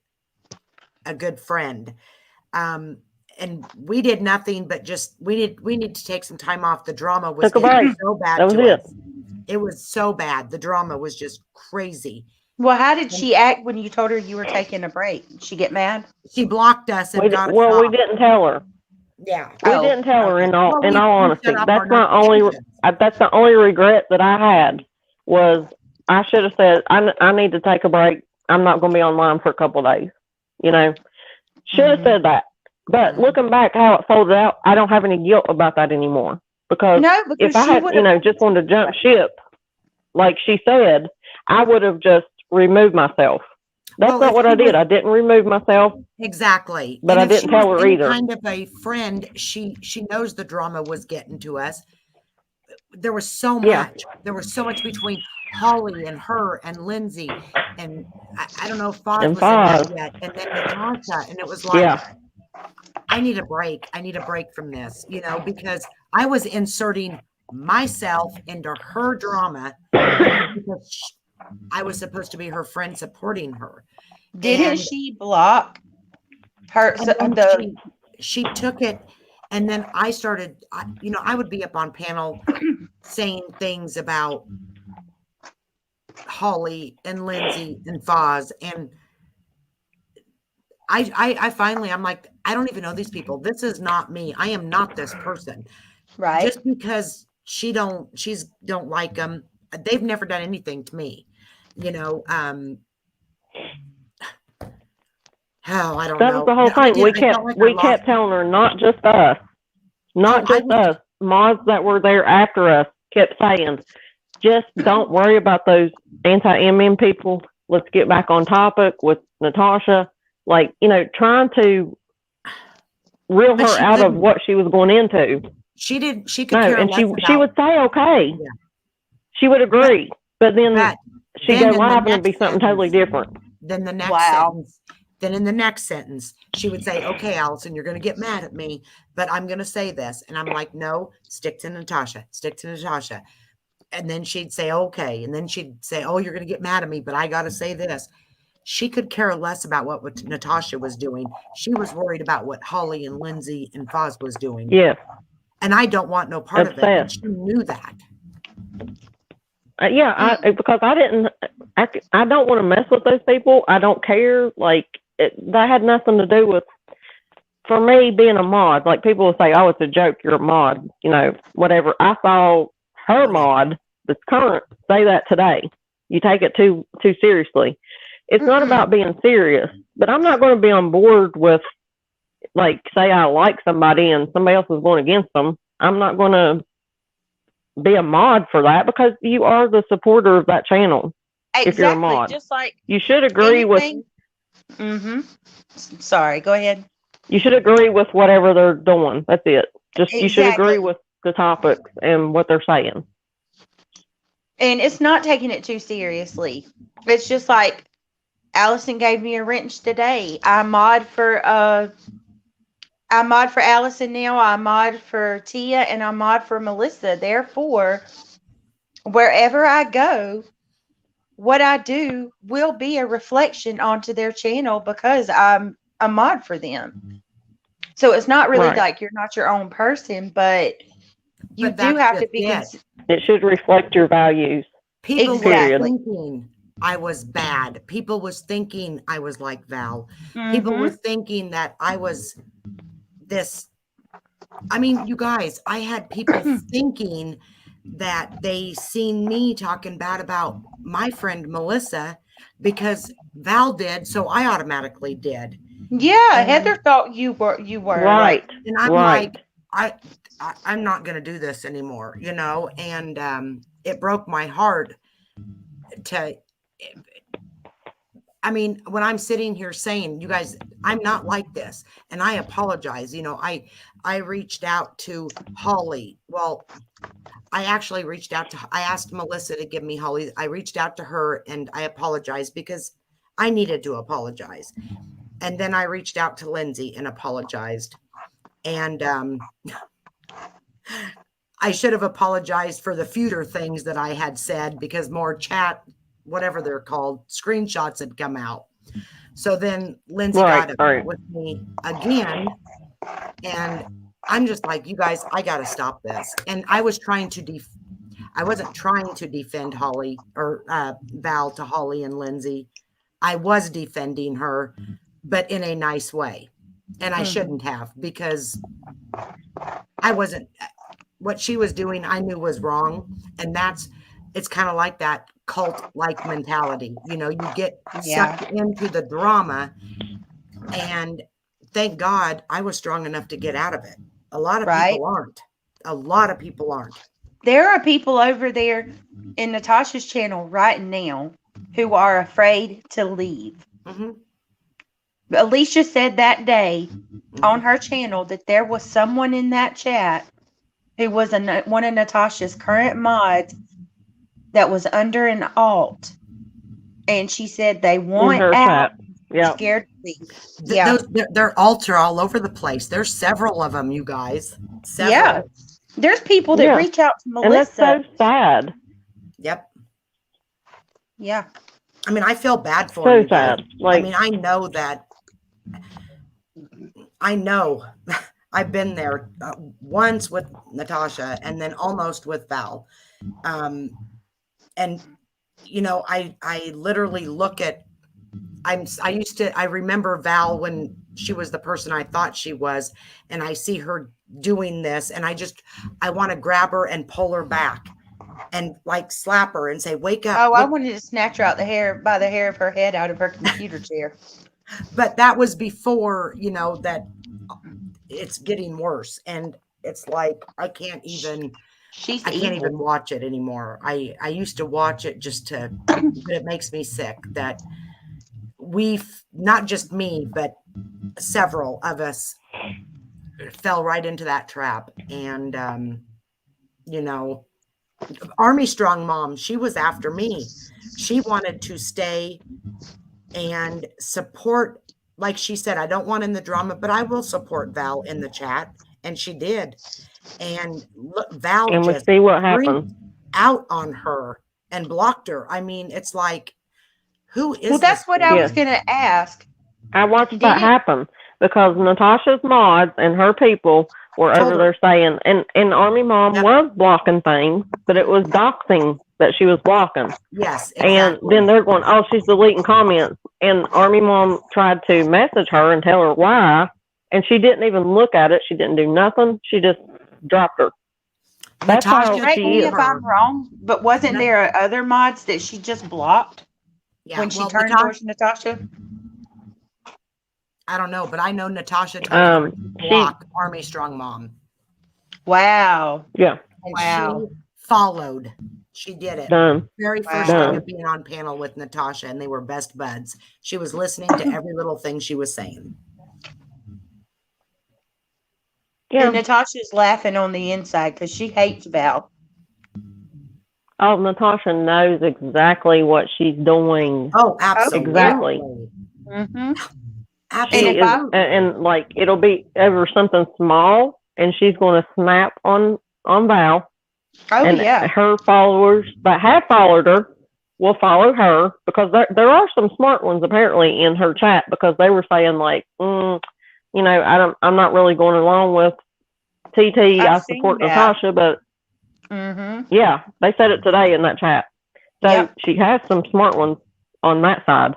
Speaker 1: good friend. And we did nothing but just we need to take some time off. The drama was
Speaker 2: Took a
Speaker 1: getting
Speaker 2: break.
Speaker 1: so bad
Speaker 2: That was
Speaker 1: to
Speaker 2: it.
Speaker 1: us. It was so bad. The drama was just crazy.
Speaker 4: Well, how did she act when you told her you were taking a break? Did she get mad?
Speaker 1: She blocked us and
Speaker 2: We
Speaker 1: got us
Speaker 2: we
Speaker 1: off.
Speaker 2: didn't tell her.
Speaker 1: Yeah.
Speaker 2: We
Speaker 4: Oh,
Speaker 2: didn't tell her
Speaker 4: okay.
Speaker 2: in all
Speaker 1: Well,
Speaker 2: in
Speaker 1: we-
Speaker 2: all
Speaker 1: we
Speaker 2: honesty.
Speaker 1: shut off our
Speaker 2: That's my only
Speaker 1: notifications.
Speaker 2: that's the only regret that I had was I should have said I need to take a break. I'm not going to be online for a couple of days. Should have
Speaker 4: Mhm.
Speaker 2: said that. But
Speaker 1: Mhm.
Speaker 2: looking back how it folded out, I don't have any guilt about that anymore because
Speaker 4: No, because
Speaker 2: if I
Speaker 4: she
Speaker 2: had,
Speaker 4: would have.
Speaker 2: just wanted to jump ship, like she said, I would have just removed myself. That's
Speaker 1: Well,
Speaker 2: not
Speaker 1: if
Speaker 2: what
Speaker 1: she
Speaker 2: I did.
Speaker 1: was-
Speaker 2: I didn't remove myself.
Speaker 1: Exactly.
Speaker 2: But
Speaker 1: And
Speaker 2: I
Speaker 1: if she
Speaker 2: didn't tell
Speaker 1: was
Speaker 2: her
Speaker 1: any
Speaker 2: either.
Speaker 1: kind of a friend, she knows the drama was getting to us. There was so
Speaker 2: Yeah.
Speaker 1: much. There was so much between Holly and her and Lindsay and I don't know if Foz
Speaker 2: And
Speaker 1: was in that
Speaker 2: Foz.
Speaker 1: yet. And then Natasha. And it was like,
Speaker 2: Yeah.
Speaker 1: I need a break. I need a break from this, because I was inserting myself into her drama because I was supposed to be her friend supporting her.
Speaker 4: Didn't
Speaker 1: and-
Speaker 4: she block her?
Speaker 1: And
Speaker 4: So,
Speaker 1: then she took it, and then I started, I would be up on panel saying things about Holly and Lindsay and Foz, and I finally, I'm like, I don't even know these people. This is not me. I am not this person.
Speaker 4: right?
Speaker 1: Just because she's don't like them, they've never done anything to me, I don't
Speaker 2: That
Speaker 1: know.
Speaker 2: was the whole
Speaker 1: I
Speaker 2: thing. We
Speaker 1: did- I felt
Speaker 2: kept
Speaker 1: like I
Speaker 2: we
Speaker 1: lost
Speaker 2: kept telling her, not just us, not
Speaker 1: Oh, I
Speaker 2: just
Speaker 1: was-
Speaker 2: us. Mods that were there after us kept saying, just don't worry about those anti-MM people. Let's get back on topic with Natasha. Like, trying to reel
Speaker 1: But
Speaker 2: her
Speaker 1: she
Speaker 2: out of
Speaker 1: couldn't.
Speaker 2: what she was going into.
Speaker 1: She could
Speaker 2: No,
Speaker 1: care
Speaker 2: and
Speaker 1: less
Speaker 2: she
Speaker 1: about
Speaker 2: would say okay.
Speaker 1: Yeah.
Speaker 2: She would agree, but then
Speaker 1: that.
Speaker 2: she'd
Speaker 1: Then
Speaker 2: go
Speaker 1: in the
Speaker 2: live and it'd be
Speaker 1: next
Speaker 2: something totally
Speaker 1: sentence-
Speaker 2: different.
Speaker 1: Then the next
Speaker 4: Wow.
Speaker 1: sentence, then in the next sentence, she would say, okay, Allison, you're going to get mad at me, but I'm going to say this. And I'm like, no, stick to Natasha, stick to Natasha. And then she'd say, okay. And then she'd say, oh, you're going to get mad at me, but I got to say this. She could care less about what Natasha was doing. She was worried about what Holly and Lindsay and Foz was doing.
Speaker 2: Yes.
Speaker 1: And I don't want no part of it. And
Speaker 2: Obsessed.
Speaker 1: she knew that.
Speaker 2: Yeah, because I didn't. I don't want to mess with those people. I don't care. Like that had nothing to do with, for me, being a mod. Like people will say, "Oh, it's a joke. You're a mod." Whatever. I saw her mod, that's current, say that today. You take it too seriously. It's not about being serious, but I'm not going to be on board with, like, say I like somebody and somebody else is going against them. I'm not going to be a mod for that because you are the supporter of that channel.
Speaker 4: Exactly.
Speaker 2: if you're a mod.
Speaker 4: Just like
Speaker 2: You should agree with
Speaker 4: Mm-hmm. Sorry. Go ahead.
Speaker 2: whatever they're doing. That's it. Just you should
Speaker 4: Exactly.
Speaker 2: agree with the topics and what they're saying.
Speaker 4: And it's not taking it too seriously. It's just like Allison gave me a wrench today. I mod for Allison now, I mod for Tia, and I mod for Melissa. Therefore, wherever I go, what I do will be a reflection onto their channel because I'm a mod for them. So it's not really
Speaker 2: Right.
Speaker 4: like you're not your own person, but you
Speaker 1: But
Speaker 4: do
Speaker 1: that's
Speaker 4: have to
Speaker 1: just
Speaker 4: be
Speaker 1: it.
Speaker 2: It should reflect your values.
Speaker 1: People
Speaker 4: Exactly.
Speaker 1: were thinking I was bad. People was thinking I was like Val. People
Speaker 4: Mhm.
Speaker 1: were thinking that I was this I mean, you guys, I had people thinking that they seen me talking bad about my friend Melissa because Val did, so I automatically did.
Speaker 4: Yeah,
Speaker 1: And-
Speaker 4: Heather thought you were.
Speaker 2: Right.
Speaker 1: And I'm
Speaker 2: Right.
Speaker 1: like, I'm not going to do this anymore, you know, and it broke my heart to, I mean, when I'm sitting here saying, you guys, I'm not like this, and I apologize. You know, I reached out to Holly. Well, I actually reached out to, I asked Melissa to give me Holly. I reached out to her and I apologized because I needed to apologize. And then I reached out to Lindsay and apologized. And I should have apologized for the fewer things that I had said because more chat, whatever they're called, screenshots had come out. So then Lindsay
Speaker 2: Right,
Speaker 1: got
Speaker 2: right.
Speaker 1: with me again. And I'm just like, you guys, I got to stop this. And I was trying to, I wasn't trying to defend Holly or Val to Holly and Lindsay. I was defending her, but in a nice way. And I shouldn't have because I wasn't, what she was doing, I knew was wrong. And it's kind of like that cult-like mentality. You know, you get sucked into the drama, and thank God I was strong enough to get out of it. A lot of people aren't. A lot of people aren't.
Speaker 4: There are people over there in Natasha's channel right now who are afraid to leave.
Speaker 1: Mm-hmm.
Speaker 4: Alicia said that day on her channel that there was someone in that chat who was one of Natasha's current mods that was under an alt, and she said they want
Speaker 2: her
Speaker 4: out.
Speaker 2: chat. Yeah.
Speaker 4: Scared to leave. Yeah.
Speaker 1: They're altar all over the place. There's several of them, you guys. Several.
Speaker 4: Yeah. There's people that
Speaker 2: Yeah.
Speaker 4: reach out to
Speaker 2: And that's
Speaker 4: Melissa.
Speaker 2: so sad.
Speaker 1: Yep.
Speaker 4: Yeah.
Speaker 1: I mean, I feel bad for
Speaker 2: So
Speaker 1: you guys.
Speaker 2: sad. Like,
Speaker 1: I mean, I know that. I know. I've been there once with Natasha and then almost with Val. And, you know, I literally look at, I remember Val when she was the person I thought she was, and I see her doing this, and I want to grab her and pull her back and like slap her and say, wake up.
Speaker 4: Oh, I
Speaker 1: look.
Speaker 4: wanted to snatch her by the hair of her head out of her computer chair.
Speaker 1: But that was before, you know, that it's getting worse. And it's like, I can't even watch it anymore. I used to watch it but it makes me sick that not just me, but several of us fell right into that trap. And, you know, Army Strong Mom, she was after me. She wanted to stay and support, like she said, I don't want in the drama, but I will support Val in the chat. And she did. And look, Val
Speaker 2: and we
Speaker 1: just
Speaker 2: see what happens.
Speaker 1: out on her and blocked her. I mean, it's like, who is
Speaker 4: Well, that's
Speaker 1: this
Speaker 4: what
Speaker 1: girl?
Speaker 4: I
Speaker 2: Yeah.
Speaker 4: was going to ask.
Speaker 2: I watched
Speaker 4: Did
Speaker 2: that
Speaker 4: it-
Speaker 2: happen because Natasha's mods and her people were
Speaker 1: Told
Speaker 2: over
Speaker 1: her.
Speaker 2: there saying, and Army Mom
Speaker 1: Yep.
Speaker 2: was blocking things, but it was doxing that she was blocking.
Speaker 1: Yes,
Speaker 2: And
Speaker 1: exactly.
Speaker 2: then they're going, oh, she's deleting comments. And Army Mom tried to message her and tell her why. And she didn't even look at it. She didn't do nothing. She just dropped her. That's how
Speaker 1: Natasha
Speaker 4: Correct
Speaker 2: she
Speaker 4: me
Speaker 2: is.
Speaker 4: if I'm wrong, but wasn't
Speaker 1: No.
Speaker 4: there other mods that she just blocked
Speaker 1: Yeah,
Speaker 4: when she
Speaker 1: well,
Speaker 4: turned towards Natasha?
Speaker 1: I don't know, but I know Natasha told her to block Army Strong Mom.
Speaker 4: Wow.
Speaker 2: Yeah,
Speaker 1: And
Speaker 4: Wow.
Speaker 1: she followed. She did it.
Speaker 2: done.
Speaker 1: Very first
Speaker 4: Wow.
Speaker 1: day of being on panel with Natasha, and they were best buds. She was listening to every little thing she was saying.
Speaker 2: Yeah.
Speaker 4: And Natasha's laughing on the inside because she hates Val.
Speaker 2: Oh, Natasha knows exactly what she's doing.
Speaker 1: Oh, absolutely.
Speaker 2: Exactly.
Speaker 4: Mm-hmm.
Speaker 2: She
Speaker 1: Absolutely.
Speaker 4: if I-
Speaker 2: is, and like it'll be over something small, and she's going to snap on Val.
Speaker 4: Oh,
Speaker 2: And
Speaker 4: yeah.
Speaker 2: her followers that have followed her will follow her because there are some smart ones apparently in her chat because they were saying like, you know, I'm not really going along with TT.
Speaker 4: I've
Speaker 2: I
Speaker 4: seen
Speaker 2: support
Speaker 4: that.
Speaker 2: Natasha, but
Speaker 4: Mm-hmm.
Speaker 2: yeah, they said it today in that chat. So
Speaker 4: Yep.
Speaker 2: she has some smart ones on that side.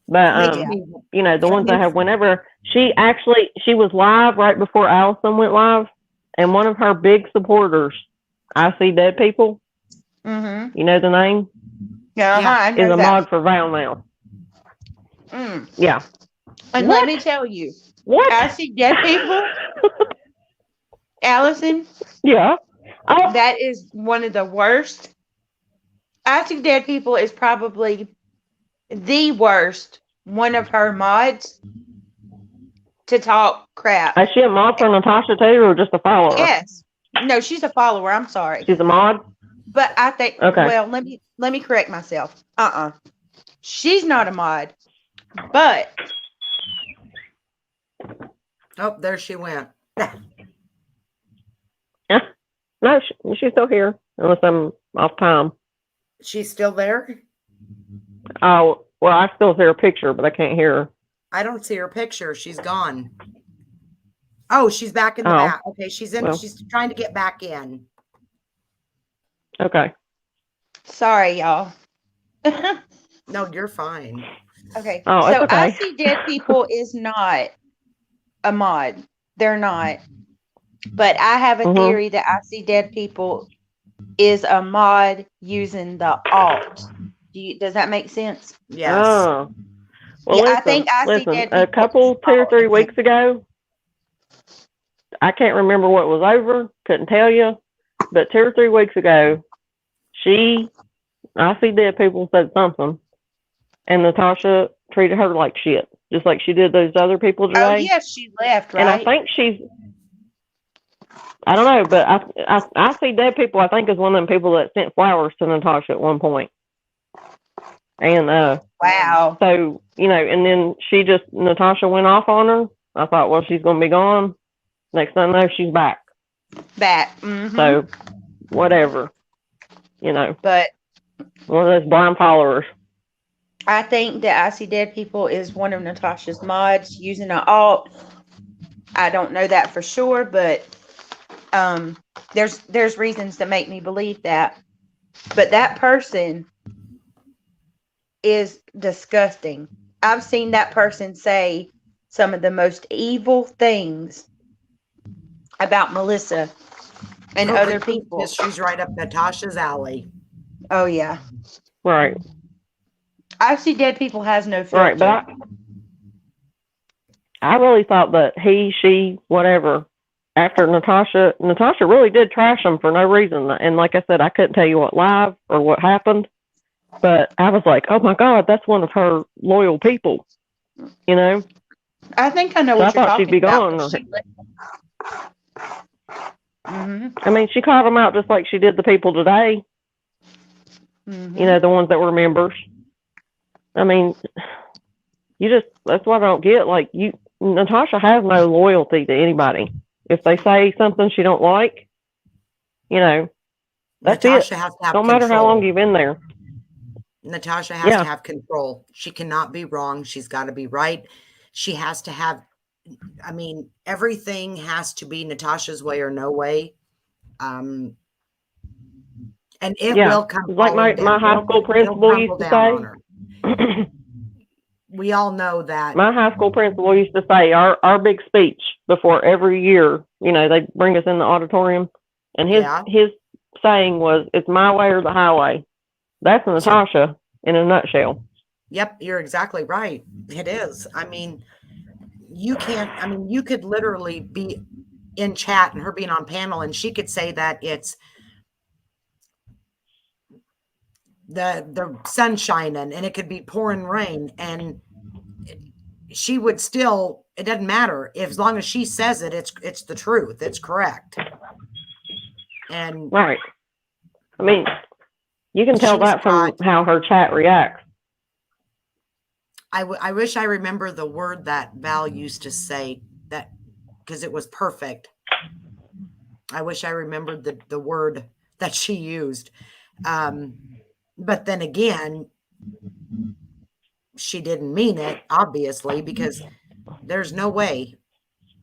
Speaker 2: But
Speaker 1: Makes me-
Speaker 2: you know, the
Speaker 1: That
Speaker 2: ones that
Speaker 1: makes-
Speaker 2: have whenever she was live right before Allison went live, and one of her big supporters, I See Dead People,
Speaker 4: Mm-hmm.
Speaker 2: you know the name,
Speaker 4: Yeah,
Speaker 1: Yeah.
Speaker 4: I
Speaker 2: is
Speaker 4: know
Speaker 2: a
Speaker 4: that.
Speaker 2: mod for Val now.
Speaker 4: Mm.
Speaker 2: Yeah.
Speaker 4: And
Speaker 2: What?
Speaker 4: let me tell you,
Speaker 2: What?
Speaker 4: I See Dead People, Allison,
Speaker 2: Yeah. Oh,
Speaker 4: that is one of the worst. I See Dead People is probably the worst one of her mods to talk crap.
Speaker 2: is she a mod for Natasha too, or just a follower?
Speaker 4: Yes. No, she's a follower. I'm sorry.
Speaker 2: She's a mod?
Speaker 4: But I think
Speaker 2: Okay.
Speaker 4: well, let me correct myself. She's not a mod. But
Speaker 1: Oh, there she went.
Speaker 2: No, she's still here, unless I'm off time.
Speaker 1: She's still there?
Speaker 2: Oh, well, I still see her picture, but I can't hear her.
Speaker 1: I don't see her picture. She's gone. Oh, she's back in the
Speaker 2: Oh.
Speaker 1: back. Okay, she's in.
Speaker 2: Well.
Speaker 1: She's trying to get back in.
Speaker 2: Okay.
Speaker 4: sorry, y'all.
Speaker 1: No, you're fine.
Speaker 4: Okay.
Speaker 2: Oh, it's
Speaker 4: So
Speaker 2: okay.
Speaker 4: I See Dead People is not a mod. They're not. But I have a
Speaker 2: Mhm.
Speaker 4: theory that I See Dead People is a mod using the alt. Does that make sense?
Speaker 1: Yes.
Speaker 2: Oh. Well,
Speaker 4: Yeah, I
Speaker 2: listen,
Speaker 4: think I See
Speaker 2: listen.
Speaker 4: Dead
Speaker 2: A
Speaker 4: People
Speaker 2: couple,
Speaker 4: is
Speaker 2: 2 or 3
Speaker 4: alt.
Speaker 2: weeks ago, I can't remember what was over. Couldn't tell you. But 2 or 3 weeks ago, I See Dead People said something, and Natasha treated her like shit, just like she did those other people today.
Speaker 4: Oh yes, she left, right?
Speaker 2: And I think I don't know, but I See Dead People, I think, is one of them people that sent flowers to Natasha at one point. And
Speaker 4: wow.
Speaker 2: so, and then Natasha went off on her. I thought, well, she's going to be gone. Next thing I know, she's back.
Speaker 4: Back. Mm-hmm.
Speaker 2: So, whatever.
Speaker 4: But
Speaker 2: One of those blind followers.
Speaker 4: I think that I See Dead People is one of Natasha's mods using an alt. I don't know that for sure, but there's reasons that make me believe that. But that person is disgusting. I've seen that person say some of the most evil things about Melissa and
Speaker 1: Oh,
Speaker 4: other
Speaker 1: the truth
Speaker 4: people.
Speaker 1: is she's right up Natasha's alley.
Speaker 4: Oh yeah.
Speaker 2: Right.
Speaker 4: I See Dead People has no filter.
Speaker 2: Right. But I really thought that he, she, whatever, after Natasha really did trash him for no reason. And like I said, I couldn't tell you what live or what happened, but I was like, oh my God, that's one of her loyal people,
Speaker 4: I think I know
Speaker 2: So
Speaker 4: what
Speaker 2: I
Speaker 4: you're
Speaker 2: thought
Speaker 4: talking
Speaker 2: she'd be
Speaker 4: about.
Speaker 2: gone.
Speaker 4: Mm-hmm.
Speaker 2: I mean, she called them out just like she did the people today,
Speaker 4: Mm-hmm.
Speaker 2: the ones that were members. I mean, that's what I don't get. Like, Natasha has no loyalty to anybody. If they say something she don't like, that's
Speaker 1: Natasha
Speaker 2: it.
Speaker 1: has to have
Speaker 2: Don't matter how long
Speaker 1: control.
Speaker 2: you've been there.
Speaker 1: Natasha has
Speaker 2: Yeah.
Speaker 1: to have control. She cannot be wrong. She's got to be right. She has to have, everything has to be Natasha's way or no way. And it
Speaker 2: Yeah.
Speaker 1: will come.
Speaker 2: It's like my
Speaker 1: falling down.
Speaker 2: high school
Speaker 1: It'll
Speaker 2: principal used
Speaker 1: crumble
Speaker 2: to
Speaker 1: down
Speaker 2: say.
Speaker 1: on her. We all know that.
Speaker 2: My high school principal used to say our big speech before every year, they bring us in the auditorium, and his saying was, "It's my way or the highway." That's Natasha in a nutshell.
Speaker 1: Yep, you're exactly right. It is. You could literally be in chat and her being on panel, and she could say that it's the sun shining and it could be pouring rain, and she would still, it doesn't matter, as long as she says it, it's the truth, it's correct. And
Speaker 2: Right. I mean, you can tell
Speaker 1: She's
Speaker 2: that from
Speaker 1: got-
Speaker 2: how her chat reacts.
Speaker 1: I wish I remember the word that Val used to say, that because it was perfect. I wish I remembered the word that she used. But then again, she didn't mean it, obviously, because there's no way.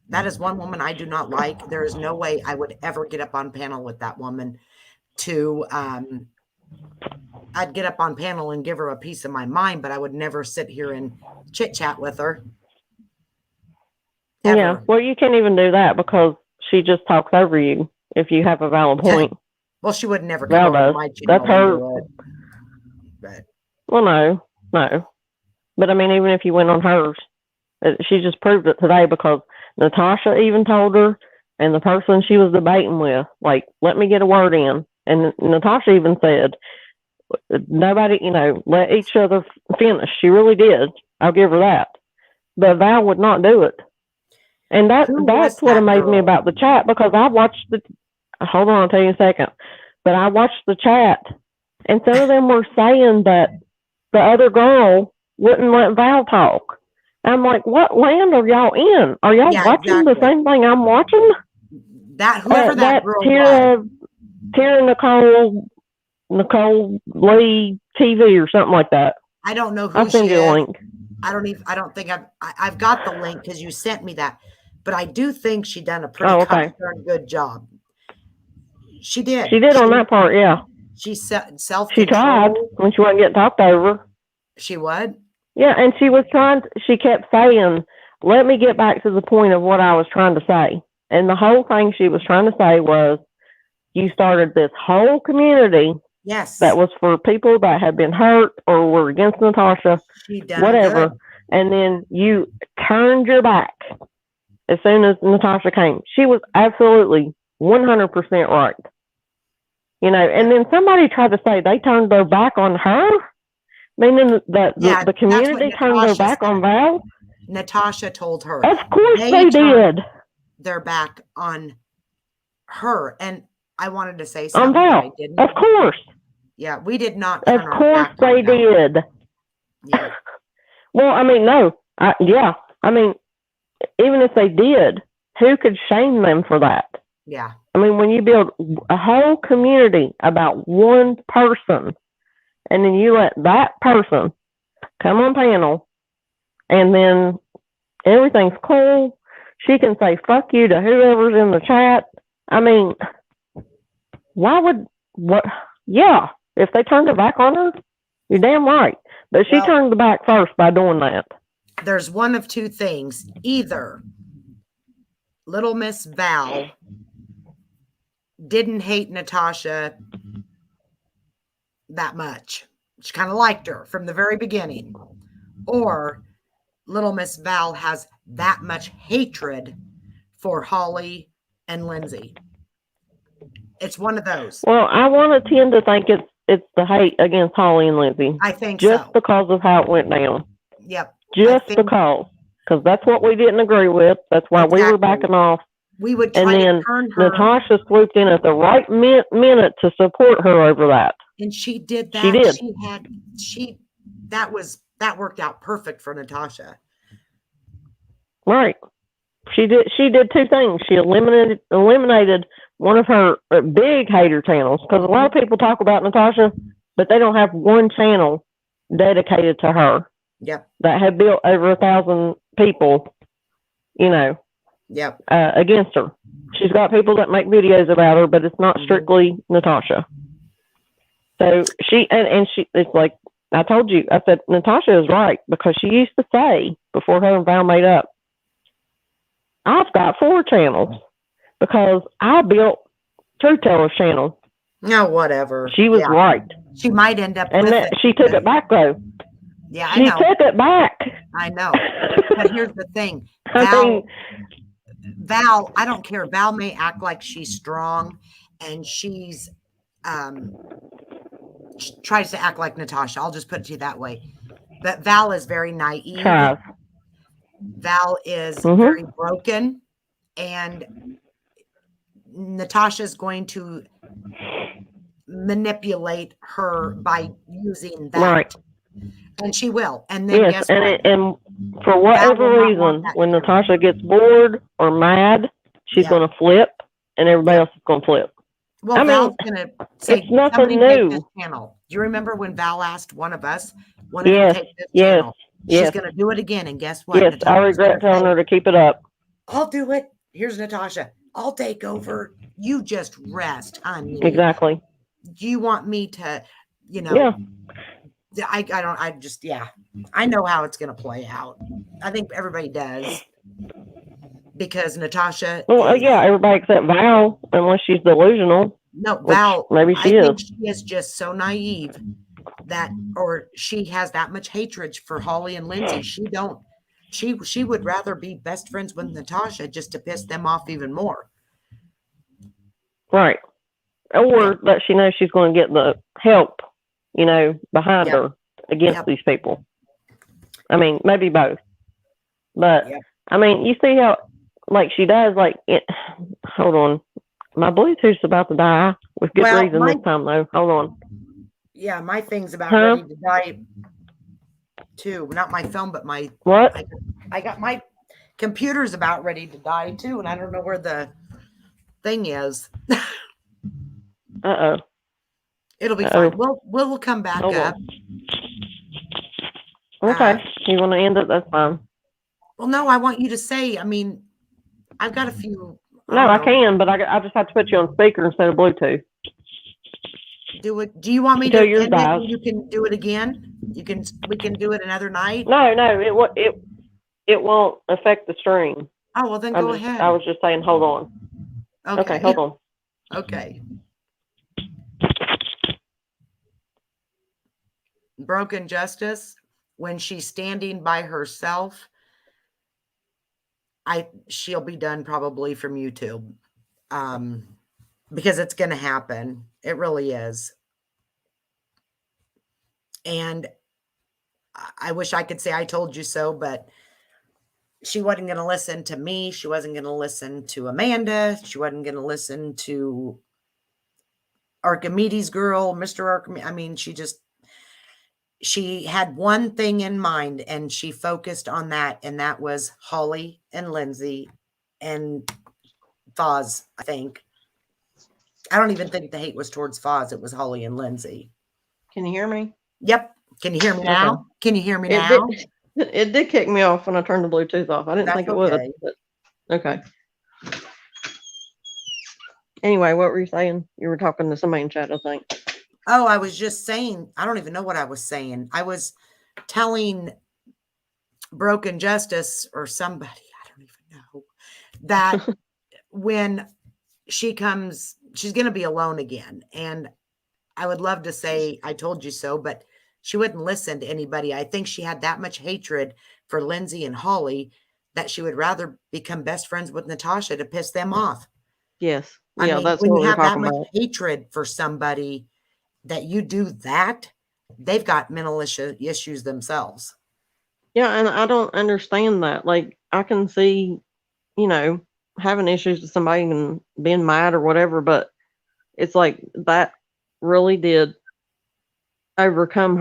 Speaker 1: That is one woman I do not like. There is no way I would ever get up on panel with that woman I'd get up on panel and give her a piece of my mind, but I would never sit here and chit chat with her. Ever.
Speaker 2: Yeah. Well, you can't even do that because she just talks over you if you have a valid point.
Speaker 1: Well, she would never
Speaker 2: Val
Speaker 1: come over to
Speaker 2: does.
Speaker 1: my channel
Speaker 2: That's her.
Speaker 1: and do it. But
Speaker 2: Well, no. But I mean, even if you went on hers, she just proved it today because Natasha even told her, and the person she was debating with, like, let me get a word in. And Natasha even said, nobody, let each other finish. She really did. I'll give her that. But Val would not do it. And that's
Speaker 1: Who
Speaker 2: what
Speaker 1: was that
Speaker 2: amazed me
Speaker 1: girl?
Speaker 2: about the chat, because I watched hold on, I'll tell you in a second. But I watched the chat, and some of them were saying that the other girl wouldn't let Val talk. I'm like, what land are y'all in? Are y'all
Speaker 1: Yeah,
Speaker 2: watching the
Speaker 1: exactly.
Speaker 2: same thing I'm watching?
Speaker 1: That whoever that girl was.
Speaker 2: Tara Nicole Lee TV or something like that.
Speaker 1: I don't know who
Speaker 2: I'll
Speaker 1: she
Speaker 2: send you a
Speaker 1: is.
Speaker 2: link.
Speaker 1: I don't think I've got the link because you sent me that, but I do think she done a pretty
Speaker 2: Oh, okay.
Speaker 1: darn good job. She did.
Speaker 2: She did on that part, yeah.
Speaker 1: She self.
Speaker 2: She tried when she wasn't getting talked over.
Speaker 1: She would.
Speaker 2: Yeah, and she kept saying, let me get back to the point of what I was trying to say. And the whole thing she was trying to say was, you started this whole community
Speaker 1: Yes.
Speaker 2: that was for people that had been hurt or were against Natasha,
Speaker 1: She done
Speaker 2: whatever.
Speaker 1: good.
Speaker 2: And then you turned your back as soon as Natasha came. She was absolutely 100% right. And then somebody tried to say they turned their back on her, meaning that
Speaker 1: Yeah,
Speaker 2: the community
Speaker 1: that's what
Speaker 2: turned their
Speaker 1: Natasha
Speaker 2: back on
Speaker 1: said.
Speaker 2: Val.
Speaker 1: Natasha told her
Speaker 2: Of course they
Speaker 1: turned
Speaker 2: did.
Speaker 1: their back on her, and I wanted to say
Speaker 2: On
Speaker 1: something, but
Speaker 2: Val.
Speaker 1: I didn't.
Speaker 2: Of course.
Speaker 1: Yeah, we did not turn
Speaker 2: Of
Speaker 1: our
Speaker 2: course
Speaker 1: back on
Speaker 2: they
Speaker 1: Val.
Speaker 2: did.
Speaker 1: Yeah.
Speaker 2: Well, I mean, no. Yeah. I mean, even if they did, who could shame them for that?
Speaker 1: Yeah.
Speaker 2: I mean, when you build a whole community about one person, and then you let that person come on panel, and then everything's cool, she can say fuck you to whoever's in the chat. I mean, yeah, if they turned their back on her, you're damn right. But she turned the back first by doing that.
Speaker 1: There's one of two things. Either Little Miss Val didn't hate Natasha that much. She kind of liked her from the very beginning. Or Little Miss Val has that much hatred for Holly and Lindsay. It's one of those.
Speaker 2: Well, I want to tend to think it's the hate against Holly and Lindsay.
Speaker 1: I think
Speaker 2: just
Speaker 1: so.
Speaker 2: because of how it went down.
Speaker 1: Yep.
Speaker 2: Just because that's what we didn't agree with. That's why we were backing off.
Speaker 1: We would try to turn her.
Speaker 2: Natasha swooped in at the right minute to support her over that.
Speaker 1: And she did that.
Speaker 2: She did.
Speaker 1: That worked out perfect for Natasha.
Speaker 2: Right. She did two things. She eliminated one of her big hater channels, because a lot of people talk about Natasha, but they don't have one channel dedicated to her.
Speaker 1: Yep.
Speaker 2: That had built over 1,000 people,
Speaker 1: Yep.
Speaker 2: Against her. She's got people that make videos about her, but it's not strictly Natasha. So it's like I told you, I said, Natasha is right, because she used to say before her and Val made up, I've got 4 channels because I built Truth Teller's channel.
Speaker 1: No, whatever.
Speaker 2: She was right.
Speaker 1: She might end up
Speaker 2: and
Speaker 1: with
Speaker 2: that,
Speaker 1: it.
Speaker 2: she took it back, though.
Speaker 1: Yeah,
Speaker 2: she took it back.
Speaker 1: I know. But here's the thing. Val, I don't care. Val may act like she's strong, and she's she tries to act like Natasha. I'll just put it to you that way. But Val is very naive. Val is very broken, and Natasha's going to manipulate her by using that.
Speaker 2: Right.
Speaker 1: And she will. And then guess what?
Speaker 2: And for whatever reason, when Natasha gets bored or mad, she's going to flip, and everybody else is going to flip.
Speaker 1: Well, Val's going to say,
Speaker 2: it's nothing new.
Speaker 1: This channel. Do you remember when Val asked one of us, to take this channel? She's going to do it again. And guess what?
Speaker 2: Yes, I regret telling her to keep it up.
Speaker 1: I'll do it. Here's Natasha. I'll take over. You just rest, honey.
Speaker 2: Exactly.
Speaker 1: Do you want me to,
Speaker 2: Yeah.
Speaker 1: I know how it's going to play out. I think everybody does. because Natasha
Speaker 2: Well,
Speaker 1: is,
Speaker 2: yeah, everybody except Val, unless she's delusional,
Speaker 1: no,
Speaker 2: which
Speaker 1: Val,
Speaker 2: maybe
Speaker 1: I
Speaker 2: she is.
Speaker 1: think she is just so naive that, or she has that much hatred for Holly and Lindsay. She would rather be best friends with Natasha just to piss them off even more.
Speaker 2: Right. Or that she knows she's going to get the help, behind
Speaker 1: Yep.
Speaker 2: her against
Speaker 1: Yep.
Speaker 2: these people. I mean, maybe both. But,
Speaker 1: Yep.
Speaker 2: I mean, you see how, like, she does, hold on. My Bluetooth's about to die with good
Speaker 1: Well,
Speaker 2: reason this time, though. Hold on.
Speaker 1: Yeah, my thing's about
Speaker 2: Huh?
Speaker 1: ready to die too. Not my phone, but
Speaker 2: What?
Speaker 1: I got my computer's about ready to die too, and I don't know where the thing is.
Speaker 2: Uh-oh.
Speaker 1: It'll be
Speaker 2: Uh-oh.
Speaker 1: fine. We'll come back
Speaker 2: Hold
Speaker 1: up.
Speaker 2: on. Okay. You want to end it? That's fine.
Speaker 1: Well, no, I want you to say. I mean, I've got a few.
Speaker 2: No, I
Speaker 1: don't know.
Speaker 2: can, but I just have to put you on speaker instead of Bluetooth.
Speaker 1: Do it. Do you want me
Speaker 2: Until
Speaker 1: to
Speaker 2: yours
Speaker 1: end it
Speaker 2: dies.
Speaker 1: and you can do it again? We can do it another night.
Speaker 2: No, it won't affect the stream.
Speaker 1: Oh, well then go ahead.
Speaker 2: I was just saying, hold on. Okay, hold on.
Speaker 1: Okay. Broken Justice, when she's standing by herself, she'll be done probably from YouTube. Because it's going to happen. It really is. And I wish I could say I told you so, but she wasn't going to listen to me. She wasn't going to listen to Amanda. She wasn't going to listen to Archimedes girl, Mr. Archimedes. I mean, she had one thing in mind and she focused on that. And that was Holly and Lindsay and Foz, I think. I don't even think the hate was towards Foz. It was Holly and Lindsay.
Speaker 2: Can you hear me?
Speaker 1: Yep. Can you hear me now?
Speaker 2: Okay.
Speaker 1: Can you hear me now?
Speaker 2: It did kick me off when I turned the Bluetooth off. I didn't think it would.
Speaker 1: Okay.
Speaker 2: But, okay. Anyway, what were you saying? You were talking to somebody in chat, I think.
Speaker 1: Oh, I was just saying, I don't even know what I was saying. I was telling Broken Justice or somebody, I don't even know, that when she comes, she's going to be alone again. And I would love to say, I told you so, but she wouldn't listen to anybody. I think she had that much hatred for Lindsay and Holly that she would rather become best friends with Natasha to piss them off.
Speaker 2: Yes.
Speaker 1: I
Speaker 2: Yeah,
Speaker 1: mean,
Speaker 2: that's
Speaker 1: when
Speaker 2: what
Speaker 1: you
Speaker 2: we're
Speaker 1: have that
Speaker 2: talking
Speaker 1: much
Speaker 2: about.
Speaker 1: hatred for somebody that you do that, they've got mental issues themselves.
Speaker 2: Yeah, and I don't understand that. Like, I can see, having issues with somebody and being mad or whatever, but it's like that really did overcome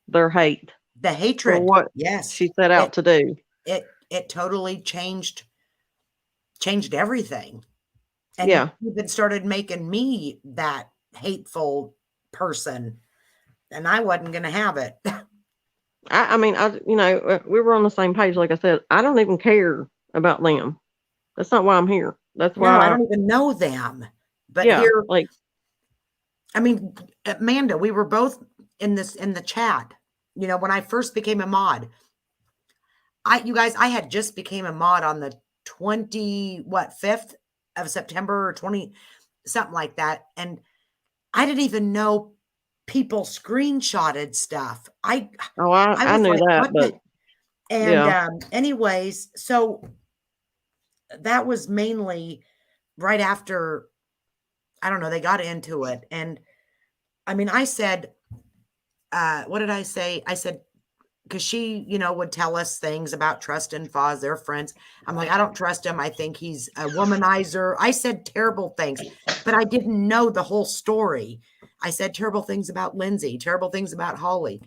Speaker 2: their hate
Speaker 1: The
Speaker 2: for
Speaker 1: hatred,
Speaker 2: what
Speaker 1: yes,
Speaker 2: she set out to do.
Speaker 1: it totally changed everything. And
Speaker 2: Yeah.
Speaker 1: it even started making me that hateful person, and I wasn't going to have it.
Speaker 2: I mean, we were on the same page. Like I said, I don't even care about them. That's not why I'm here. That's why
Speaker 1: No, I don't even know them. But
Speaker 2: yeah,
Speaker 1: here,
Speaker 2: like,
Speaker 1: I mean, Amanda, we were both in the chat. When I first became a mod, I had just became a mod on the 5th of September or 20, something like that. And I didn't even know people screenshotted stuff. I
Speaker 2: I
Speaker 1: was
Speaker 2: knew
Speaker 1: like,
Speaker 2: that,
Speaker 1: what
Speaker 2: but
Speaker 1: and
Speaker 2: yeah.
Speaker 1: Anyways, so that was mainly right after, I don't know, they got into it. And I mean, I said, what did I say? I said, because she, would tell us things about Trust and Foz, their friends. I'm like, I don't trust him. I think he's a womanizer. I said terrible things, but I didn't know the whole story. I said terrible things about Lindsay, terrible things about Holly,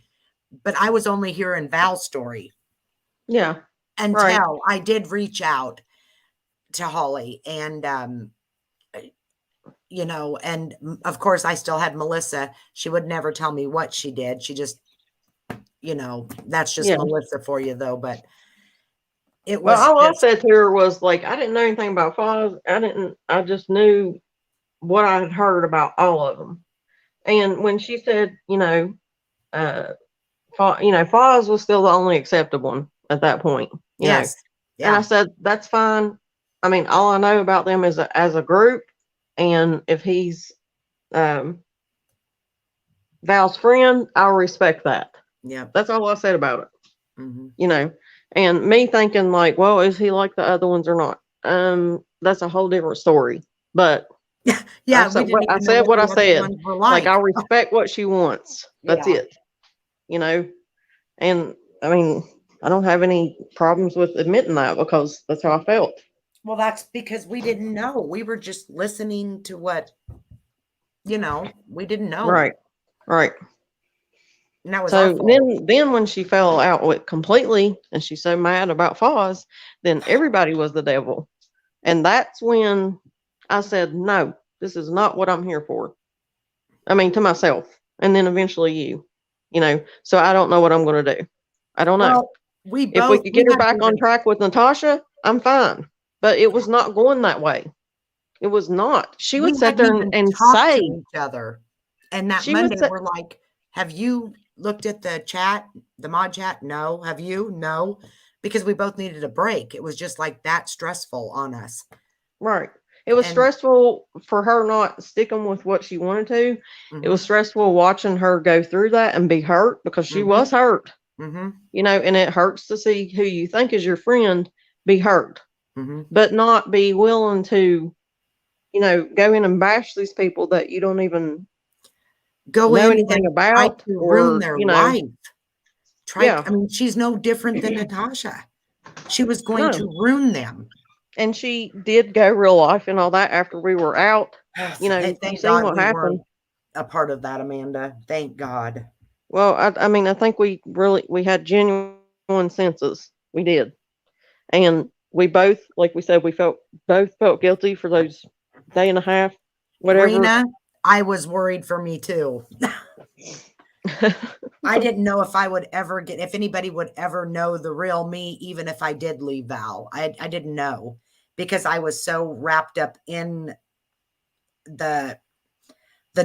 Speaker 1: but I was only hearing Val's story.
Speaker 2: Yeah.
Speaker 1: Until
Speaker 2: Right.
Speaker 1: I did reach out to Holly and, and of course I still had Melissa. She would never tell me what she did. She just, that's just
Speaker 2: Yeah.
Speaker 1: Melissa for you though. But it was
Speaker 2: Well, all I said to her was like, I didn't know anything about Foz. I just knew what I had heard about all of them. And when she said, Foz was still the only accepted one at that point.
Speaker 1: yes.
Speaker 2: And I said, that's fine. I mean, all I know about them is as a group, and if he's Val's friend, I'll respect that.
Speaker 1: Yeah.
Speaker 2: That's all I said about it.
Speaker 1: Hmm.
Speaker 2: You know, and me thinking like, well, is he like the other ones or not? That's a whole different story. But
Speaker 1: Yeah.
Speaker 2: I said
Speaker 1: We didn't
Speaker 2: I
Speaker 1: even know
Speaker 2: said what
Speaker 1: the
Speaker 2: I
Speaker 1: other
Speaker 2: said.
Speaker 1: ones were
Speaker 2: Like,
Speaker 1: like.
Speaker 2: I respect what she wants. That's
Speaker 1: Yeah.
Speaker 2: it. You know, and I mean, I don't have any problems with admitting that because that's how I felt.
Speaker 1: Well, that's because we didn't know. We were just listening to what, we didn't know.
Speaker 2: Right. Right.
Speaker 1: And that was our
Speaker 2: So
Speaker 1: fault.
Speaker 2: then when she fell out with completely and she's so mad about Foz, then everybody was the devil. And that's when I said, no, this is not what I'm here for. I mean, to myself. And then eventually you, so I don't know what I'm going to do. I don't know.
Speaker 1: Well,
Speaker 2: If we could get her back on track with Natasha, I'm fine. But it was not going that way. It was not. She would sit there and say,
Speaker 1: to each other. And that
Speaker 2: She would
Speaker 1: Monday,
Speaker 2: say-
Speaker 1: we're like, have you looked at the chat, the mod chat? No. Have you? No. Because we both needed a break. It was just like that stressful on us.
Speaker 2: right. It was
Speaker 1: And-
Speaker 2: stressful for her not sticking with what she wanted to. It was stressful watching her go through that and be hurt because she
Speaker 1: Mhm.
Speaker 2: was hurt,
Speaker 1: Mm-hmm.
Speaker 2: and it hurts to see who you think is your friend be hurt,
Speaker 1: Mm-hmm.
Speaker 2: but not be willing to, go in and bash these people that you don't even
Speaker 1: Go
Speaker 2: know
Speaker 1: in
Speaker 2: anything
Speaker 1: and try
Speaker 2: about
Speaker 1: to
Speaker 2: or,
Speaker 1: ruin their life.
Speaker 2: Yeah.
Speaker 1: I mean, she's no different than Natasha. She was going
Speaker 2: No.
Speaker 1: to ruin them.
Speaker 2: And she did go real life and all that after we were out.
Speaker 1: Hey,
Speaker 2: You
Speaker 1: thank
Speaker 2: seen
Speaker 1: God
Speaker 2: what
Speaker 1: we
Speaker 2: happened.
Speaker 1: weren't a part of that, Amanda. Thank God.
Speaker 2: Well, I mean, I think we had genuine senses. We did. And we both, like we said, both felt guilty for those day and a half, whatever.
Speaker 1: Rena, I was worried for me too. I didn't know if if anybody would ever know the real me, even if I did leave Val. I didn't know because I was so wrapped up in the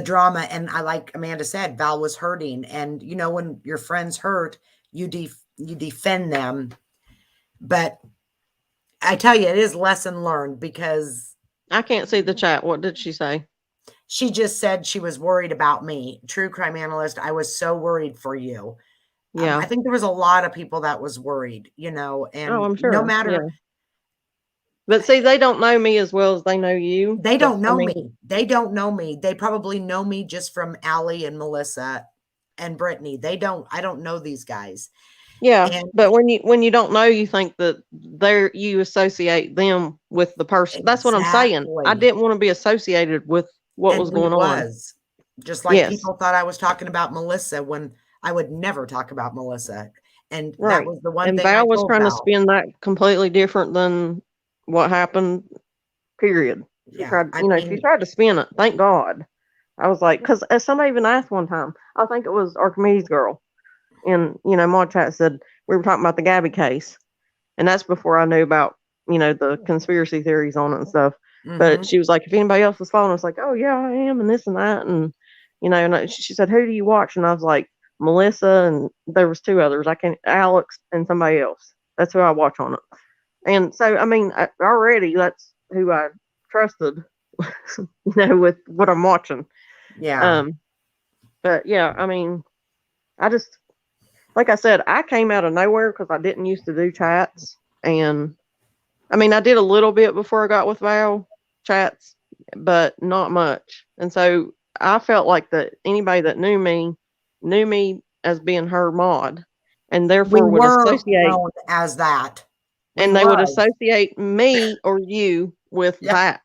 Speaker 1: drama. And I, like Amanda said, Val was hurting. And when your friends hurt, you defend them. But I tell you, it is lesson learned because
Speaker 2: I can't see the chat. What did she say?
Speaker 1: she just said she was worried about me. True crime analyst, I was so worried for you.
Speaker 2: Yeah.
Speaker 1: I think there was a lot of people that was worried, and
Speaker 2: I'm sure.
Speaker 1: no matter,
Speaker 2: yeah. But see, they don't know me as well as they know you.
Speaker 1: they don't know
Speaker 2: I mean,
Speaker 1: me. They don't know me. They probably know me just from Allie and Melissa and Brittany. I don't know these guys.
Speaker 2: Yeah,
Speaker 1: And-
Speaker 2: but when you don't know, you think that you associate them with the person. That's what I'm saying. I
Speaker 1: Exactly.
Speaker 2: didn't want to be associated with what
Speaker 1: And
Speaker 2: was going on.
Speaker 1: Just like
Speaker 2: Yes.
Speaker 1: people thought I was talking about Melissa when I would never talk about Melissa. And
Speaker 2: Right.
Speaker 1: that was the one
Speaker 2: And
Speaker 1: thing I
Speaker 2: Val was
Speaker 1: told
Speaker 2: trying to
Speaker 1: Val.
Speaker 2: spin that completely different than what happened. Period. She
Speaker 1: Yeah,
Speaker 2: tried,
Speaker 1: I
Speaker 2: she
Speaker 1: mean-
Speaker 2: tried to spin it. Thank God. I was like, because somebody even asked one time, I think it was Archimedes girl, and Mod Chat said we were talking about the Gabby case, and that's before I knew about the conspiracy theories on it and stuff. But
Speaker 1: Mhm.
Speaker 2: she was like, if anybody else was following, I was like, oh yeah, I am, and this and that, and she said, who do you watch? And I was like, Melissa, and there was two others. Alex and somebody else. That's who I watch on it. And so, I mean, already that's who I trusted, with what I'm watching.
Speaker 1: Yeah.
Speaker 2: But yeah, I mean, I just, like I said, I came out of nowhere because I didn't used to do chats. And I mean, I did a little bit before I got with Val chats, but not much. And so I felt like that anybody that knew me as being her mod, and
Speaker 1: we
Speaker 2: therefore would
Speaker 1: were
Speaker 2: associate,
Speaker 1: known as that.
Speaker 2: and they would
Speaker 1: was.
Speaker 2: associate me or you with
Speaker 1: Yeah.
Speaker 2: that.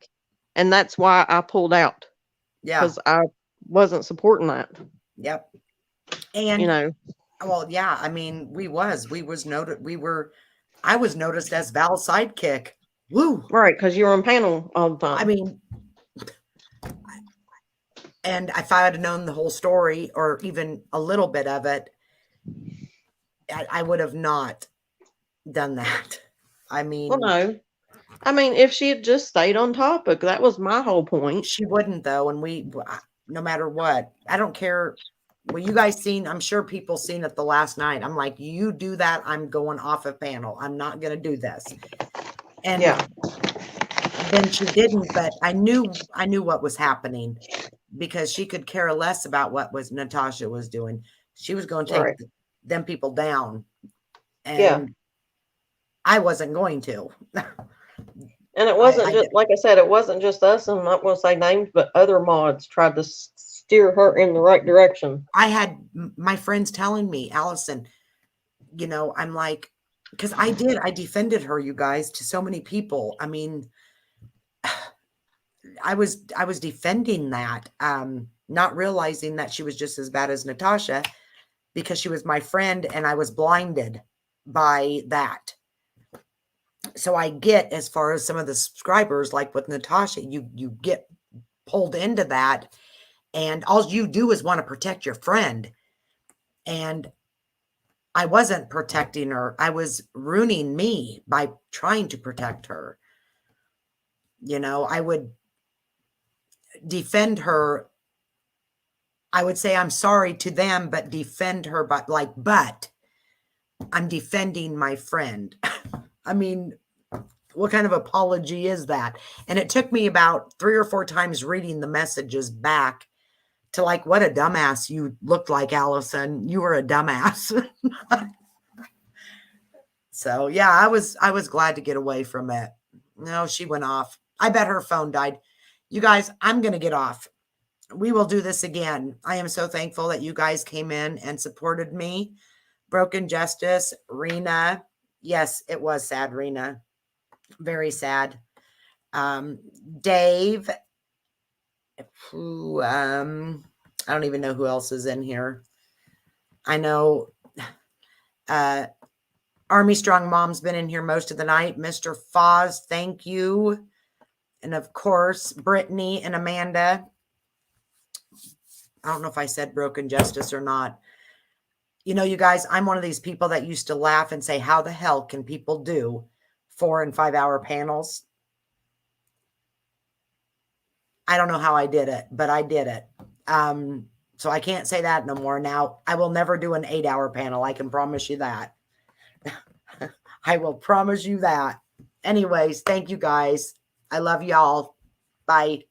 Speaker 2: And that's why I pulled out,
Speaker 1: Yeah.
Speaker 2: because I wasn't supporting that,
Speaker 1: Yep. And well, yeah, I mean, I was noticed as Val's sidekick. Woo.
Speaker 2: right, because you were on panel all the time.
Speaker 1: I mean, and if I had known the whole story or even a little bit of it, I would have not done that. I mean,
Speaker 2: well, no. I mean, if she had just stayed on topic, that was my whole point.
Speaker 1: she wouldn't though. And no matter what, I don't care. Well, you guys I'm sure people seen it the last night. I'm like, you do that, I'm going off a panel. I'm not going to do this. And
Speaker 2: Yeah.
Speaker 1: then she didn't, but I knew what was happening because she could care less about what was Natasha was doing. She was going to take
Speaker 2: Right.
Speaker 1: them people down. And
Speaker 2: Yeah.
Speaker 1: I wasn't going to.
Speaker 2: And it wasn't
Speaker 1: I
Speaker 2: just, like I said, it wasn't just us, and I'm not going to say names, but other mods tried to steer her in the right direction.
Speaker 1: I had my friends telling me, Allison, you know, I'm like, because I defended her, you guys, to so many people. I mean, I was defending that, not realizing that she was just as bad as Natasha because she was my friend and I was blinded by that. So I get, as far as some of the subscribers, like with Natasha, you get pulled into that, and all you do is want to protect your friend. And I wasn't protecting her. I was ruining me by trying to protect her. You know, I would defend her. I would say I'm sorry to them, but defend her, but I'm defending my friend. I mean, what kind of apology is that? And it took me about 3 or 4 times reading the messages back to like, what a dumbass you looked like, Allison. You were a dumbass. So yeah, I was glad to get away from it. No, she went off. I bet her phone died. You guys, I'm going to get off. We will do this again. I am so thankful that you guys came in and supported me. Broken Justice, Rena. Yes, it was sad, Rena. Very sad. Dave, who I don't even know who else is in here. I know Army Strong Mom's been in here most of the night. Mr. Foz, thank you. And of course, Brittany and Amanda. I don't know if I said Broken Justice or not. You know, you guys, I'm one of these people that used to laugh and say, how the hell can people do 4 and 5 hour panels? I don't know how I did it, but I did it. So I can't say that no more. Now, I will never do an 8 hour panel. I can promise you that. I will promise you that. Anyways, thank you guys. I love y'all. Bye.